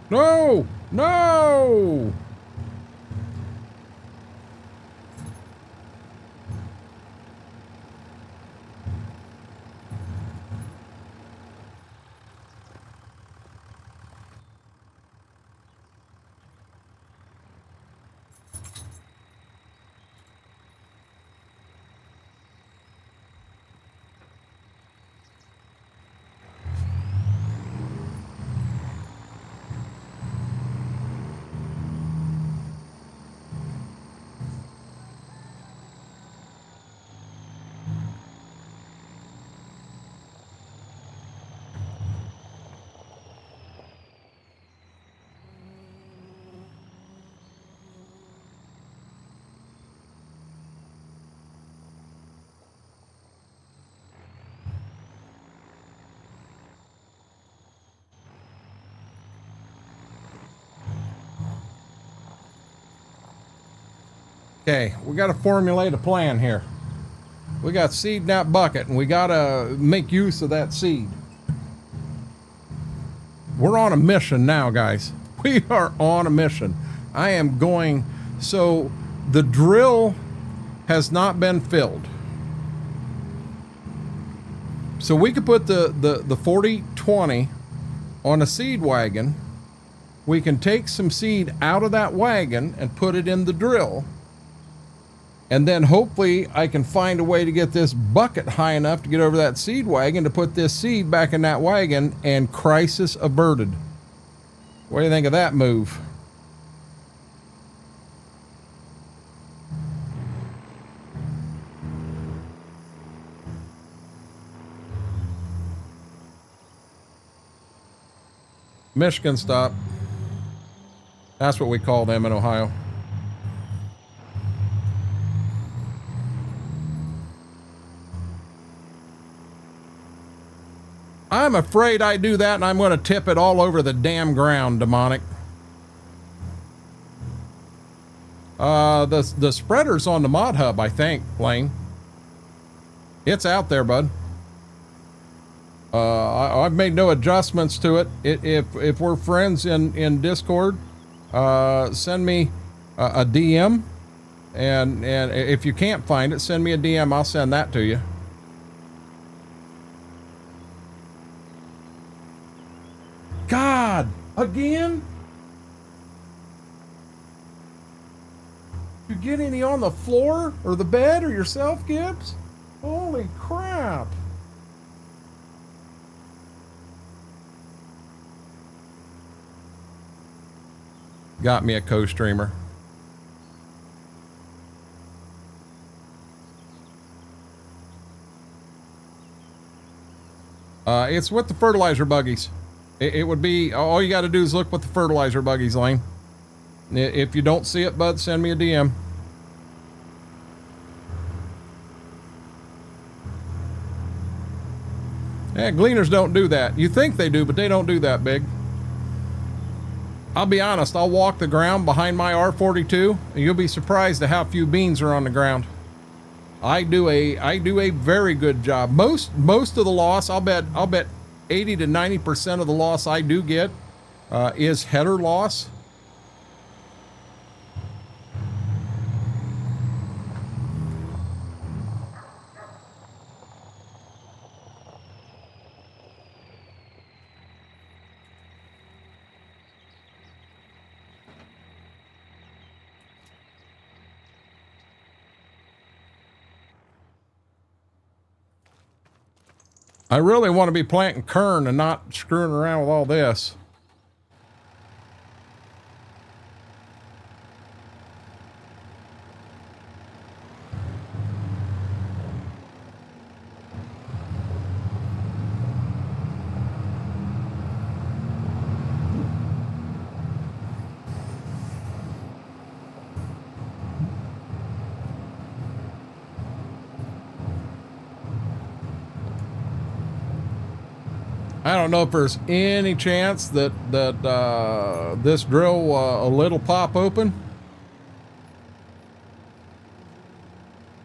Speaker 1: No! No! Okay, we got to formulate a plan here. We got seed in that bucket, and we got to make use of that seed. We're on a mission now, guys. We are on a mission. I am going... So, the drill has not been filled. So, we could put the 40-20 on a seed wagon. We can take some seed out of that wagon and put it in the drill. And then hopefully I can find a way to get this bucket high enough to get over that seed wagon to put this seed back in that wagon, and crisis averted. What do you think of that move? Michigan stop. That's what we call them in Ohio. I'm afraid I do that and I'm going to tip it all over the damn ground, demonic. The spreader's on the mod hub, I think, Lane. It's out there, bud. I've made no adjustments to it. If we're friends in Discord, send me a DM, and if you can't find it, send me a DM. I'll send that to you. God, again? You get any on the floor or the bed or yourself, Gibbs? Holy crap. Got me a co-streamer. It's with the fertilizer buggies. It would be, all you got to do is look with the fertilizer buggies, Lane. If you don't see it, bud, send me a DM. Yeah, gleaners don't do that. You think they do, but they don't do that, Big. I'll be honest, I'll walk the ground behind my R42, and you'll be surprised at how few beans are on the ground. I do a very good job. Most of the loss, I'll bet 80 to 90% of the loss I do get is header loss. I really want to be planting kern and not screwing around with all this. I don't know if there's any chance that this drill lid will pop open.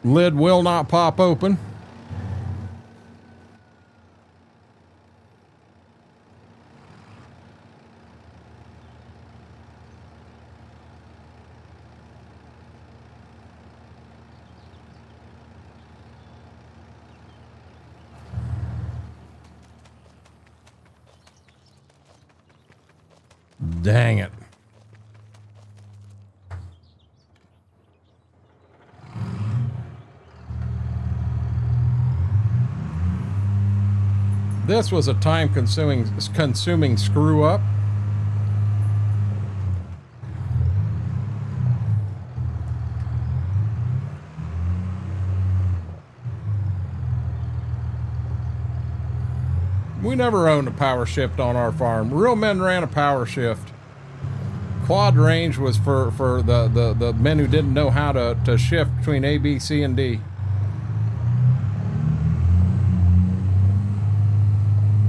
Speaker 1: Lid will not pop open. Dang it. This was a time-consuming screw up. We never owned a power shift on our farm. Real men ran a power shift. Quad range was for the men who didn't know how to shift between A, B, C, and D.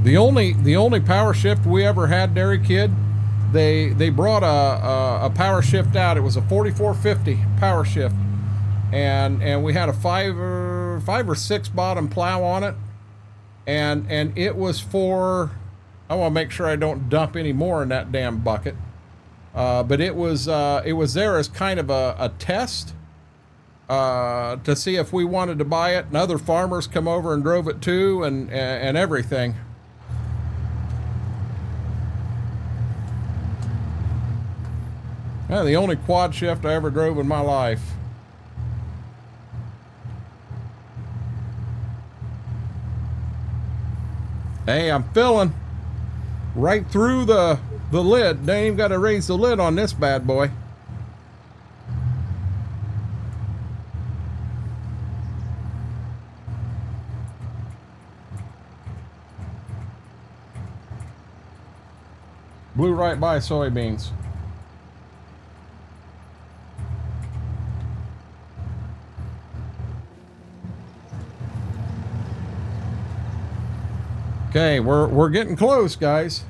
Speaker 1: The only power shift we ever had, Dairy Kid, they brought a power shift out. It was a 4450 power shift, and we had a five or six bottom plow on it, and it was for, I want to make sure I don't dump any more in that damn bucket. But it was there as kind of a test to see if we wanted to buy it, and other farmers come over and drove it too, and everything. Yeah, the only quad shift I ever drove in my life. Hey, I'm filling right through the lid. They ain't even got to raise the lid on this bad boy. Blew right by soybeans. Okay, we're getting close, guys.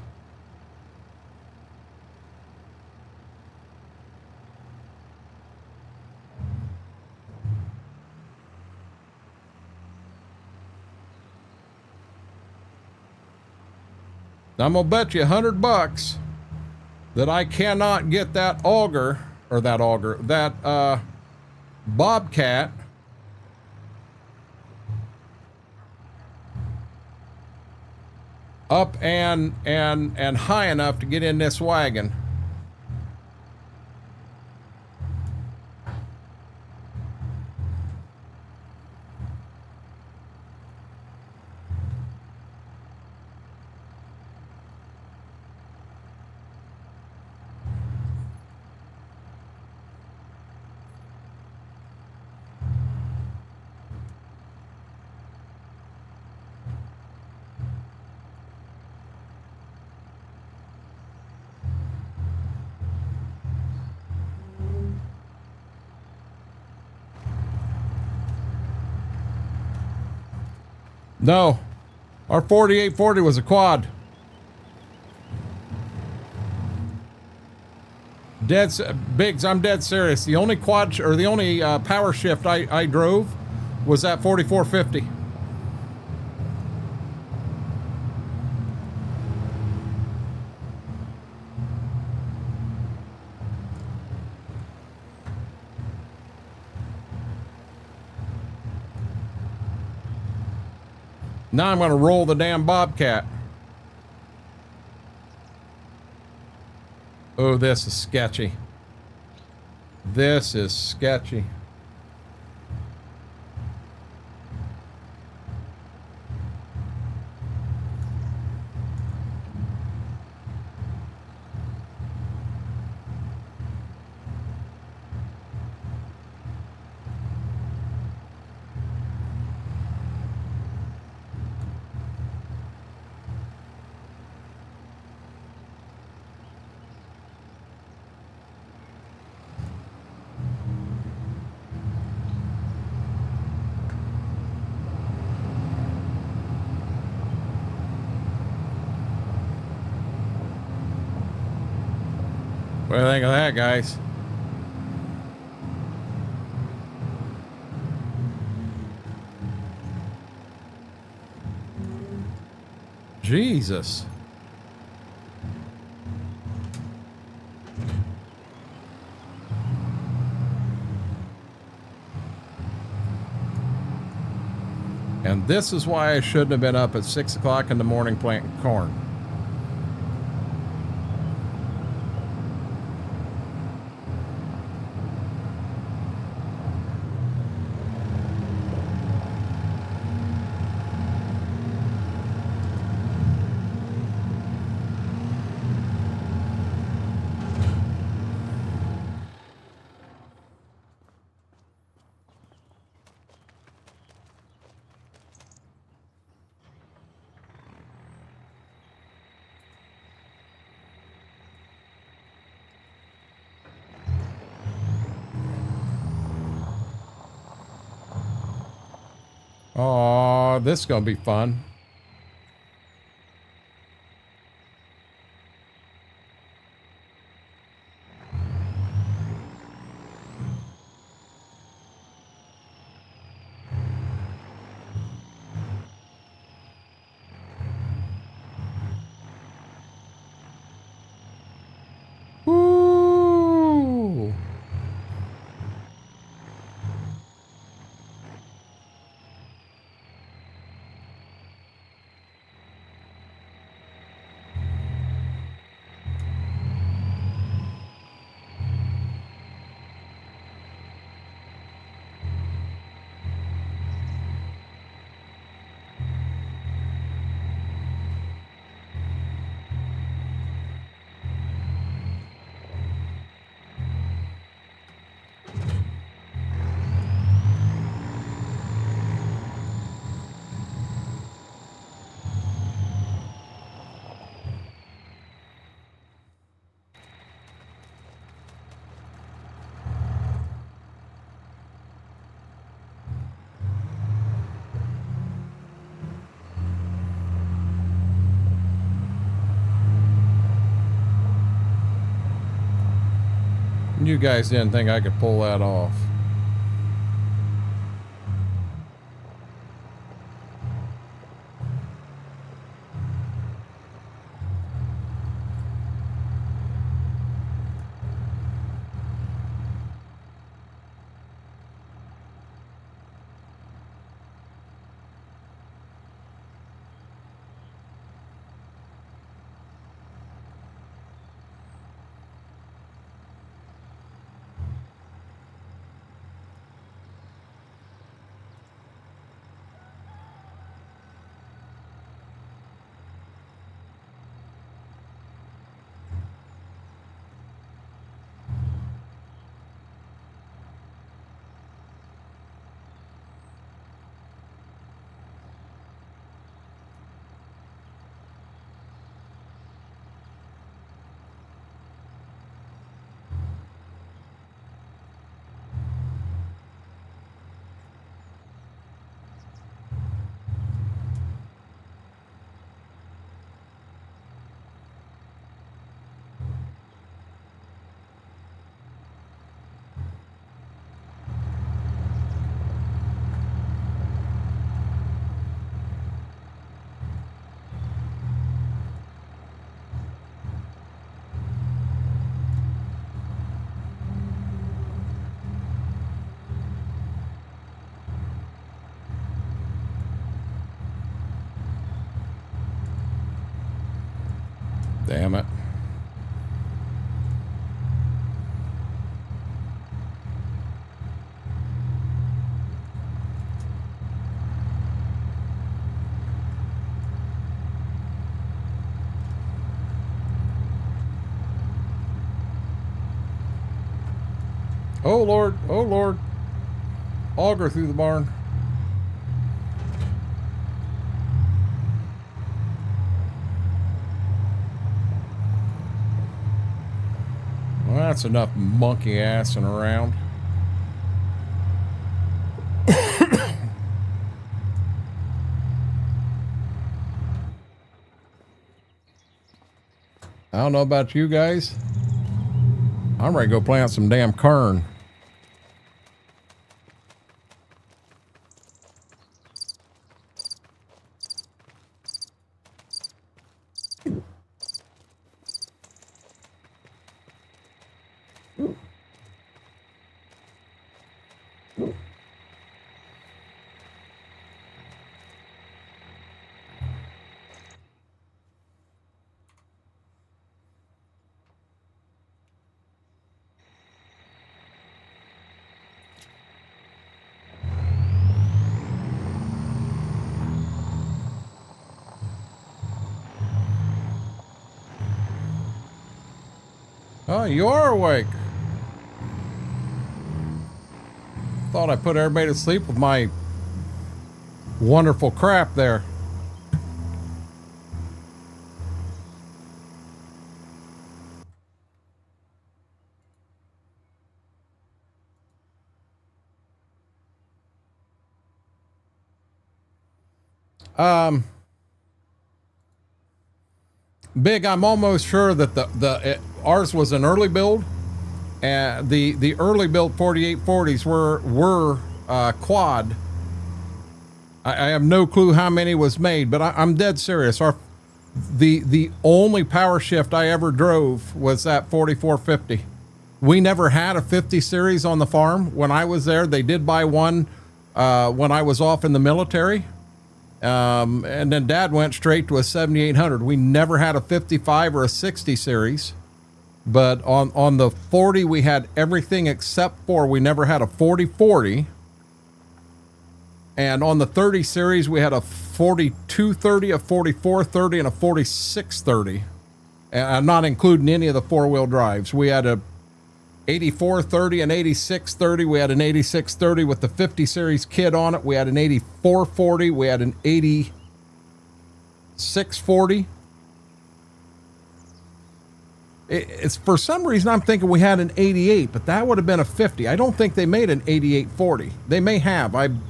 Speaker 1: I'm gonna bet you $100 that I cannot get that bobcat up and high enough to get in this wagon. No, our 4840 was a quad. Biggs, I'm dead serious. The only quad or the only power shift I drove was that 4450. Now I'm going to roll the damn bobcat. Oh, this is sketchy. This is sketchy. What do you think of that, guys? Jesus. And this is why I shouldn't have been up at 6 o'clock in the morning planting corn. Oh, this is gonna be fun. Woo! You guys didn't think I could pull that off. Damn it. Oh Lord, oh Lord. Auger through the barn. Well, that's enough monkey assing around. I don't know about you guys. I'm ready to go plant some damn corn. Oh, you are awake. Thought I put everybody to sleep with my wonderful crap there. Big, I'm almost sure that ours was an early build, and the early build 4840s were quad. I have no clue how many was made, but I'm dead serious. The only power shift I ever drove was that 4450. We never had a 50 series on the farm when I was there. They did buy one when I was off in the military. And then Dad went straight to a 7800. We never had a 55 or a 60 series, but on the 40 we had everything except for we never had a 4040. And on the 30 series we had a 4230, a 4430, and a 4630. And I'm not including any of the four-wheel drives. We had a 8430 and 8630. We had an 8630 with the 50 series kit on it. We had an 8440. We had an 8640. It's for some reason I'm thinking we had an 88, but that would have been a 50. I don't think they made an 8840. They may have. I'm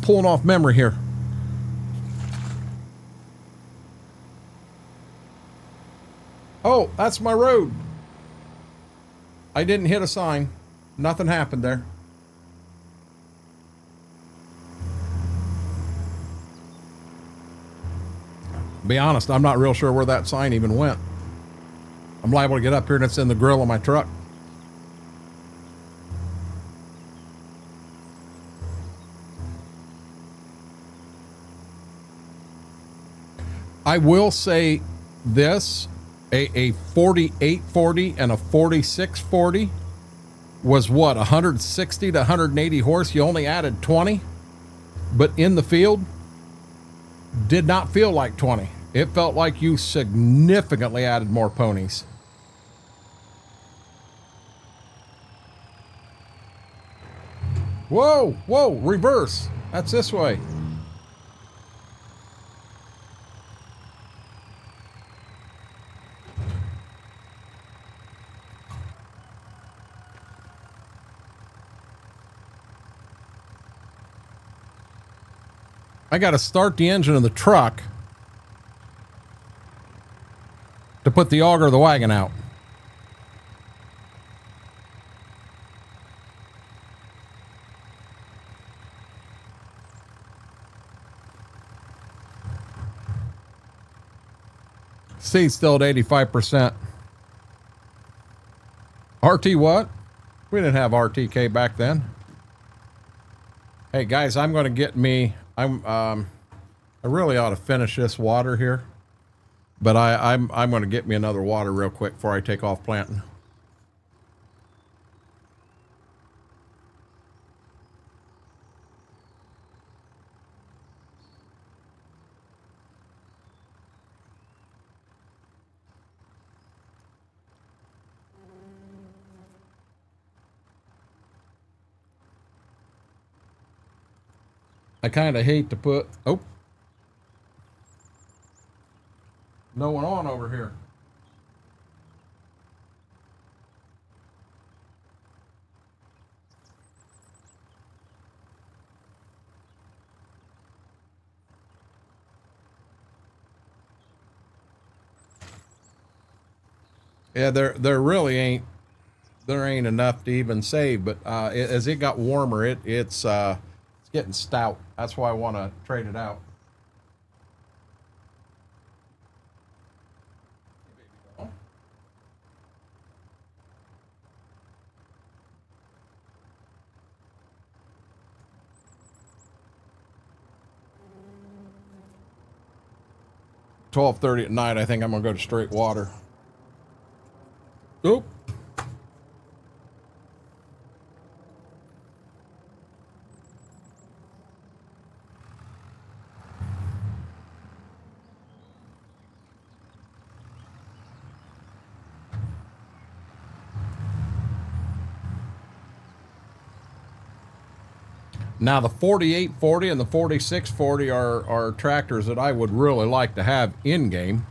Speaker 1: pulling off memory here. Oh, that's my road. I didn't hit a sign. Nothing happened there. Be honest, I'm not real sure where that sign even went. I'm liable to get up here and it's in the grill of my truck. I will say this. A 4840 and a 4640 was what, 160 to 180 horse. You only added 20, but in the field did not feel like 20. It felt like you significantly added more ponies. Whoa, whoa, reverse. That's this way. I got to start the engine of the truck to put the auger of the wagon out. Seat's still at 85%. RT what? We didn't have RTK back then. Hey guys, I'm going to get me... I really ought to finish this water here, But I'm going to get me another water real quick before I take off planting. I kind of hate to put, oh, no one on over here. Yeah, there really ain't, there ain't enough to even save, but as it got warmer, it's getting stout. That's why I want to trade it out. 12:30 at night, I think I'm gonna go to straight water. Oop. Now the 4840 and the 4640 are tractors that I would really like to have in game.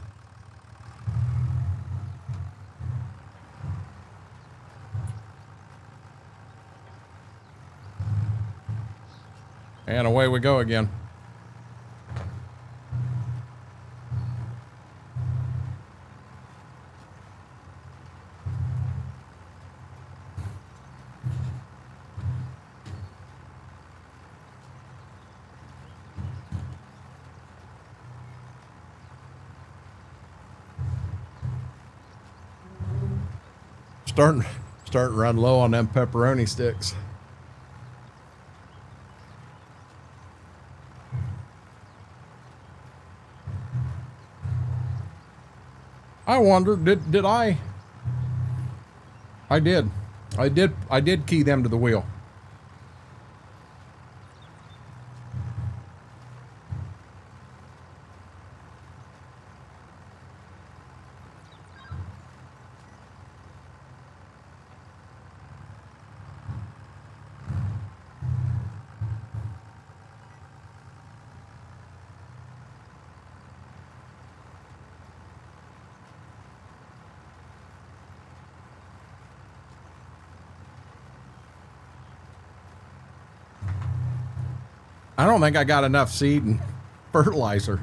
Speaker 1: And away we go again. Starting to run low on them pepperoni sticks. I wonder, did I did key them to the wheel. I don't think I got enough seed and fertilizer.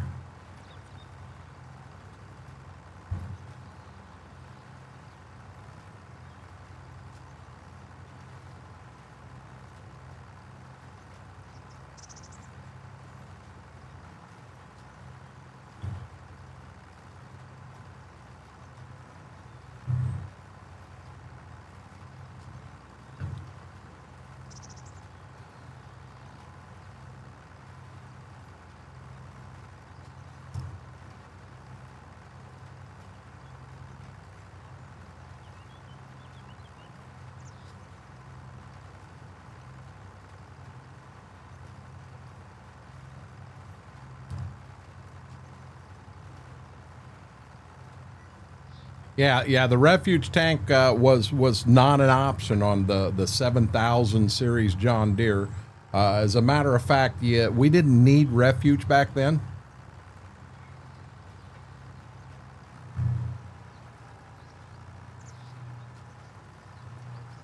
Speaker 1: Yeah. The refuge tank was not an option on the 7000 series John Deere. As a matter of fact, yeah, we didn't need refuge back then.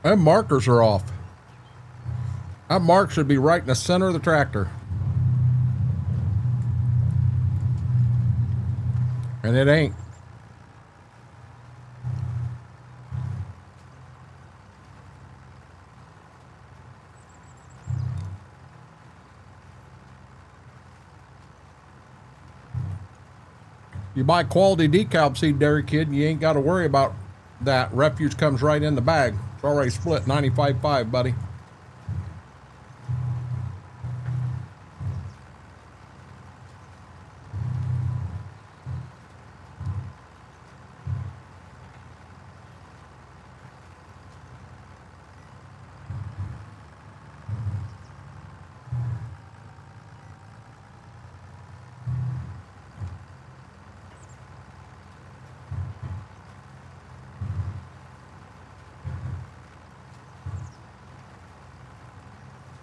Speaker 1: And markers are off. That mark should be right in the center of the tractor. And it ain't. You buy quality decal seed, dairy kid, you ain't got to worry about that. Refuge comes right in the bag. It's already split 95-5, buddy.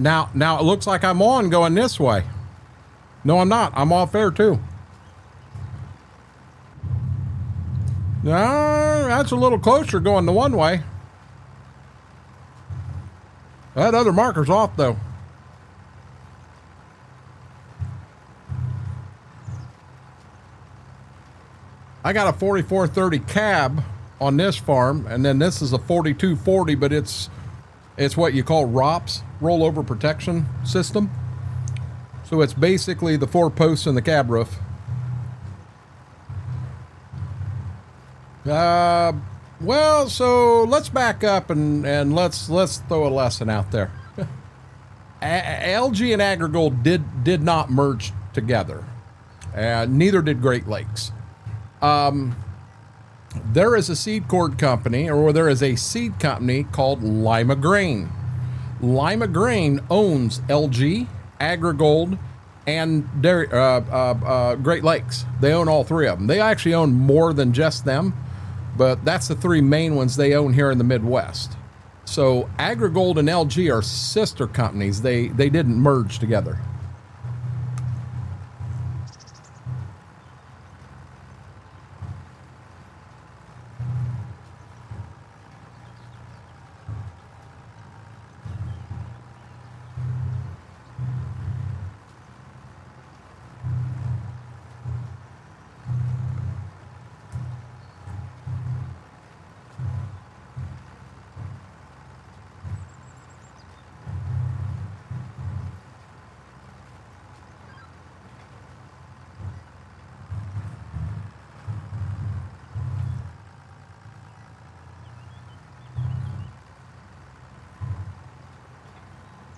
Speaker 1: Now it looks like I'm on going this way. No, I'm not. I'm off there too. No, that's a little closer going the one way. That other marker's off though. I got a 4430 cab on this farm, and then this is a 4240, but it's what you call ROPS, rollover protection system. So it's basically the 4 posts in the cab roof. Well, so let's back up and let's throw a lesson out there. LG and Agrigold did not merge together. Neither did Great Lakes. There is a seed cord company, or there is a seed company called Lima Grain. Lima Grain owns LG, Agrigold, and Great Lakes. They own all 3 of them. They actually own more than just them, but that's the 3 main ones they own here in the Midwest. So Agrigold and LG are sister companies. They didn't merge together.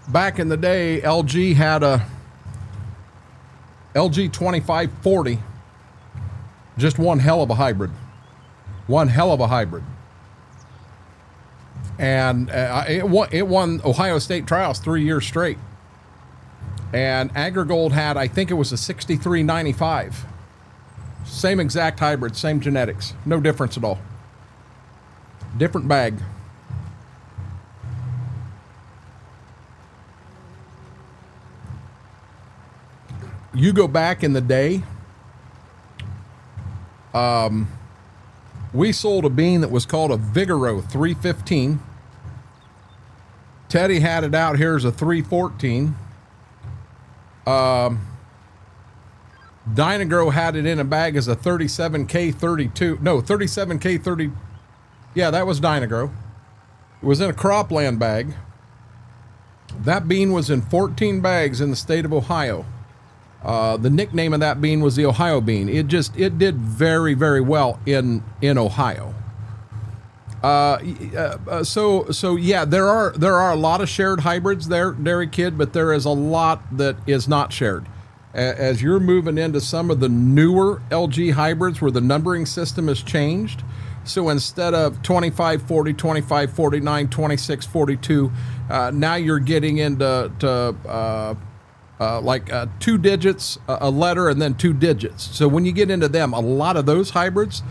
Speaker 1: Back in the day, LG had a LG 2540, just one hell of a hybrid. One hell of a hybrid. And it won Ohio State trials 3 years straight. And Agrigold had, I think it was a 6395. Same exact hybrid, same genetics. No difference at all. Different bag. You go back in the day, we sold a bean that was called a Vigoro 315. Teddy had it out here as a 314. Dynagro had it in a bag as a 37K32. No, 37K30. Yeah, that was Dynagro. It was in a cropland bag. That bean was in 14 bags in the state of Ohio. The nickname of that bean was the Ohio bean. It did very, very well in Ohio. So yeah, there are a lot of shared hybrids there, Dairy Kid, but there is a lot that is not shared. As you're moving into some of the newer LG hybrids where the numbering system has changed. So instead of 2540, 2549, 2642, now you're getting into like 2 digits, a letter, and then 2 digits. So when you get into them, a lot of those hybrids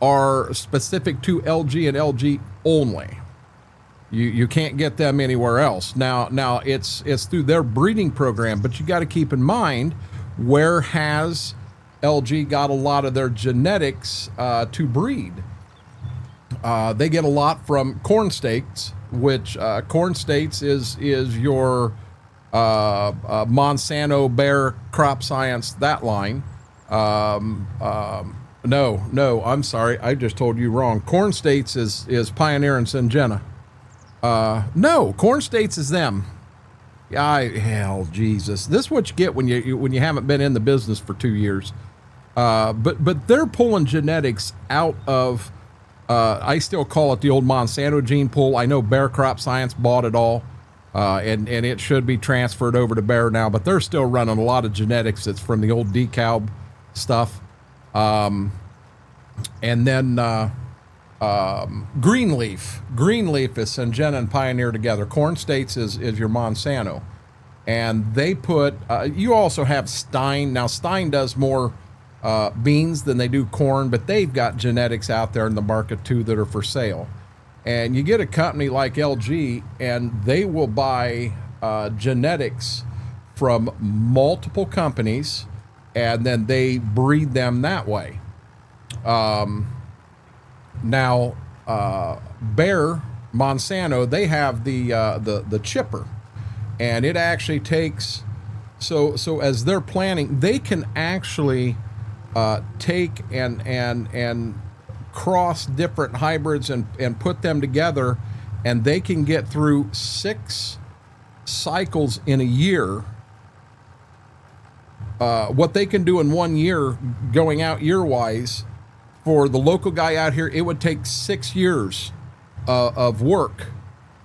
Speaker 1: are specific to LG and LG only. You can't get them anywhere else. Now it's through their breeding program, but you got to keep in mind, where has LG got a lot of their genetics to breed? They get a lot from Corn States, which Corn States is your Monsanto, Bayer, Crop Science, that line. No, I'm sorry. I just told you wrong. Corn States is Pioneer and Syngenta. No, Corn States is them. Hell, Jesus. This is what you get when you haven't been in the business for 2 years. But they're pulling genetics out of, I still call it the old Monsanto gene pool. I know Bayer Crop Science bought it all. And it should be transferred over to Bayer now, but they're still running a lot of genetics that's from the old DeKalb stuff. And then Greenleaf is Syngenta and Pioneer together. Corn States is your Monsanto. And they put, you also have Stein. Now Stein does more beans than they do corn, but they've got genetics out there in the market too that are for sale. And you get a company like LG, and they will buy genetics from multiple companies, and then they breed them that way. Now, Bayer, Monsanto, they have the chipper, and it actually takes, so as they're planting, they can actually take and cross different hybrids and put them together, and they can get through 6 cycles in a year. What they can do in 1 year, going out year-wise, for the local guy out here, it would take 6 years of work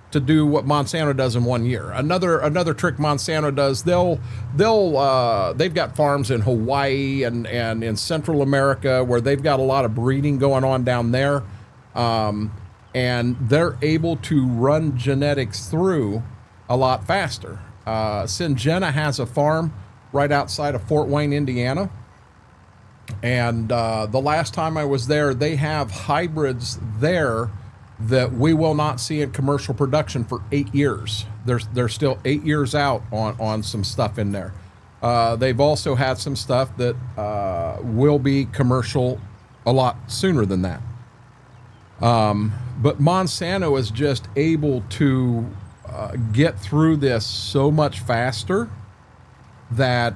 Speaker 1: to do what Monsanto does in 1 year. Another trick Monsanto does, they've got farms in Hawaii and in Central America where they've got a lot of breeding going on down there, and they're able to run genetics through a lot faster. Syngenta has a farm right outside of Fort Wayne, Indiana. And the last time I was there, they have hybrids there that we will not see in commercial production for 8 years. They're still 8 years out on some stuff in there. They've also had some stuff that will be commercial a lot sooner than that. But Monsanto is just able to get through this so much faster that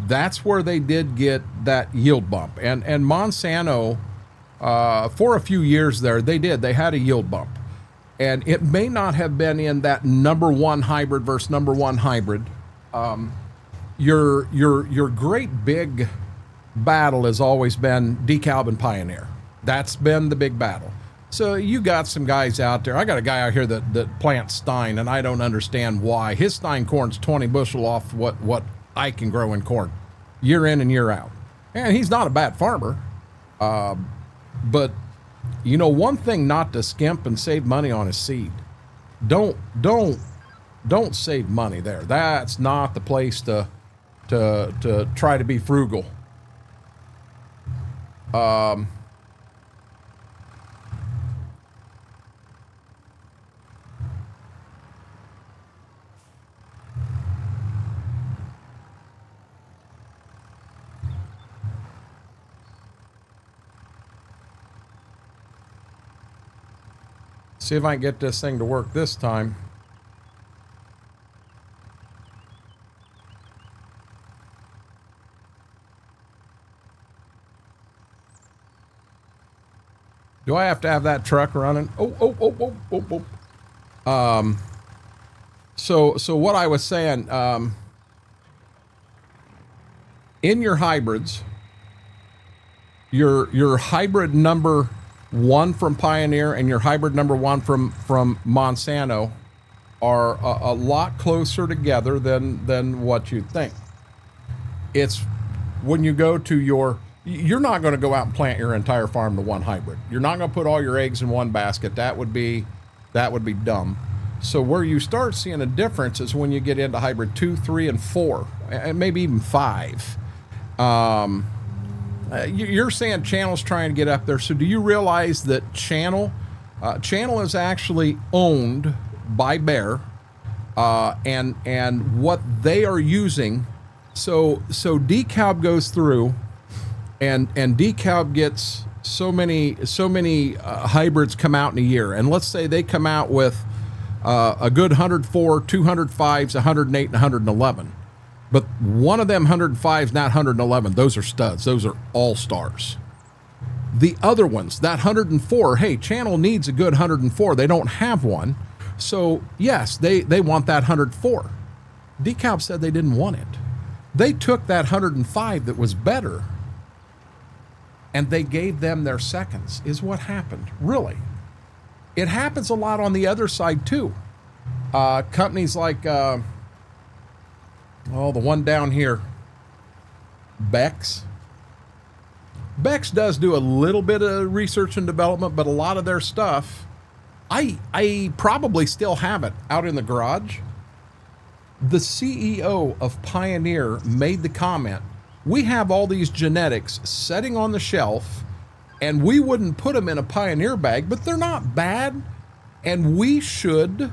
Speaker 1: that's where they did get that yield bump. And Monsanto, for a few years there, they had a yield bump. And it may not have been in that number one hybrid versus number one hybrid. Your great big battle has always been DeKalb and Pioneer. That's been the big battle. So you got some guys out there. I got a guy out here that plants Stein, and I don't understand why. His Stein corn's 20 bushel off what I can grow in corn, year in and year out. And he's not a bad farmer. But, you know, one thing not to skimp and save money on is seed. Don't save money there. That's not the place to try to be frugal. See if I can get this thing to work this time. Do I have to have that truck running? Oh. So what I was saying, in your hybrids, your hybrid number 1 from Pioneer and your hybrid number 1 from Monsanto are a lot closer together than what you'd think. It's when you go to you're not going to go out and plant your entire farm to one hybrid. You're not going to put all your eggs in one basket. That would be dumb. So where you start seeing a difference is when you get into hybrid 2, 3, and 4, and maybe even 5. You're saying Channel's trying to get up there. So do you realize that Channel is actually owned by Bayer, and what they are using? So DeKalb goes through, and DeKalb gets so many hybrids come out in a year, and let's say they come out with a good 104, 205s, 108, and 111. But one of them 105s, not 111, those are studs. Those are all-stars. The other ones, that 104, hey, Channel needs a good 104. They don't have one. So, yes, they want that 104. DeKalb said they didn't want it. They took that 105 that was better, and they gave them their seconds, is what happened, really. It happens a lot on the other side, too. Companies like... the one down here, Beck's. Beck's does do a little bit of research and development, but a lot of their stuff, I probably still have it out in the garage. The CEO of Pioneer made the comment, we have all these genetics sitting on the shelf, and we wouldn't put them in a Pioneer bag, but they're not bad, and we should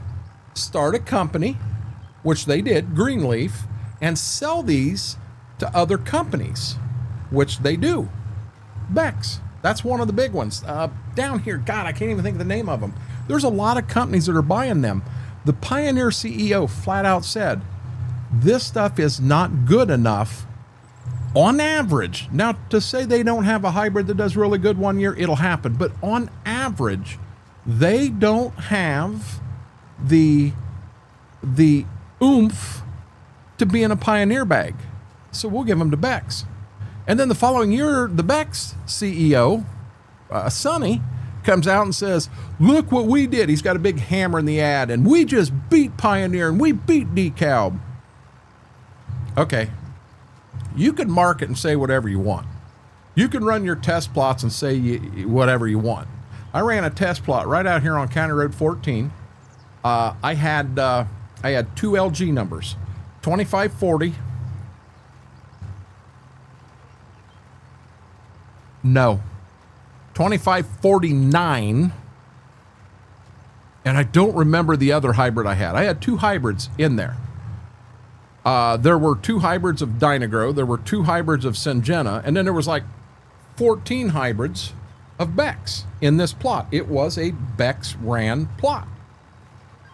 Speaker 1: start a company which they did, Greenleaf, and sell these to other companies, which they do. Beck's, that's one of the big ones. Down here, God, I can't even think of the name of them. There's a lot of companies that are buying them. The Pioneer CEO flat out said, this stuff is not good enough on average. Now, to say they don't have a hybrid that does really good one year, it'll happen. But on average, they don't have the oomph to be in a Pioneer bag. So we'll give them to Beck's. And then the following year, the Beck's CEO, Sonny, comes out and says, look what we did. He's got a big hammer in the ad, and we just beat Pioneer and we beat DeKalb. Okay. You can market and say whatever you want. You can run your test plots and say whatever you want. I ran a test plot right out here on County Road 14. I had 2 LG numbers, 2540. No, 2549. And I don't remember the other hybrid I had. I had 2 hybrids in there. There were 2 hybrids of Dynagro. There were 2 hybrids of Syngenta. And then there was like 14 hybrids of Beck's in this plot. It was a Beck's ran plot.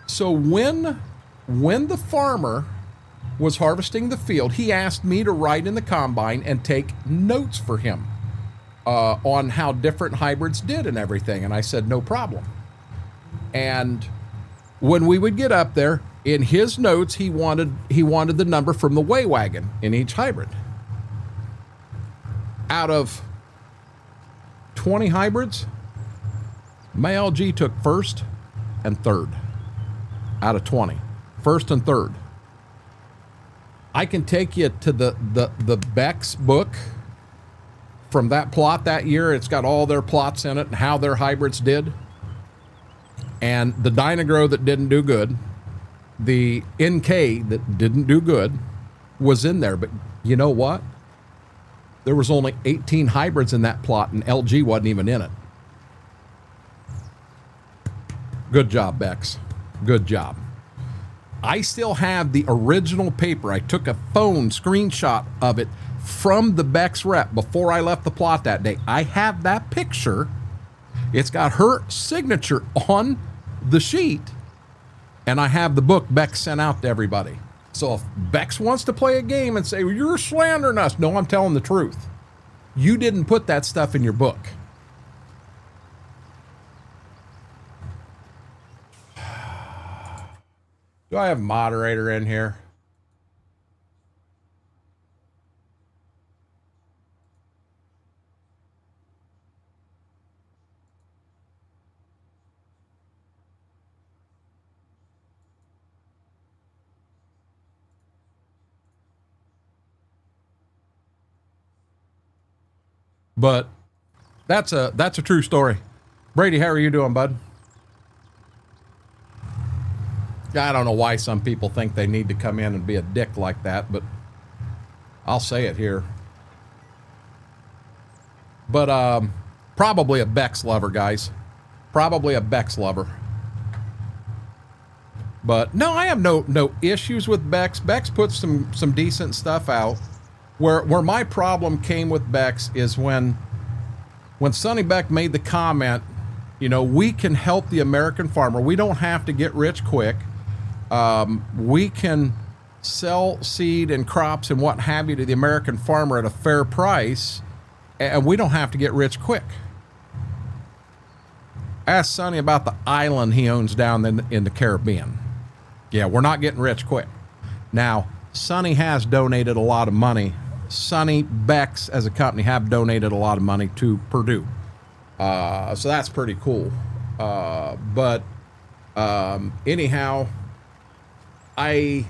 Speaker 1: So when the farmer was harvesting the field, he asked me to ride in the combine and take notes for him on how different hybrids did and everything. And I said, no problem. And when we would get up there, in his notes, he wanted the number from the weigh wagon in each hybrid. Out of 20 hybrids, my LG took first and third. Out of 20, first and third. I can take you to the Beck's book from that plot that year. It's got all their plots in it and how their hybrids did. And the Dynagro that didn't do good, the NK that didn't do good, was in there. But you know what? There was only 18 hybrids in that plot, and LG wasn't even in it. Good job, Beck's. Good job. I still have the original paper. I took a phone screenshot of it from the Beck's rep before I left the plot that day. I have that picture. It's got her signature on the sheet, and I have the book Beck's sent out to everybody. So if Beck's wants to play a game and say, well, you're slandering us. No, I'm telling the truth. You didn't put that stuff in your book. Do I have a moderator in here? But that's a true story. Brady, how are you doing, bud? I don't know why some people think they need to come in and be a dick like that, but I'll say it here. But probably a Beck's lover, guys. Probably a Beck's lover. But no, I have no issues with Beck's. Beck's puts some decent stuff out. Where my problem came with Beck's is when Sonny Beck made the comment, you know, we can help the American farmer. We don't have to get rich quick. We can sell seed and crops and what have you to the American farmer at a fair price, and we don't have to get rich quick. Ask Sonny about the island he owns down in the Caribbean. Yeah, we're not getting rich quick. Now, Sonny has donated a lot of money. Sonny Beck's as a company have donated a lot of money to Purdue. So that's pretty cool. But anyhow, I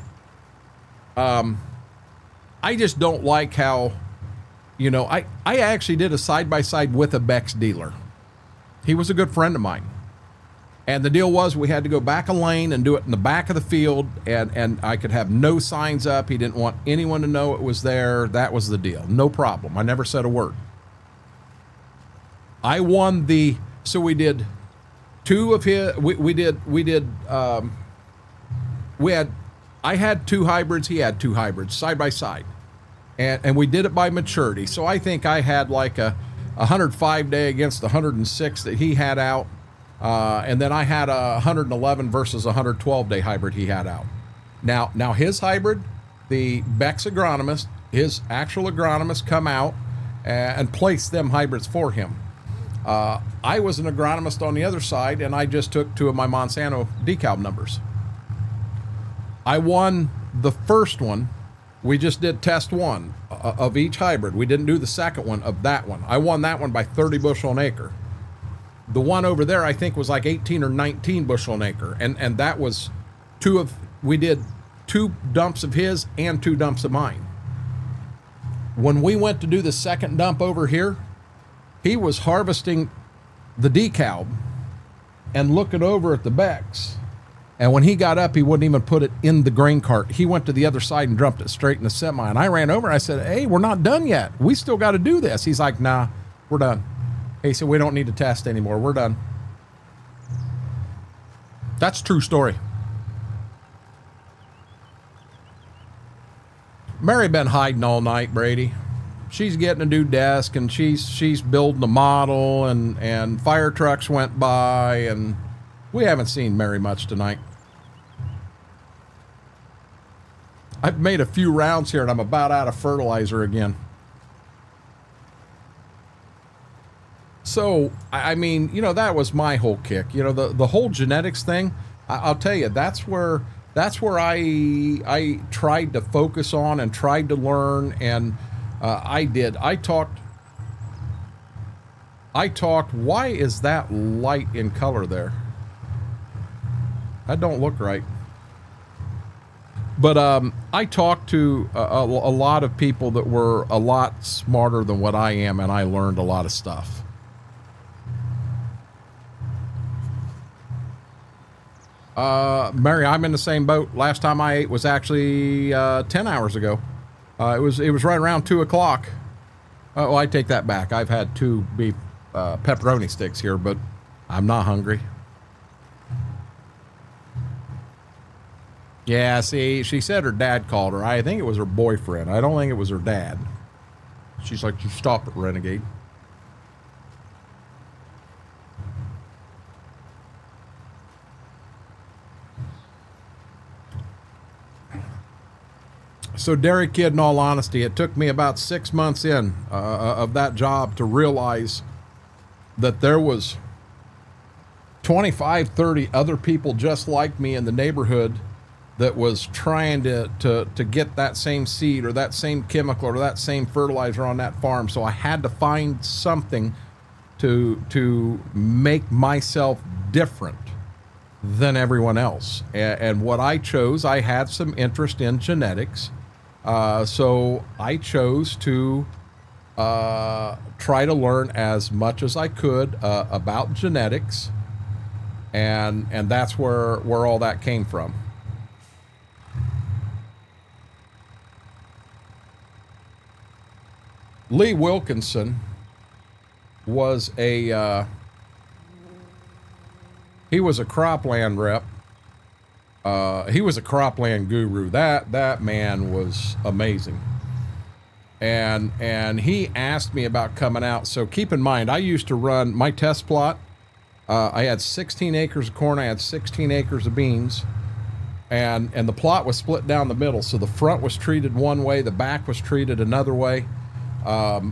Speaker 1: just don't like how, you know, I actually did a side-by-side with a Beck's dealer. He was a good friend of mine. And the deal was we had to go back a lane and do it in the back of the field, and I could have no signs up. He didn't want anyone to know it was there. That was the deal. No problem. I never said a word. I won so we did 2 of his, I I had 2 hybrids, he had 2 hybrids side by side. And we did it by maturity. So I think I had like a 105 day against the 106 that he had out. And then I had a 111 versus a 112 day hybrid he had out. Now his hybrid, the Beck's agronomist, his actual agronomist come out and place them hybrids for him. I was an agronomist on the other side, and I just took 2 of my Monsanto decal numbers. I won the first one. We just did test 1 of each hybrid. We didn't do the second one of that one. I won that one by 30 bushel an acre. The one over there, I think, was like 18 or 19 bushel an acre. And that was we did 2 dumps of his and 2 dumps of mine. When we went to do the second dump over here, he was harvesting the decal and looking over at the Becks. And when he got up, he wouldn't even put it in the grain cart. He went to the other side and dumped it straight in the semi. And I ran over and I said, hey, we're not done yet. We still got to do this. He's like, nah, we're done. He said, we don't need to test anymore. We're done. That's a true story. Mary been hiding all night, Brady. She's getting a new desk, and she's building a model, and fire trucks went by, and we haven't seen Mary much tonight. I've made a few rounds here, and I'm about out of fertilizer again. So, I mean, you know, that was my whole kick. You know, the whole genetics thing, I'll tell you, that's where I tried to focus on and tried to learn, and I did. I talked, why is that light in color there? That don't look right. But I talked to a lot of people that were a lot smarter than what I am, and I learned a lot of stuff. Mary, I'm in the same boat. Last time I ate was actually 10 hours ago. It was right around 2 o'clock. Oh, I take that back. I've had 2 beef pepperoni sticks here, but I'm not hungry. Yeah, see, she said her dad called her. I think it was her boyfriend. I don't think it was her dad. She's like, you stop it, Renegade. So, Dairy Kid, in all honesty, it took me about 6 months in of that job to realize that there was 25, 30 other people just like me in the neighborhood that was trying to get that same seed or that same chemical or that same fertilizer on that farm. So I had to find something to make myself different than everyone else. And what I chose, I had some interest in genetics. So I chose to try to learn as much as I could about genetics. And that's where all that came from. Lee Wilkinson was he was a cropland rep. He was a cropland guru. That man was amazing. And he asked me about coming out. So keep in mind, I used to run my test plot. I had 16 acres of corn. I had 16 acres of beans. And the plot was split down the middle. So the front was treated one way, the back was treated another way.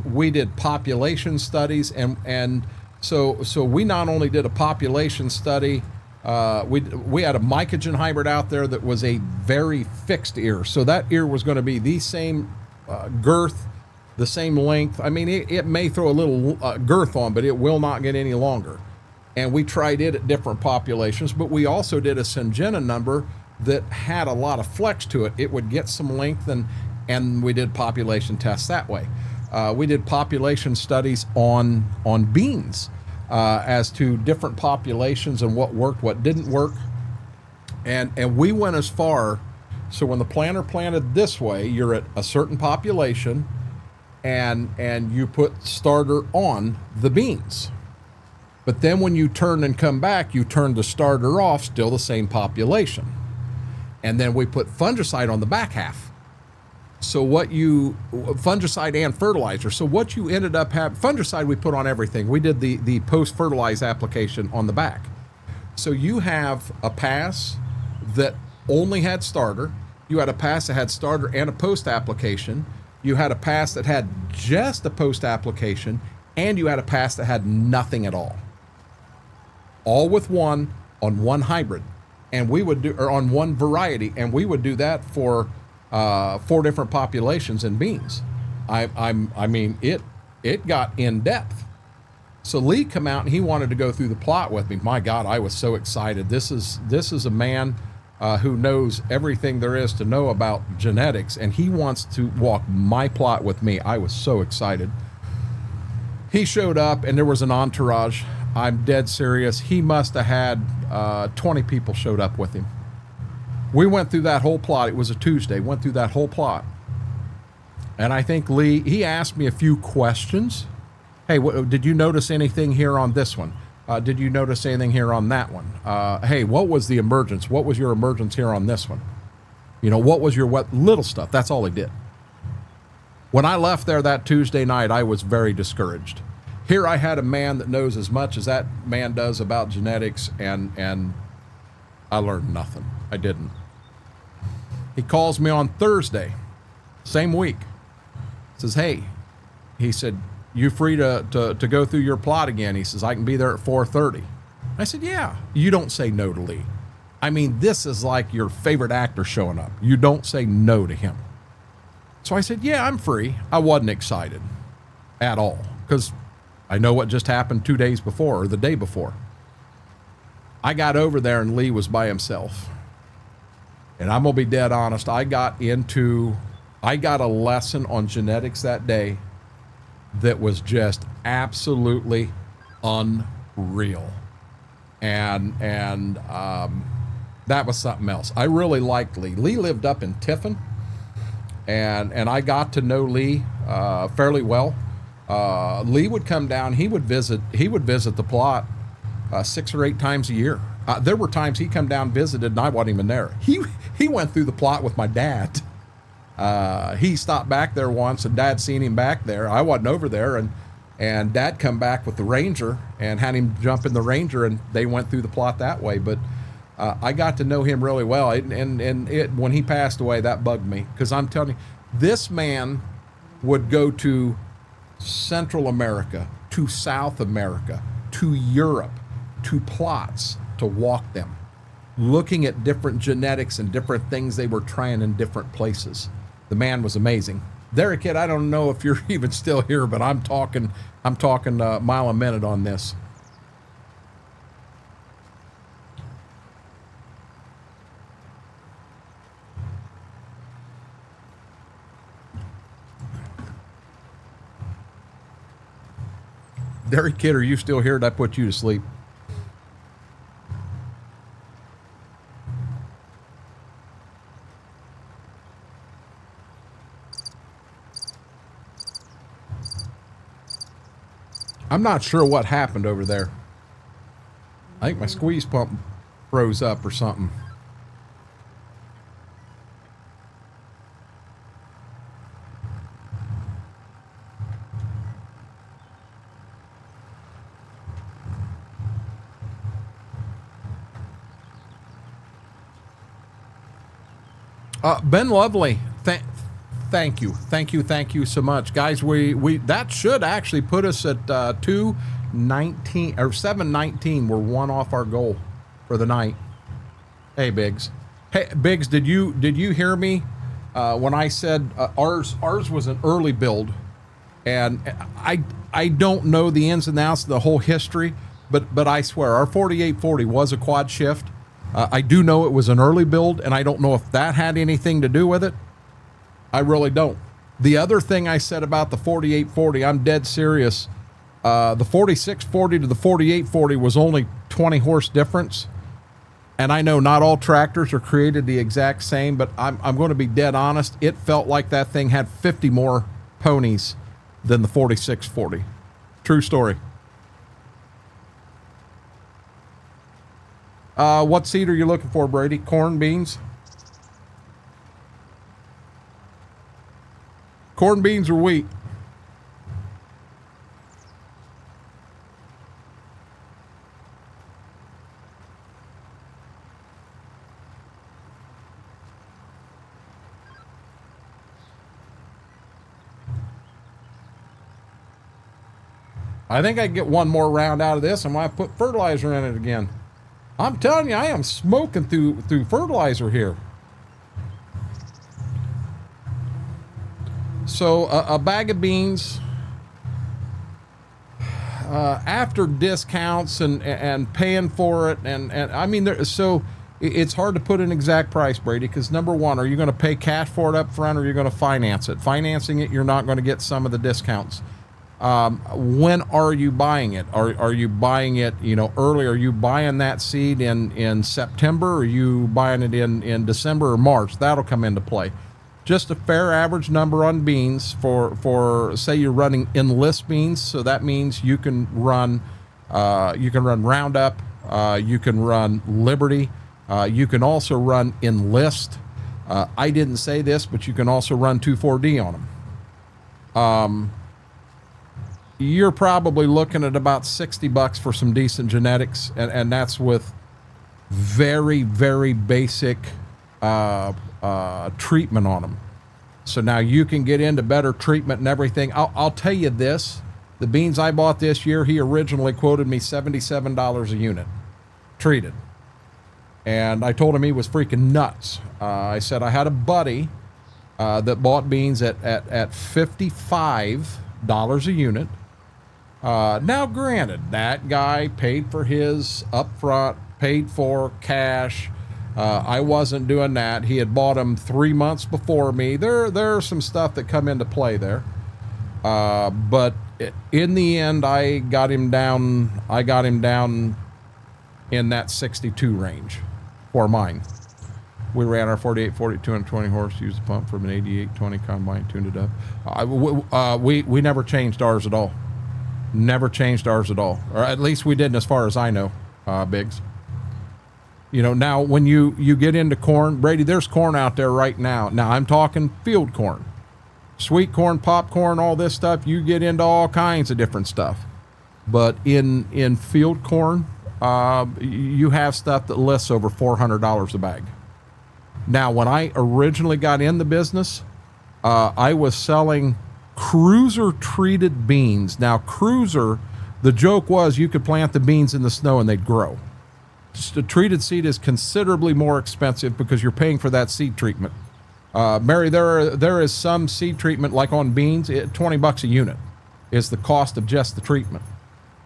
Speaker 1: We did population studies, and so we not only did a population study, we had a mycogen hybrid out there that was a very fixed ear. So that ear was going to be the same girth, the same length. I mean, it may throw a little girth on, but it will not get any longer. And we tried it at different populations, but we also did a Syngenta number that had a lot of flex to it. It would get some length, and we did population tests that way. We did population studies on beans as to different populations and what worked, what didn't work. And we went as far, so when the planter planted this way, you're at a certain population, and you put starter on the beans. But then when you turn and come back, you turn the starter off, still the same population. And then we put fungicide on the back half. So what you, fungicide and fertilizer. So what you ended up having, fungicide we put on everything. We did the post-fertilize application on the back. So you have a pass that only had starter. You had a pass that had starter and a post application. You had a pass that had just a post application, and you had a pass that had nothing at all with one on one hybrid. And we would do, or on one variety, and we would do that for 4 different populations in beans. I mean, it got in depth. So Lee come out and he wanted to go through the plot with me. My God, I was so excited. This is a man who knows everything there is to know about genetics, and he wants to walk my plot with me. I was so excited. He showed up, and there was an entourage. I'm dead serious. He must have had 20 people showed up with him. We went through that whole plot. It was a Tuesday. Went through that whole plot. And I think Lee, he asked me a few questions. Hey, did you notice anything here on this one? Did you notice anything here on that one? Hey, what was the emergence? What was your emergence here on this one? You know, what was your little stuff? That's all he did. When I left there that Tuesday night, I was very discouraged. Here I had a man that knows as much as that man does about genetics, and I learned nothing. I didn't. He calls me on Thursday, same week. Says, hey, he said, you free to go through your plot again? He says, I can be there at 4:30. I said, yeah. You don't say no to Lee. I mean, this is like your favorite actor showing up. You don't say no to him. So I said, yeah, I'm free. I wasn't excited at all because I know what just happened 2 days before or the day before. I got over there and Lee was by himself. And I'm going to be dead honest. I got a lesson on genetics that day that was just absolutely unreal. And that was something else. I really liked Lee. Lee lived up in Tiffin, and I got to know Lee fairly well. Lee would come down. He would visit the plot 6 or 8 times a year. There were times he come down, visited, and I wasn't even there. He went through the plot with my dad. He stopped back there once, and Dad seen him back there. I wasn't over there, and Dad come back with the Ranger and had him jump in the Ranger, and they went through the plot that way. But I got to know him really well, and when he passed away, that bugged me, because I'm telling you, this man would go to Central America, to South America, to Europe, to plots to walk them, looking at different genetics and different things they were trying in different places. The man was amazing. Derek, kid, I don't know if you're even still here, but I'm talking a mile a minute on this. Derek, kid, are you still here? Did I put you to sleep? I'm not sure what happened over there. I think my squeeze pump froze up or something. Ben Lovely, thank you so much, guys. We that should actually put us at 219 or 719. We're 1 off our goal for the night. Hey Biggs, did you hear me when I said ours was an early build, and I don't know the ins and outs of the whole history, but I swear our 4840 was a quad shift. I do know it was an early build, and I don't know if that had anything to do with it. I really don't. The other thing I said about the 4840, I'm dead serious. The 4640 to the 4840 was only 20 horse difference. And I know not all tractors are created the exact same, but I'm going to be dead honest. It felt like that thing had 50 more ponies than the 4640. True story. What seed are you looking for, Brady? Corn, beans? Corn, beans, or wheat? I think I can get one more round out of this. I'm going to put fertilizer in it again. I'm telling you, I am smoking through fertilizer here. So a bag of beans, after discounts and paying for it, and I mean, so it's hard to put an exact price, Brady, because number one, are you going to pay cash for it up front, or are you going to finance it? Financing it, you're not going to get some of the discounts. When are you buying it? Are you buying it, early? Are you buying that seed in September? Or are you buying it in December or March? That'll come into play. Just a fair average number on beans for say you're running enlist beans. So that means you can run Roundup, you can run Liberty, you can also run enlist. I didn't say this, but you can also run 2,4-D on them. You're probably looking at about $60 for some decent genetics, and that's with very, very basic treatment on them. So now you can get into better treatment and everything. I'll tell you this, the beans I bought this year, he originally quoted me $77 a unit treated. And I told him he was freaking nuts. I said I had a buddy that bought beans at $55 a unit. Now granted, that guy paid for his upfront, paid for cash. I wasn't doing that. He had bought them 3 months before me. There's some stuff that come into play there. But in the end, I got him down in that 62 range for mine. We ran our 48, 220 horse, used the pump from an 8820 combine, tuned it up. We never changed ours at all. Never changed ours at all. Or at least we didn't as far as I know, Biggs. Now when you get into corn, Brady, there's corn out there right now. Now I'm talking field corn, sweet corn, popcorn, all this stuff. You get into all kinds of different stuff. But in field corn, you have stuff that lists over $400 a bag. Now, when I originally got in the business, I was selling cruiser treated beans. Now, cruiser, the joke was you could plant the beans in the snow and they'd grow. The treated seed is considerably more expensive because you're paying for that seed treatment. Mary, there is some seed treatment like on beans, $20 a unit is the cost of just the treatment.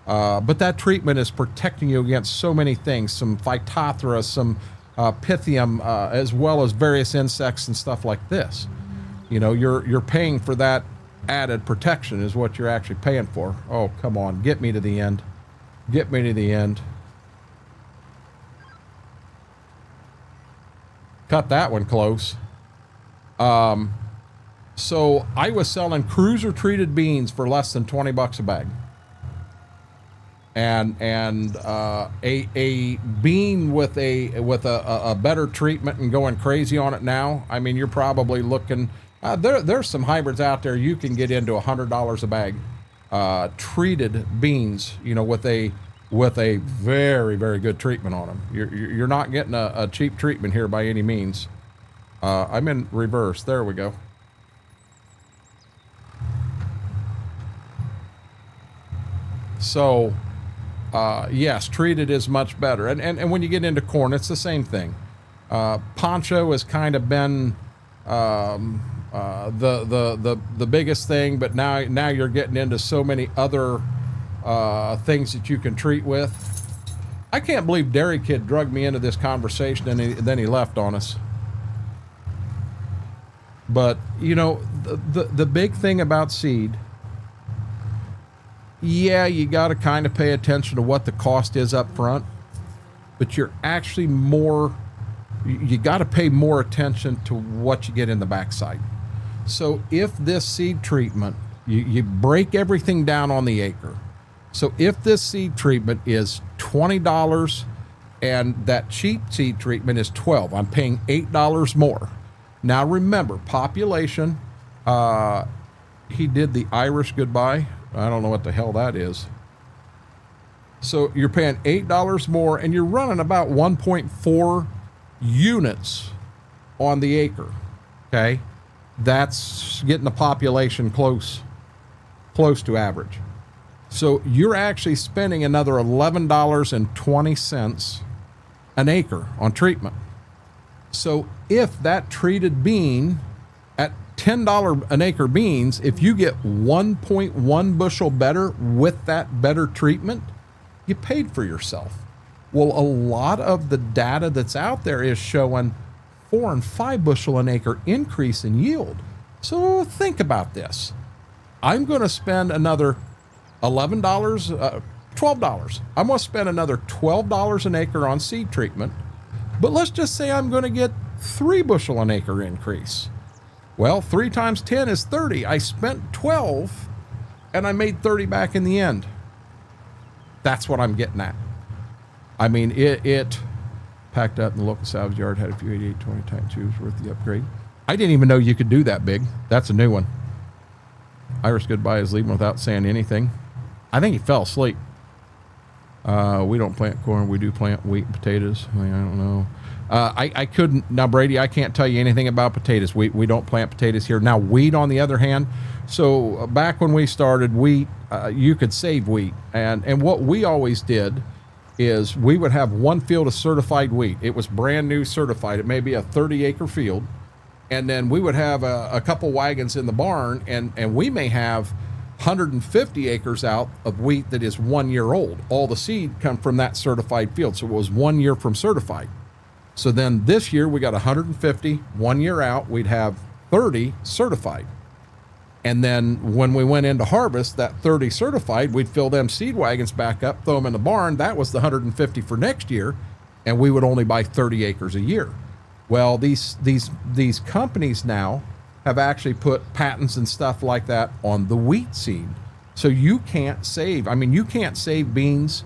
Speaker 1: But that treatment is protecting you against so many things, some Phytophthora, some Pythium, as well as various insects and stuff like this. You're paying for that added protection is what you're actually paying for. Oh, come on, get me to the end. Get me to the end. Cut that one close. So I was selling cruiser treated beans for less than $20 a bag. And a bean with a better treatment and going crazy on it now, I mean, you're probably looking, there's some hybrids out there you can get into $100 a bag, treated beans, with a very, very good treatment on them. You're not getting a cheap treatment here by any means. I'm in reverse. There we go. So, yes, treated is much better. And when you get into corn, it's the same thing. Poncho has kind of been the biggest thing, but now you're getting into so many other things that you can treat with. I can't believe Dairy Kid drugged me into this conversation and then he left on us. But, the big thing about seed, yeah, you got to kind of pay attention to what the cost is up front, but you're actually you got to pay more attention to what you get in the backside. So if this seed treatment, you break everything down on the acre. So if this seed treatment is $20 and that cheap seed treatment is $12, I'm paying $8 more. Now remember, population, he did the Irish goodbye. I don't know what the hell that is. So you're paying $8 more, and you're running about 1.4 units on the acre. Okay, that's getting the population close to average. So you're actually spending another $11.20 an acre on treatment. So if that treated bean at $10 an acre beans, if you get 1.1 bushel better with that better treatment, you paid for yourself. Well, a lot of the data that's out there is showing 4 and 5 bushel an acre increase in yield. So think about this. I'm going to spend another $11, $12. I'm going to spend another $12 an acre on seed treatment. But let's just say I'm going to get 3 bushel an acre increase. Well, 3 times 10 is 30. I spent 12 and I made 30 back in the end. That's what I'm getting at. I mean, it packed up in the local salvage yard, had a few 8820 type tubes worth the upgrade. I didn't even know you could do that big. That's a new one. Irish goodbye is leaving without saying anything. I think he fell asleep. We don't plant corn. We do plant wheat and potatoes. I mean, I don't know. I couldn't. Now, Brady, I can't tell you anything about potatoes. We don't plant potatoes here. Now, wheat, on the other hand. So back when we started wheat, you could save wheat. And what we always did is we would have one field of certified wheat. It was brand new certified. It may be a 30-acre field. And then we would have a couple wagons in the barn, and we may have 150 acres out of wheat that is 1 year old. All the seed come from that certified field. So it was 1 year from certified. So then this year we got 150, 1 year out, we'd have 30 certified. And then when we went into harvest, that 30 certified, we'd fill them seed wagons back up, throw them in the barn. That was the 150 for next year. And we would only buy 30 acres a year. Well, these companies now have actually put patents and stuff like that on the wheat seed. So you can't save. I mean, you can't save beans.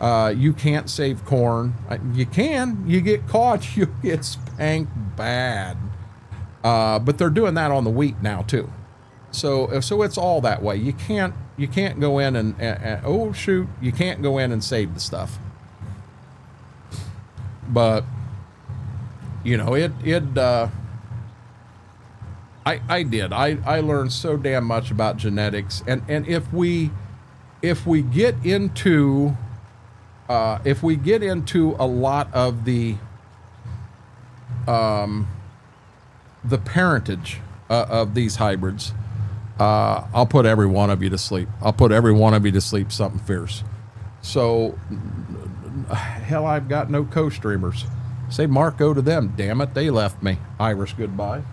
Speaker 1: You can't save corn. You can. You get caught. You get spanked bad. But they're doing that on the wheat now too. So it's all that way. You can't go in and oh shoot, you can't go in and save the stuff. But you know, I did. I learned so damn much about genetics, and if we get into a lot of the parentage of these hybrids, I'll put every one of you to sleep. I'll put every one of you to sleep something fierce. So hell, I've got no co-streamers. Say Marco to them. Damn it, they left me. Irish goodbye.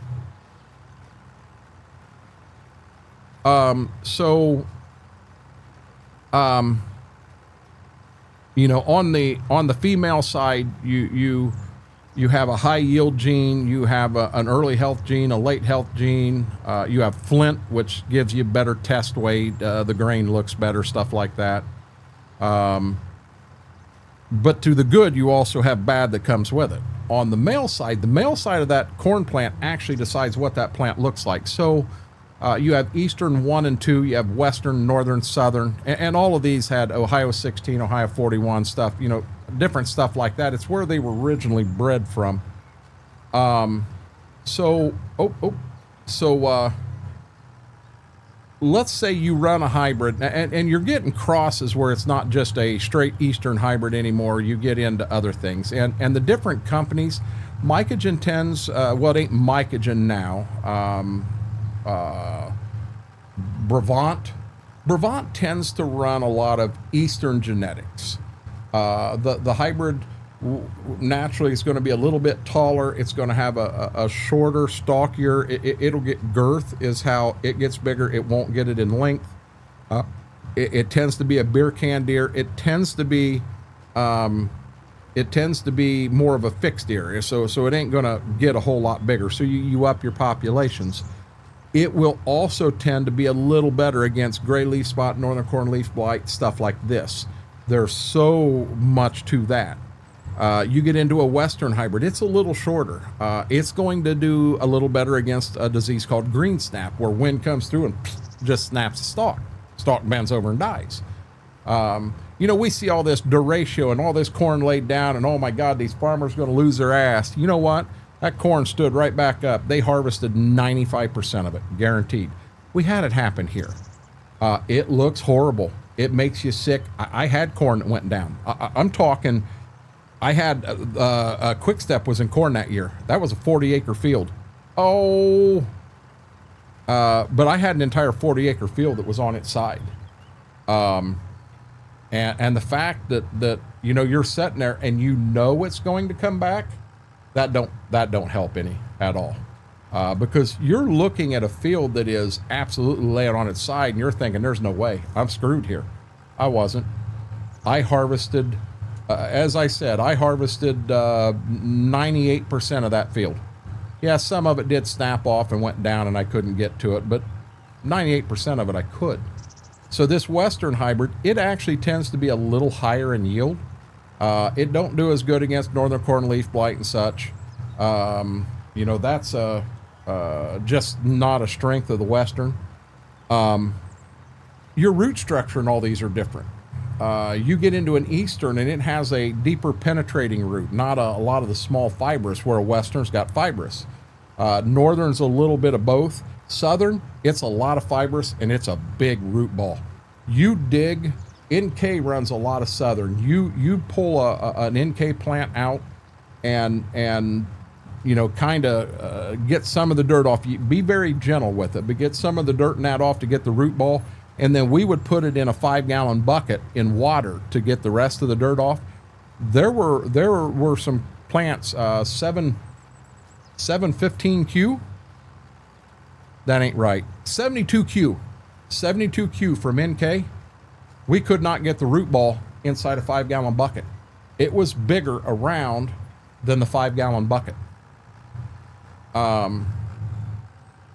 Speaker 1: You know, on the female side, you have a high yield gene, you have an early health gene, a late health gene, you have Flint, which gives you better test weight, the grain looks better, stuff like that. But to the good, you also have bad that comes with it. On the male side of that corn plant actually decides what that plant looks like. So you have Eastern 1 and 2, you have Western, Northern, Southern, and all of these had Ohio 16, Ohio 41 stuff, you know, different stuff like that. It's where they were originally bred from. Let's say you run a hybrid, and you're getting crosses where it's not just a straight Eastern hybrid anymore. You get into other things. And the different companies, Mycogen tends, well, it ain't Mycogen now. Brevant tends to run a lot of Eastern genetics. The hybrid naturally is going to be a little bit taller. It's going to have a shorter, stalkier. It'll get girth is how it gets bigger. It won't get it in length. It tends to be a beer can deer. It tends to be more of a fixed area. So it ain't going to get a whole lot bigger. So you up your populations. It will also tend to be a little better against gray leaf spot, northern corn leaf blight, stuff like this. There's so much to that. You get into a Western hybrid, it's a little shorter. It's going to do a little better against a disease called green snap, where wind comes through and just snaps the stalk. Stalk bends over and dies. You know, we see all this derecho and all this corn laid down, and oh my God, these farmers are going to lose their ass. You know what? That corn stood right back up. They harvested 95% of it, guaranteed. We had it happen here. It looks horrible. It makes you sick. I had corn that went down. I'm talking, I had a Quick Step was in corn that year. That was a 40-acre field. Oh, but I had an entire 40-acre field that was on its side. And the fact that you know, you're sitting there and you know it's going to come back, that don't help any at all. Because you're looking at a field that is absolutely laying on its side and you're thinking, there's no way, I'm screwed here. I wasn't. I harvested, as I said, I harvested 98% of that field. Yeah, some of it did snap off and went down and I couldn't get to it, but 98% of it I could. So this Western hybrid, it actually tends to be a little higher in yield. It don't do as good against northern corn leaf blight and such. You know, that's just not a strength of the Western. Your root structure and all these are different. You get into an Eastern and it has a deeper penetrating root, not a lot of the small fibrous, where a Western's got fibrous. Northern's a little bit of both. Southern, it's a lot of fibrous and it's a big root ball. You dig, NK runs a lot of Southern. You pull an NK plant out and you know, kind of get some of the dirt off. You be very gentle with it, but get some of the dirt and that off to get the root ball. And then we would put it in a 5-gallon bucket in water to get the rest of the dirt off. There were some plants, 715Q. That ain't right. 72Q. 72Q from NK. We could not get the root ball inside a 5-gallon bucket. It was bigger around than the 5-gallon bucket.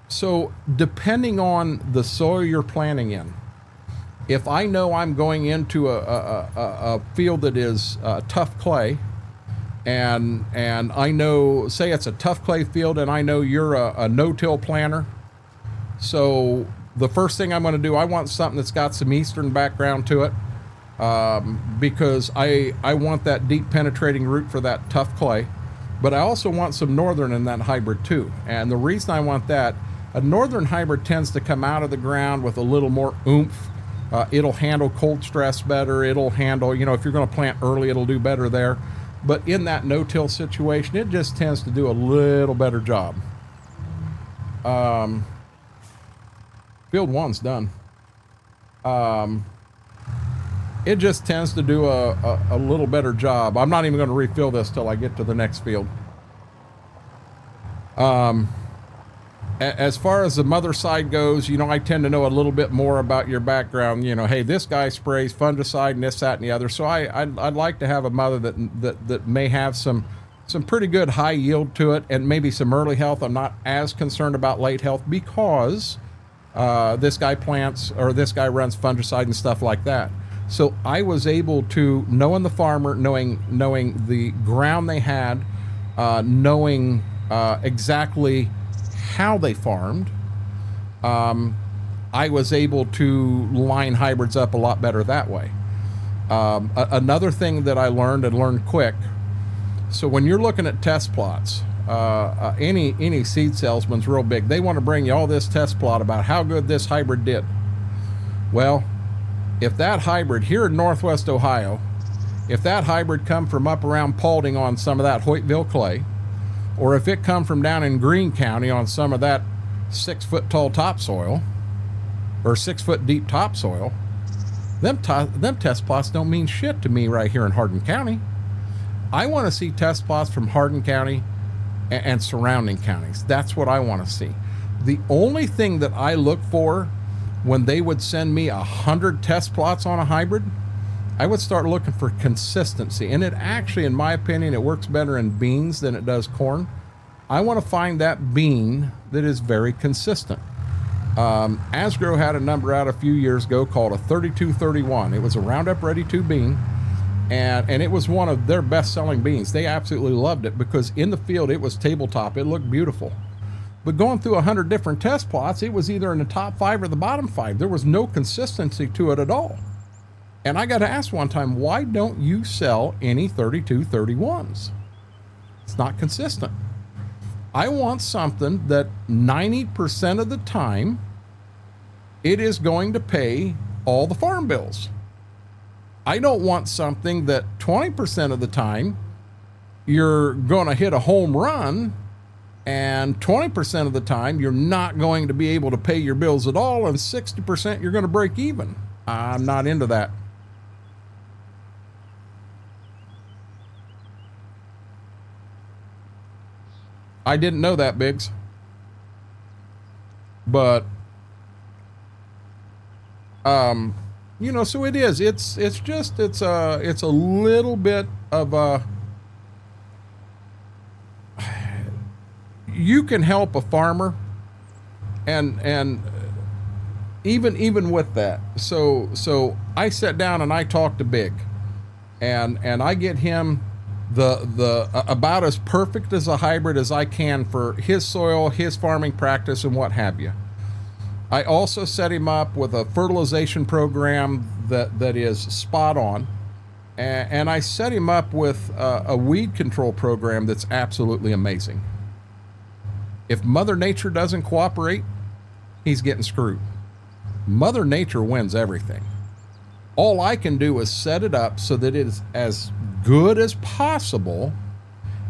Speaker 1: So depending on the soil you're planting in, if I know I'm going into a field that is tough clay, and I know, say it's a tough clay field and I know you're a no-till planter, so the first thing I'm going to do, I want something that's got some Eastern background to it, because I want that deep penetrating root for that tough clay, but I also want some Northern in that hybrid too. And the reason I want that, a Northern hybrid tends to come out of the ground with a little more oomph. It'll handle cold stress better. It'll handle, you know, if you're going to plant early, it'll do better there. But in that no-till situation, it just tends to do a little better job. Field 1's done. It just tends to do a little better job. I'm not even going to refill this till I get to the next field. As far as the mother side goes, you know, I tend to know a little bit more about your background. You know, hey, this guy sprays fungicide and this, that, and the other. So I'd like to have a mother that may have some pretty good high yield to it and maybe some early health. I'm not as concerned about late health because this guy plants, or this guy runs fungicide and stuff like that. So I was able to, knowing the farmer, knowing the ground they had, knowing exactly how they farmed, I was able to line hybrids up a lot better that way. Another thing that I learned quick, so when you're looking at test plots, any seed salesman's real big. They want to bring you all this test plot about how good this hybrid did. Well, if that hybrid here in Northwest Ohio, if that hybrid come from up around Paulding on some of that Hoytville clay, or if it come from down in Greene County on some of that 6-foot tall topsoil, or 6-foot deep topsoil, them test plots don't mean shit to me right here in Hardin County. I want to see test plots from Hardin County and surrounding counties. That's what I want to see. The only thing that I look for when they would send me 100 test plots on a hybrid, I would start looking for consistency. And it actually, in my opinion, it works better in beans than it does corn. I want to find that bean that is very consistent. Asgrow had a number out a few years ago called a 3231. It was a Roundup Ready 2 bean, and it was one of their best selling beans. They absolutely loved it because in the field it was tabletop. It looked beautiful. But going through 100 different test plots, it was either in the top 5 or the bottom 5. There was no consistency to it at all. And I got to ask one time, why don't you sell any 3231s? It's not consistent. I want something that 90% of the time, it is going to pay all the farm bills. I don't want something that 20% of the time, you're going to hit a home run, and 20% of the time, you're not going to be able to pay your bills at all, and 60% you're going to break even. I'm not into that. I didn't know that, Biggs. But, you know, so it is. It's a little bit of a. You can help a farmer, and even with that. So I sat down and I talked to Big, and I get him the about as perfect as a hybrid as I can for his soil, his farming practice, and what have you. I also set him up with a fertilization program that is spot on, and I set him up with a weed control program that's absolutely amazing. If Mother Nature doesn't cooperate, he's getting screwed. Mother Nature wins everything. All I can do is set it up so that it is as good as possible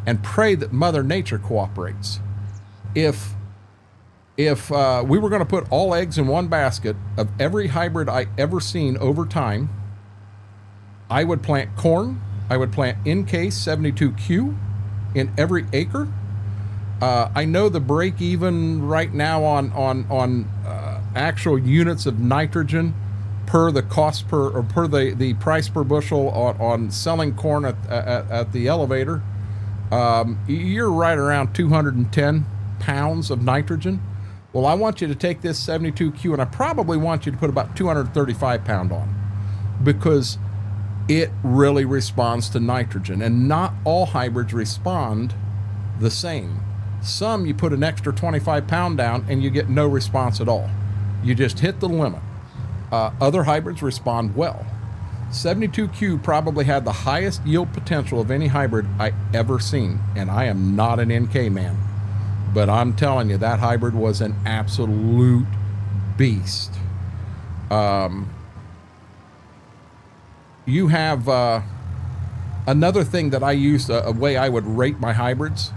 Speaker 1: and pray that Mother Nature cooperates. If we were going to put all eggs in one basket of every hybrid I ever seen over time, I would plant corn, I would plant NK 72Q in every acre. I know the break even right now on actual units of nitrogen per the cost per, or per the price per bushel on selling corn at the elevator. You're right around 210 pounds of nitrogen. Well, I want you to take this 72Q, and I probably want you to put about 235 pound on, because it really responds to nitrogen, and not all hybrids respond the same. Some you put an extra 25 pound down and you get no response at all. You just hit the limit. Other hybrids respond well. 72Q probably had the highest yield potential of any hybrid I ever seen, and I am not an NK man, but I'm telling you, that hybrid was an absolute beast. You have another thing that I used, a way I would rate my hybrids,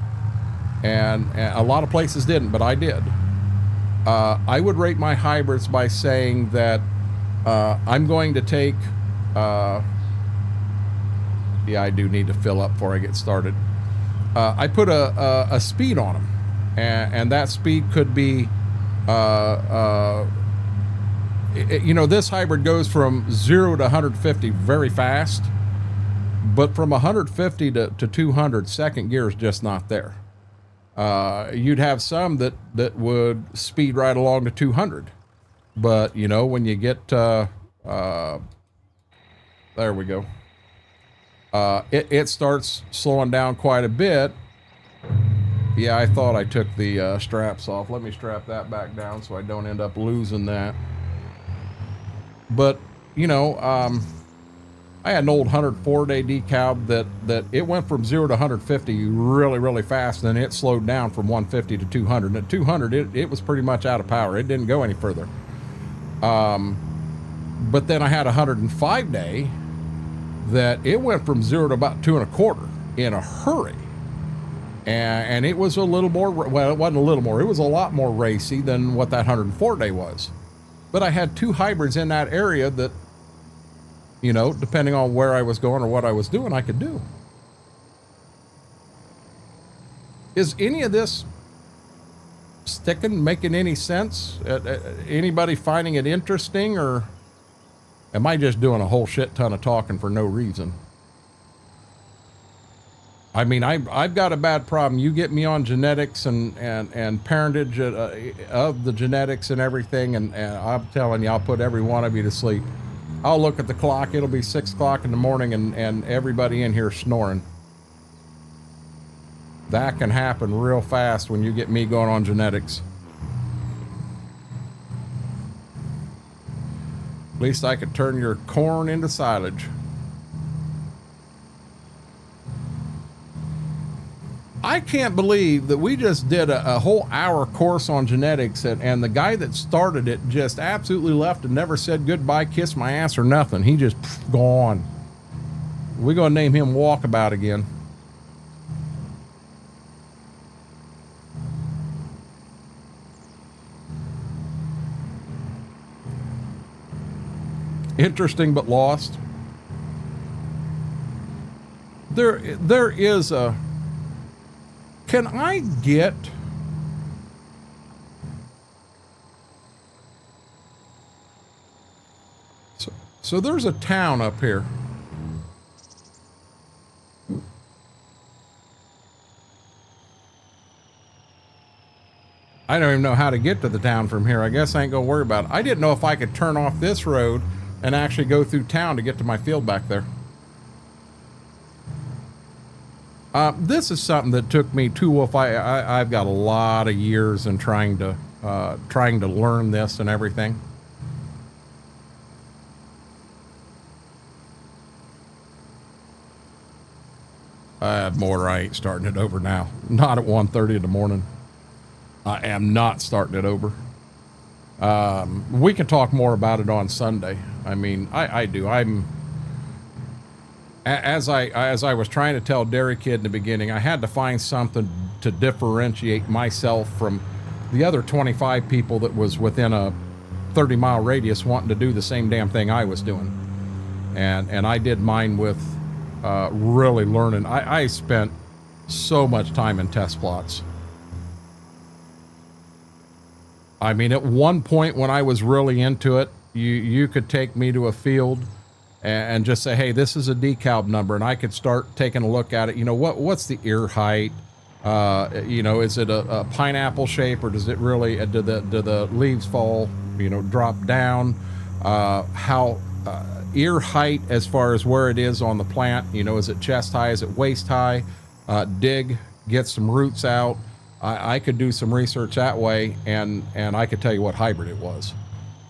Speaker 1: and a lot of places didn't, but I did. I would rate my hybrids by saying that I'm going to take, yeah, I do need to fill up before I get started. I put a speed on them, and that speed could be, you know, this hybrid goes from 0 to 150 very fast, but from 150 to 200, second gear is just not there. You'd have some that would speed right along to 200, but you know, when you get, there we go. It starts slowing down quite a bit. Yeah, I thought I took the straps off. Let me strap that back down so I don't end up losing that. But you know, I had an old 104-day decal that it went from 0 to 150 really fast, and then it slowed down from 150 to 200. And at 200, it was pretty much out of power. It didn't go any further. But then I had a 105-day that it went from 0 to about 2 1/4 in a hurry. And it was a little more, well, it wasn't a little more, it was a lot more racy than what that 104-day was. But I had two hybrids in that area that, you know, depending on where I was going or what I was doing, I could do. Is any of this sticking, making any sense? Anybody finding it interesting, or am I just doing a whole shit ton of talking for no reason? I mean, I've got a bad problem. You get me on genetics and parentage of the genetics and everything, and I'm telling you, I'll put every one of you to sleep. I'll look at the clock, it'll be 6 o'clock in the morning, and everybody in here snoring. That can happen real fast when you get me going on genetics. At least I could turn your corn into silage. I can't believe that we just did a whole hour course on genetics, and the guy that started it just absolutely left and never said goodbye, kissed my ass or nothing. He just gone. We're going to name him Walkabout again. Interesting but lost. There is a... Can I get... So there's a town up here. I don't even know how to get to the town from here. I guess I ain't gonna worry about it. I didn't know if I could turn off this road and actually go through town to get to my field back there. This is something that took me I've got a lot of years in trying to learn this and everything. More, I ain't starting it over now. Not at 1:30 in the morning. I am not starting it over. We can talk more about it on Sunday. I mean, I do. As I was trying to tell Dairy Kid in the beginning, I had to find something to differentiate myself from the other 25 people that was within a 30-mile radius wanting to do the same damn thing I was doing. And I did mine with really learning. I spent so much time in test plots. I mean, at one point when I was really into it, you could take me to a field and just say, hey, this is a decal number, and I could start taking a look at it. You know, what's the ear height? You know, is it a pineapple shape, or does it really, do the leaves fall, you know, drop down? How ear height as far as where it is on the plant, you know, is it chest high, is it waist high? Dig, get some roots out. I could do some research that way, and I could tell you what hybrid it was.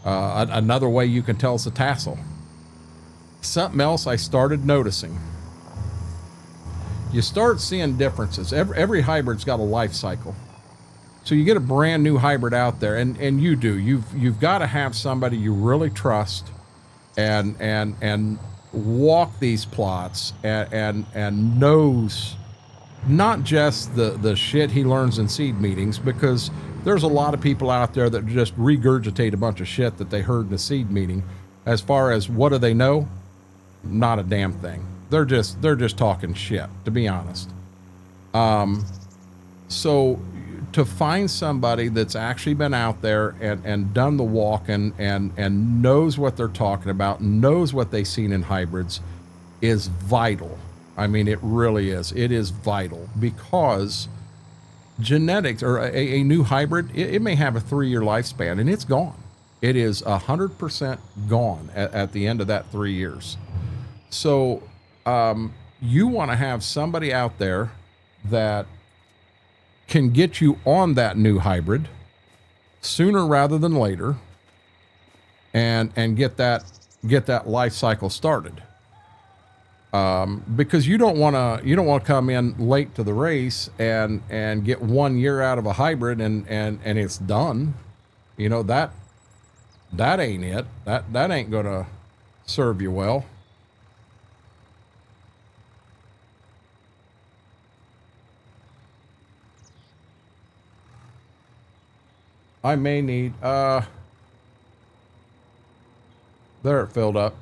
Speaker 1: Another way you can tell is the tassel. Something else I started noticing. You start seeing differences. Every hybrid's got a life cycle. So you get a brand new hybrid out there, and you do. You've got to have somebody you really trust and walk these plots and knows not just the shit he learns in seed meetings, because there's a lot of people out there that just regurgitate a bunch of shit that they heard in a seed meeting. As far as what do they know? Not a damn thing. They're just talking shit, to be honest. So to find somebody that's actually been out there and done the walking and knows what they're talking about, knows what they've seen in hybrids, is vital. I mean, it really is. It is vital, because genetics, or a new hybrid, it may have a 3-year lifespan, and it's gone. It is 100% gone at the end of that 3 years. So you want to have somebody out there that can get you on that new hybrid sooner rather than later, and get that life cycle started. Because you don't want to come in late to the race and get 1 year out of a hybrid and it's done. You know, that ain't it. That ain't gonna serve you well. I may need there, it filled up.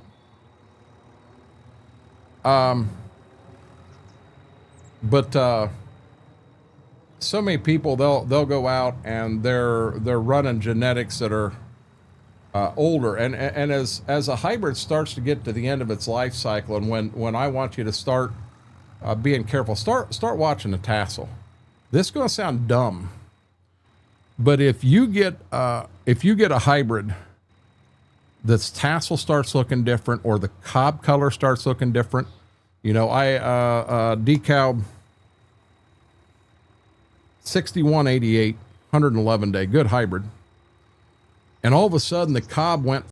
Speaker 1: But so many people, they'll go out and they're running genetics that are older, and as a hybrid starts to get to the end of its life cycle, and when I want you to start being careful, start watching the tassel. This is going to sound dumb, but if you get a hybrid that's tassel starts looking different, or the cob color starts looking different, you know, I decal 6188, 111 day, good hybrid. And all of a sudden the cob went